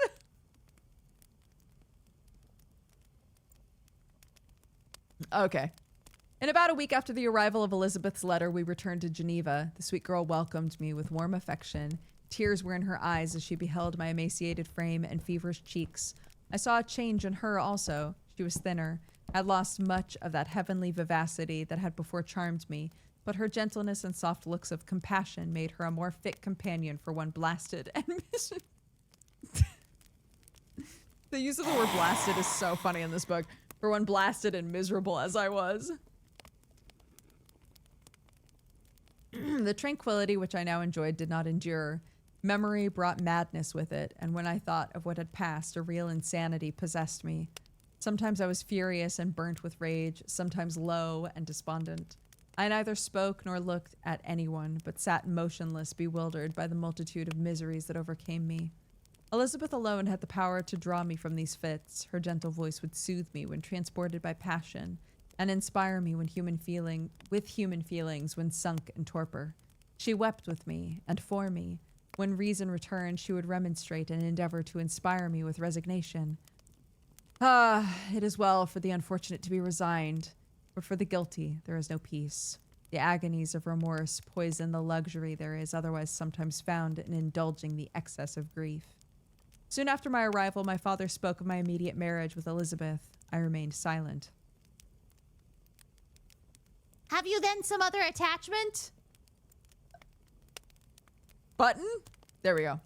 A: Okay. In about a week after the arrival of Elizabeth's letter, we returned to Geneva. The sweet girl welcomed me with warm affection. Tears were in her eyes as she beheld my emaciated frame and feverish cheeks. I saw a change in her also. She was thinner, had lost much of that heavenly vivacity that had before charmed me, but her gentleness and soft looks of compassion made her a more fit companion for one blasted and miserable. The use of the word blasted is so funny in this book. For one blasted and miserable as I was. The tranquility which I now enjoyed did not endure. Memory brought madness with it, and when I thought of what had passed, a real insanity possessed me. Sometimes I was furious and burnt with rage, sometimes low and despondent. I neither spoke nor looked at anyone, but sat motionless, bewildered by the multitude of miseries that overcame me. Elizabeth alone had the power to draw me from these fits. Her gentle voice would soothe me when transported by passion, and inspire me with human feelings when sunk in torpor. She wept with me and for me, When reason returned, she would remonstrate and endeavor to inspire me with resignation. It is well for the unfortunate to be resigned, but for the guilty there is no peace. The agonies of remorse poison the luxury there is otherwise sometimes found in indulging the excess of grief. Soon after my arrival, my father spoke of my immediate marriage with Elizabeth. I remained silent.
E: Have you then some other attachment?
A: Button? There we go.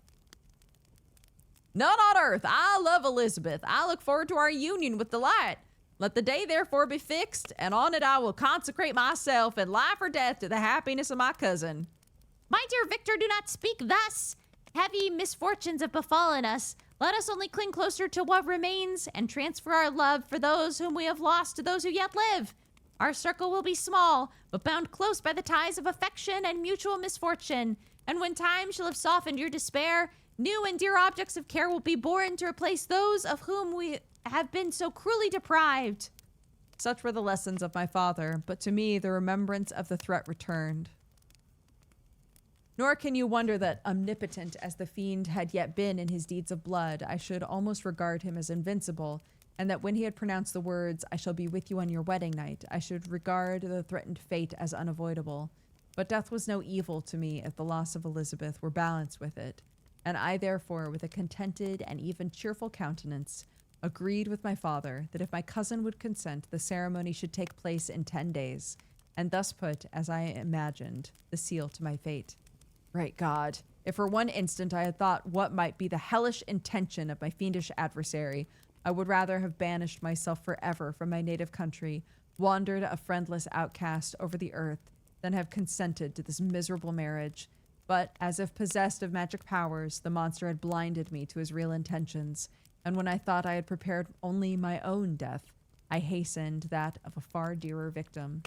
A: None on earth. I love Elizabeth. I look forward to our union with delight. Let the day therefore be fixed, and on it I will consecrate myself in life or death to the happiness of my cousin.
E: My dear Victor, do not speak thus. Heavy misfortunes have befallen us. Let us only cling closer to what remains and transfer our love for those whom we have lost to those who yet live. Our circle will be small, but bound close by the ties of affection and mutual misfortune. And when time shall have softened your despair, new and dear objects of care will be born to replace those of whom we have been so cruelly deprived.
A: Such were the lessons of my father, but to me the remembrance of the threat returned. Nor can you wonder that, omnipotent as the fiend had yet been in his deeds of blood, I should almost regard him as invincible, and that when he had pronounced the words, "I shall be with you on your wedding night," I should regard the threatened fate as unavoidable. But death was no evil to me if the loss of Elizabeth were balanced with it, and I therefore, with a contented and even cheerful countenance, agreed with my father that if my cousin would consent, the ceremony should take place in 10 days, and thus put, as I imagined, the seal to my fate. Great God, if for one instant I had thought what might be the hellish intention of my fiendish adversary, I would rather have banished myself forever from my native country, wandered a friendless outcast over the earth, than have consented to this miserable marriage. But, as if possessed of magic powers, the monster had blinded me to his real intentions, and when I thought I had prepared only my own death, I hastened that of a far dearer victim.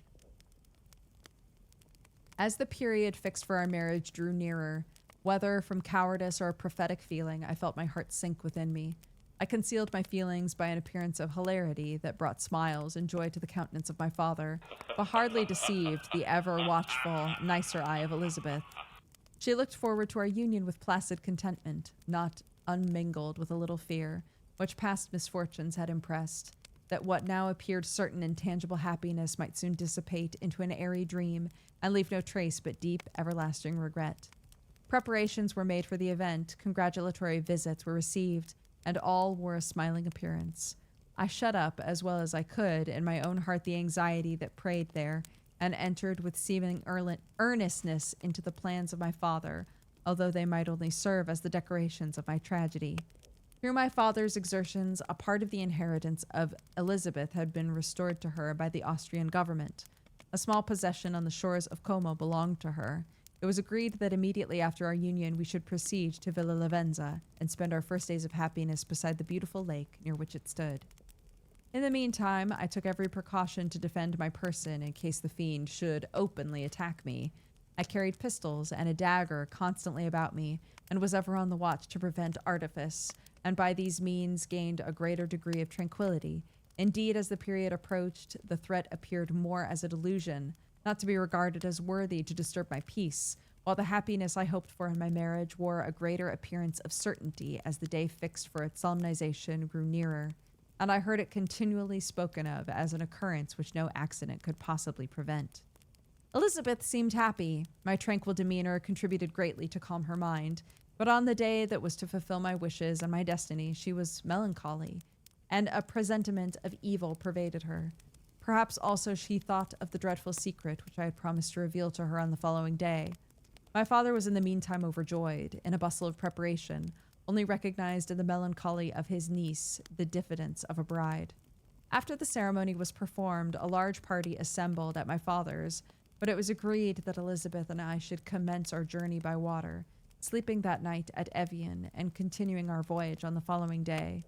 A: As the period fixed for our marriage drew nearer, whether from cowardice or a prophetic feeling, I felt my heart sink within me. I concealed my feelings by an appearance of hilarity that brought smiles and joy to the countenance of my father, but hardly deceived the ever-watchful, nicer eye of Elizabeth. She looked forward to our union with placid contentment, not unmingled with a little fear, which past misfortunes had impressed, that what now appeared certain and tangible happiness might soon dissipate into an airy dream and leave no trace but deep, everlasting regret. Preparations were made for the event, congratulatory visits were received, and all wore a smiling appearance. I shut up, as well as I could, in my own heart the anxiety that preyed there, and entered with seeming earnestness into the plans of my father, although they might only serve as the decorations of my tragedy. Through my father's exertions, a part of the inheritance of Elizabeth had been restored to her by the Austrian government. A small possession on the shores of Como belonged to her. It was agreed that immediately after our union we should proceed to Villa Lavenza and spend our first days of happiness beside the beautiful lake near which it stood. In the meantime, I took every precaution to defend my person in case the fiend should openly attack me. I carried pistols and a dagger constantly about me, and was ever on the watch to prevent artifice, and by these means gained a greater degree of tranquillity. Indeed, as the period approached, the threat appeared more as a delusion, not to be regarded as worthy to disturb my peace, while the happiness I hoped for in my marriage wore a greater appearance of certainty as the day fixed for its solemnization grew nearer, and I heard it continually spoken of as an occurrence which no accident could possibly prevent. Elizabeth seemed happy. My tranquil demeanor contributed greatly to calm her mind, but on the day that was to fulfill my wishes and my destiny, she was melancholy, and a presentiment of evil pervaded her. Perhaps also she thought of the dreadful secret which I had promised to reveal to her on the following day. My father was in the meantime overjoyed, in a bustle of preparation, only recognized in the melancholy of his niece the diffidence of a bride. After the ceremony was performed, a large party assembled at my father's, but it was agreed that Elizabeth and I should commence our journey by water, sleeping that night at Evian and continuing our voyage on the following day.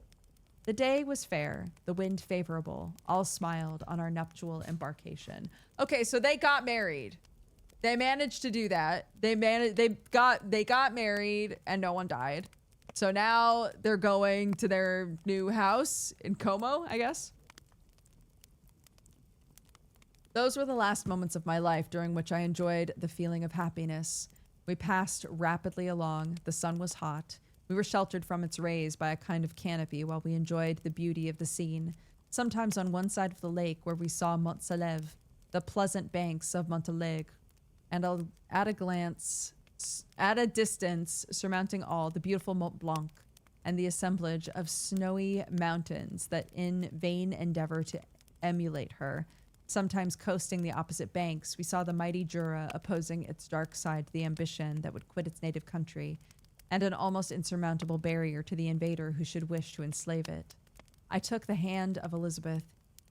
A: The day was fair, the wind favorable. All smiled on our nuptial embarkation. Okay, so they got married. They managed to do that. They got married and no one died. So now they're going to their new house in Como, I guess. Those were the last moments of my life during which I enjoyed the feeling of happiness. We passed rapidly along. The sun was hot. We were sheltered from its rays by a kind of canopy while we enjoyed the beauty of the scene. Sometimes on one side of the lake where we saw Mont Salève, the pleasant banks of Montalegre, and at a distance, surmounting all, the beautiful Mont Blanc, and the assemblage of snowy mountains that in vain endeavor to emulate her. Sometimes coasting the opposite banks, we saw the mighty Jura opposing its dark side to the ambition that would quit its native country, and an almost insurmountable barrier to the invader who should wish to enslave it. I took the hand of Elizabeth.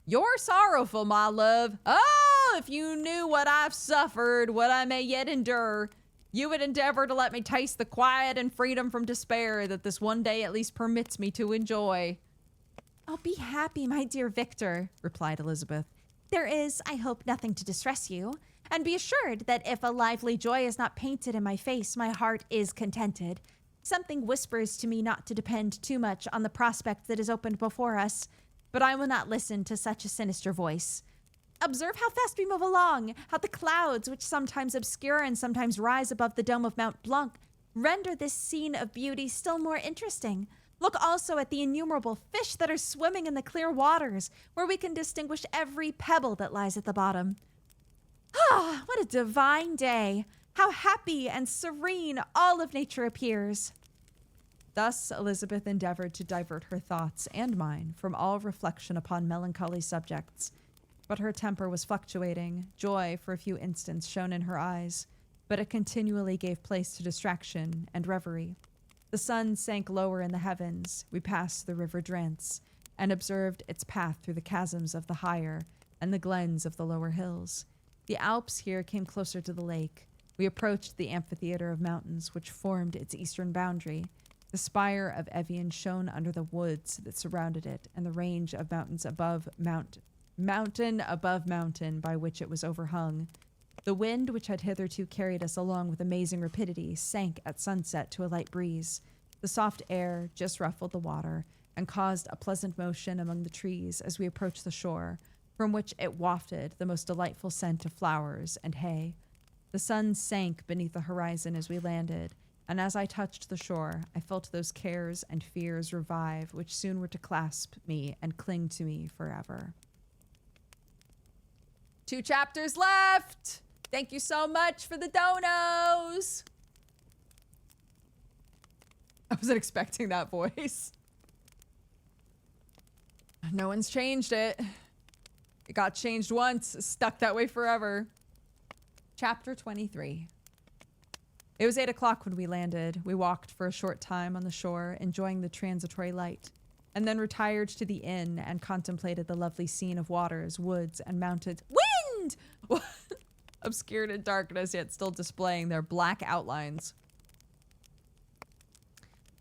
A: "You're sorrowful, my love. Oh, if you knew what I've suffered, what I may yet endure, you would endeavor to let me taste the quiet and freedom from despair that this one day at least permits me to enjoy."
D: "Oh, be happy, my dear Victor," replied Elizabeth. "There is, I hope, nothing to distress you. And be assured that if a lively joy is not painted in my face, my heart is contented. Something whispers to me not to depend too much on the prospect that is opened before us, but I will not listen to such a sinister voice. Observe how fast we move along, how the clouds, which sometimes obscure and sometimes rise above the dome of Mont Blanc, render this scene of beauty still more interesting. Look also at the innumerable fish that are swimming in the clear waters, where we can distinguish every pebble that lies at the bottom. Ah, what a divine day! How happy and serene all of nature appears!"
A: Thus Elizabeth endeavored to divert her thoughts and mine from all reflection upon melancholy subjects. But her temper was fluctuating. Joy, for a few instants, shone in her eyes, but it continually gave place to distraction and reverie. The sun sank lower in the heavens. We passed the river Drance and observed its path through the chasms of the higher and the glens of the lower hills. The Alps here came closer to the lake. We approached the amphitheater of mountains which formed its eastern boundary. The spire of Evian shone under the woods that surrounded it, and the range of mountains above mountain above mountain by which it was overhung. The wind, which had hitherto carried us along with amazing rapidity, sank at sunset to a light breeze. The soft air just ruffled the water and caused a pleasant motion among the trees as we approached the shore, from which it wafted the most delightful scent of flowers and hay. The sun sank beneath the horizon as we landed, and as I touched the shore, I felt those cares and fears revive which soon were to clasp me and cling to me forever. 2 chapters left! Thank you so much for the donos! I wasn't expecting that voice. No one's changed it. It got changed once, stuck that way forever. Chapter 23. It was 8 o'clock when we landed. We walked for a short time on the shore, enjoying the transitory light, and then retired to the inn and contemplated the lovely scene of waters, woods, and mountains. Wind! Obscured in darkness, yet still displaying their black outlines.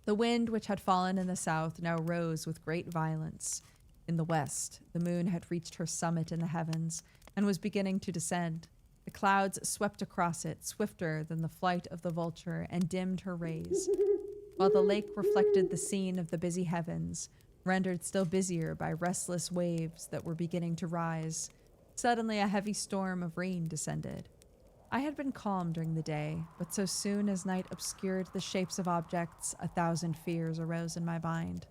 A: The wind, which had fallen in the south, now rose with great violence. In the west, the moon had reached her summit in the heavens and was beginning to descend. The clouds swept across it, swifter than the flight of the vulture, and dimmed her rays, while the lake reflected the scene of the busy heavens, rendered still busier by restless waves that were beginning to rise. Suddenly a heavy storm of rain descended. I had been calm during the day, but so soon as night obscured the shapes of objects, 1,000 fears arose in my mind.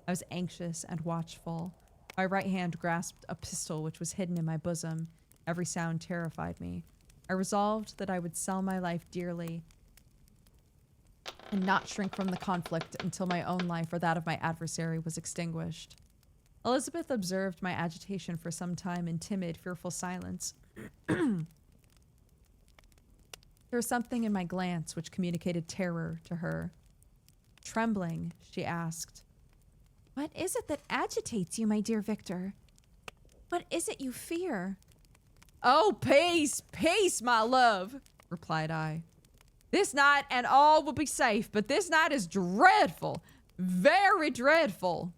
A: I was anxious and watchful. My right hand grasped a pistol which was hidden in my bosom. Every sound terrified me. I resolved that I would sell my life dearly and not shrink from the conflict until my own life or that of my adversary was extinguished. Elizabeth observed my agitation for some time in timid, fearful silence. There was something in my glance which communicated terror to her. Trembling, she asked,
D: "What is it that agitates you, my dear Victor? What is it you fear?"
A: "Oh, peace, peace, my love," replied I. "This night and all will be safe, but this night is dreadful, very dreadful."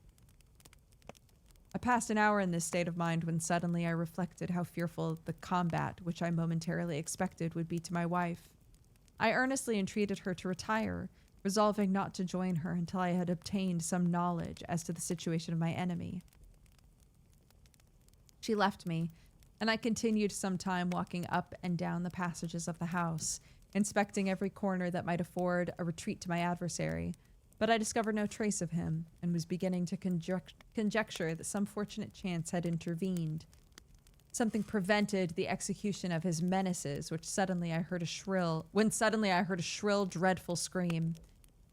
A: I passed an hour in this state of mind when suddenly I reflected how fearful the combat which I momentarily expected would be to my wife. I earnestly entreated her to retire, resolving not to join her until I had obtained some knowledge as to the situation of my enemy. She left me, and I continued some time walking up and down the passages of the house, inspecting every corner that might afford a retreat to my adversary, but I discovered no trace of him and was beginning to conjecture that some fortunate chance had intervened. Something prevented the execution of his menaces, when suddenly I heard a shrill, dreadful scream.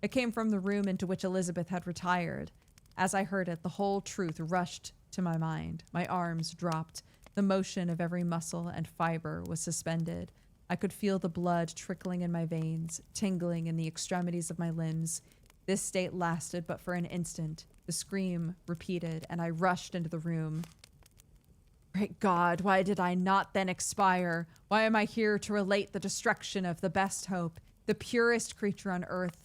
A: It came from the room into which Elizabeth had retired. As I heard it, the whole truth rushed to my mind. My arms dropped. The motion of every muscle and fiber was suspended. I could feel the blood trickling in my veins, tingling in the extremities of my limbs. This state lasted but for an instant. The scream repeated, and I rushed into the room. Great God, why did I not then expire? Why am I here to relate the destruction of the best hope, the purest creature on earth?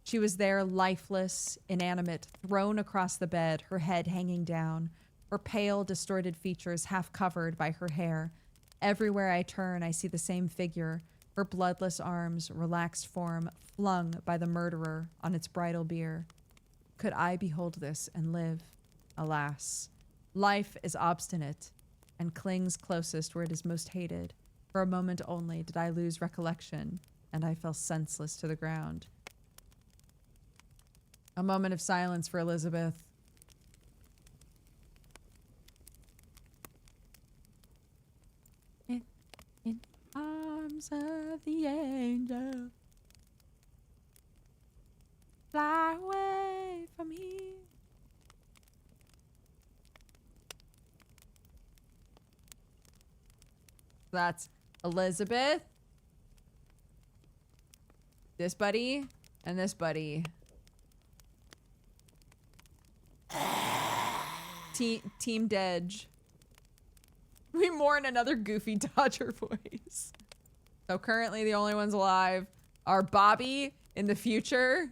A: She was there, lifeless, inanimate, thrown across the bed, her head hanging down, her pale, distorted features half covered by her hair. Everywhere I turn, I see the same figure, her bloodless arms, relaxed form, flung by the murderer on its bridal bier. Could I behold this and live? Alas, life is obstinate and clings closest where it is most hated. For a moment only did I lose recollection, and I fell senseless to the ground. A moment of silence for Elizabeth. In arms of the angel, fly away from here. That's Elizabeth, this buddy, and this buddy. Team Dedge. We mourn another goofy Dodger voice. So currently the only ones alive are Bobby in the future.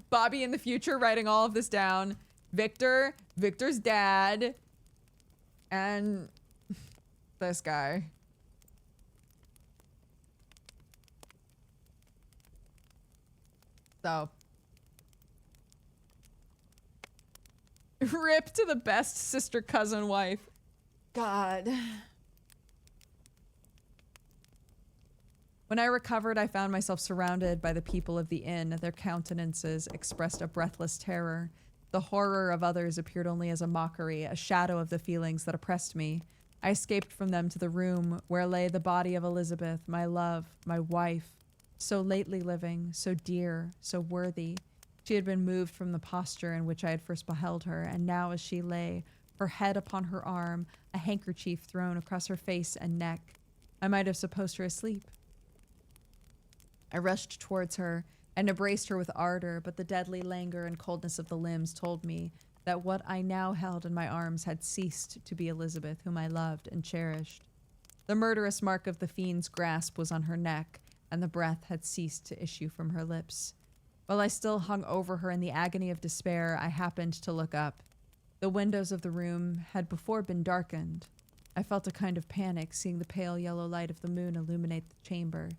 A: Bobby in the future writing all of this down. Victor, Victor's dad, and this guy. So. Rip to the best sister cousin wife. God. When I recovered, I found myself surrounded by the people of the inn. Their countenances expressed a breathless terror. The horror of others appeared only as a mockery, a shadow of the feelings that oppressed me. I escaped from them to the room where lay the body of Elizabeth, my love, my wife, so lately living, so dear, so worthy. She had been moved from the posture in which I had first beheld her, and now as she lay, her head upon her arm, a handkerchief thrown across her face and neck, I might have supposed her asleep. I rushed towards her and embraced her with ardor, but the deadly languor and coldness of the limbs told me that what I now held in my arms had ceased to be Elizabeth, whom I loved and cherished. The murderous mark of the fiend's grasp was on her neck, and the breath had ceased to issue from her lips. While I still hung over her in the agony of despair, I happened to look up. The windows of the room had before been darkened. I felt a kind of panic, seeing the pale yellow light of the moon illuminate the chamber.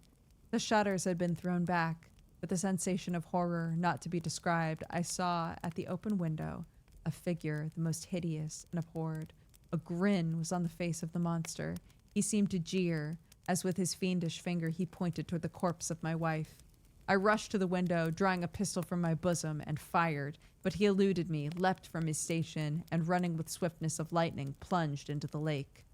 A: The shutters had been thrown back. With a sensation of horror not to be described, I saw at the open window a figure the most hideous and abhorred. A grin was on the face of the monster. He seemed to jeer, as with his fiendish finger he pointed toward the corpse of my wife. I rushed to the window, drawing a pistol from my bosom, and fired, but he eluded me, leapt from his station, and running with swiftness of lightning, plunged into the lake.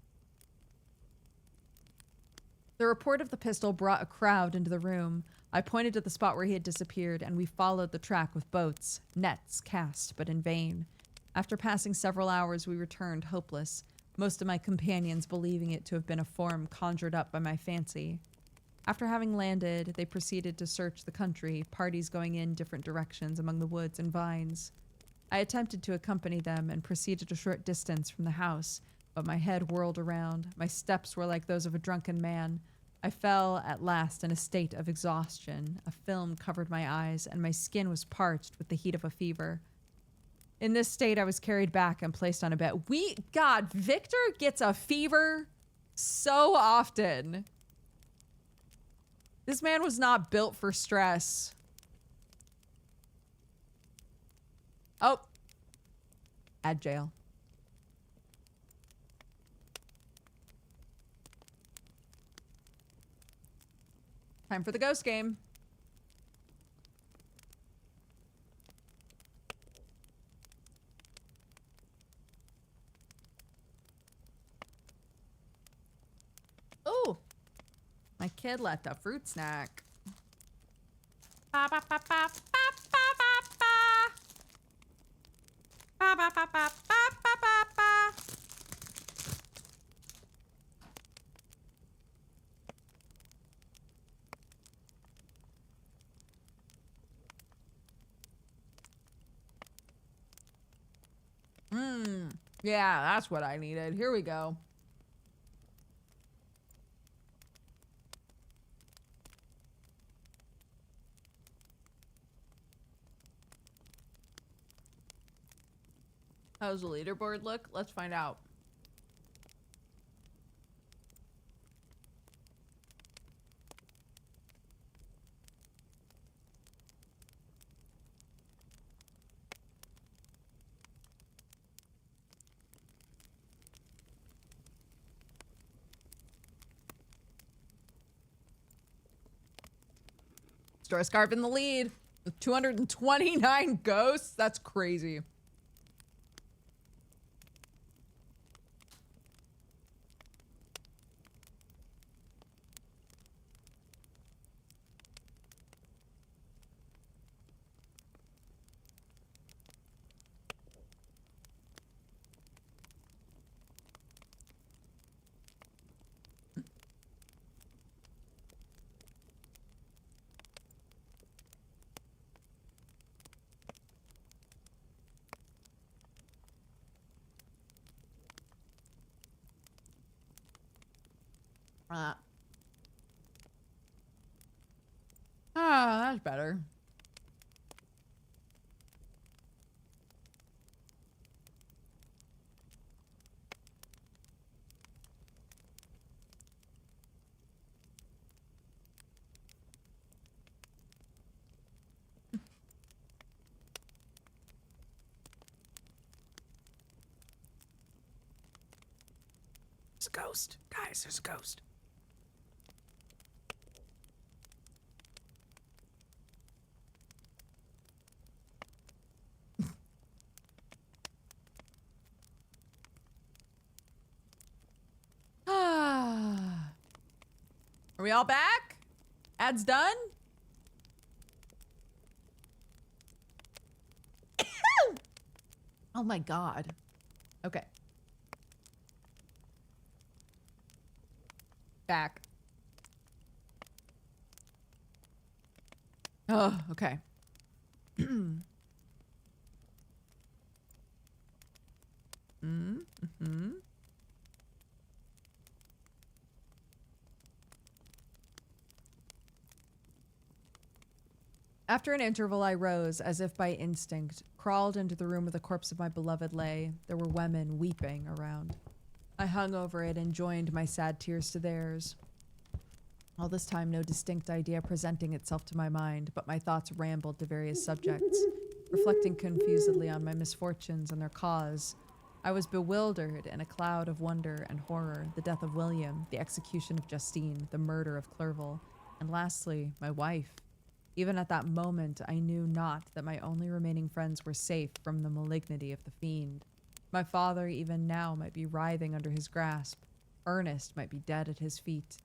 A: The report of the pistol brought a crowd into the room. I pointed to the spot where he had disappeared, and we followed the track with boats, nets cast, but in vain. After passing several hours, we returned hopeless, most of my companions believing it to have been a form conjured up by my fancy. After having landed, they proceeded to search the country, parties going in different directions among the woods and vines. I attempted to accompany them and proceeded a short distance from the house, but my head whirled around. My steps were like those of a drunken man. I fell at last in a state of exhaustion. A film covered my eyes, and my skin was parched with the heat of a fever. In this state, I was carried back and placed on a bed. God, Victor gets a fever so often. This man was not built for stress. Oh. Add jail. Time for the ghost game. Oh, my kid left a fruit snack.
E: Ba ba ba ba ba ba ba ba. Ba ba ba ba ba ba ba ba.
A: Yeah, that's what I needed. Here we go. How's the leaderboard look? Let's find out. Store Scarf in the lead with 229 ghosts. That's crazy. That's better. There's a ghost. Guys, there's a ghost. Are we all back? Ads done? Oh my god. Okay. Back. Oh, okay. After an interval, I rose, as if by instinct, crawled into the room where the corpse of my beloved lay. There were women weeping around. I hung over it and joined my sad tears to theirs. All this time, no distinct idea presenting itself to my mind, but my thoughts rambled to various subjects, reflecting confusedly on my misfortunes and their cause. I was bewildered in a cloud of wonder and horror, the death of William, the execution of Justine, the murder of Clerval, and lastly, my wife. Even at that moment, I knew not that my only remaining friends were safe from the malignity of the fiend. My father, even now, might be writhing under his grasp. Ernest might be dead at his feet.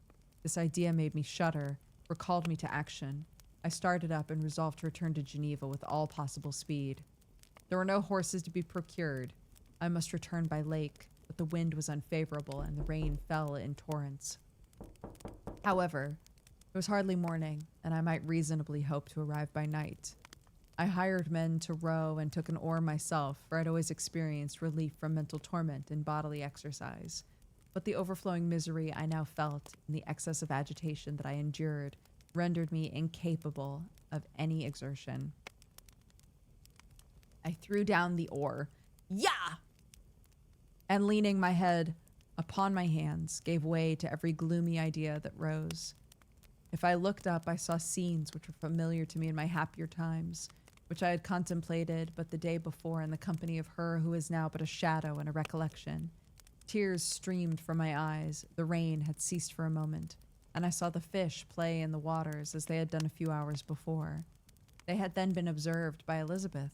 A: This idea made me shudder, recalled me to action. I started up and resolved to return to Geneva with all possible speed. There were no horses to be procured. I must return by lake, but the wind was unfavorable and the rain fell in torrents. However, it was hardly morning, and I might reasonably hope to arrive by night. I hired men to row and took an oar myself, for I'd always experienced relief from mental torment in bodily exercise. But the overflowing misery I now felt and the excess of agitation that I endured rendered me incapable of any exertion. I threw down the oar. Yeah! And leaning my head upon my hands, gave way to every gloomy idea that rose. If I looked up, I saw scenes which were familiar to me in my happier times, which I had contemplated but the day before in the company of her who is now but a shadow and a recollection. Tears streamed from my eyes. The rain had ceased for a moment. and I saw the fish play in the waters as they had done a few hours before. They had then been observed by Elizabeth.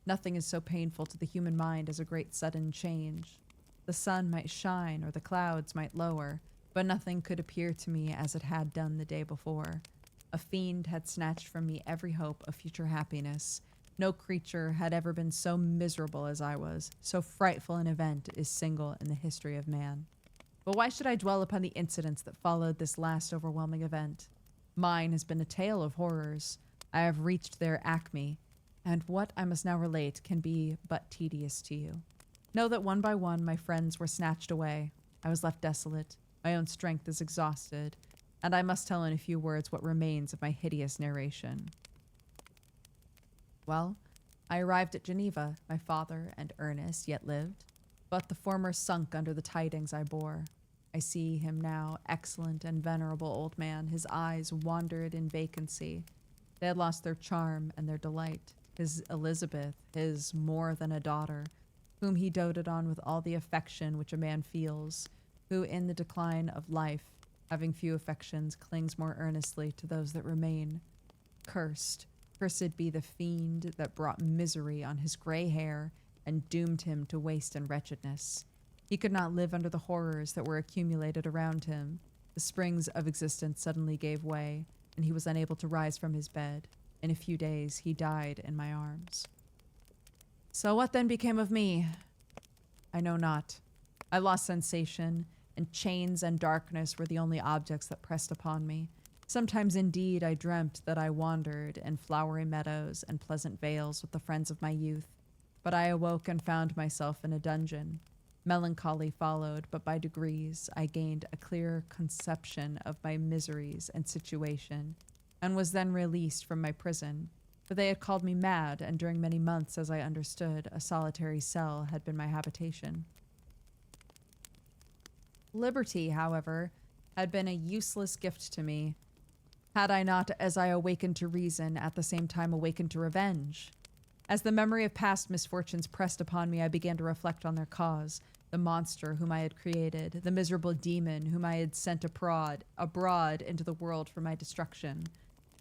A: Nothing is so painful to the human mind as a great sudden change. The sun might shine or the clouds might lower, but nothing could appear to me as it had done the day before. A fiend had snatched from me every hope of future happiness. No creature had ever been so miserable as I was. So frightful an event is single in the history of man. But why should I dwell upon the incidents that followed this last overwhelming event? Mine has been a tale of horrors. I have reached their acme, and what I must now relate can be but tedious to you. Know that one by one my friends were snatched away. I was left desolate. My own strength is exhausted, and I must tell in a few words what remains of my hideous narration. Well, I arrived at Geneva. My father and Ernest yet lived, but the former sunk under the tidings I bore. I see him now, excellent and venerable old man. His eyes wandered in vacancy. They had lost their charm and their delight. His Elizabeth, his more than a daughter, whom he doted on with all the affection which a man feels, who in the decline of life, having few affections, clings more earnestly to those that remain. Cursed be the fiend that brought misery on his gray hair and doomed him to waste and wretchedness. He could not live under the horrors that were accumulated around him. The springs of existence suddenly gave way, and he was unable to rise from his bed. In a few days, he died in my arms. So what then became of me? I know not. I lost sensation, and chains and darkness were the only objects that pressed upon me. Sometimes, indeed, I dreamt that I wandered in flowery meadows and pleasant vales with the friends of my youth, but I awoke and found myself in a dungeon. Melancholy followed, but by degrees I gained a clearer conception of my miseries and situation, and was then released from my prison, for they had called me mad, and during many months, as I understood, a solitary cell had been my habitation. Liberty, however, had been a useless gift to me, had I not, as I awakened to reason, at the same time awakened to revenge. As the memory of past misfortunes pressed upon me, I began to reflect on their cause, the monster whom I had created, the miserable demon whom I had sent abroad into the world for my destruction.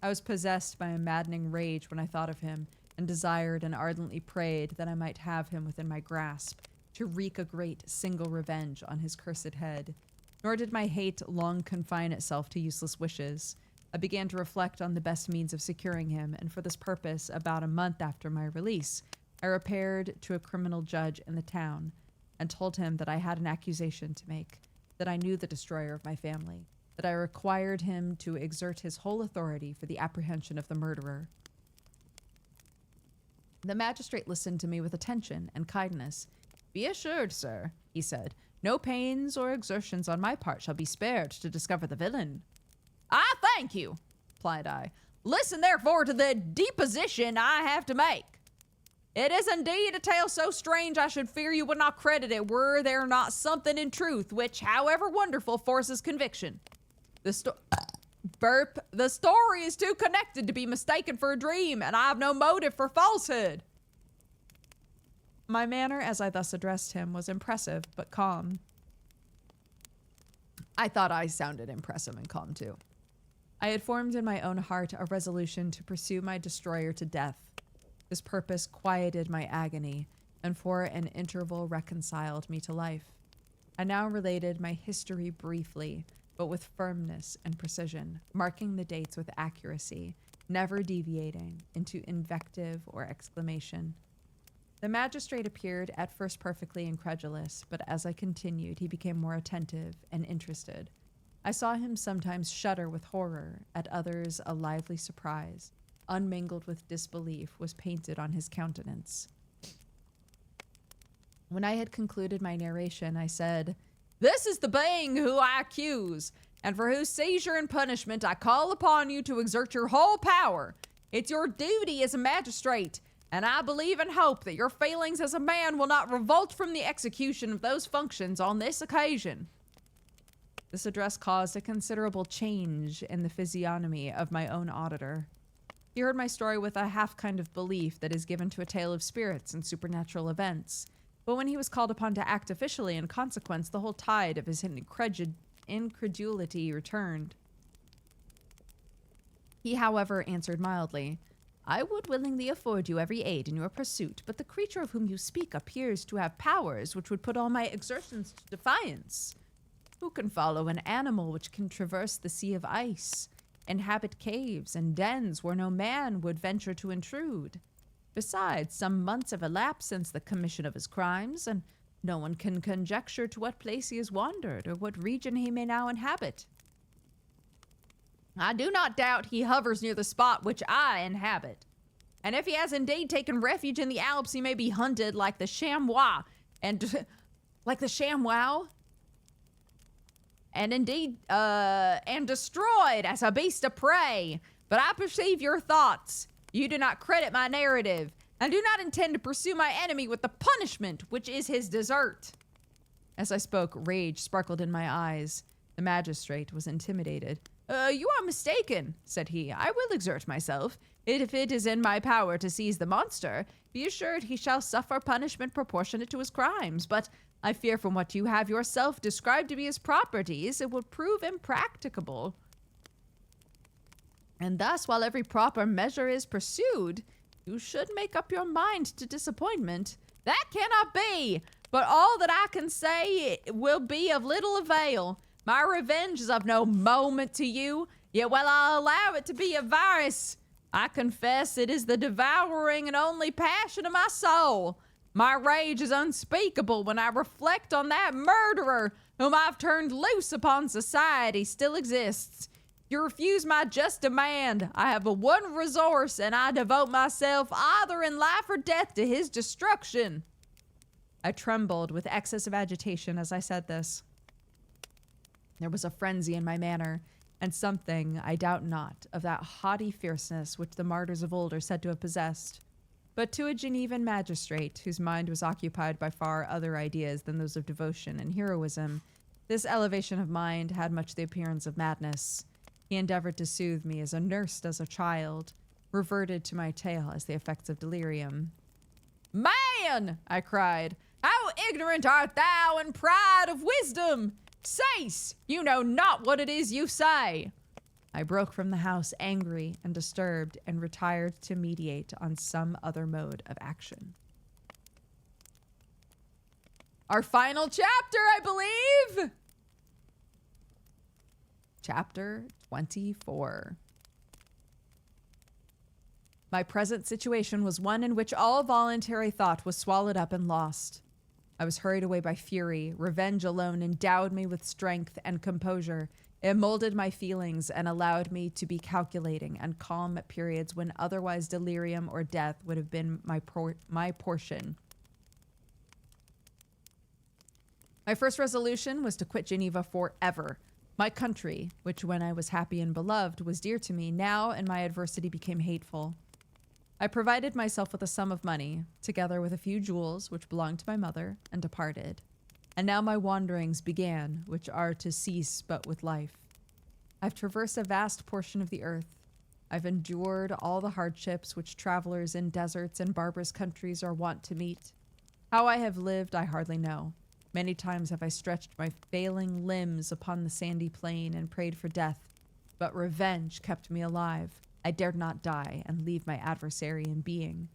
A: I was possessed by a maddening rage when I thought of him, and desired and ardently prayed that I might have him within my grasp, to wreak a great single revenge on his cursed head. Nor did my hate long confine itself to useless wishes. I began to reflect on the best means of securing him, and for this purpose, about a month after my release, I repaired to a criminal judge in the town, and told him that I had an accusation to make, that I knew the destroyer of my family, that I required him to exert his whole authority for the apprehension of the murderer. The magistrate listened to me with attention and kindness. "Be assured, sir," he said, "no pains or exertions on my part shall be spared to discover the villain." "I thank you," replied I. "Listen, therefore, to the deposition I have to make. It is indeed a tale so strange I should fear you would not credit it were there not something in truth which, however wonderful, forces conviction. The story is too connected to be mistaken for a dream, and I have no motive for falsehood." My manner as I thus addressed him was impressive but calm. I thought I sounded impressive and calm too. I had formed in my own heart a resolution to pursue my destroyer to death. This purpose quieted my agony, and for an interval reconciled me to life. I now related my history briefly, but with firmness and precision, marking the dates with accuracy, never deviating into invective or exclamation. The magistrate appeared at first perfectly incredulous, but as I continued, he became more attentive and interested. I saw him sometimes shudder with horror, at others a lively surprise, unmingled with disbelief, was painted on his countenance. When I had concluded my narration, I said, "This is the being who I accuse, and for whose seizure and punishment I call upon you to exert your whole power. It's your duty as a magistrate, and I believe and hope that your feelings as a man will not revolt from the execution of those functions on this occasion." This address caused a considerable change in the physiognomy of my own auditor. He heard my story with a half kind of belief that is given to a tale of spirits and supernatural events, but when he was called upon to act officially in consequence, the whole tide of his incredulity returned. He, however, answered mildly, I would willingly afford you every aid in your pursuit, but the creature of whom you speak appears to have powers which would put all my exertions to defiance. Who can follow an animal which can traverse the sea of ice, inhabit caves and dens where no man would venture to intrude? Besides, some months have elapsed since the commission of his crimes, and no one can conjecture to what place he has wandered or what region he may now inhabit. I do not doubt he hovers near the spot which I inhabit. And if he has indeed taken refuge in the Alps, he may be hunted like the chamois and and destroyed as a beast of prey. But I perceive your thoughts. You do not credit my narrative, and do not intend to pursue my enemy with the punishment which is his desert. As I spoke, rage sparkled in my eyes. The magistrate was intimidated. You are mistaken, said he. I will exert myself. If it is in my power to seize the monster, be assured he shall suffer punishment proportionate to his crimes. But I fear from what you have yourself described to be his properties, it will prove impracticable. And thus, while every proper measure is pursued, you should make up your mind to disappointment. That cannot be, but all that I can say will be of little avail. My revenge is of no moment to you, yet while I allow it to be a vice, I confess it is the devouring and only passion of my soul. My rage is unspeakable when I reflect on that murderer whom I've turned loose upon society still exists. You refuse my just demand. I have but one resource, and I devote myself either in life or death to his destruction. I trembled with excess of agitation as I said this. There was a frenzy in my manner, and something, I doubt not, of that haughty fierceness which the martyrs of old are said to have possessed. But to a Genevan magistrate, whose mind was occupied by far other ideas than those of devotion and heroism, this elevation of mind had much the appearance of madness. He endeavored to soothe me as a nurse does a child, reverted to my tale as the effects of delirium. Man, I cried, how ignorant art thou in pride of wisdom! Cease! You know not what it is you say! I broke from the house angry and disturbed and retired to meditate on some other mode of action. Our final chapter, I believe! Chapter 24. My present situation was one in which all voluntary thought was swallowed up and lost. I was hurried away by fury. Revenge alone endowed me with strength and composure. It molded my feelings and allowed me to be calculating and calm at periods when otherwise delirium or death would have been my portion. My first resolution was to quit Geneva forever. My country, which when I was happy and beloved was dear to me, now in my adversity became hateful. I provided myself with a sum of money, together with a few jewels which belonged to my mother, and departed. And now my wanderings began, which are to cease but with life. I've traversed a vast portion of the earth. I've endured all the hardships which travelers in deserts and barbarous countries are wont to meet. How I have lived, I hardly know. Many times have I stretched my failing limbs upon the sandy plain and prayed for death, but revenge kept me alive. I dared not die and leave my adversary in being.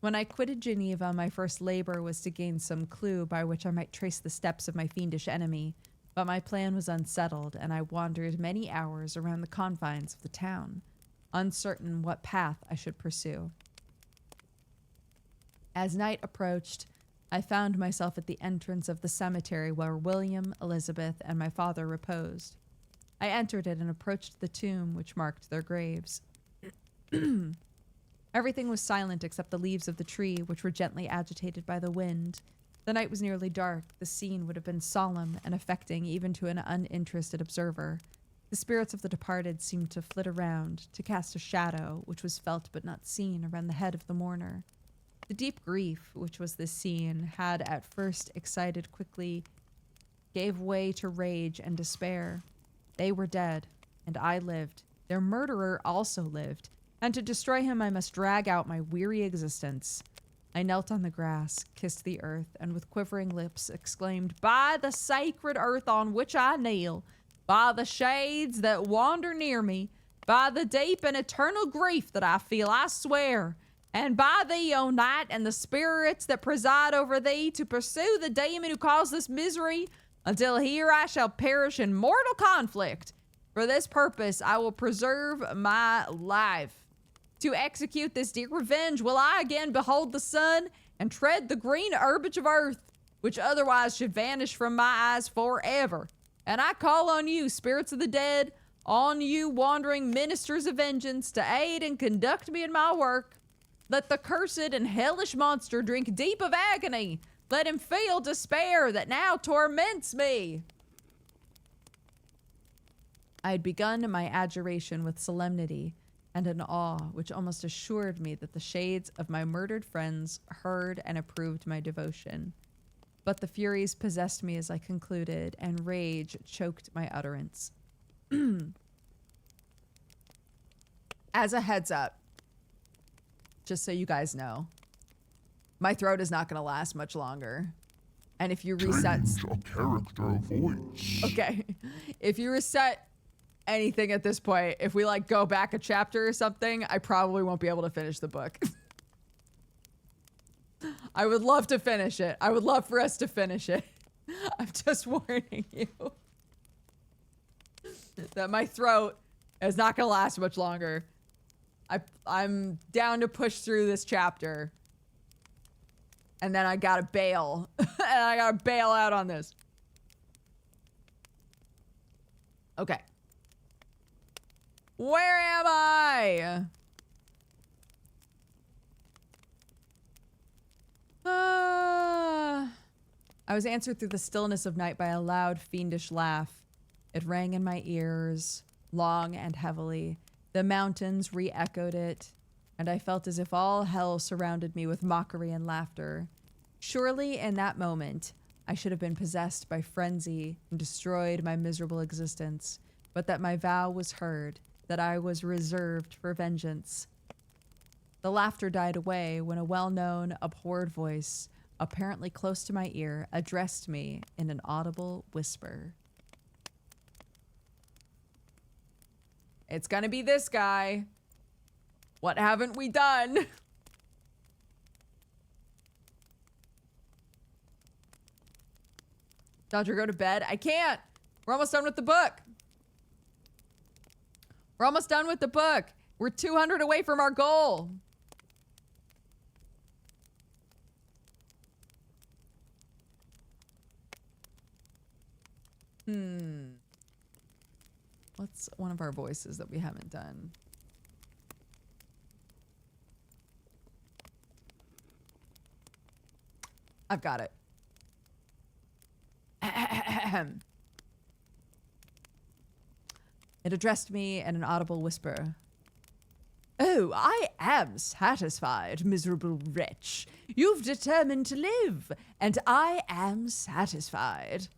A: When I quitted Geneva, my first labor was to gain some clue by which I might trace the steps of my fiendish enemy, but my plan was unsettled, and I wandered many hours around the confines of the town, uncertain what path I should pursue. As night approached, I found myself at the entrance of the cemetery where William, Elizabeth, and my father reposed. I entered it and approached the tomb which marked their graves. Everything was silent except the leaves of the tree, which were gently agitated by the wind. The night was nearly dark. The scene would have been solemn and affecting even to an uninterested observer. The spirits of the departed seemed to flit around, to cast a shadow, which was felt but not seen, around the head of the mourner. The deep grief, which was this scene, had at first excited quickly, gave way to rage and despair. They were dead, and I lived. Their murderer also lived, and to destroy him I must drag out my weary existence. I knelt on the grass, kissed the earth, and with quivering lips exclaimed, "By the sacred earth on which I kneel, by the shades that wander near me, By the deep and eternal grief that I feel, I swear, and by thee, O night, and the spirits that preside over thee, to pursue the demon who caused this misery, until here I shall perish in mortal conflict. For this purpose I will preserve my life. To execute this deep revenge will I again behold the sun, and tread the green herbage of earth, which otherwise should vanish from my eyes forever. And I call on you, spirits of the dead, on you wandering ministers of vengeance, to aid and conduct me in my work. Let the cursed and hellish monster drink deep of agony. Let him feel despair that now torments me. I had begun my adjuration with solemnity and an awe which almost assured me that the shades of my murdered friends heard and approved my devotion. But the furies possessed me as I concluded, and rage choked my utterance. As a heads up, just so you guys know, my throat is not going to last much longer. And if you reset...
B: Change a character voice.
A: Okay. If you reset anything at this point, if we like go back a chapter or something, I probably won't be able to finish the book. I would love to finish it. I would love for us to finish it. I'm just warning you that my throat is not going to last much longer. I'm down to push through this chapter. And then I gotta bail. And I gotta bail out on this. Okay. Where am I? I was answered through the stillness of night by a loud, fiendish laugh. It rang in my ears, long and heavily. The mountains re-echoed it, and I felt as if all hell surrounded me with mockery and laughter. Surely in that moment, I should have been possessed by frenzy and destroyed my miserable existence, but that my vow was heard, that I was reserved for vengeance. The laughter died away when a well-known, abhorred voice, apparently close to my ear, addressed me in an audible whisper. It's gonna be this guy. What haven't we done? Dodger, go to bed. I can't. We're almost done with the book. We're almost done with the book. We're 200 away from our goal. What's one of our voices that we haven't done? I've got it. It addressed me in an audible whisper. Oh, I am satisfied, miserable wretch. You've determined to live, and I am satisfied.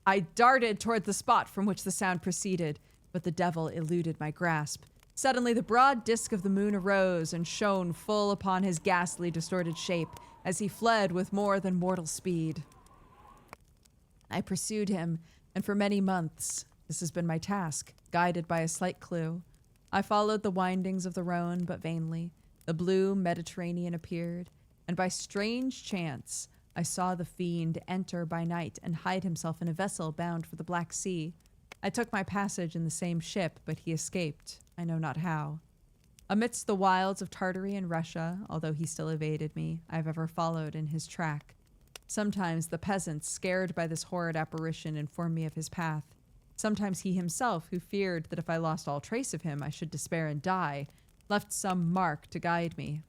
A: I darted toward the spot from which the sound proceeded, but the devil eluded my grasp. Suddenly, the broad disk of the moon arose and shone full upon his ghastly, distorted shape as he fled with more than mortal speed. I pursued him, and for many months, this has been my task, guided by a slight clue. I followed the windings of the Rhone, but vainly. The blue Mediterranean appeared, and by strange chance, I saw the fiend enter by night and hide himself in a vessel bound for the Black Sea. I took my passage in the same ship, but he escaped, I know not how. Amidst the wilds of Tartary and Russia, although he still evaded me, I have ever followed in his track. Sometimes the peasants, scared by this horrid apparition, informed me of his path. Sometimes he himself, who feared that if I lost all trace of him, I should despair and die, left some mark to guide me.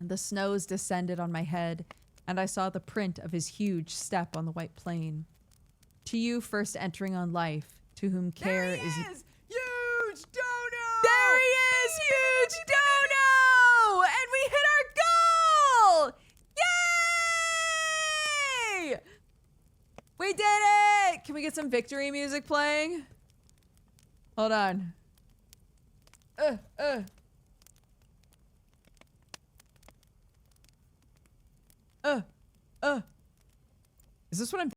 A: The snows descended on my head, and I saw the print of his huge step on the white plain. To you first entering on life, to whom care
C: There he is! Huge dono!
A: There he is! Huge dono! And we hit our goal! Yay! We did it! Can we get some victory music playing? Hold on. Is this what I'm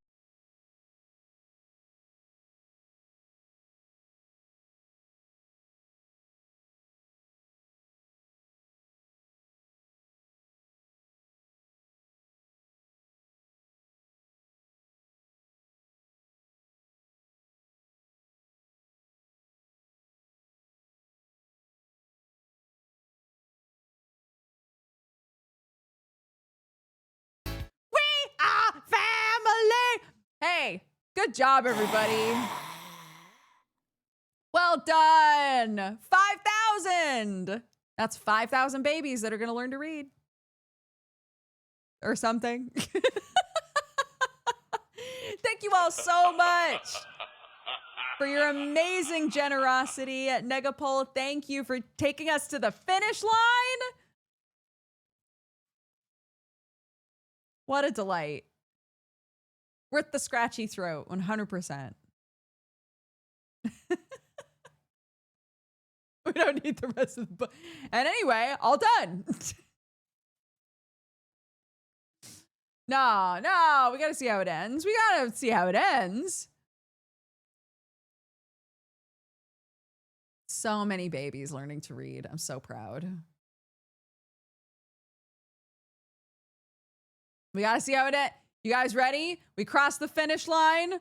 A: Hey, good job, everybody. Well done. 5,000. That's 5,000 babies that are going to learn to read. Or something. Thank you all so much for your amazing generosity at Negapol. Thank you for taking us to the finish line. What a delight. Worth the scratchy throat, 100%. We don't need the rest of the book. And anyway, all done. No, we gotta see how it ends. We gotta see how it ends. So many babies learning to read. I'm so proud. We gotta see how it ends. You guys ready? We crossed the finish line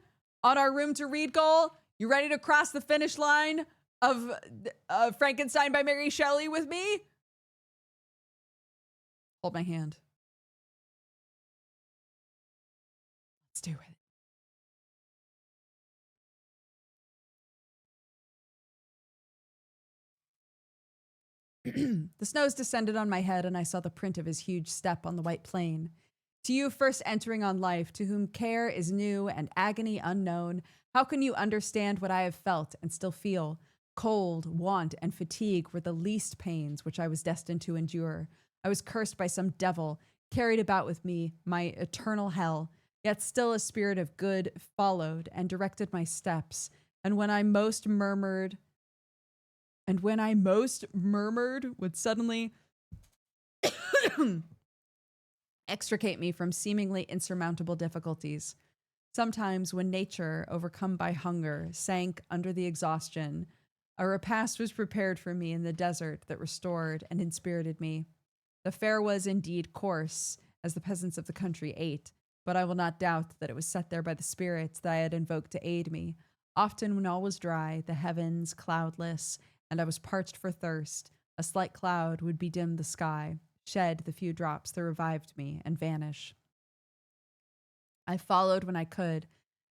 A: on our room to read goal. You ready to cross the finish line of Frankenstein by Mary Shelley with me? Hold my hand. Let's do it. The snows descended on my head, and I saw the print of his huge step on the white plain. To you first entering on life, to whom care is new and agony unknown, how can you understand what I have felt and still feel? Cold, want, and fatigue were the least pains which I was destined to endure. I was cursed by some devil, carried about with me my eternal hell, yet still a spirit of good followed and directed my steps. And when I most murmured would suddenly extricate me from seemingly insurmountable difficulties. Sometimes when nature, overcome by hunger, sank under the exhaustion, a repast was prepared for me in the desert that restored and inspirited me. The fare was indeed coarse, as the peasants of the country ate, but I will not doubt that it was set there by the spirits that I had invoked to aid me. Often when all was dry, the heavens cloudless, and I was parched for thirst, a slight cloud would bedim the sky, shed the few drops that revived me, and vanish. I followed when I could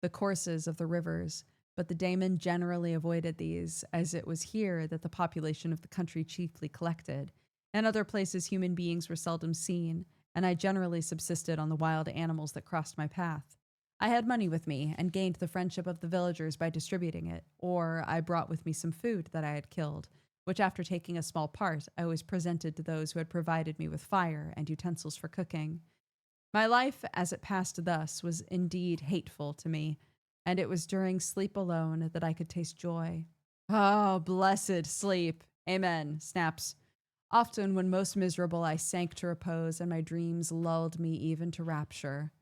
A: the courses of the rivers, but the daemon generally avoided these, as it was here that the population of the country chiefly collected. In other places human beings were seldom seen, and I generally subsisted on the wild animals that crossed my path. I had money with me, and gained the friendship of the villagers by distributing it, or I brought with me some food that I had killed, which after taking a small part, I always presented to those who had provided me with fire and utensils for cooking. My life, as it passed thus, was indeed hateful to me, and it was during sleep alone that I could taste joy. Oh, blessed sleep. Amen. Snaps. Often when most miserable, I sank to repose, and my dreams lulled me even to rapture.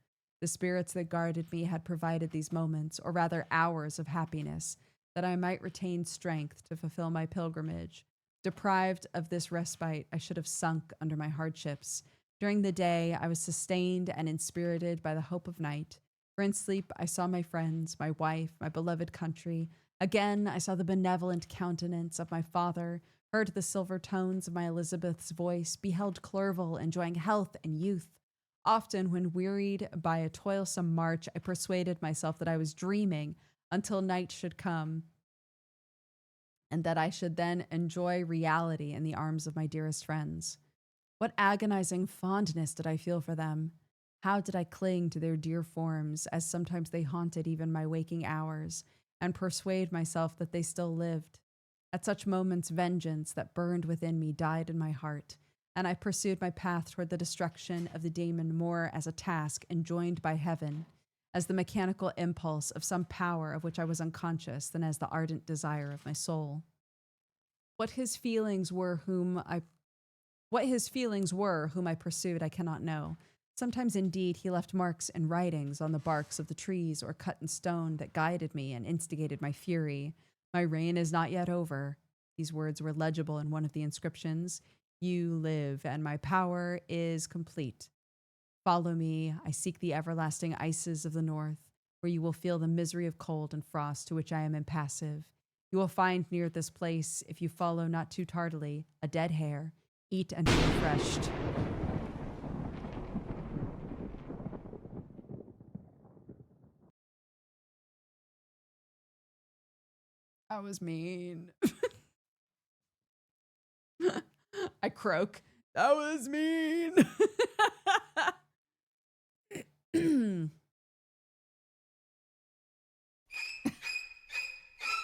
A: The spirits that guarded me had provided these moments, or rather hours of happiness, that I might retain strength to fulfill my pilgrimage. Deprived of this respite, I should have sunk under my hardships. During the day, I was sustained and inspirited by the hope of night. For in sleep, I saw my friends, my wife, my beloved country. Again, I saw the benevolent countenance of my father, heard the silver tones of my Elizabeth's voice, beheld Clerval enjoying health and youth. Often, when wearied by a toilsome march, I persuaded myself that I was dreaming until night should come, and that I should then enjoy reality in the arms of my dearest friends. What agonizing fondness did I feel for them? How did I cling to their dear forms, as sometimes they haunted even my waking hours, and persuade myself that they still lived? At such moments, vengeance that burned within me died in my heart, and I pursued my path toward the destruction of the daemon more as a task enjoined by heaven, as the mechanical impulse of some power of which I was unconscious, than as the ardent desire of my soul. What his feelings were whom I pursued, I cannot know. Sometimes, indeed, he left marks and writings on the barks of the trees or cut in stone that guided me and instigated my fury. My reign is not yet over. These words were legible in one of the inscriptions. You live, and my power is complete. Follow me. I seek the everlasting ices of the north, where you will feel the misery of cold and frost to which I am impassive. You will find near this place, if you follow not too tardily, a dead hare. Eat and be refreshed. That was mean. I croak. That was mean.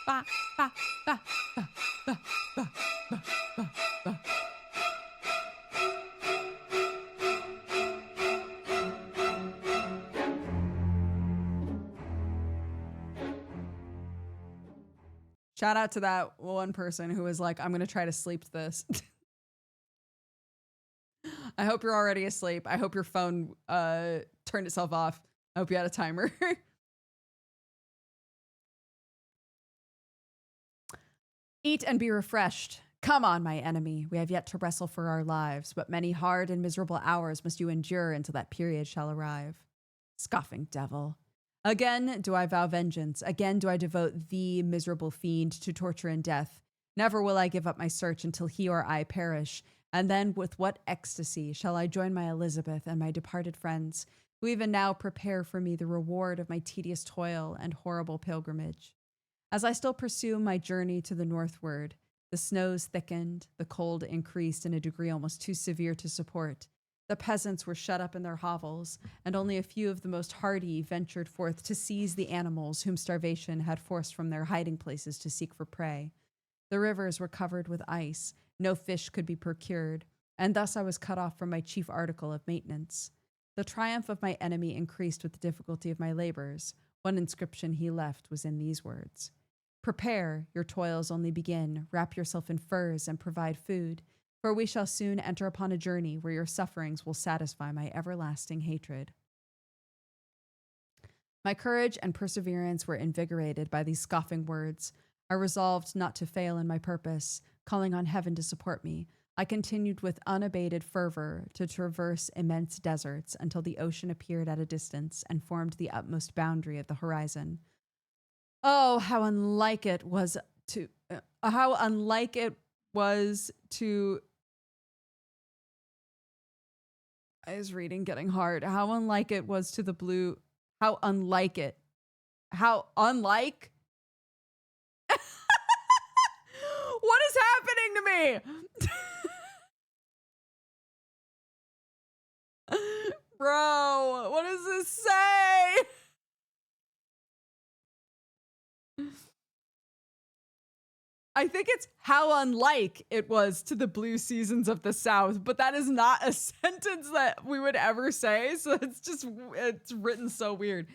A: Ba, ba, ba, ba, ba, ba, ba, ba, ba. Shout out to that one person who was like, I'm going to try to sleep this. I hope you're already asleep. I hope your phone turned itself off. I hope you had a timer. Eat and be refreshed. Come on, my enemy. We have yet to wrestle for our lives, but many hard and miserable hours must you endure until that period shall arrive. Scoffing devil. Again do I vow vengeance. Again do I devote thee, miserable fiend, to torture and death. Never will I give up my search until he or I perish. And then with what ecstasy shall I join my Elizabeth and my departed friends, who even now prepare for me the reward of my tedious toil and horrible pilgrimage. As I still pursue my journey to the northward, the snows thickened, the cold increased in a degree almost too severe to support. The peasants were shut up in their hovels, and only a few of the most hardy ventured forth to seize the animals whom starvation had forced from their hiding places to seek for prey. The rivers were covered with ice, no fish could be procured, and thus I was cut off from my chief article of maintenance. The triumph of my enemy increased with the difficulty of my labors. One inscription he left was in these words: "Prepare, your toils only begin, wrap yourself in furs and provide food, for we shall soon enter upon a journey where your sufferings will satisfy my everlasting hatred." My courage and perseverance were invigorated by these scoffing words. I resolved not to fail in my purpose, calling on heaven to support me. I continued with unabated fervor to traverse immense deserts until the ocean appeared at a distance and formed the utmost boundary of the horizon. Oh, how unlike it was to I was reading getting hard. How unlike it was to the blue. How unlike it. How unlike? What is happening to me? Bro, what does this say? I think it's how unlike it was to the blue seasons of the South, but that is not a sentence that we would ever say. So it's written so weird.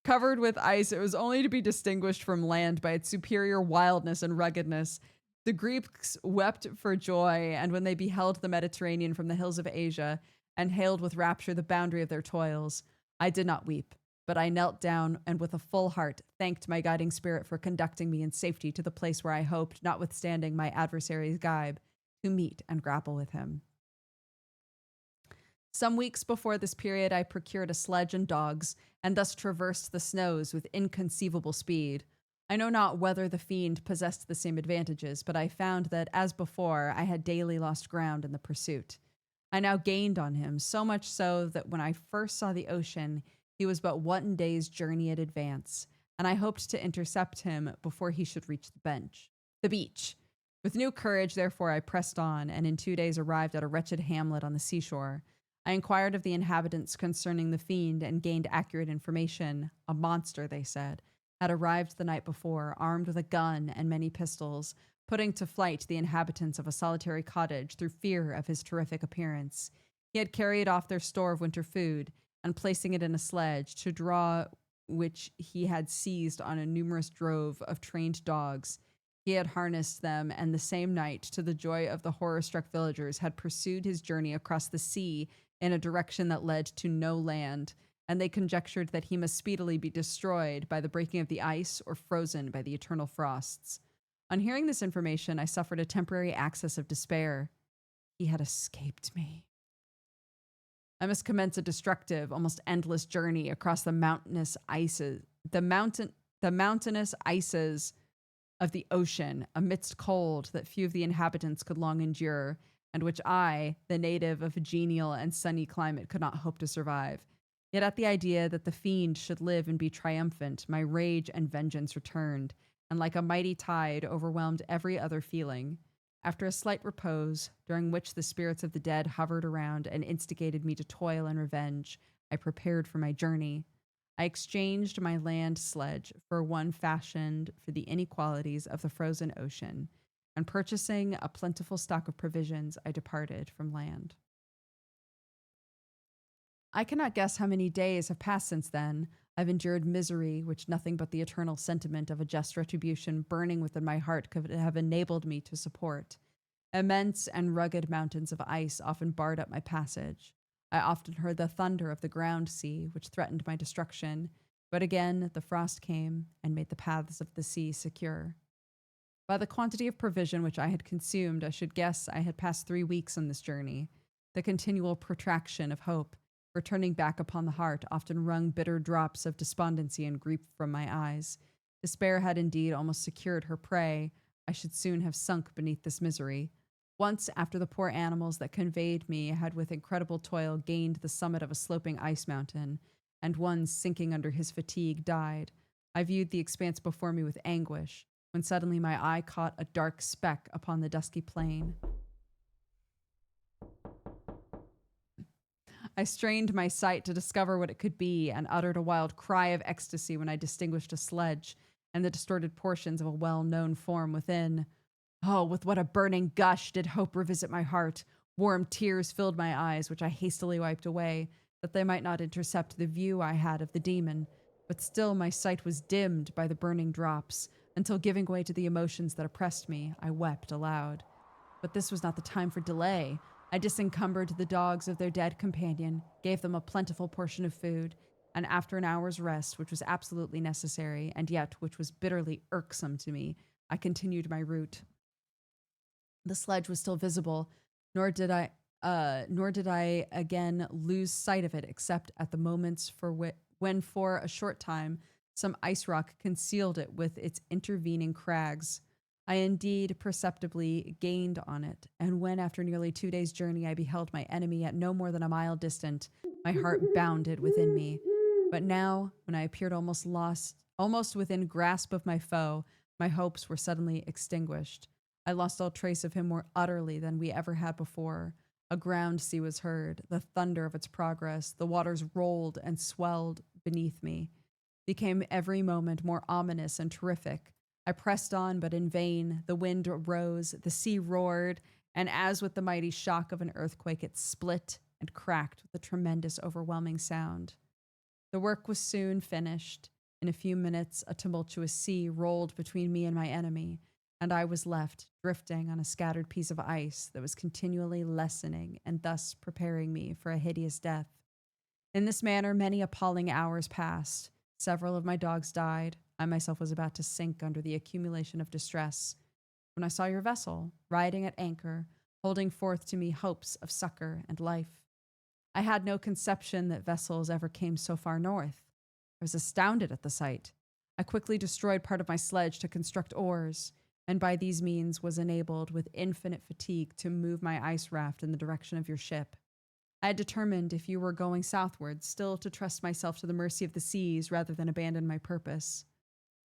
A: Covered with ice, it was only to be distinguished from land by its superior wildness and ruggedness. The Greeks wept for joy, and when they beheld the Mediterranean from the hills of Asia and hailed with rapture the boundary of their toils, I did not weep, but I knelt down and with a full heart thanked my guiding spirit for conducting me in safety to the place where I hoped, notwithstanding my adversary's gibe, to meet and grapple with him. Some weeks before this period, I procured a sledge and dogs, and thus traversed the snows with inconceivable speed. I know not whether the fiend possessed the same advantages, but I found that, as before, I had daily lost ground in the pursuit. I now gained on him, so much so that when I first saw the ocean, he was but 1 day's journey at advance, and I hoped to intercept him before he should reach the beach. With new courage, therefore, I pressed on, and in 2 days arrived at a wretched hamlet on the seashore. I inquired of the inhabitants concerning the fiend and gained accurate information. A monster, they said, had arrived the night before, armed with a gun and many pistols, putting to flight the inhabitants of a solitary cottage through fear of his terrific appearance. He had carried off their store of winter food, and placing it in a sledge, to draw which he had seized on a numerous drove of trained dogs. He had harnessed them, and the same night, to the joy of the horror-struck villagers, had pursued his journey across the sea in a direction that led to no land, and they conjectured that he must speedily be destroyed by the breaking of the ice or frozen by the eternal frosts. On hearing this information, I suffered a temporary access of despair. He had escaped me. I must commence a destructive, almost endless journey across the mountainous ices of the ocean, amidst cold that few of the inhabitants could long endure, and which I, the native of a genial and sunny climate, could not hope to survive. Yet at the idea that the fiend should live and be triumphant, my rage and vengeance returned, and like a mighty tide overwhelmed every other feeling. After a slight repose, during which the spirits of the dead hovered around and instigated me to toil and revenge, I prepared for my journey. I exchanged my land sledge for one fashioned for the inequalities of the frozen ocean, and purchasing a plentiful stock of provisions, I departed from land. I cannot guess how many days have passed since then. I've endured misery which nothing but the eternal sentiment of a just retribution burning within my heart could have enabled me to support. Immense and rugged mountains of ice often barred up my passage. I often heard the thunder of the ground sea, which threatened my destruction, but again the frost came and made the paths of the sea secure. By the quantity of provision which I had consumed, I should guess I had passed 3 weeks on this journey. The continual protraction of hope, returning back upon the heart, often wrung bitter drops of despondency and grief from my eyes. Despair had indeed almost secured her prey. I should soon have sunk beneath this misery. Once, after the poor animals that conveyed me had with incredible toil gained the summit of a sloping ice mountain, and one, sinking under his fatigue, died, I viewed the expanse before me with anguish, when suddenly my eye caught a dark speck upon the dusky plain. I strained my sight to discover what it could be and uttered a wild cry of ecstasy when I distinguished a sledge and the distorted portions of a well-known form within. Oh, with what a burning gush did hope revisit my heart. Warm tears filled my eyes, which I hastily wiped away, that they might not intercept the view I had of the demon. But still my sight was dimmed by the burning drops, until giving way to the emotions that oppressed me, I wept aloud. But this was not the time for delay. I disencumbered the dogs of their dead companion, gave them a plentiful portion of food, and after an hour's rest, which was absolutely necessary, and yet which was bitterly irksome to me, I continued my route. The sledge was still visible, nor did I again lose sight of it, except at the moments when for a short time some ice rock concealed it with its intervening crags. I indeed perceptibly gained on it, and when after nearly 2 days' journey I beheld my enemy at no more than a mile distant, my heart bounded within me. But now, when I appeared almost within grasp of my foe, my hopes were suddenly extinguished. I lost all trace of him more utterly than we ever had before. A ground sea was heard, the thunder of its progress, the waters rolled and swelled beneath me, became every moment more ominous and terrific. I pressed on, but in vain. The wind rose, the sea roared, and as with the mighty shock of an earthquake, it split and cracked with a tremendous, overwhelming sound. The work was soon finished. In a few minutes, a tumultuous sea rolled between me and my enemy, and I was left drifting on a scattered piece of ice that was continually lessening and thus preparing me for a hideous death. In this manner, many appalling hours passed. Several of my dogs died. I myself was about to sink under the accumulation of distress, when I saw your vessel, riding at anchor, holding forth to me hopes of succor and life. I had no conception that vessels ever came so far north. I was astounded at the sight. I quickly destroyed part of my sledge to construct oars, and by these means was enabled with infinite fatigue to move my ice raft in the direction of your ship. I had determined, if you were going southward, still to trust myself to the mercy of the seas rather than abandon my purpose.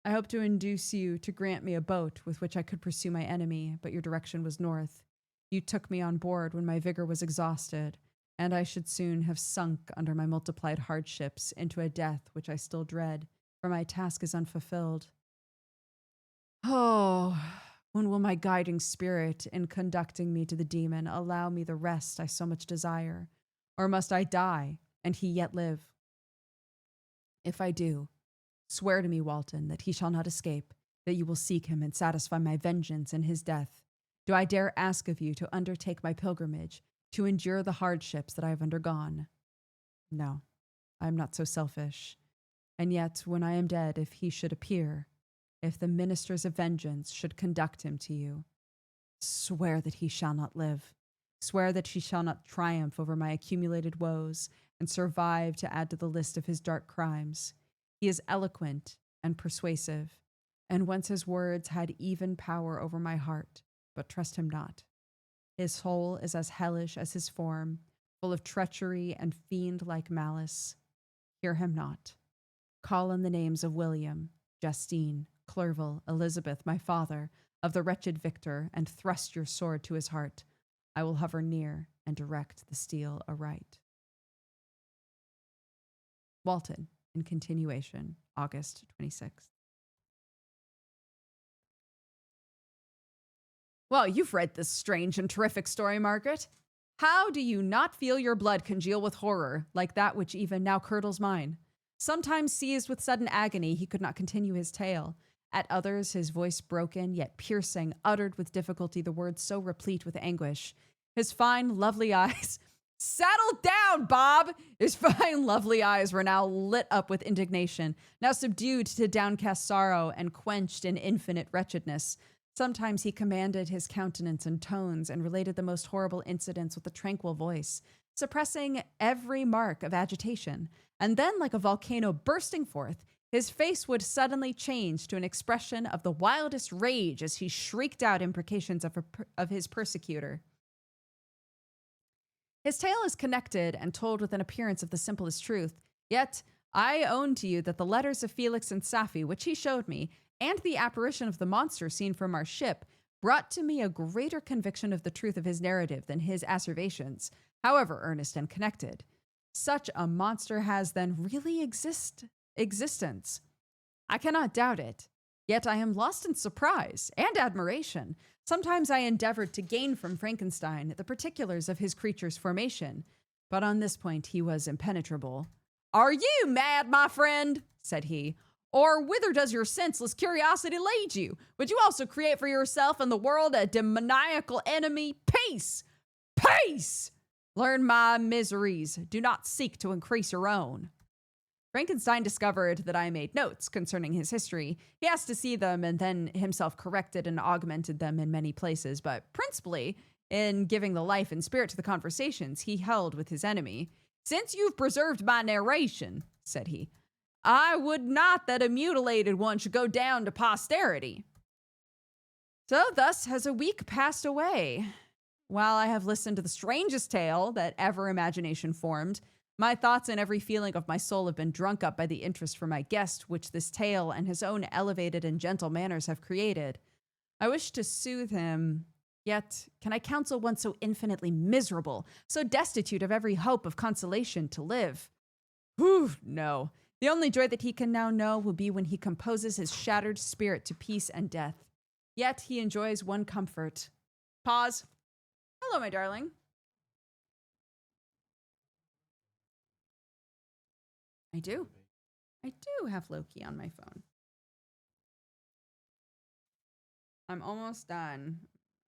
A: I hoped to induce you to grant me a boat with which I could pursue my enemy, but your direction was north. You took me on board when my vigor was exhausted, and I should soon have sunk under my multiplied hardships into a death which I still dread, for my task is unfulfilled. Oh, when will my guiding spirit, in conducting me to the demon, allow me the rest I so much desire? Or must I die, and he yet live? If I do, swear to me, Walton, that he shall not escape, that you will seek him and satisfy my vengeance in his death. Do I dare ask of you to undertake my pilgrimage, to endure the hardships that I have undergone? No, I am not so selfish. And yet, when I am dead, if he should appear, if the ministers of vengeance should conduct him to you, swear that he shall not live. Swear that he shall not triumph over my accumulated woes and survive to add to the list of his dark crimes. He is eloquent and persuasive, and once his words had even power over my heart, but trust him not. His soul is as hellish as his form, full of treachery and fiend-like malice. Hear him not. Call on the names of William, Justine, Clerval, Elizabeth, my father, of the wretched victor, and thrust your sword to his heart. I will hover near and direct the steel aright. Walton, in continuation, August 26th. Well, you've read this strange and terrific story, Margaret. How do you not feel your blood congeal with horror, like that which even now curdles mine? Sometimes seized with sudden agony, he could not continue his tale. At others, his voice broken, yet piercing, uttered with difficulty the words so replete with anguish. His fine, lovely eyes... Settle down, Bob! His fine, lovely eyes were now lit up with indignation, now subdued to downcast sorrow and quenched in infinite wretchedness. Sometimes he commanded his countenance and tones and related the most horrible incidents with a tranquil voice, suppressing every mark of agitation. And then, like a volcano bursting forth, his face would suddenly change to an expression of the wildest rage as he shrieked out imprecations of his persecutor. His tale is connected and told with an appearance of the simplest truth, yet I own to you that the letters of Felix and Safie, which he showed me, and the apparition of the monster seen from our ship, brought to me a greater conviction of the truth of his narrative than his asseverations, however earnest and connected. Such a monster has then really existence. I cannot doubt it, yet I am lost in surprise and admiration. Sometimes I endeavored to gain from Frankenstein the particulars of his creature's formation, but on this point he was impenetrable. "Are you mad, my friend?" said he. "Or whither does your senseless curiosity lead you? Would you also create for yourself and the world a demoniacal enemy? Peace! Peace! Learn my miseries. Do not seek to increase your own." Frankenstein discovered that I made notes concerning his history. He asked to see them and then himself corrected and augmented them in many places, but principally in giving the life and spirit to the conversations he held with his enemy. "Since you've preserved my narration," said he, "I would not that a mutilated one should go down to posterity." So thus has a week passed away. While I have listened to the strangest tale that ever imagination formed, my thoughts and every feeling of my soul have been drunk up by the interest for my guest, which this tale and his own elevated and gentle manners have created. I wish to soothe him, yet can I counsel one so infinitely miserable, so destitute of every hope of consolation to live? Whew, no. The only joy that he can now know will be when he composes his shattered spirit to peace and death. Yet he enjoys one comfort. Pause. Hello, my darling. I do. I do have Loki on my phone. I'm almost done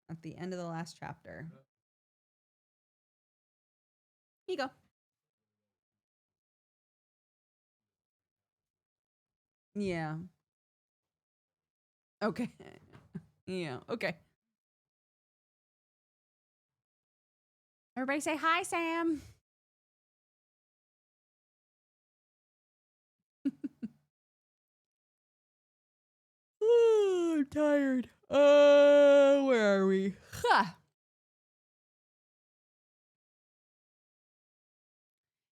A: at the end of the last chapter. Here you go. Yeah. Okay. Yeah, okay. Everybody say hi, Sam. Oh, I'm tired. Where are we? Ha!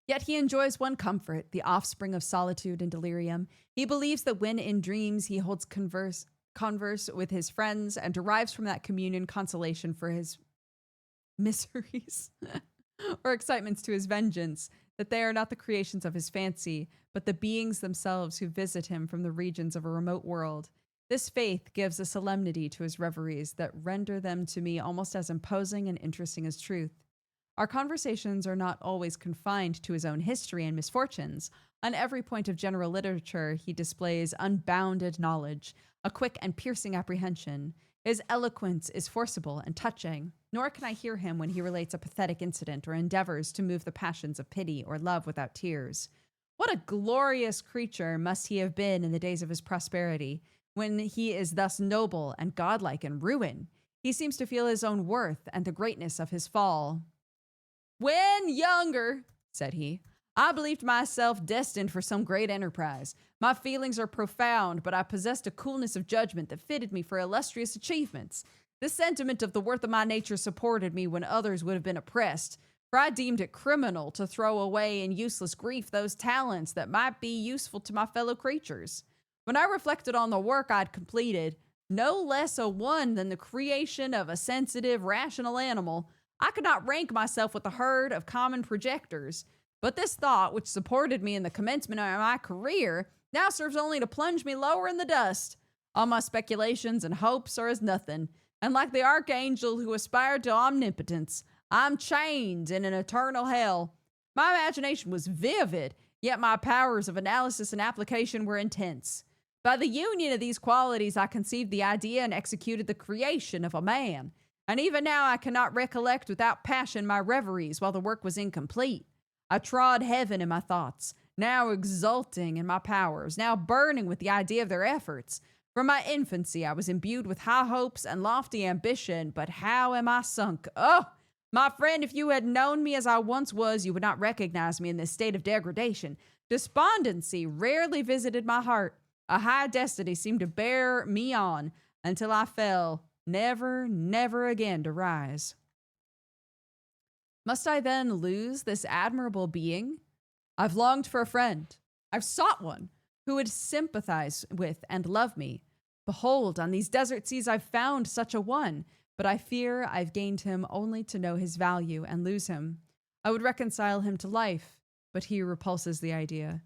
A: Yet he enjoys one comfort, the offspring of solitude and delirium. He believes that when in dreams he holds converse with his friends and derives from that communion consolation for his miseries or excitements to his vengeance, that they are not the creations of his fancy, but the beings themselves who visit him from the regions of a remote world. This faith gives a solemnity to his reveries that render them to me almost as imposing and interesting as truth. Our conversations are not always confined to his own history and misfortunes. On every point of general literature, he displays unbounded knowledge, a quick and piercing apprehension. His eloquence is forcible and touching, nor can I hear him when he relates a pathetic incident or endeavors to move the passions of pity or love without tears. What a glorious creature must he have been in the days of his prosperity, when he is thus noble and godlike in ruin. He seems to feel his own worth and the greatness of his fall. "When younger," said he, "I believed myself destined for some great enterprise. My feelings are profound, but I possessed a coolness of judgment that fitted me for illustrious achievements. This sentiment of the worth of my nature supported me when others would have been oppressed, for I deemed it criminal to throw away in useless grief those talents that might be useful to my fellow creatures. When I reflected on the work I'd completed, no less a one than the creation of a sensitive, rational animal, I could not rank myself with the herd of common projectors. But this thought, which supported me in the commencement of my career, now serves only to plunge me lower in the dust. All my speculations and hopes are as nothing, and like the archangel who aspired to omnipotence, I'm chained in an eternal hell. My imagination was vivid, yet my powers of analysis and application were intense. By the union of these qualities, I conceived the idea and executed the creation of a man. And even now I cannot recollect without passion my reveries while the work was incomplete. I trod heaven in my thoughts, now exulting in my powers, now burning with the idea of their efforts. From my infancy, I was imbued with high hopes and lofty ambition, but how am I sunk? Oh, my friend, if you had known me as I once was, you would not recognize me in this state of degradation. Despondency rarely visited my heart. A high destiny seemed to bear me on until I fell, never, never again to rise. Must I then lose this admirable being? I've longed for a friend. I've sought one who would sympathize with and love me. Behold, on these desert seas I've found such a one, but I fear I've gained him only to know his value and lose him. I would reconcile him to life, but he repulses the idea.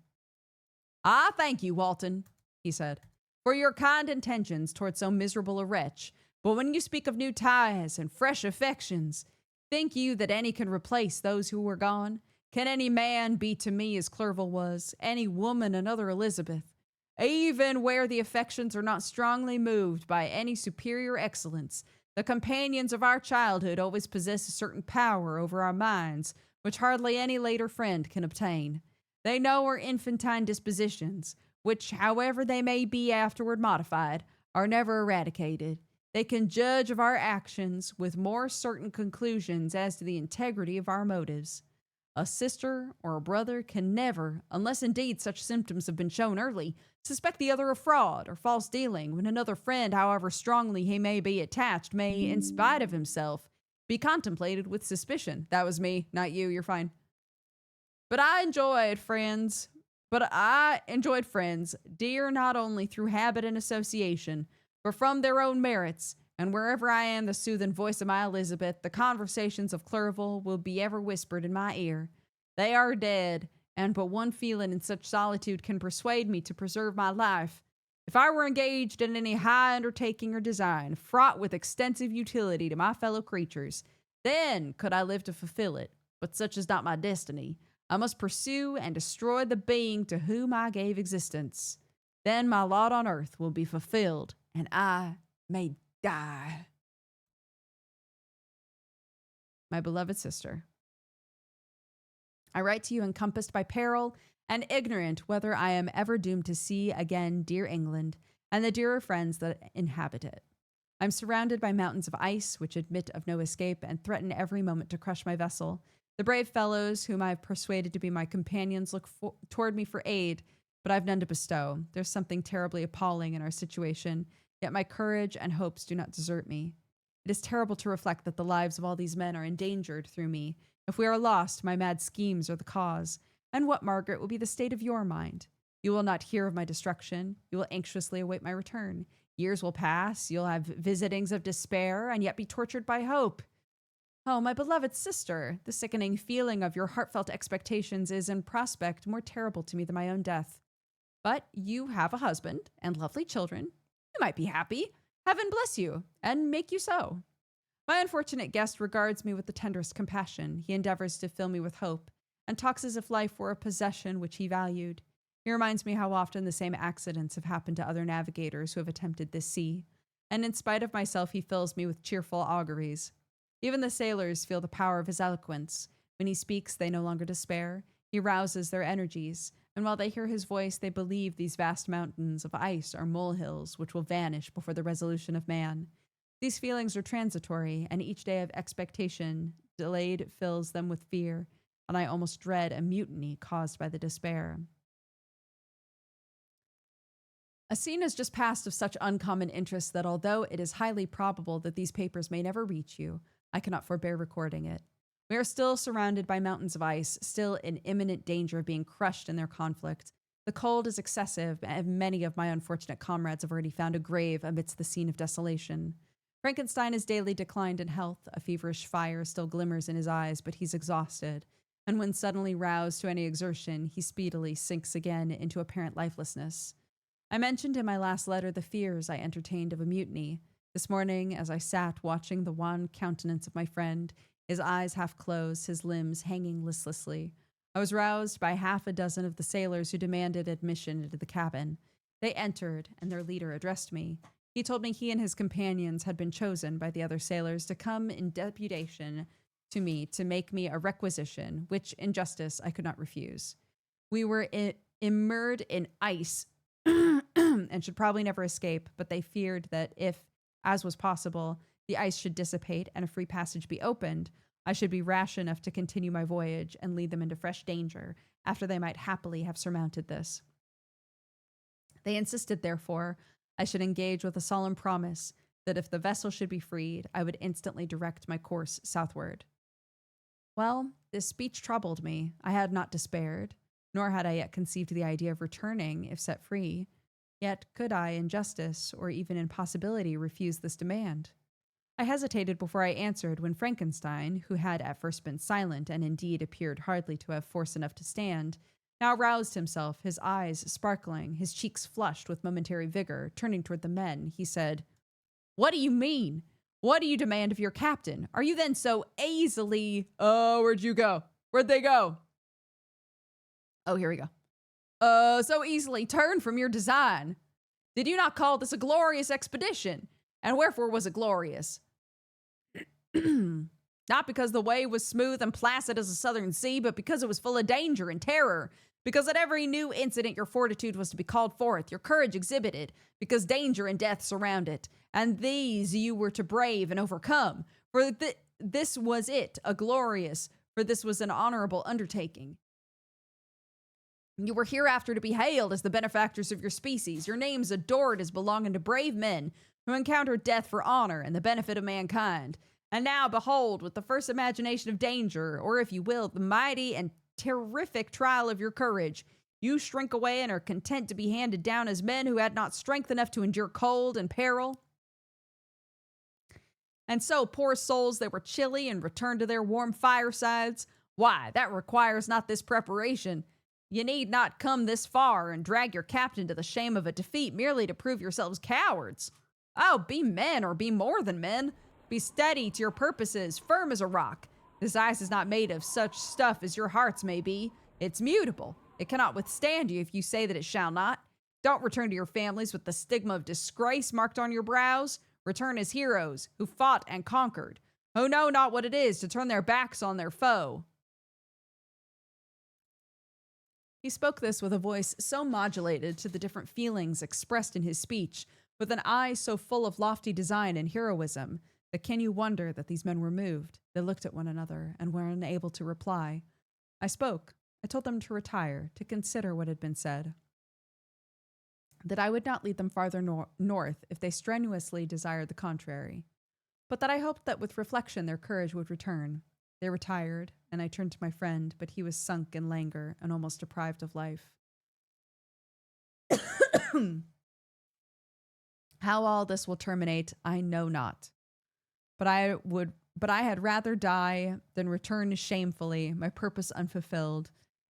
A: I thank you, Walton, he said, for your kind intentions toward so miserable a wretch. But when you speak of new ties and fresh affections, think you that any can replace those who were gone? Can any man be to me as Clerval was, any woman another Elizabeth? Even where the affections are not strongly moved by any superior excellence, the companions of our childhood always possess a certain power over our minds, which hardly any later friend can obtain. They know our infantine dispositions, which, however they may be afterward modified, are never eradicated. They can judge of our actions with more certain conclusions as to the integrity of our motives. A sister or a brother can never, unless indeed such symptoms have been shown early, suspect the other of fraud or false dealing, when another friend, however strongly he may be attached, may, in spite of himself, be contemplated with suspicion. That was me, not you, you're fine. But I enjoyed friends, dear not only through habit and association, but from their own merits, and wherever I am the soothing voice of my Elizabeth, the conversations of Clerval will be ever whispered in my ear. They are dead, and but one feeling in such solitude can persuade me to preserve my life. If I were engaged in any high undertaking or design, fraught with extensive utility to my fellow creatures, then could I live to fulfill it. But such is not my destiny. I must pursue and destroy the being to whom I gave existence. Then my lot on earth will be fulfilled, and I may die. My beloved sister, I write to you encompassed by peril and ignorant whether I am ever doomed to see again dear England and the dearer friends that inhabit it. I'm surrounded by mountains of ice which admit of no escape and threaten every moment to crush my vessel. The brave fellows whom I have persuaded to be my companions look toward me for aid, but I've none to bestow. There's something terribly appalling in our situation, yet my courage and hopes do not desert me. It is terrible to reflect that the lives of all these men are endangered through me. If we are lost, my mad schemes are the cause. And what, Margaret, will be the state of your mind? You will not hear of my destruction. You will anxiously await my return. Years will pass. You'll have visitings of despair and yet be tortured by hope. Oh, my beloved sister, the sickening feeling of your heartfelt expectations is in prospect more terrible to me than my own death. But you have a husband and lovely children. You might be happy. Heaven bless you, and make you so. My unfortunate guest regards me with the tenderest compassion. He endeavors to fill me with hope, and talks as if life were a possession which he valued. He reminds me how often the same accidents have happened to other navigators who have attempted this sea, and in spite of myself he fills me with cheerful auguries. Even the sailors feel the power of his eloquence. When he speaks, they no longer despair. He rouses their energies, and while they hear his voice, they believe these vast mountains of ice are molehills which will vanish before the resolution of man. These feelings are transitory, and each day of expectation delayed fills them with fear, and I almost dread a mutiny caused by the despair. A scene has just passed of such uncommon interest that although it is highly probable that these papers may never reach you, I cannot forbear recording it. We are still surrounded by mountains of ice, still in imminent danger of being crushed in their conflict. The cold is excessive, and many of my unfortunate comrades have already found a grave amidst the scene of desolation. Frankenstein has daily declined in health. A feverish fire still glimmers in his eyes, but he's exhausted. And when suddenly roused to any exertion, he speedily sinks again into apparent lifelessness. I mentioned in my last letter the fears I entertained of a mutiny. This morning, as I sat watching the wan countenance of my friend, his eyes half closed, his limbs hanging listlessly, I was roused by half a dozen of the sailors who demanded admission into the cabin. They entered, and their leader addressed me. He told me he and his companions had been chosen by the other sailors to come in deputation to me to make me a requisition, which, in justice, I could not refuse. We were immersed in ice and should probably never escape, but they feared that if, as was possible, the ice should dissipate and a free passage be opened, I should be rash enough to continue my voyage and lead them into fresh danger after they might happily have surmounted this. They insisted, therefore, I should engage with a solemn promise that if the vessel should be freed, I would instantly direct my course southward. Well, this speech troubled me. I had not despaired, nor had I yet conceived the idea of returning if set free. Yet could I, in justice, or even in possibility, refuse this demand? I hesitated before I answered when Frankenstein, who had at first been silent and indeed appeared hardly to have force enough to stand, now roused himself, his eyes sparkling, his cheeks flushed with momentary vigor. Turning toward the men, he said, "What do you mean? What do you demand of your captain? Are you then so easily—" "Oh, where'd you go? Where'd they go?" "Oh, here we go. So easily turned from your design. Did you not call this a glorious expedition? And wherefore was it glorious? Not because the way was smooth and placid as a southern sea, but because it was full of danger and terror. Because at every new incident your fortitude was to be called forth, your courage exhibited, because danger and death surround it. And these you were to brave and overcome. For this was it, a glorious, for this was an honorable undertaking. You were hereafter to be hailed as the benefactors of your species, your names adored as belonging to brave men who encountered death for honor and the benefit of mankind. And now, behold, with the first imagination of danger, or if you will, the mighty and terrific trial of your courage, you shrink away and are content to be handed down as men who had not strength enough to endure cold and peril. And so, poor souls, they were chilly and returned to their warm firesides. Why, that requires not this preparation. You need not come this far and drag your captain to the shame of a defeat merely to prove yourselves cowards. Oh, be men, or be more than men. Be steady to your purposes, firm as a rock. This ice is not made of such stuff as your hearts may be. It's mutable. It cannot withstand you if you say that it shall not. Don't return to your families with the stigma of disgrace marked on your brows. Return as heroes who fought and conquered, who know not what it is to turn their backs on their foe." He spoke this with a voice so modulated to the different feelings expressed in his speech, with an eye so full of lofty design and heroism, that can you wonder that these men were moved? They looked at one another and were unable to reply. I spoke. I told them to retire, to consider what had been said. That I would not lead them farther north if they strenuously desired the contrary, but that I hoped that with reflection their courage would return. They retired, and I turned to my friend, but he was sunk in languor and almost deprived of life. How all this will terminate, I know not. But I had rather die than return shamefully, my purpose unfulfilled.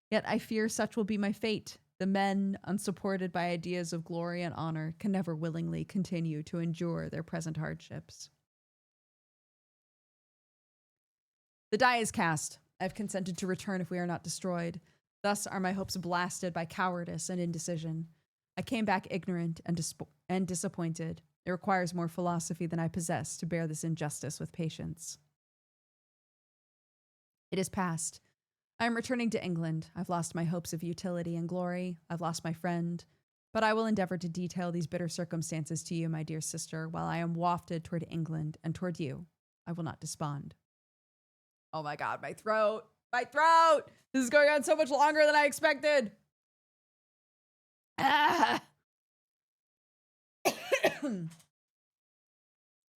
A: Yet I fear such will be my fate. The men, unsupported by ideas of glory and honor, can never willingly continue to endure their present hardships. The die is cast. I have consented to return if we are not destroyed. Thus are my hopes blasted by cowardice and indecision. I came back ignorant and disappointed. It requires more philosophy than I possess to bear this injustice with patience. It is past. I am returning to England. I've lost my hopes of utility and glory. I've lost my friend. But I will endeavor to detail these bitter circumstances to you, my dear sister, while I am wafted toward England and toward you. I will not despond. Oh my God, my throat. My throat! This is going on so much longer than I expected.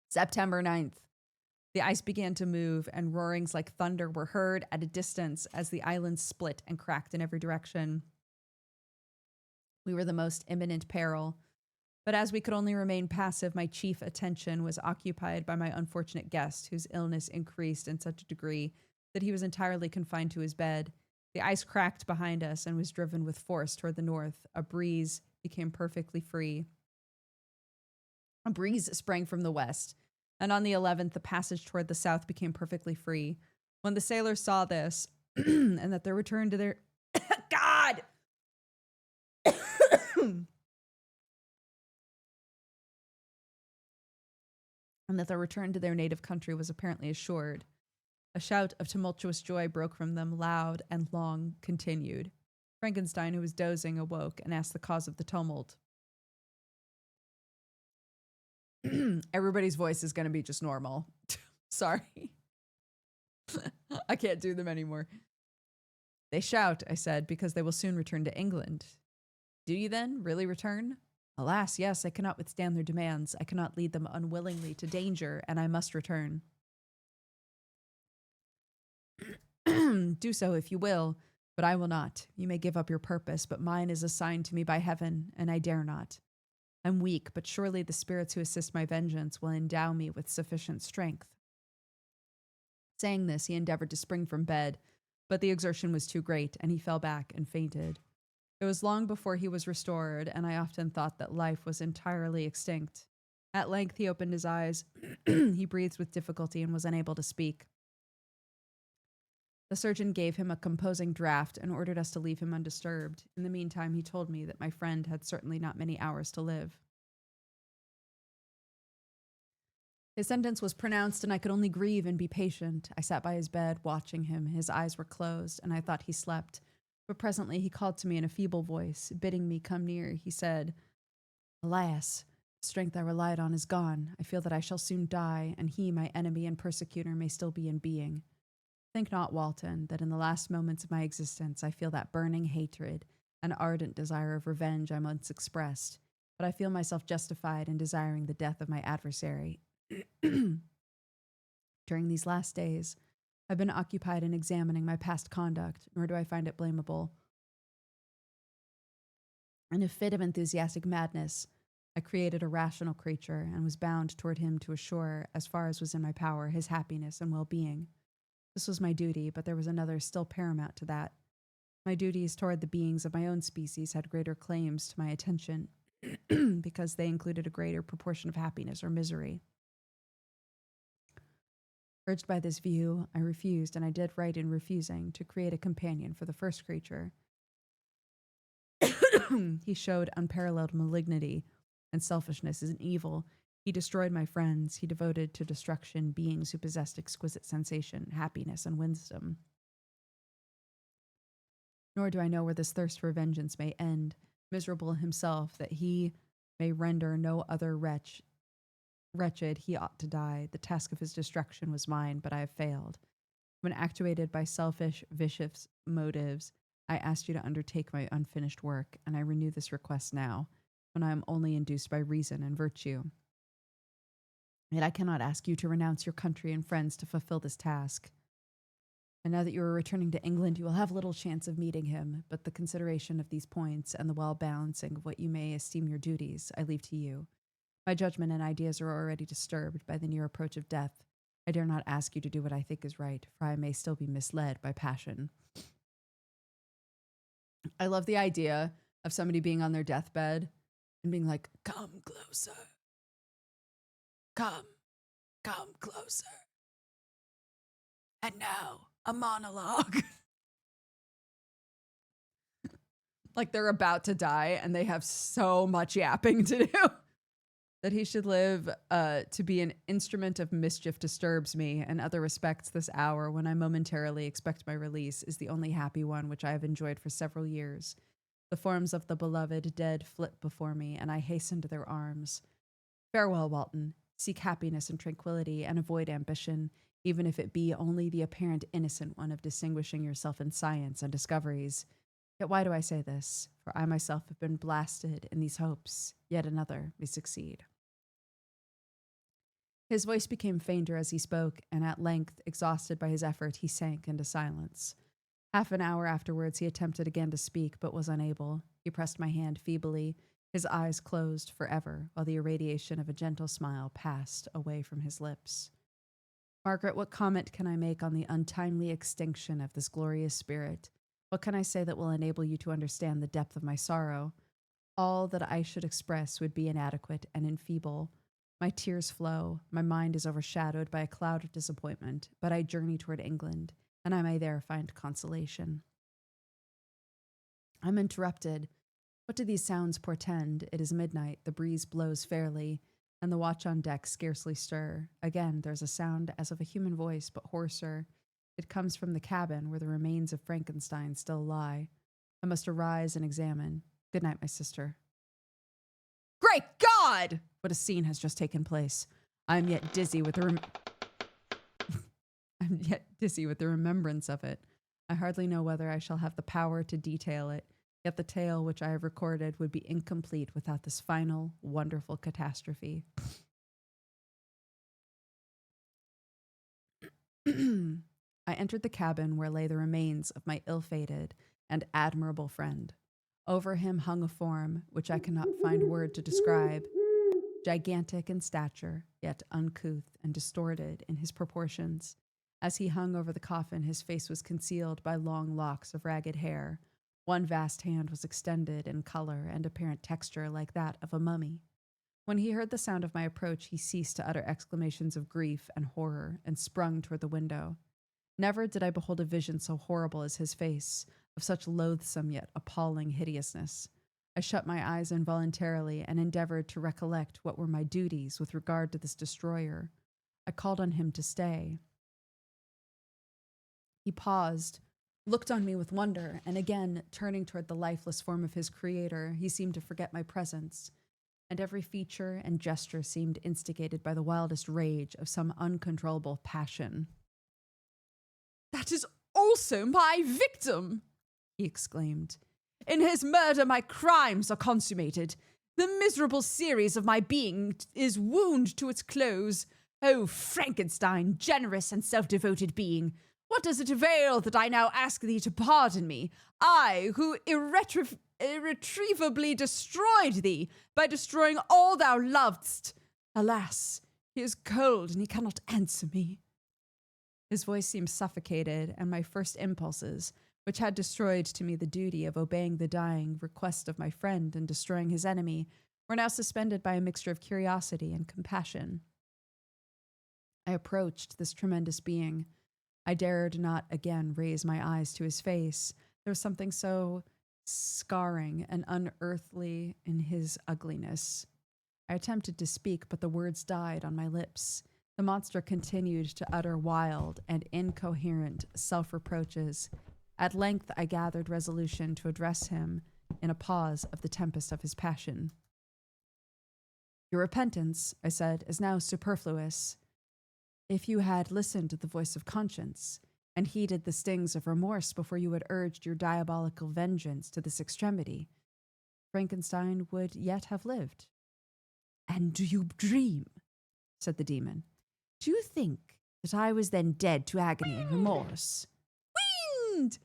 A: September 9th. The ice began to move, and roarings like thunder were heard at a distance as the island split and cracked in every direction. We were the most imminent peril. But as we could only remain passive, my chief attention was occupied by my unfortunate guest, whose illness increased in such a degree that he was entirely confined to his bed. The ice cracked behind us and was driven with force toward the north. A breeze became perfectly free. A breeze sprang from the west, and on the 11th, the passage toward the south became perfectly free. When the sailors saw this, and that their return to their... God! and that their return to their native country was apparently assured, a shout of tumultuous joy broke from them, loud and long continued. Frankenstein, who was dozing, awoke and asked the cause of the tumult. Everybody's voice is going to be just normal. Sorry. I can't do them anymore. They shout, I said, because they will soon return to England. Do you then really return? Alas, yes, I cannot withstand their demands. I cannot lead them unwillingly to danger, and I must return. Do so if you will, but I will not. You may give up your purpose, but mine is assigned to me by heaven, and I dare not. I'm weak, but surely the spirits who assist my vengeance will endow me with sufficient strength. Saying this, he endeavored to spring from bed, but the exertion was too great, and he fell back and fainted. It was long before he was restored, and I often thought that life was entirely extinct. At length he opened his eyes. He breathed with difficulty and was unable to speak. The surgeon gave him a composing draught and ordered us to leave him undisturbed. In the meantime, he told me that my friend had certainly not many hours to live. His sentence was pronounced, and I could only grieve and be patient. I sat by his bed, watching him. His eyes were closed, and I thought he slept. But presently he called to me in a feeble voice, bidding me come near. He said, Alas, the strength I relied on is gone. I feel that I shall soon die, and he, my enemy and persecutor, may still be in being. Think not, Walton, that in the last moments of my existence I feel that burning hatred, an ardent desire of revenge I once expressed, but I feel myself justified in desiring the death of my adversary. During these last days, I've been occupied in examining my past conduct, nor do I find it blamable. In a fit of enthusiastic madness, I created a rational creature and was bound toward him to assure, as far as was in my power, his happiness and well-being. This was my duty, but there was another still paramount to that. My duties toward the beings of my own species had greater claims to my attention because they included a greater proportion of happiness or misery. Urged by this view, I refused, and I did right in refusing, to create a companion for the first creature. He showed unparalleled malignity and selfishness as an evil. He destroyed my friends. He devoted to destruction beings who possessed exquisite sensation, happiness, and wisdom. Nor do I know where this thirst for vengeance may end, miserable himself, that he may render no other wretched, he ought to die. The task of his destruction was mine, but I have failed. When actuated by selfish, vicious motives, I asked you to undertake my unfinished work, and I renew this request now, when I am only induced by reason and virtue. Yet I cannot ask you to renounce your country and friends to fulfill this task. And now that you are returning to England, you will have little chance of meeting him, but the consideration of these points and the well-balancing of what you may esteem your duties, I leave to you. My judgment and ideas are already disturbed by the near approach of death. I dare not ask you to do what I think is right, for I may still be misled by passion. I love the idea of somebody being on their deathbed and being like, come closer. Come closer. And now, a monologue. Like they're about to die and they have so much yapping to do. That he should live to be an instrument of mischief disturbs me. In other respects, this hour, when I momentarily expect my release, is the only happy one which I have enjoyed for several years. The forms of the beloved dead flit before me, and I hasten to their arms. Farewell, Walton. Seek happiness and tranquility, and avoid ambition, even if it be only the apparent innocent one of distinguishing yourself in science and discoveries. Yet why do I say this? For I myself have been blasted in these hopes. Yet another may succeed. His voice became fainter as he spoke, and at length, exhausted by his effort, he sank into silence. Half an hour afterwards, he attempted again to speak, but was unable. He pressed my hand feebly, his eyes closed forever, while the irradiation of a gentle smile passed away from his lips. Margaret, what comment can I make on the untimely extinction of this glorious spirit? What can I say that will enable you to understand the depth of my sorrow? All that I should express would be inadequate and enfeeble. My tears flow, my mind is overshadowed by a cloud of disappointment, but I journey toward England, and I may there find consolation. I'm interrupted. What do these sounds portend? It is midnight, the breeze blows fairly, and the watch on deck scarcely stir. Again, there's a sound as of a human voice, but hoarser. It comes from the cabin where the remains of Frankenstein still lie. I must arise and examine. Good night, my sister. Great God! What a scene has just taken place. I'm yet dizzy with the remembrance of it. I hardly know whether I shall have the power to detail it, yet the tale which I have recorded would be incomplete without this final, wonderful catastrophe. I entered the cabin where lay the remains of my ill-fated and admirable friend. Over him hung a form which I cannot find word to describe, gigantic in stature, yet uncouth and distorted in his proportions. As he hung over the coffin, his face was concealed by long locks of ragged hair. One vast hand was extended in color and apparent texture like that of a mummy. When he heard the sound of my approach, he ceased to utter exclamations of grief and horror and sprung toward the window. Never did I behold a vision so horrible as his face, of such loathsome yet appalling hideousness. I shut my eyes involuntarily and endeavored to recollect what were my duties with regard to this destroyer. I called on him to stay. He paused, looked on me with wonder, and again, turning toward the lifeless form of his creator, he seemed to forget my presence, and every feature and gesture seemed instigated by the wildest rage of some uncontrollable passion. "That is also my victim!" he exclaimed. "In his murder, my crimes are consummated. The miserable series of my being is wound to its close. Oh, Frankenstein, generous and self-devoted being, what does it avail that I now ask thee to pardon me? I, who irretrievably destroyed thee by destroying all thou lovedst. Alas, he is cold and he cannot answer me." His voice seemed suffocated, and my first impulses, which had destroyed to me the duty of obeying the dying request of my friend and destroying his enemy, were now suspended by a mixture of curiosity and compassion. I approached this tremendous being. I dared not again raise my eyes to his face. There was something so scarring and unearthly in his ugliness. I attempted to speak, but the words died on my lips. The monster continued to utter wild and incoherent self-reproaches. At length I gathered resolution to address him in a pause of the tempest of his passion. "Your repentance," I said, "is now superfluous. If you had listened to the voice of conscience and heeded the stings of remorse before you had urged your diabolical vengeance to this extremity, Frankenstein would yet have lived." "And do you dream?" said the demon. "Do you think that I was then dead to agony and remorse?" "Wind!"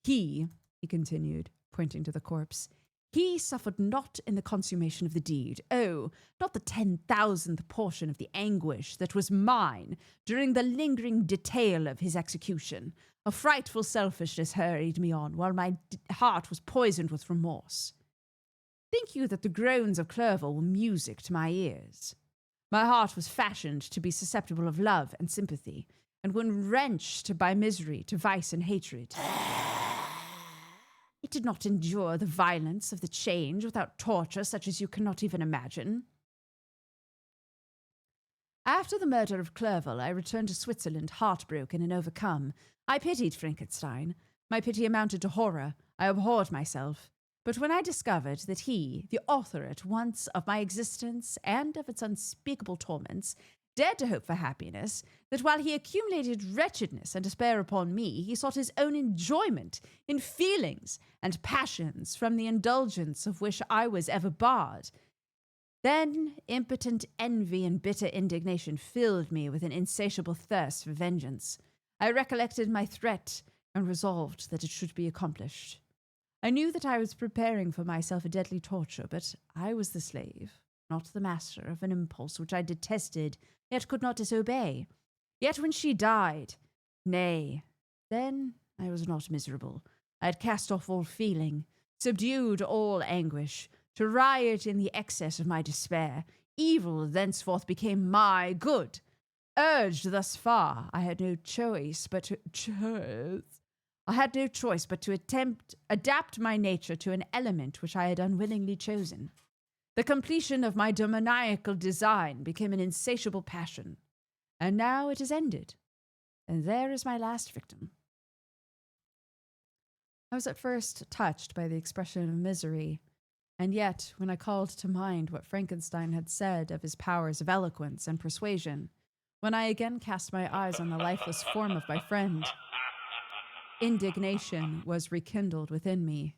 A: He continued, pointing to the corpse, "he suffered not in the consummation of the deed. Oh, not the 10,000th portion of the anguish that was mine during the lingering detail of his execution. A frightful selfishness hurried me on while my heart was poisoned with remorse. Think you that the groans of Clerval were music to my ears? My heart was fashioned to be susceptible of love and sympathy, and when wrenched by misery to vice and hatred, it did not endure the violence of the change without torture such as you cannot even imagine. After the murder of Clerval, I returned to Switzerland heartbroken and overcome. I pitied Frankenstein. My pity amounted to horror. I abhorred myself. But when I discovered that he, the author at once of my existence and of its unspeakable torments, dared to hope for happiness, that while he accumulated wretchedness and despair upon me, he sought his own enjoyment in feelings and passions from the indulgence of which I was ever barred, then impotent envy and bitter indignation filled me with an insatiable thirst for vengeance. I recollected my threat
D: and resolved that it should be accomplished. I knew that I was preparing for myself a deadly torture, but I was the slave, not the master, of an impulse which I detested, yet could not disobey. Yet when she died, nay, then I was not miserable. I had cast off all feeling, subdued all anguish, to riot in the excess of my despair. Evil thenceforth became my good. Urged thus far, I had no choice but to adapt my nature to an element which I had unwillingly chosen. The completion of my demoniacal design became an insatiable passion, and now it is ended, and there is my last victim. I was at first touched by the expression of misery, and yet, when I called to mind what Frankenstein had said of his powers of eloquence and persuasion, when I again cast my eyes on the lifeless form of my friend, indignation was rekindled within me.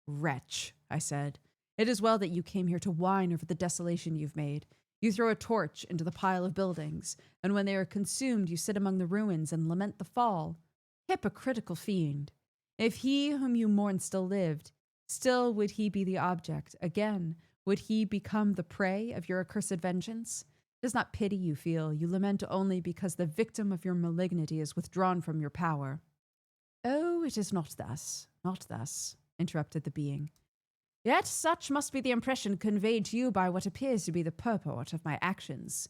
D: Wretch, I said, it is well that you came here to whine over the desolation you've made. You throw a torch into the pile of buildings, and when they are consumed, you sit among the ruins and lament the fall. Hypocritical fiend! If he whom you mourn still lived, still would he be the object. Again, would he become the prey of your accursed vengeance? It is not pity you feel. You lament only because the victim of your malignity is withdrawn from your power. Oh, it is not thus, interrupted the being. Yet such must be the impression conveyed to you by what appears to be the purport of my actions.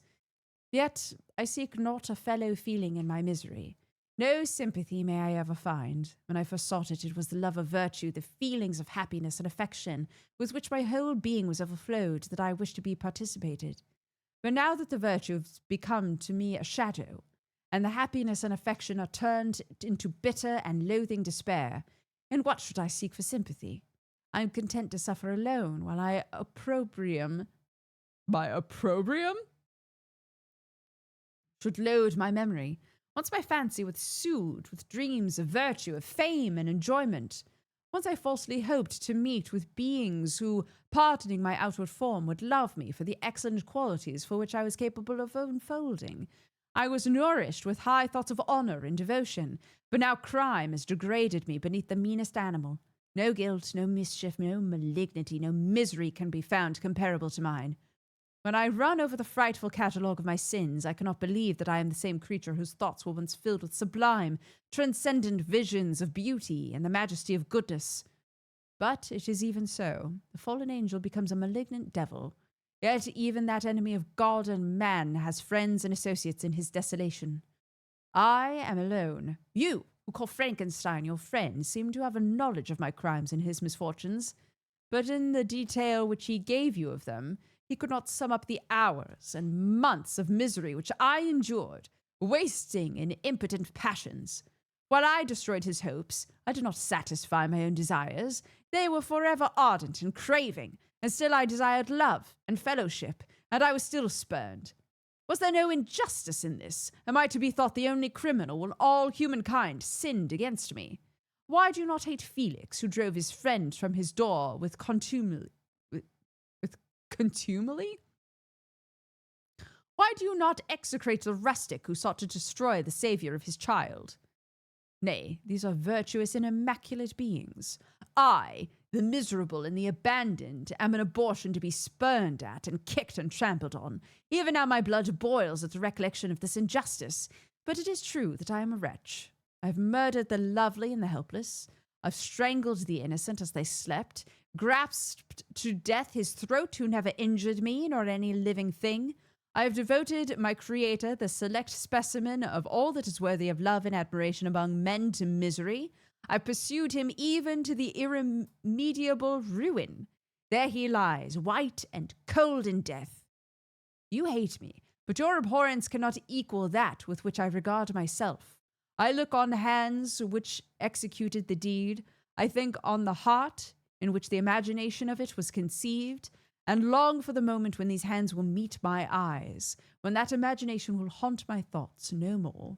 D: Yet I seek not a fellow feeling in my misery. No sympathy may I ever find. When I first sought it, it was the love of virtue, the feelings of happiness and affection, with which my whole being was overflowed, that I wished to be participated. But now that the virtue has become to me a shadow, and the happiness and affection are turned into bitter and loathing despair, in what should I seek for sympathy? I am content to suffer alone, while my opprobrium should load my memory. Once my fancy was soothed with dreams of virtue, of fame and enjoyment. Once I falsely hoped to meet with beings who, pardoning my outward form, would love me for the excellent qualities for which I was capable of unfolding. I was nourished with high thoughts of honor and devotion, but now crime has degraded me beneath the meanest animal. No guilt, no mischief, no malignity, no misery can be found comparable to mine. When I run over the frightful catalogue of my sins, I cannot believe that I am the same creature whose thoughts were once filled with sublime, transcendent visions of beauty and the majesty of goodness. But it is even so. The fallen angel becomes a malignant devil. Yet even that enemy of God and man has friends and associates in his desolation. I am alone. You, who call Frankenstein your friend, seem to have a knowledge of my crimes and his misfortunes. But in the detail which he gave you of them, he could not sum up the hours and months of misery which I endured, wasting in impotent passions. While I destroyed his hopes, I did not satisfy my own desires. They were forever ardent and craving, and still I desired love and fellowship, and I was still spurned. Was there no injustice in this? Am I to be thought the only criminal when all humankind sinned against me? Why do you not hate Felix, who drove his friend from his door with contumely? Why do you not execrate the rustic who sought to destroy the saviour of his child? Nay, these are virtuous and immaculate beings. I, the miserable and the abandoned, am an abortion to be spurned at and kicked and trampled on. Even now my blood boils at the recollection of this injustice. But it is true that I am a wretch. I have murdered the lovely and the helpless. I've strangled the innocent as they slept, grasped to death his throat who never injured me nor any living thing. I have devoted my creator, the select specimen of all that is worthy of love and admiration among men, to misery. I pursued him even to the irremediable ruin. There he lies, white and cold in death. You hate me, but your abhorrence cannot equal that with which I regard myself. I look on hands which executed the deed. I think on the heart in which the imagination of it was conceived, and long for the moment when these hands will meet my eyes, when that imagination will haunt my thoughts no more.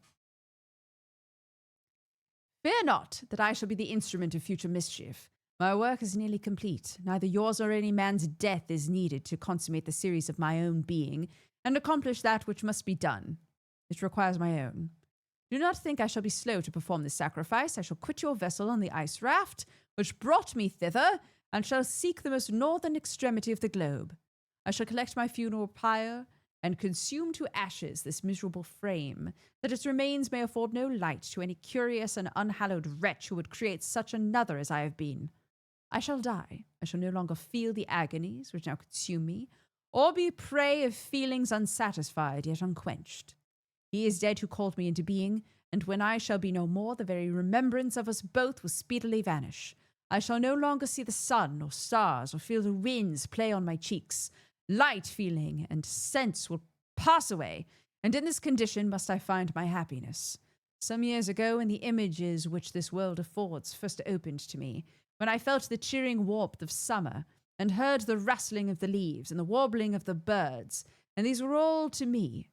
D: Fear not that I shall be the instrument of future mischief. My work is nearly complete. Neither yours nor any man's death is needed to consummate the series of my own being, and accomplish that which must be done. It requires my own. Do not think I shall be slow to perform this sacrifice. I shall quit your vessel on the ice raft, which brought me thither, and shall seek the most northern extremity of the globe. I shall collect my funeral pyre, and consume to ashes this miserable frame, that its remains may afford no light to any curious and unhallowed wretch who would create such another as I have been. I shall die. I shall no longer feel the agonies which now consume me, or be prey of feelings unsatisfied yet unquenched. He is dead who called me into being, and when I shall be no more, the very remembrance of us both will speedily vanish. I shall no longer see the sun or stars or feel the winds play on my cheeks. Light, feeling, and sense will pass away, and in this condition must I find my happiness. Some years ago, when the images which this world affords first opened to me, when I felt the cheering warmth of summer, and heard the rustling of the leaves and the warbling of the birds, and these were all to me,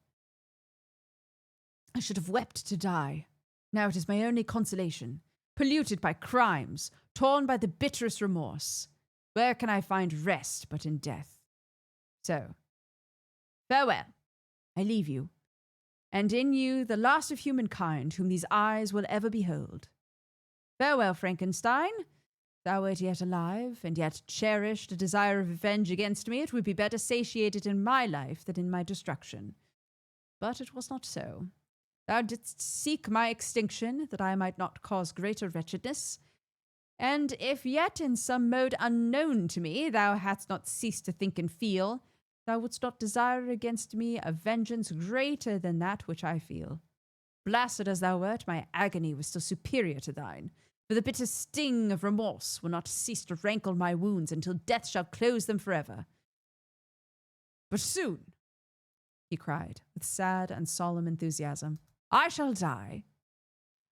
D: I should have wept to die. Now it is my only consolation, polluted by crimes, torn by the bitterest remorse. Where can I find rest but in death? So, farewell. I leave you, and in you the last of humankind whom these eyes will ever behold. Farewell, Frankenstein. Thou wert yet alive, and yet cherished a desire of revenge against me. It would be better satiated in my life than in my destruction. But it was not so. Thou didst seek my extinction, that I might not cause greater wretchedness. And if yet in some mode unknown to me thou hadst not ceased to think and feel, thou wouldst not desire against me a vengeance greater than that which I feel. Blasted as thou wert, my agony was still superior to thine, for the bitter sting of remorse will not cease to rankle my wounds until death shall close them forever. But soon, he cried, with sad and solemn enthusiasm, I shall die,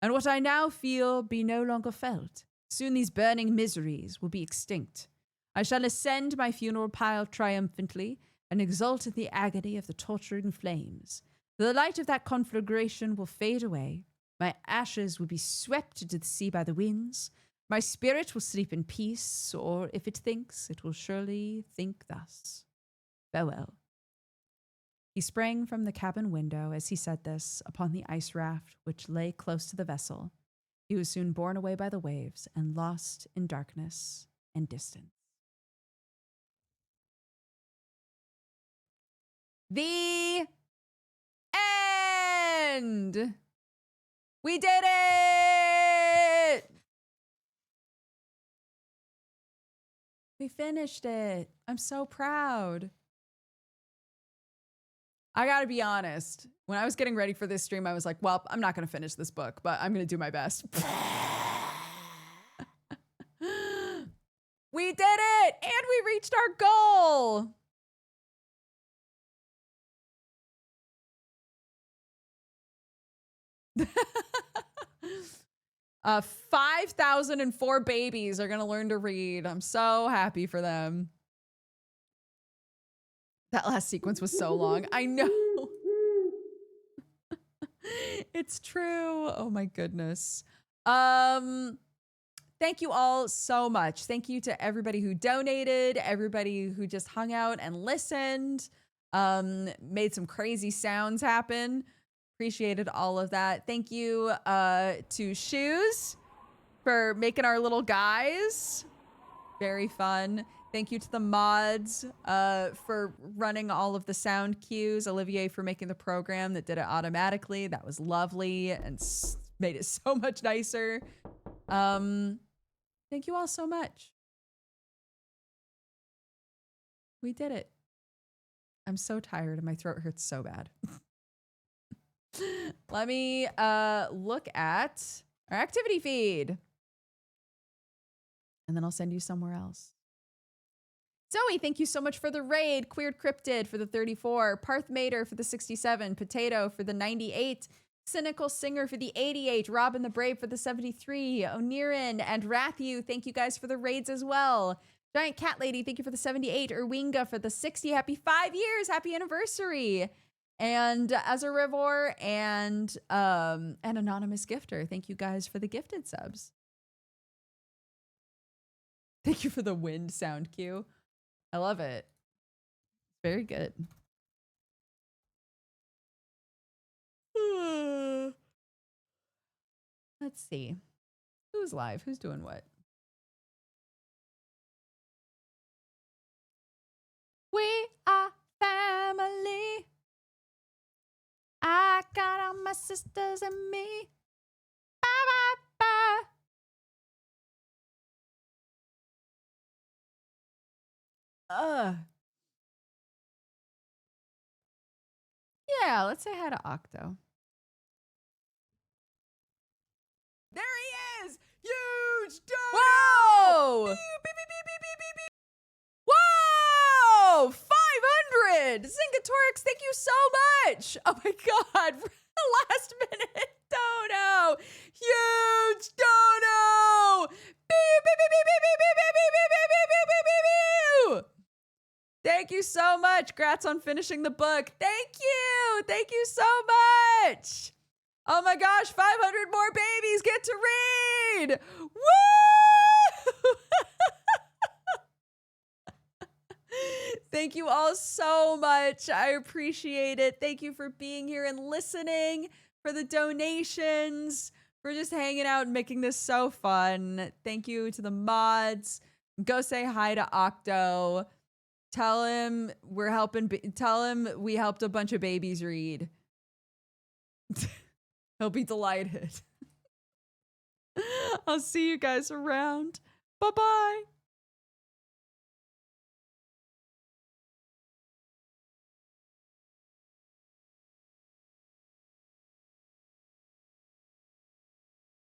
D: and what I now feel be no longer felt. Soon these burning miseries will be extinct. I shall ascend my funeral pile triumphantly, and exult in the agony of the torturing flames. The light of that conflagration will fade away. My ashes will be swept into the sea by the winds. My spirit will sleep in peace, or if it thinks, it will surely think thus. Farewell. He sprang from the cabin window as he said this upon the ice raft which lay close to the vessel. He was soon borne away by the waves and lost in darkness and distance. The end! We did it! We finished it. I'm so proud. I gotta be honest. When I was getting ready for this stream, I was like, well, I'm not gonna finish this book, but I'm gonna do my best. We did it! And we reached our goal! 5,004 babies are going to learn to read. I'm so happy for them. That last sequence was so long. I know. It's true. Oh my goodness. Thank you all so much. Thank you to everybody who donated, everybody who just hung out and listened, made some crazy sounds happen. Appreciated all of that. Thank you to Shoes for making our little guys. Very fun. Thank you to the mods for running all of the sound cues. Olivier for making the program that did it automatically. That was lovely and made it so much nicer. Thank you all so much. We did it. I'm so tired and my throat hurts so bad. Let me look at our activity feed. And then I'll send you somewhere else. Zoe, thank you so much for the raid. Queered Cryptid for the 34. Parth Mater for the 67. Potato for the 98. Cynical Singer for the 88. Robin the Brave for the 73. Onirin and Rathu, thank you guys for the raids as well. Giant Cat Lady, thank you for the 78. Erwinga for the 60. Happy 5 years. Happy anniversary. And Azarivor and an anonymous gifter. Thank you guys for the gifted subs. Thank you for the wind sound cue. I love it. Very good.
A: Let's see. Who's live? Who's doing what? We are family. I got all my sisters and me. Ba, ba, ba. Yeah, let's say hi to Octo. There he is! Huge dono! Whoa! Beep, beep, beep, beep, beep, beep, beep. Whoa! 500! Zingatorix, thank you so much! Oh my god, last minute dono! Huge dono! Beep, beep, beep, beep, beep, beep, beep, beep, beep, beep, beep, beep, beep, beep, beep, beep. Thank you so much. Congrats on finishing the book. Thank you. Thank you so much. Oh my gosh, 500 more babies get to read. Woo! Thank you all so much. I appreciate it. Thank you for being here and listening, for the donations, for just hanging out and making this so fun. Thank you to the mods. Go say hi to Octo. Tell him we're helping. Tell him we helped a bunch of babies read. He'll be delighted. I'll see you guys around. Bye-bye.